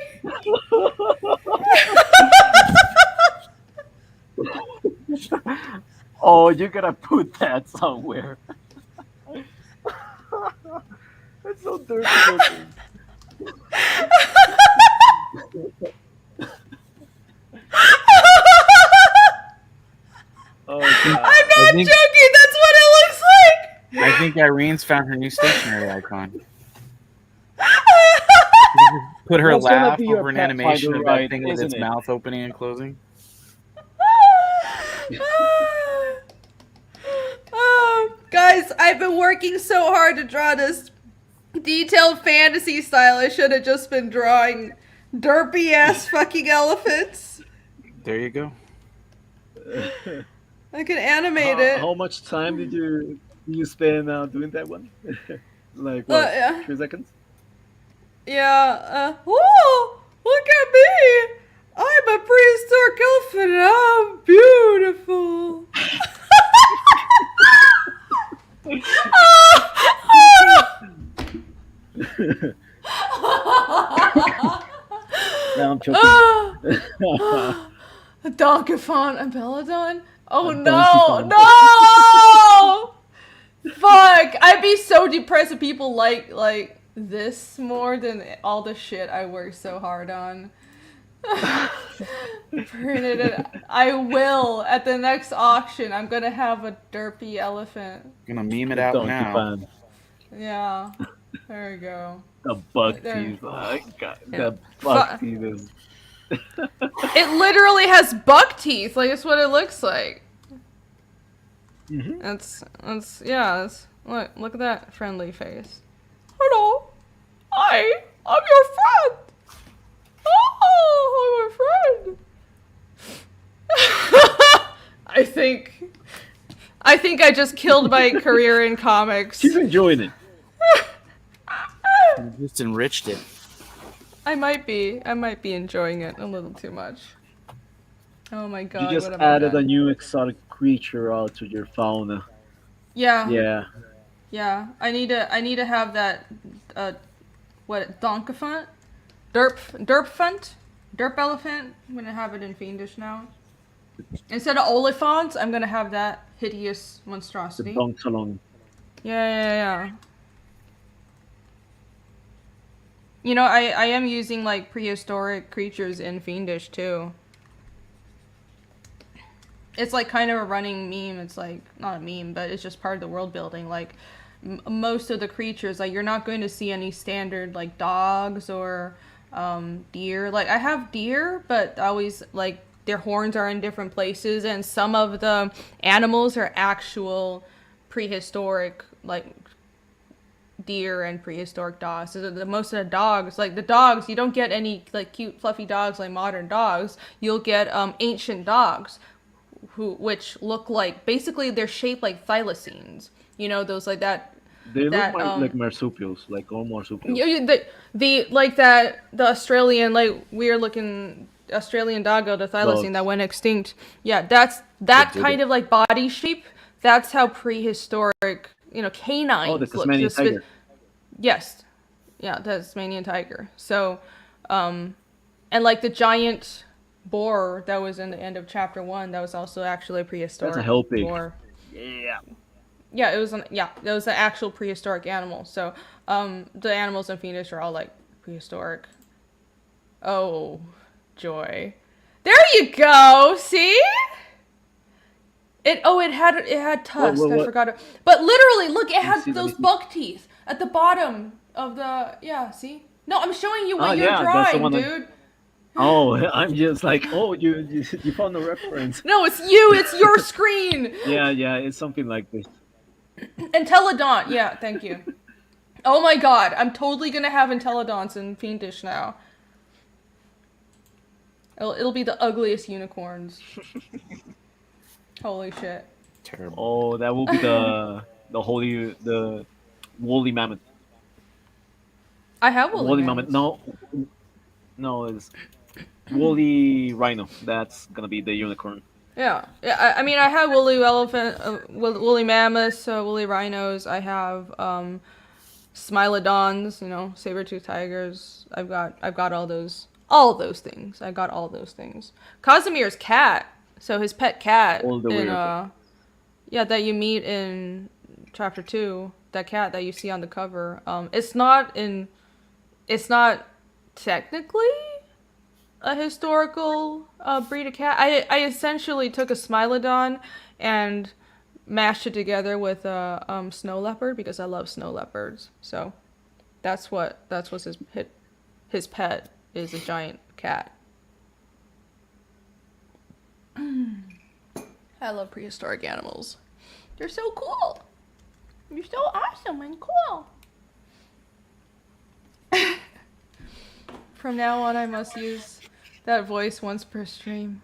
S3: Oh, you gotta put that somewhere. It's so dirty looking. Oh god.
S1: I'm not
S6: think-
S1: joking. That's what it looks like.
S6: I think Irene's found her new stationery icon. Put her
S3: That's gonna
S6: laugh
S3: be your
S6: over an
S3: Pathfinder
S6: animation of that
S3: ride,
S6: thing with
S3: isn't
S6: its
S3: it?
S6: mouth opening and closing.
S1: Guys, I've been working so hard to draw this detailed fantasy style. I should have just been drawing derpy ass fucking elephants.
S6: There you go.
S1: I can animate it.
S3: How much time did you spend doing that one? Like what?
S1: Yeah.
S3: 3 seconds?
S1: Yeah, whoa! Look at me! I'm a prehistoric elephant and I'm beautiful!
S3: Yeah, I'm choking.
S1: A Donkafon and Peloton? Oh
S3: A
S1: no!
S3: Donkeyfon.
S1: No! Fuck! I'd be so depressed if people like this more than all the shit I worked so hard on. Printed it. I will at the next auction. I'm gonna have a derpy elephant.
S6: Gonna meme it out
S3: Donkey
S6: now.
S3: fan.
S1: Yeah. There we go.
S3: The buck
S1: There.
S3: teeth. Oh, God.
S1: Yeah.
S3: The buck teeth is.
S1: It literally has buck teeth. Like it's what it looks like.
S3: Mhm.
S1: That's look at that friendly face. Hello, I'm your friend. Oh, I'm your friend. I think I just killed my career in comics.
S3: She's enjoying it.
S6: You just enriched it.
S1: I might be enjoying it a little too much. Oh my god!
S3: You just
S1: what have I
S3: added
S1: done?
S3: a new exotic creature to your fauna.
S1: Yeah.
S3: Yeah.
S1: Yeah, I need to have that, what, Donkafont? Derpfunt? Derp elephant? I'm gonna have it in Fiendish now. Instead of Oliphant, I'm gonna have that hideous
S3: The
S1: monstrosity.
S3: donk salon.
S1: Yeah. You know, I am using, like, prehistoric creatures in Fiendish, too. It's, like, kind of a running meme. It's, like, not a meme, but it's just part of the world building. Like, most of the creatures, like, you're not going to see any standard, like, dogs or deer. Like, I have deer, but always, like, their horns are in different places, and some of the animals are actual prehistoric, like, deer and prehistoric dogs. So most of the dogs, like the dogs, you don't get any like cute fluffy dogs like modern dogs. You'll get ancient dogs, which look like, basically they're shaped like thylacines. You know, those like that.
S3: They look
S1: That
S3: like marsupials, like all marsupials.
S1: the like that, the Australian, like weird looking Australian doggo, the thylacine
S3: Dogs.
S1: that went extinct. Yeah, that's that
S3: did
S1: kind
S3: it.
S1: of like body shape. That's how prehistoric, canines
S3: Oh, the
S1: look.
S3: Tasmanian tiger.
S1: Yes, yeah, the Tasmanian tiger. So, and like the giant boar that was in the end of chapter 1, that was also actually a prehistoric
S3: That's a hell pig.
S1: boar.
S3: Yeah.
S1: Yeah, it was an actual prehistoric animal. So, the animals in Fiendish are all like prehistoric. Oh, joy! There you go. See? It had tusks. I
S3: what?
S1: forgot it. But literally, look, it had
S3: see, let me
S1: those
S3: see.
S1: buck teeth at the bottom of the. Yeah, see? No, I'm showing you what you're
S3: yeah, that's the
S1: drawing,
S3: one
S1: dude.
S3: Oh, I'm just like, oh, you found the reference.
S1: No, it's you. It's your screen.
S3: Yeah, it's something like this.
S1: Entelodont, yeah, thank you. Oh my god, I'm totally gonna have Entelodonts in Fiendish now. It'll be the ugliest unicorns. Holy shit.
S6: Terrible.
S3: Oh, that will be the woolly mammoth.
S1: I have
S3: Woolly mammoth. No, it's woolly rhino. That's gonna be the unicorn.
S1: Yeah. I mean, I have woolly elephant, woolly mammoths, woolly rhinos. I have smilodons, saber-toothed tigers. I've got all those things. I got all those things. Casimir's cat, so his pet cat
S3: All the
S1: in
S3: weird.
S1: that you meet in chapter 2, that cat that you see on the cover. It's not technically a historical breed of cat. I essentially took a smilodon and mashed it together with a snow leopard because I love snow leopards. So that's what's his pet is, a giant cat. I love prehistoric animals. They're so cool. You're so awesome and cool. From now on, I must use that voice once per stream.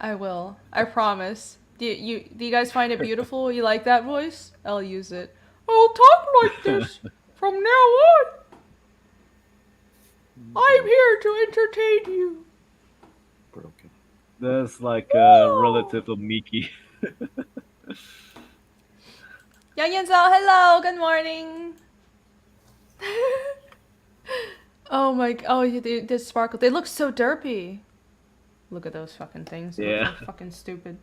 S1: I will. I promise. Do you guys find it beautiful? You like that voice? I'll use it. I'll talk like this from now on. I'm here to entertain you.
S3: Broken. That's like a relative of Mickey.
S1: Yang Yanzao, hello, good morning. They sparkle. They look so derpy. Look at those fucking things. They look so fucking stupid.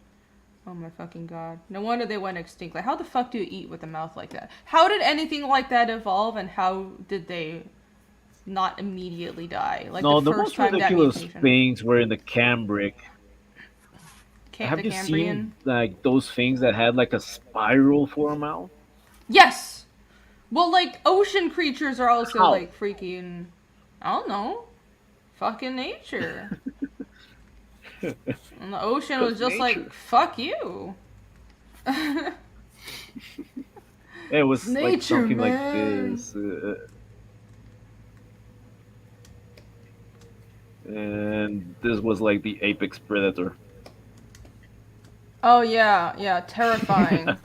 S1: Oh my fucking god. No wonder they went extinct. Like, how the fuck do you eat with a mouth like that? How did anything like that evolve, and how did they not immediately die? Like,
S3: No,
S1: the
S3: the
S1: first
S3: most
S1: time that
S3: ridiculous
S1: mutation.
S3: things were in the Cambric. Have
S1: The
S3: you
S1: Cambrian?
S3: seen like those things that had like a spiral for a mouth?
S1: Yes! Well, like, ocean creatures are also,
S3: How?
S1: like, freaky and... I don't know. Fucking nature. And the ocean was just
S3: nature.
S1: like, fuck you.
S3: It was like
S1: Nature,
S3: something like
S1: man.
S3: this. And this was like the apex predator.
S1: Oh, yeah, terrifying.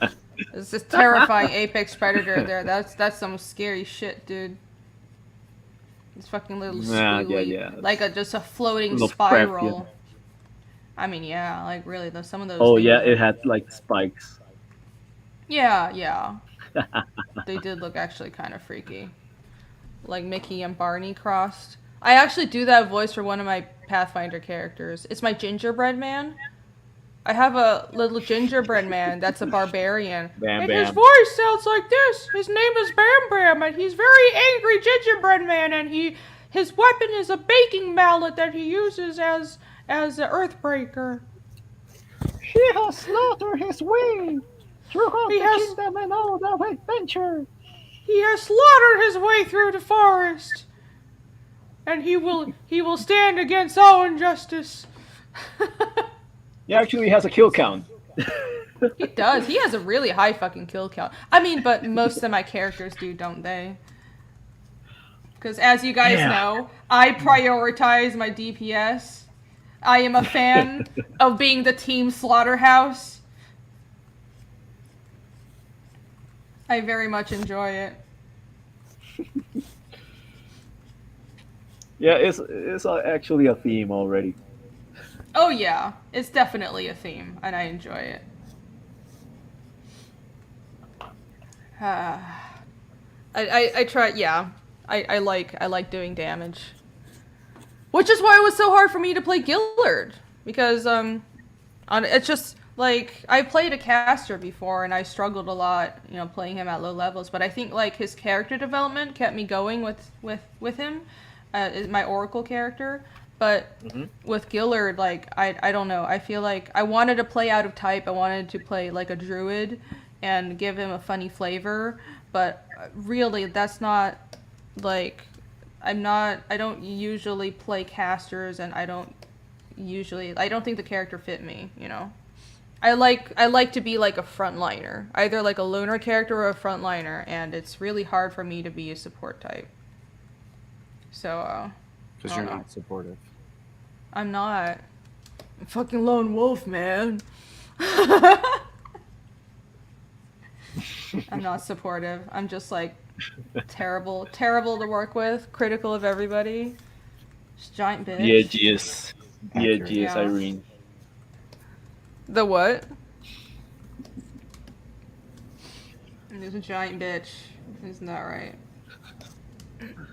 S1: It's this terrifying apex predator there. That's some scary shit, dude. It's fucking little squiggly.
S3: yeah.
S1: Like just a floating
S3: Little
S1: spiral.
S3: Lovecraftian.
S1: I mean, yeah, like really, some of those
S3: Oh
S1: things
S3: yeah,
S1: are-
S3: it had like spikes.
S1: Yeah. They did look actually kind of freaky. Like Mickey and Barney crossed. I actually do that voice for one of my Pathfinder characters. It's my gingerbread man. I have a little gingerbread man that's a barbarian.
S3: Bam
S1: and
S3: Bam.
S1: his voice sounds like this. His name is Bam Bam, and he's very angry gingerbread man, and his weapon is a baking mallet that he uses as an earthbreaker.
S5: He has slaughtered his way throughout
S1: He
S5: the
S1: has-
S5: kingdom and all the adventure.
S1: He has slaughtered his way through the forest, and he will stand against all injustice.
S3: He actually has a kill count.
S1: He does. He has a really high fucking kill count. I mean, but most of my characters do, don't they? Because as you guys know, I prioritize my DPS. I am a fan of being the team slaughterhouse. I very much enjoy it.
S3: Yeah, it's actually a theme already.
S1: Oh yeah, it's definitely a theme, and I enjoy it. I try, yeah. I like doing damage. Which is why it was so hard for me to play Gillard. Because, it's just, like, I played a caster before, and I struggled a lot, you know, playing him at low levels. But I think, like, his character development kept me going with him, my Oracle character. But with Gillard, like, I don't know. I feel like I wanted to play out of type. I wanted to play, like, a druid and give him a funny flavor. But really, that's not, like... I don't usually play casters, and I don't think the character fit me, you know? I like to be like a frontliner, either like a loner character or a frontliner, and it's really hard for me to be a support type. So,
S6: Because you're not supportive.
S1: I'm not. I'm fucking lone wolf, man. I'm not supportive. I'm just like terrible to work with, critical of everybody. Just giant bitch.
S3: The edgiest Irene.
S1: The what? There's a giant bitch. Isn't that right?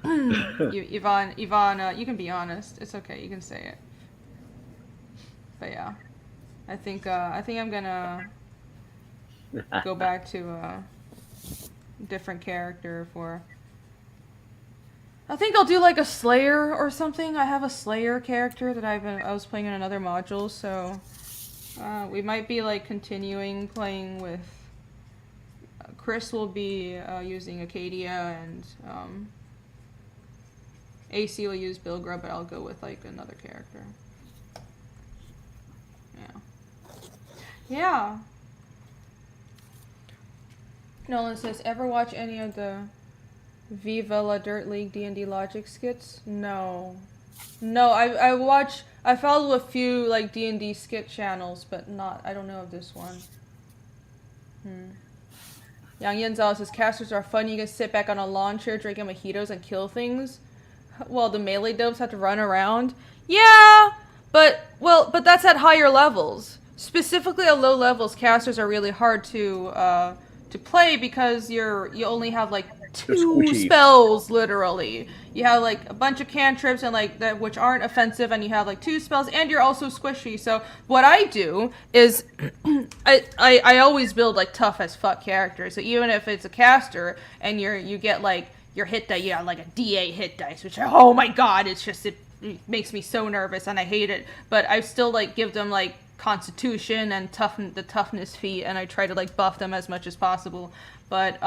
S1: Yvonne, you can be honest. It's okay. You can say it. But yeah, I think I'm gonna go back to a different character for... I think I'll do like a Slayer or something. I have a Slayer character that I was playing in another module, so we might be like continuing playing with... Chris will be using Acadia, and AC will use Bilgrub, but I'll go with like another character. Yeah. Nolan says, ever watch any of the Viva La Dirt League D&D Logic skits? No. No, I follow a few like D&D skit channels, but I don't know of this one. Yang Yenzao says, casters are fun. You can sit back on a lawn chair drinking mojitos and kill things. Well, the melee dopes have to run around. Yeah, but that's at higher levels. Specifically at low levels, casters are really hard to play because you only have like 2 spells, literally. You have like a bunch of cantrips and like that which aren't offensive, and you have like 2 spells, and you're also squishy. So what I do is I always build like tough as fuck characters. So even if it's a caster and you get like your hit die, you have like a D8 hit dice, which oh my god, it makes me so nervous and I hate it. But I still like give them like Constitution and the toughness feat, and I try to like buff them as much as possible. But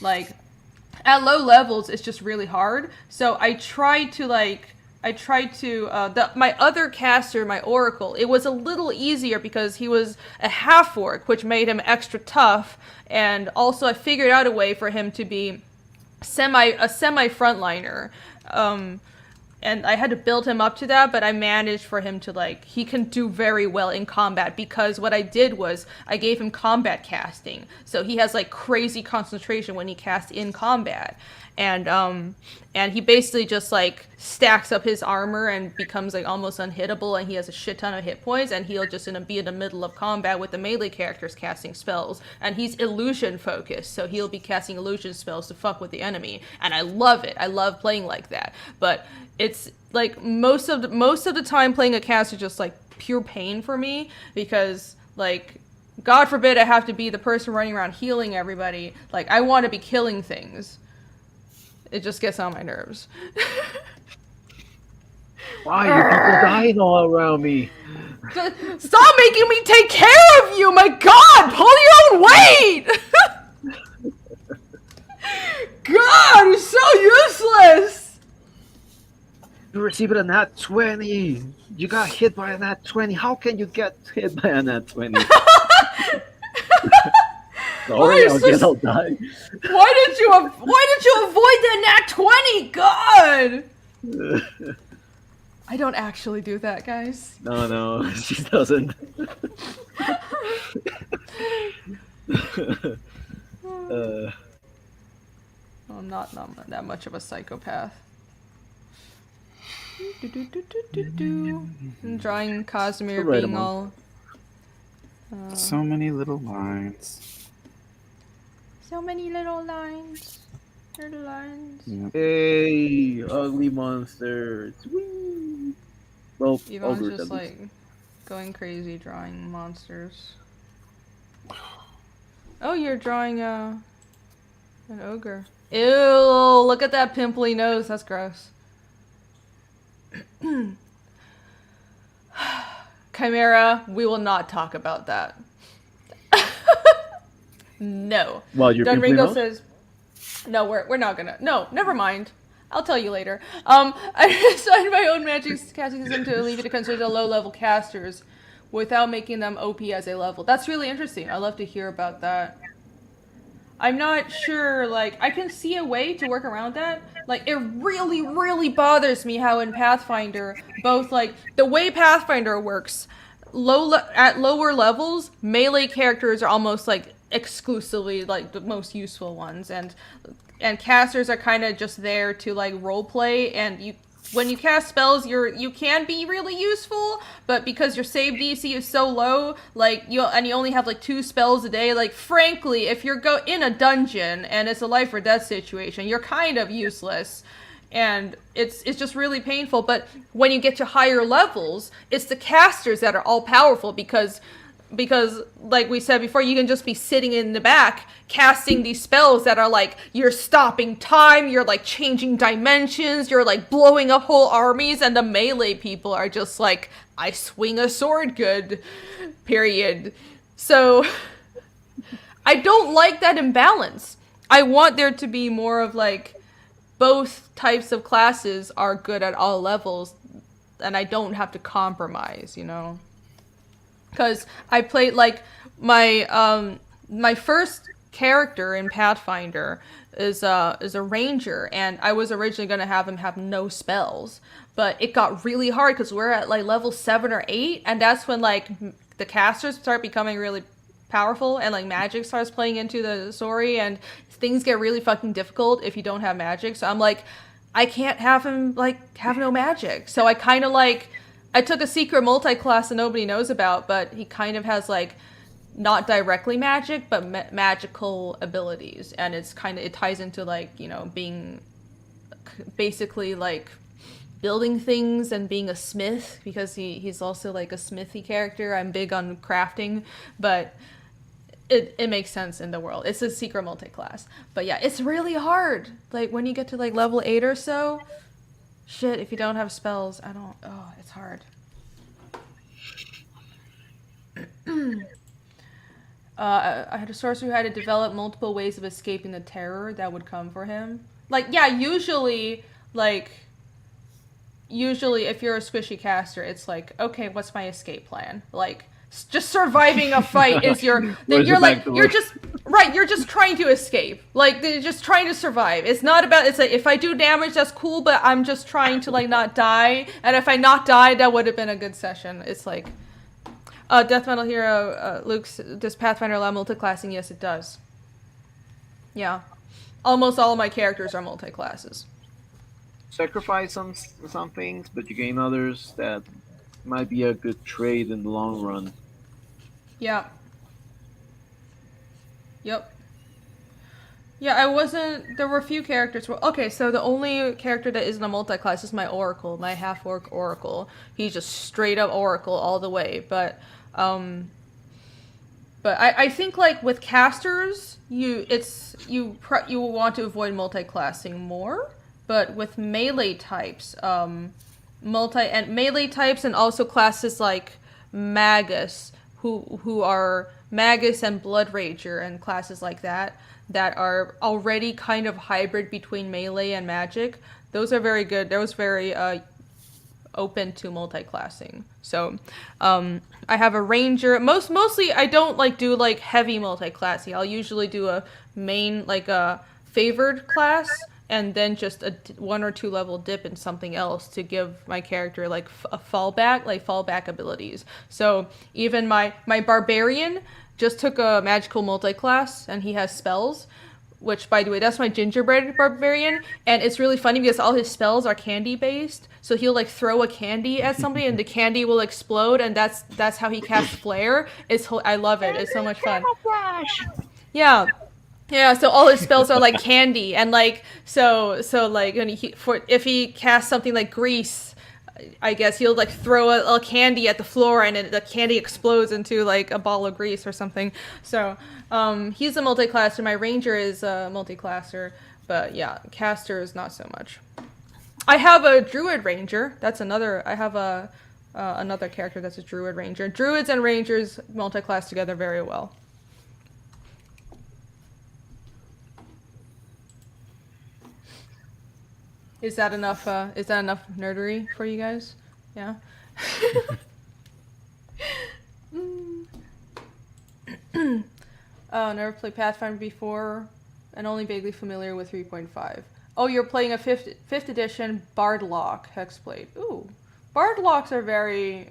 S1: like at low levels it's just really hard. So I try to my other caster, my Oracle, it was a little easier because he was a half orc, which made him extra tough, and also I figured out a way for him to be a semi frontliner. And I had to build him up to that, but I managed for him to he can do very well in combat, because what I did was I gave him combat casting. So he has crazy concentration when he casts in combat. And he basically just stacks up his armor and becomes almost unhittable, and he has a shit ton of hit points, and he'll just be in the middle of combat with the melee characters casting spells. And he's illusion focused, so he'll be casting illusion spells to fuck with the enemy. And I love it. I love playing like that. But it's most of the time playing a caster is just pure pain for me, because God forbid I have to be the person running around healing everybody. I want to be killing things. It just gets on my nerves.
S3: Why are people dying all around me?
S1: Stop making me take care of you! My God, pull your own weight! God, you're so useless!
S3: You received a nat 20. You got hit by a nat 20. How can you get hit by a nat 20? Sorry, I
S1: is
S3: guess
S1: this-
S3: I'll die.
S1: Why did you avoid the nat 20? God! I don't actually do that, guys.
S3: No, she doesn't.
S1: I'm not that much of a psychopath. I'm drawing Casimir
S3: Right
S1: being
S3: among.
S1: all...
S6: So many little lines.
S1: So many little lines. Little lines.
S6: Yeah.
S3: Hey, ugly monsters. Whee! Well,
S1: Yvonne's
S3: ogres
S1: just
S3: at least.
S1: like going crazy drawing monsters. Oh, you're drawing an ogre. Ew, look at that pimply nose. That's gross. Chimera, we will not talk about that. No.
S3: Well, you're
S1: Don
S3: pimply
S1: Ringo
S3: nose?
S1: says, no, we're not gonna. No, never mind. I'll tell you later. I designed my own magic casting system to alleviate the concerns of low-level casters without making them OP as a level. That's really interesting. I'd love to hear about that. I'm not sure, like, I can see a way to work around that. Like, it really, really bothers me how in Pathfinder, both, like, the way Pathfinder works, at lower levels, melee characters are almost, like, exclusively, like, the most useful ones, and casters are kind of just there to, like, roleplay, and when you cast spells, you can be really useful, but because your save DC is so low, like, you only have, like, 2 spells a day, like, frankly, if you're in a dungeon, and it's a life or death situation, you're kind of useless, and it's just really painful, but when you get to higher levels, it's the casters that are all powerful, because like we said before, you can just be sitting in the back casting these spells that are like, you're stopping time, you're like changing dimensions, you're like blowing up whole armies, and the melee people are just like, I swing a sword good, period. So I don't like that imbalance. I want there to be more of like, both types of classes are good at all levels, and I don't have to compromise, you know? Because I played, like, my first character in Pathfinder is a ranger, and I was originally going to have him have no spells, but it got really hard because we're at, like, level 7 or 8, and that's when, like, the casters start becoming really powerful, and, like, magic starts playing into the story, and things get really fucking difficult if you don't have magic, so I'm like, I can't have him, like, have no magic, so I kind of, like... I took a secret multi-class that nobody knows about, but he kind of has, like, not directly magic, but magical abilities. And it ties into, like, you know, being basically, like, building things and being a smith, because he's also, like, a smithy character. I'm big on crafting, but it makes sense in the world. It's a secret multi-class. But yeah, it's really hard. Like, when you get to, like, level 8 or so... Shit, if you don't have spells, it's hard. I had a sorcerer who had to develop multiple ways of escaping the terror that would come for him. Like, yeah, usually if you're a squishy caster, it's like, okay, what's my escape plan? Like, just surviving a fight is you're just trying to escape. Like, they're just trying to survive. It's not about, it's like, if I do damage, that's cool, but I'm just trying to, like, not die. And if I not die, that would have been a good session. It's like, Death Metal Hero, Luke's, does Pathfinder allow multiclassing? Yes, it does. Yeah. Almost all of my characters are multi-classes.
S3: Sacrifice some things, but you gain others that might be a good trade in the long run.
S1: Yeah. Yep. Yeah, there were a few characters. Okay, so the only character that isn't a multi-class is my Oracle, my half-orc Oracle. He's just straight up Oracle all the way, but I think, like, with casters, you will want to avoid multi-classing more, but with melee types, melee types and also classes like Magus, who are Magus and Blood Rager and classes like that are already kind of hybrid between melee and magic. Those are very good. Those very open to multi-classing. So I have a ranger. Mostly I don't like do like heavy multi-classing. I'll usually do a main like a favored class and then just a 1 or 2 level dip in something else to give my character like a fallback abilities. So even my barbarian just took a magical multi-class and he has spells, which, by the way, that's my gingerbread barbarian, and it's really funny because all his spells are candy based. So he'll like throw a candy at somebody, and the candy will explode, and that's how he casts flare. I love it. It's so much fun. Yeah. Yeah, so all his spells are like candy, and like so like when if he casts something like grease, I guess he'll like throw a candy at the floor, and the candy explodes into like a ball of grease or something. So he's a multi-classer. My ranger is a multi-classer, but yeah, caster is not so much. I have a druid ranger. That's another. I have another character that's a druid ranger. Druids and rangers multi-class together very well. Is that enough nerdery for you guys? Yeah. Oh, never played Pathfinder before, and only vaguely familiar with 3.5. Oh, you're playing a 5th edition Bardlock Hexblade. Ooh, Bardlocks are very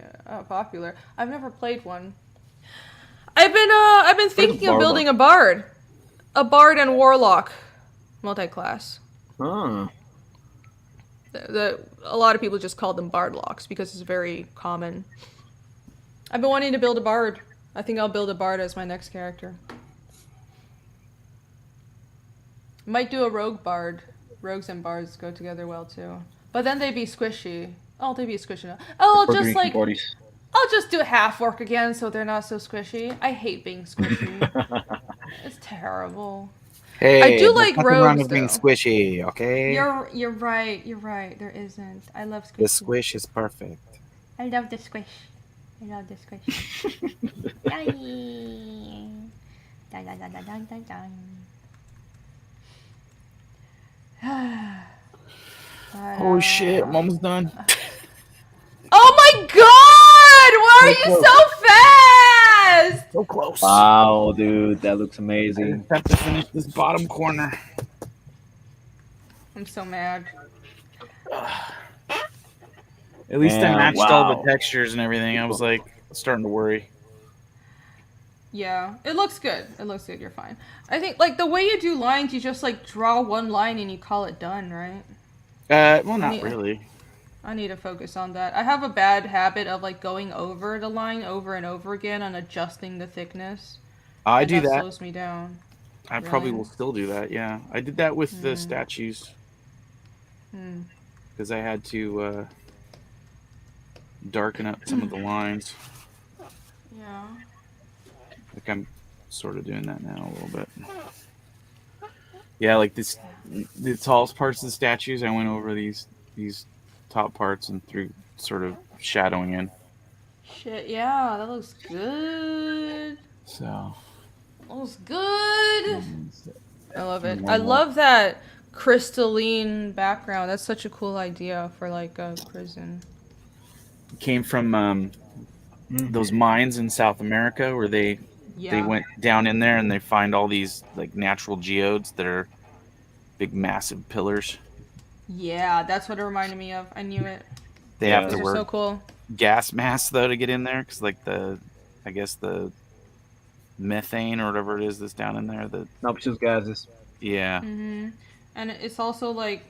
S1: popular. I've never played one. I've been thinking of building a bard and warlock multi-class.
S3: Ah.
S1: A lot of people just call them bardlocks because it's very common. I've been wanting to build a bard. I think I'll build a bard as my next character. Might do a rogue bard. Rogues and bards go together well too. But then they'd be squishy. Oh, they'd be squishy. Oh, I'll just do half orc again so they're not so squishy. I hate being squishy. It's terrible.
S6: Hey,
S1: I do like rogues,
S6: with being
S1: though.
S6: squishy, okay?
S1: You're right. There isn't. I love squish.
S6: The squish is perfect.
S1: I love the squish.
S6: Oh shit, I'm almost done.
S1: Oh my god! Why are you so fast?
S6: So close.
S3: Wow, dude, that looks amazing.
S6: I have to finish this bottom corner.
S1: I'm so mad.
S6: At least I
S3: Man,
S6: matched
S3: wow.
S6: all the textures and everything. I was like starting to worry.
S1: Yeah, it looks good. You're fine. I think like the way you do lines, you just like draw one line and you call it done, right?
S6: Well, not
S1: Yeah.
S6: really.
S1: I need to focus on that. I have a bad habit of like going over the line over and over again and adjusting the thickness.
S6: I
S1: And
S6: do that.
S1: slows me down.
S6: I probably
S1: Really?
S6: will still do that. Yeah, I did that with the statues because I had to darken up some of the lines.
S1: Yeah.
S6: Like I'm sort of doing that now a little bit. Yeah, like the tallest parts of the statues, I went over these top parts and through sort of shadowing in.
S1: Shit, yeah, that looks good.
S6: So.
S1: That looks good. I love it.
S6: One
S1: I
S6: more.
S1: love that crystalline background. That's such a cool idea for like a prison.
S6: Came from those mines in South America where they went down in there and they find all these like natural geodes that are big massive pillars.
S1: Yeah, that's what it reminded me of. I knew it.
S6: They have to
S1: Those are
S6: wear
S1: so cool.
S6: gas masks though to get in there because like I guess the methane or whatever it is that's down in there.
S3: Noxious gases.
S6: Yeah.
S1: And it's also like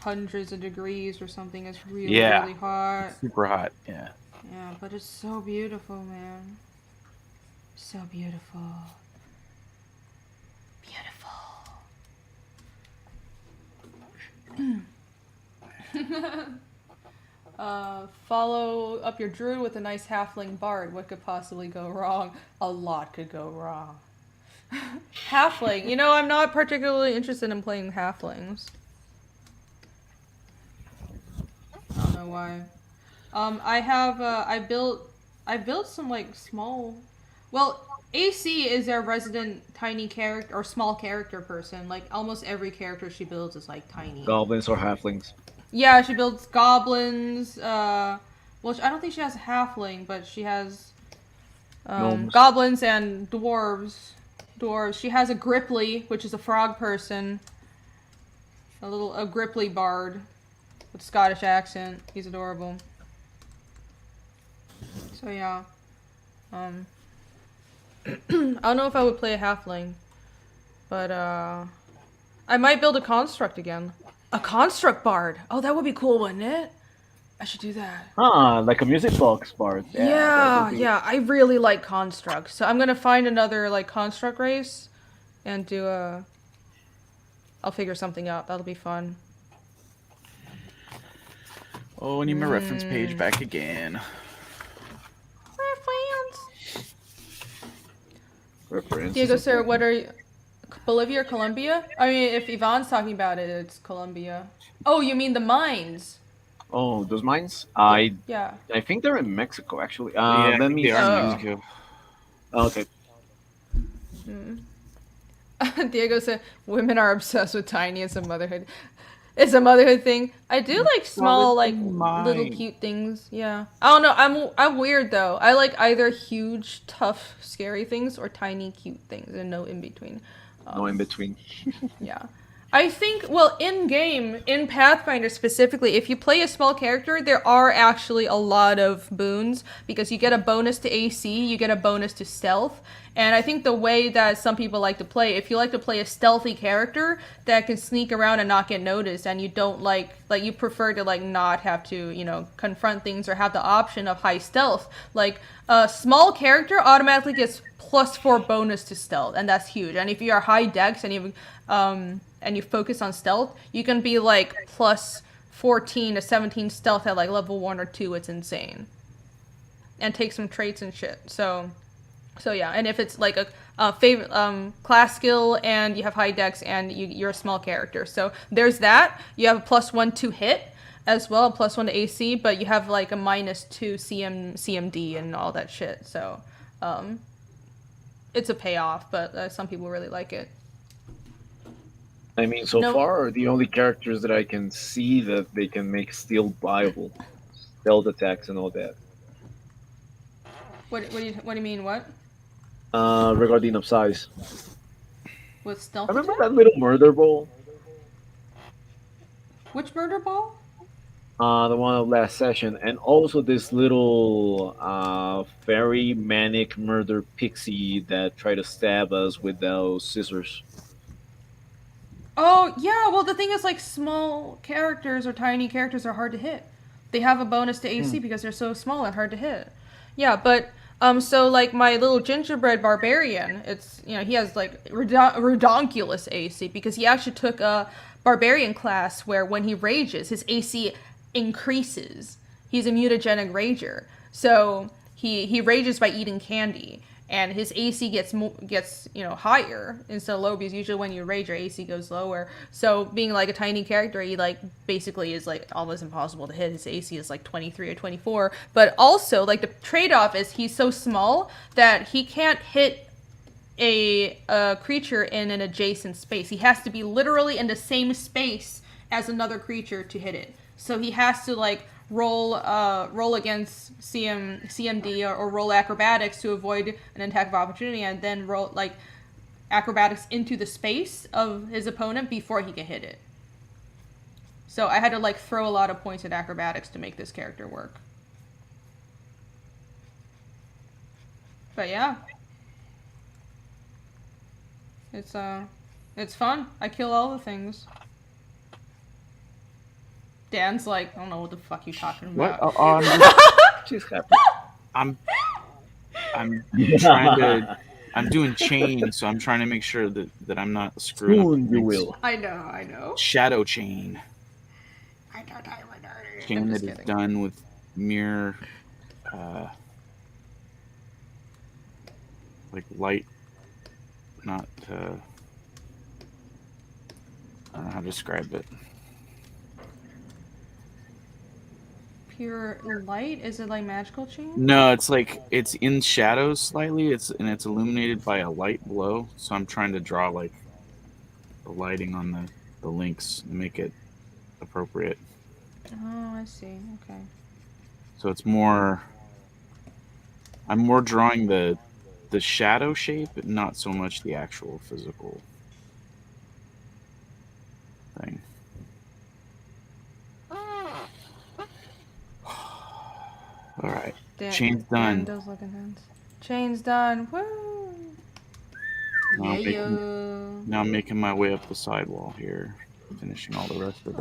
S1: hundreds of degrees or something. It's really really hot.
S6: Super hot. Yeah.
S1: Yeah, but it's so beautiful, man. So beautiful. Follow up your druid with a nice halfling bard. What could possibly go wrong? A lot could go wrong. Halfling. You know, I'm not particularly interested in playing halflings. I don't know why. I built some like small. Well, AC is their resident tiny character or small character person. Like almost every character she builds is like tiny.
S3: Goblins or halflings.
S1: Yeah, she builds goblins. Well, I don't think she has a halfling, but she has
S3: Gnomes.
S1: goblins and dwarves. Dwarves. She has a Gripply, which is a frog person. A Gripply bard with Scottish accent. He's adorable. So yeah. I don't know if I would play a halfling, but I might build a construct again. A construct bard. Oh, that would be cool, wouldn't it? I should do that.
S3: Like a music box bard.
S1: Yeah, I really like constructs. So I'm gonna find another like construct race, and do a. I'll figure something out. That'll be fun.
S6: Oh, I need my reference page back again.
S3: Reference.
S1: Diego, sir, what are you? Bolivia or Colombia? I mean, if Yvonne's talking about it, it's Colombia. Oh, you mean the mines?
S3: Oh, those mines?
S1: Yeah.
S3: I think they're in Mexico, actually.
S6: Yeah,
S3: Let me
S6: they are in
S1: Oh.
S6: Mexico.
S3: Okay.
S1: Diego said, "Women are obsessed with tiny. It's a motherhood. It's a motherhood thing. I do like small, like little cute things. Yeah. I don't know. I'm weird though. I like either huge, tough, scary things or tiny, cute things, and no in between.
S3: No in between.
S1: Yeah. I think, well, in-game, in Pathfinder specifically, if you play a small character, there are actually a lot of boons, because you get a bonus to AC, you get a bonus to stealth, and I think the way that some people like to play, if you like to play a stealthy character that can sneak around and not get noticed, and you don't like you prefer to, like, not have to, you know, confront things or have the option of high stealth, like, a small character automatically gets +4 bonus to stealth, and that's huge. And if you are high dex and you focus on stealth, you can be like +14 to 17 stealth at like level 1 or 2. It's insane. And take some traits and shit. So yeah. And if it's like a favorite class skill and you have high dex and you're a small character, so there's that. You have a +1 to hit as well, +1 to AC, but you have like a -2 CMD and all that shit. So it's a payoff, but some people really like it.
S3: I mean, so
S1: No.
S3: far, the only characters that I can see that they can make still viable, stealth attacks and all that.
S1: What do you mean? What
S3: Regarding of size.
S1: with stealth?
S3: Remember
S1: attack?
S3: that little murder ball?
S1: Which murder ball?
S3: The one of last session, and also this little very manic murder pixie that tried to stab us with those scissors.
S1: Oh, yeah, well, the thing is, like, small characters or tiny characters are hard to hit. They have a bonus to AC because they're so small and hard to hit. Yeah, but, so, like, my little gingerbread barbarian, it's, you know, he has, like, redonkulous AC because he actually took a barbarian class where when he rages, his AC increases. He's a mutagenic rager. So, he rages by eating candy. And his AC gets you know, higher instead of lower, because usually when you rage, your AC goes lower. So being like a tiny character, he like basically is like almost impossible to hit. His AC is like 23 or 24. But also, like, the trade-off is he's so small that he can't hit a creature in an adjacent space. He has to be literally in the same space as another creature to hit it. So he has to like roll against CMD or roll acrobatics to avoid an attack of opportunity, and then roll like acrobatics into the space of his opponent before he can hit it. So I had to like throw a lot of points at acrobatics to make this character work. But yeah. It's fun. I kill all the things. Dan's like, I don't know what the fuck you're talking
S6: What?
S1: about.
S3: She's happy.
S6: I'm trying to. I'm doing chain, so I'm trying to make sure that I'm not screwing
S3: Soon
S6: up.
S3: you will.
S1: I know.
S6: Shadow chain.
S1: I'm
S6: Chain
S1: just
S6: that is
S1: kidding.
S6: done with mirror, like light, not. I don't know how to describe it.
S1: Pure light? Is it like magical chain?
S6: No, it's like it's in shadows slightly. It's illuminated by a light below. So I'm trying to draw like the lighting on the links and make it appropriate.
S1: Oh, I see. Okay.
S6: So it's more. I'm more drawing the shadow shape, not so much the actual physical thing. All right, chain's
S1: Dan
S6: done.
S1: does look intense. Chain's done. Woo!
S6: Now I'm making
S1: Yeah.
S6: now I'm making my way up the sidewall here, finishing all the rest of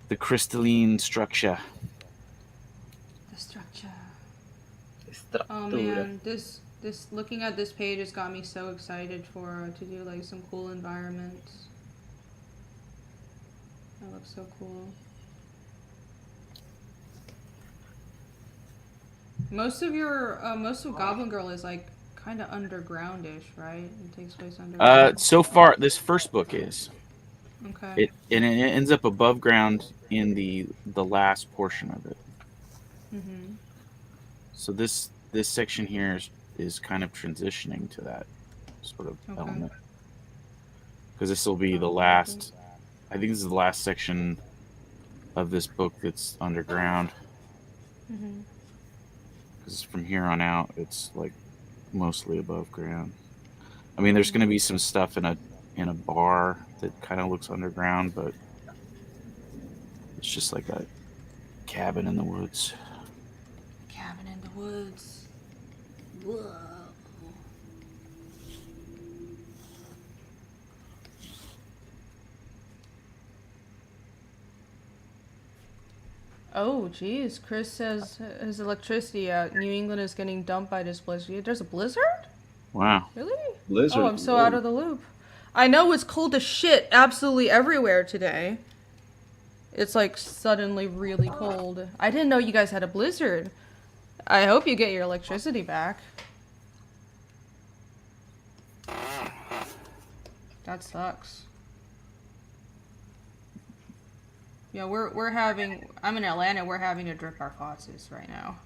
S6: the crystalline structure.
S1: The structure. Oh
S3: Structura.
S1: man, this looking at this page has got me so excited for to do like some cool environments. That looks so cool. Most of Goblin Girl is like kind of undergroundish, right? It takes place underground.
S6: So far this first book is.
S1: Okay.
S6: It ends up above ground in the last portion of it.
S1: Mhm.
S6: So this section here is kind of transitioning to that sort of
S1: Okay.
S6: element, because this will be the last. I think this is the last section of this book that's underground.
S1: Mhm.
S6: Because from here on out, it's like mostly above ground. I mean, there's going to be some stuff in a bar that kind of looks underground, but it's just like a cabin in the woods.
S1: Cabin in the woods. Whoa. Oh, geez. Chris says his electricity out. New England is getting dumped by this blizzard. There's a blizzard?
S6: Wow.
S1: Really?
S3: Blizzard.
S1: Oh, I'm so out
S3: Whoa.
S1: of the loop. I know it's cold as shit absolutely everywhere today. It's like suddenly really cold. I didn't know you guys had a blizzard. I hope you get your electricity back. That sucks. Yeah, we're having. I'm in Atlanta. We're having to drip our faucets right now.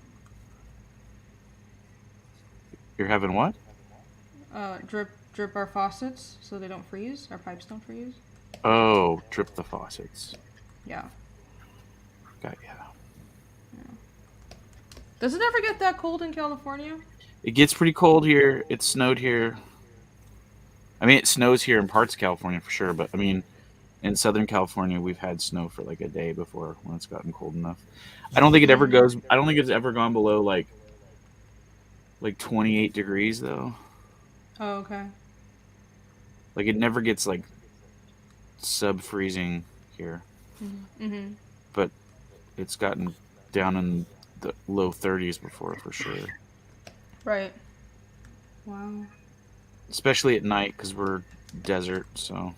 S6: You're having what?
S1: Drip our faucets so they don't freeze. Our pipes don't freeze.
S6: Oh, drip the faucets.
S1: Yeah.
S6: Got ya.
S1: Does it ever get that cold in California?
S6: It gets pretty cold here. It snowed here. I mean, it snows here in parts of California for sure, but I mean, in Southern California, we've had snow for like a day before when it's gotten cold enough. I don't think it ever goes. I don't think it's ever gone below like 28 degrees though.
S1: Oh, okay.
S6: Like it never gets like sub freezing here,
S1: Mm-hmm.
S6: but it's gotten down in the low 30s before for sure.
S1: Right. Wow.
S6: Especially at night because we're desert. So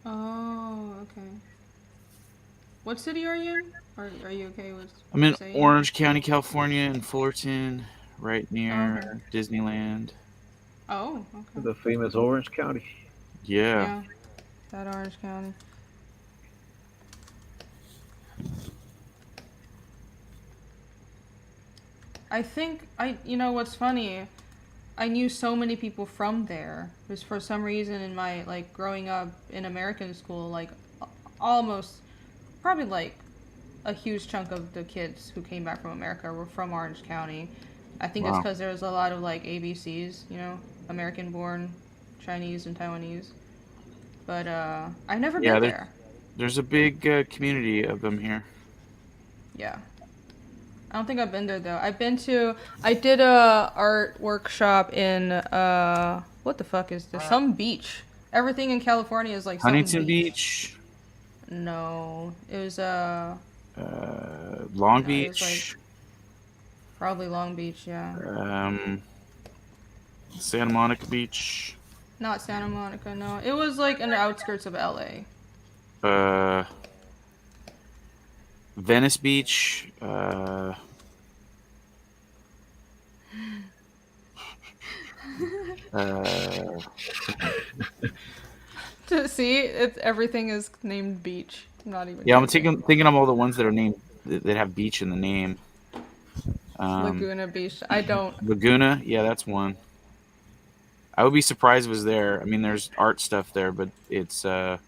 S1: Oh, okay. What city are you in? Are you okay with
S6: I'm in
S1: saying?
S6: Orange County, California, in Fullerton, right near Disneyland.
S1: Oh, okay.
S3: The famous Orange County.
S6: Yeah.
S1: That Orange County. You know what's funny? I knew so many people from there. Because for some reason in my, like, growing up in American school, like, almost, probably like a huge chunk of the kids who came back from America were from Orange County. I think it's
S6: Wow.
S1: because there was a lot of, like, ABCs, you know, American born, Chinese and Taiwanese. But, I've never been there.
S6: There's a big community of them here.
S1: Yeah. I don't think I've been there though. I did a art workshop in what the fuck is this? Some beach. Everything in California is like some
S6: Huntington Beach,
S1: No, it was
S6: Long
S1: No, it was,
S6: Beach,
S1: probably Long Beach, yeah.
S6: Santa Monica Beach,
S1: Not Santa Monica, no. It was like in the outskirts of LA.
S6: Venice Beach,
S1: See, everything is named beach. I'm not even
S6: yeah, I'm
S1: joking.
S6: thinking of all the ones that are named that have beach in the name.
S1: Laguna Beach. I don't.
S6: Laguna, yeah, that's one. I would be surprised if it was there. I mean, there's art stuff there, but it's more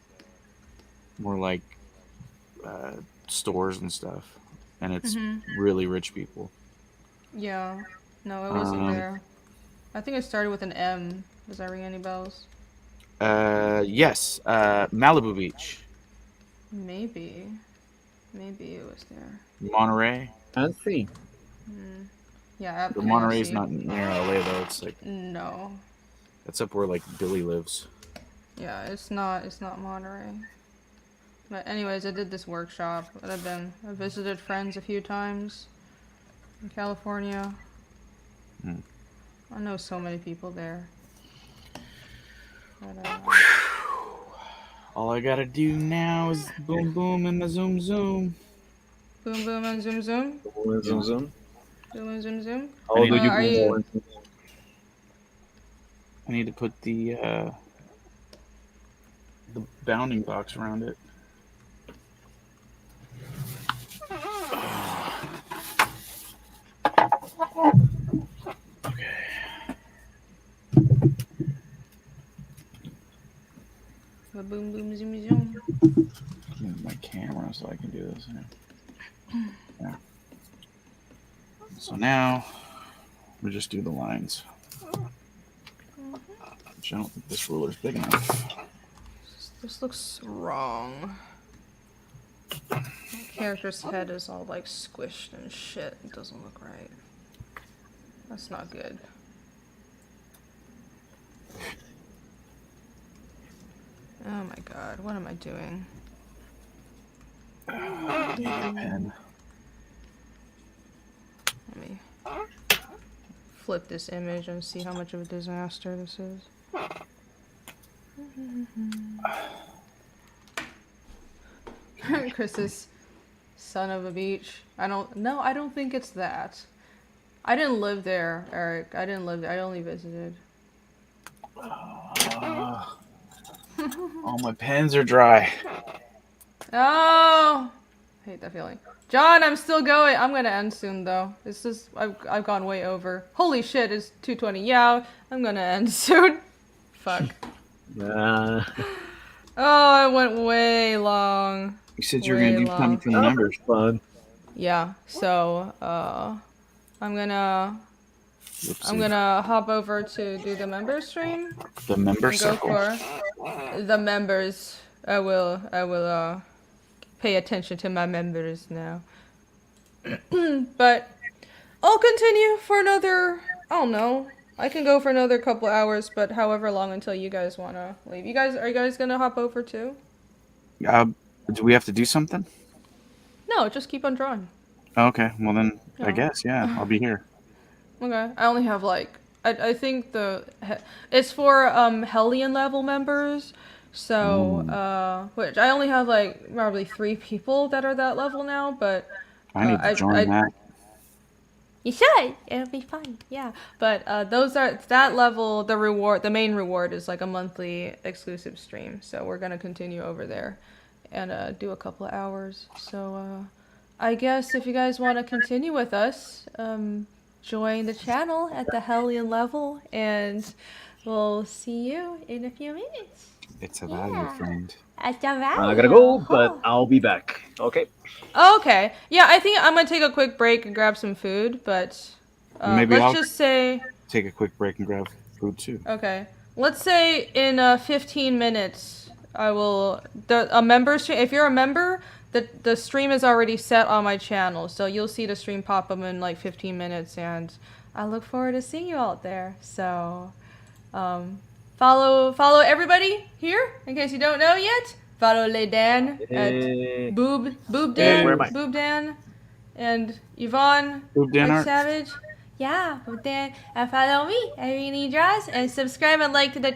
S6: like stores and stuff, and it's
S1: Mhm.
S6: really rich people.
S1: Yeah. No, it wasn't
S6: Um,
S1: there. I think it started with an M. Does that ring any bells?
S6: Yes, Malibu Beach,
S1: Maybe. Maybe it was there.
S6: Monterey.
S4: Fancy.
S1: Yeah,
S6: But Monterey's
S1: fancy.
S6: not near LA though. It's like
S1: No.
S6: that's up where like Billy lives.
S1: Yeah, it's not. It's not Monterey. But anyways, I did this workshop. I visited friends a few times in California.
S6: Hmm.
S1: I know so many people there. But,
S6: All I gotta do now is boom boom and the zoom zoom.
S1: boom, boom, and zoom, zoom.
S4: Zoom, zoom.
S1: Boom, and zoom, zoom.
S4: How
S6: need
S4: do
S6: to
S4: you
S1: are
S6: put
S1: you?
S6: I need to put the bounding box around it.
S1: The boom, boom, zoom, zoom.
S6: Move my camera so I can do this. Yeah. So now we just do the lines. Which I don't think this ruler's big enough.
S1: This looks wrong. My character's head is all like squished and shit. It doesn't look right. That's not good. Oh my god, what am I doing?
S6: I need a pen.
S1: Let me flip this image and see how much of a disaster this is. Chris's son of a beach. I don't think it's that. I didn't live there, Eric. I didn't live there. I only visited.
S6: All my pens are dry.
S1: Oh, I hate that feeling. John, I'm still going. I'm gonna end soon though. It's just I've gone way over. Holy shit, it's 2:20. Yeah, I'm gonna end soon. Fuck.
S4: Uh,
S1: Oh, I went way long.
S6: You said you were gonna
S1: Way
S6: do
S1: long.
S6: something for the members.
S4: fun.
S1: Yeah. So I'm gonna hop over to do the member stream.
S6: The member
S1: And go
S6: circle.
S1: for the members. I will pay attention to my members now. But I'll continue for another, I don't know. I can go for another couple hours, but however long until you guys want to leave. Are you guys going to hop over too?
S6: Do we have to do something?
S1: No, just keep on drawing.
S6: Okay, well then I
S1: Yeah.
S6: guess, yeah, I'll be here.
S1: Okay. I only have like I think it's for Hellion level members. So which I only have like probably 3 people that are that level now, but
S6: I need to join that.
S1: you should. It'll be fun. Yeah. But that level, the main reward is like a monthly exclusive stream. So we're going to continue over there and do a couple of hours. So I guess if you guys want to continue with us, join the channel at the Hellion level and we'll see you in a few minutes.
S6: It's a value, friend.
S1: At the value.
S4: I gotta go, but I'll be back. Okay.
S1: Okay. Yeah, I think I'm gonna take a quick break and grab some food, but
S6: Maybe
S1: let's
S6: I'll
S1: just say
S6: take a quick break and grab food too.
S1: okay. Let's say in 15 minutes I will a member stream. If you're a member, the stream is already set on my channel, so you'll see the stream pop up in like 15 minutes, and I look forward to seeing you out there. So, follow everybody here in case you don't know yet. Follow Ledan at Boob Dan,
S4: where am I?
S1: Boob Dan, and Yvonne
S6: Boob Dan
S1: at
S6: Art.
S1: Savage. Yeah, Boob Dan, and follow me, Irene Draws, and subscribe and like to the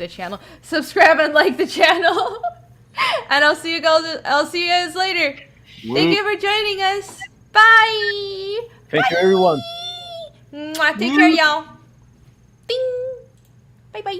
S1: channel. Subscribe and like the channel. And I'll see you guys later. Thank you for joining us. Bye.
S4: Thank you, everyone.
S1: Mwah, take care, y'all. Ding. Bye bye.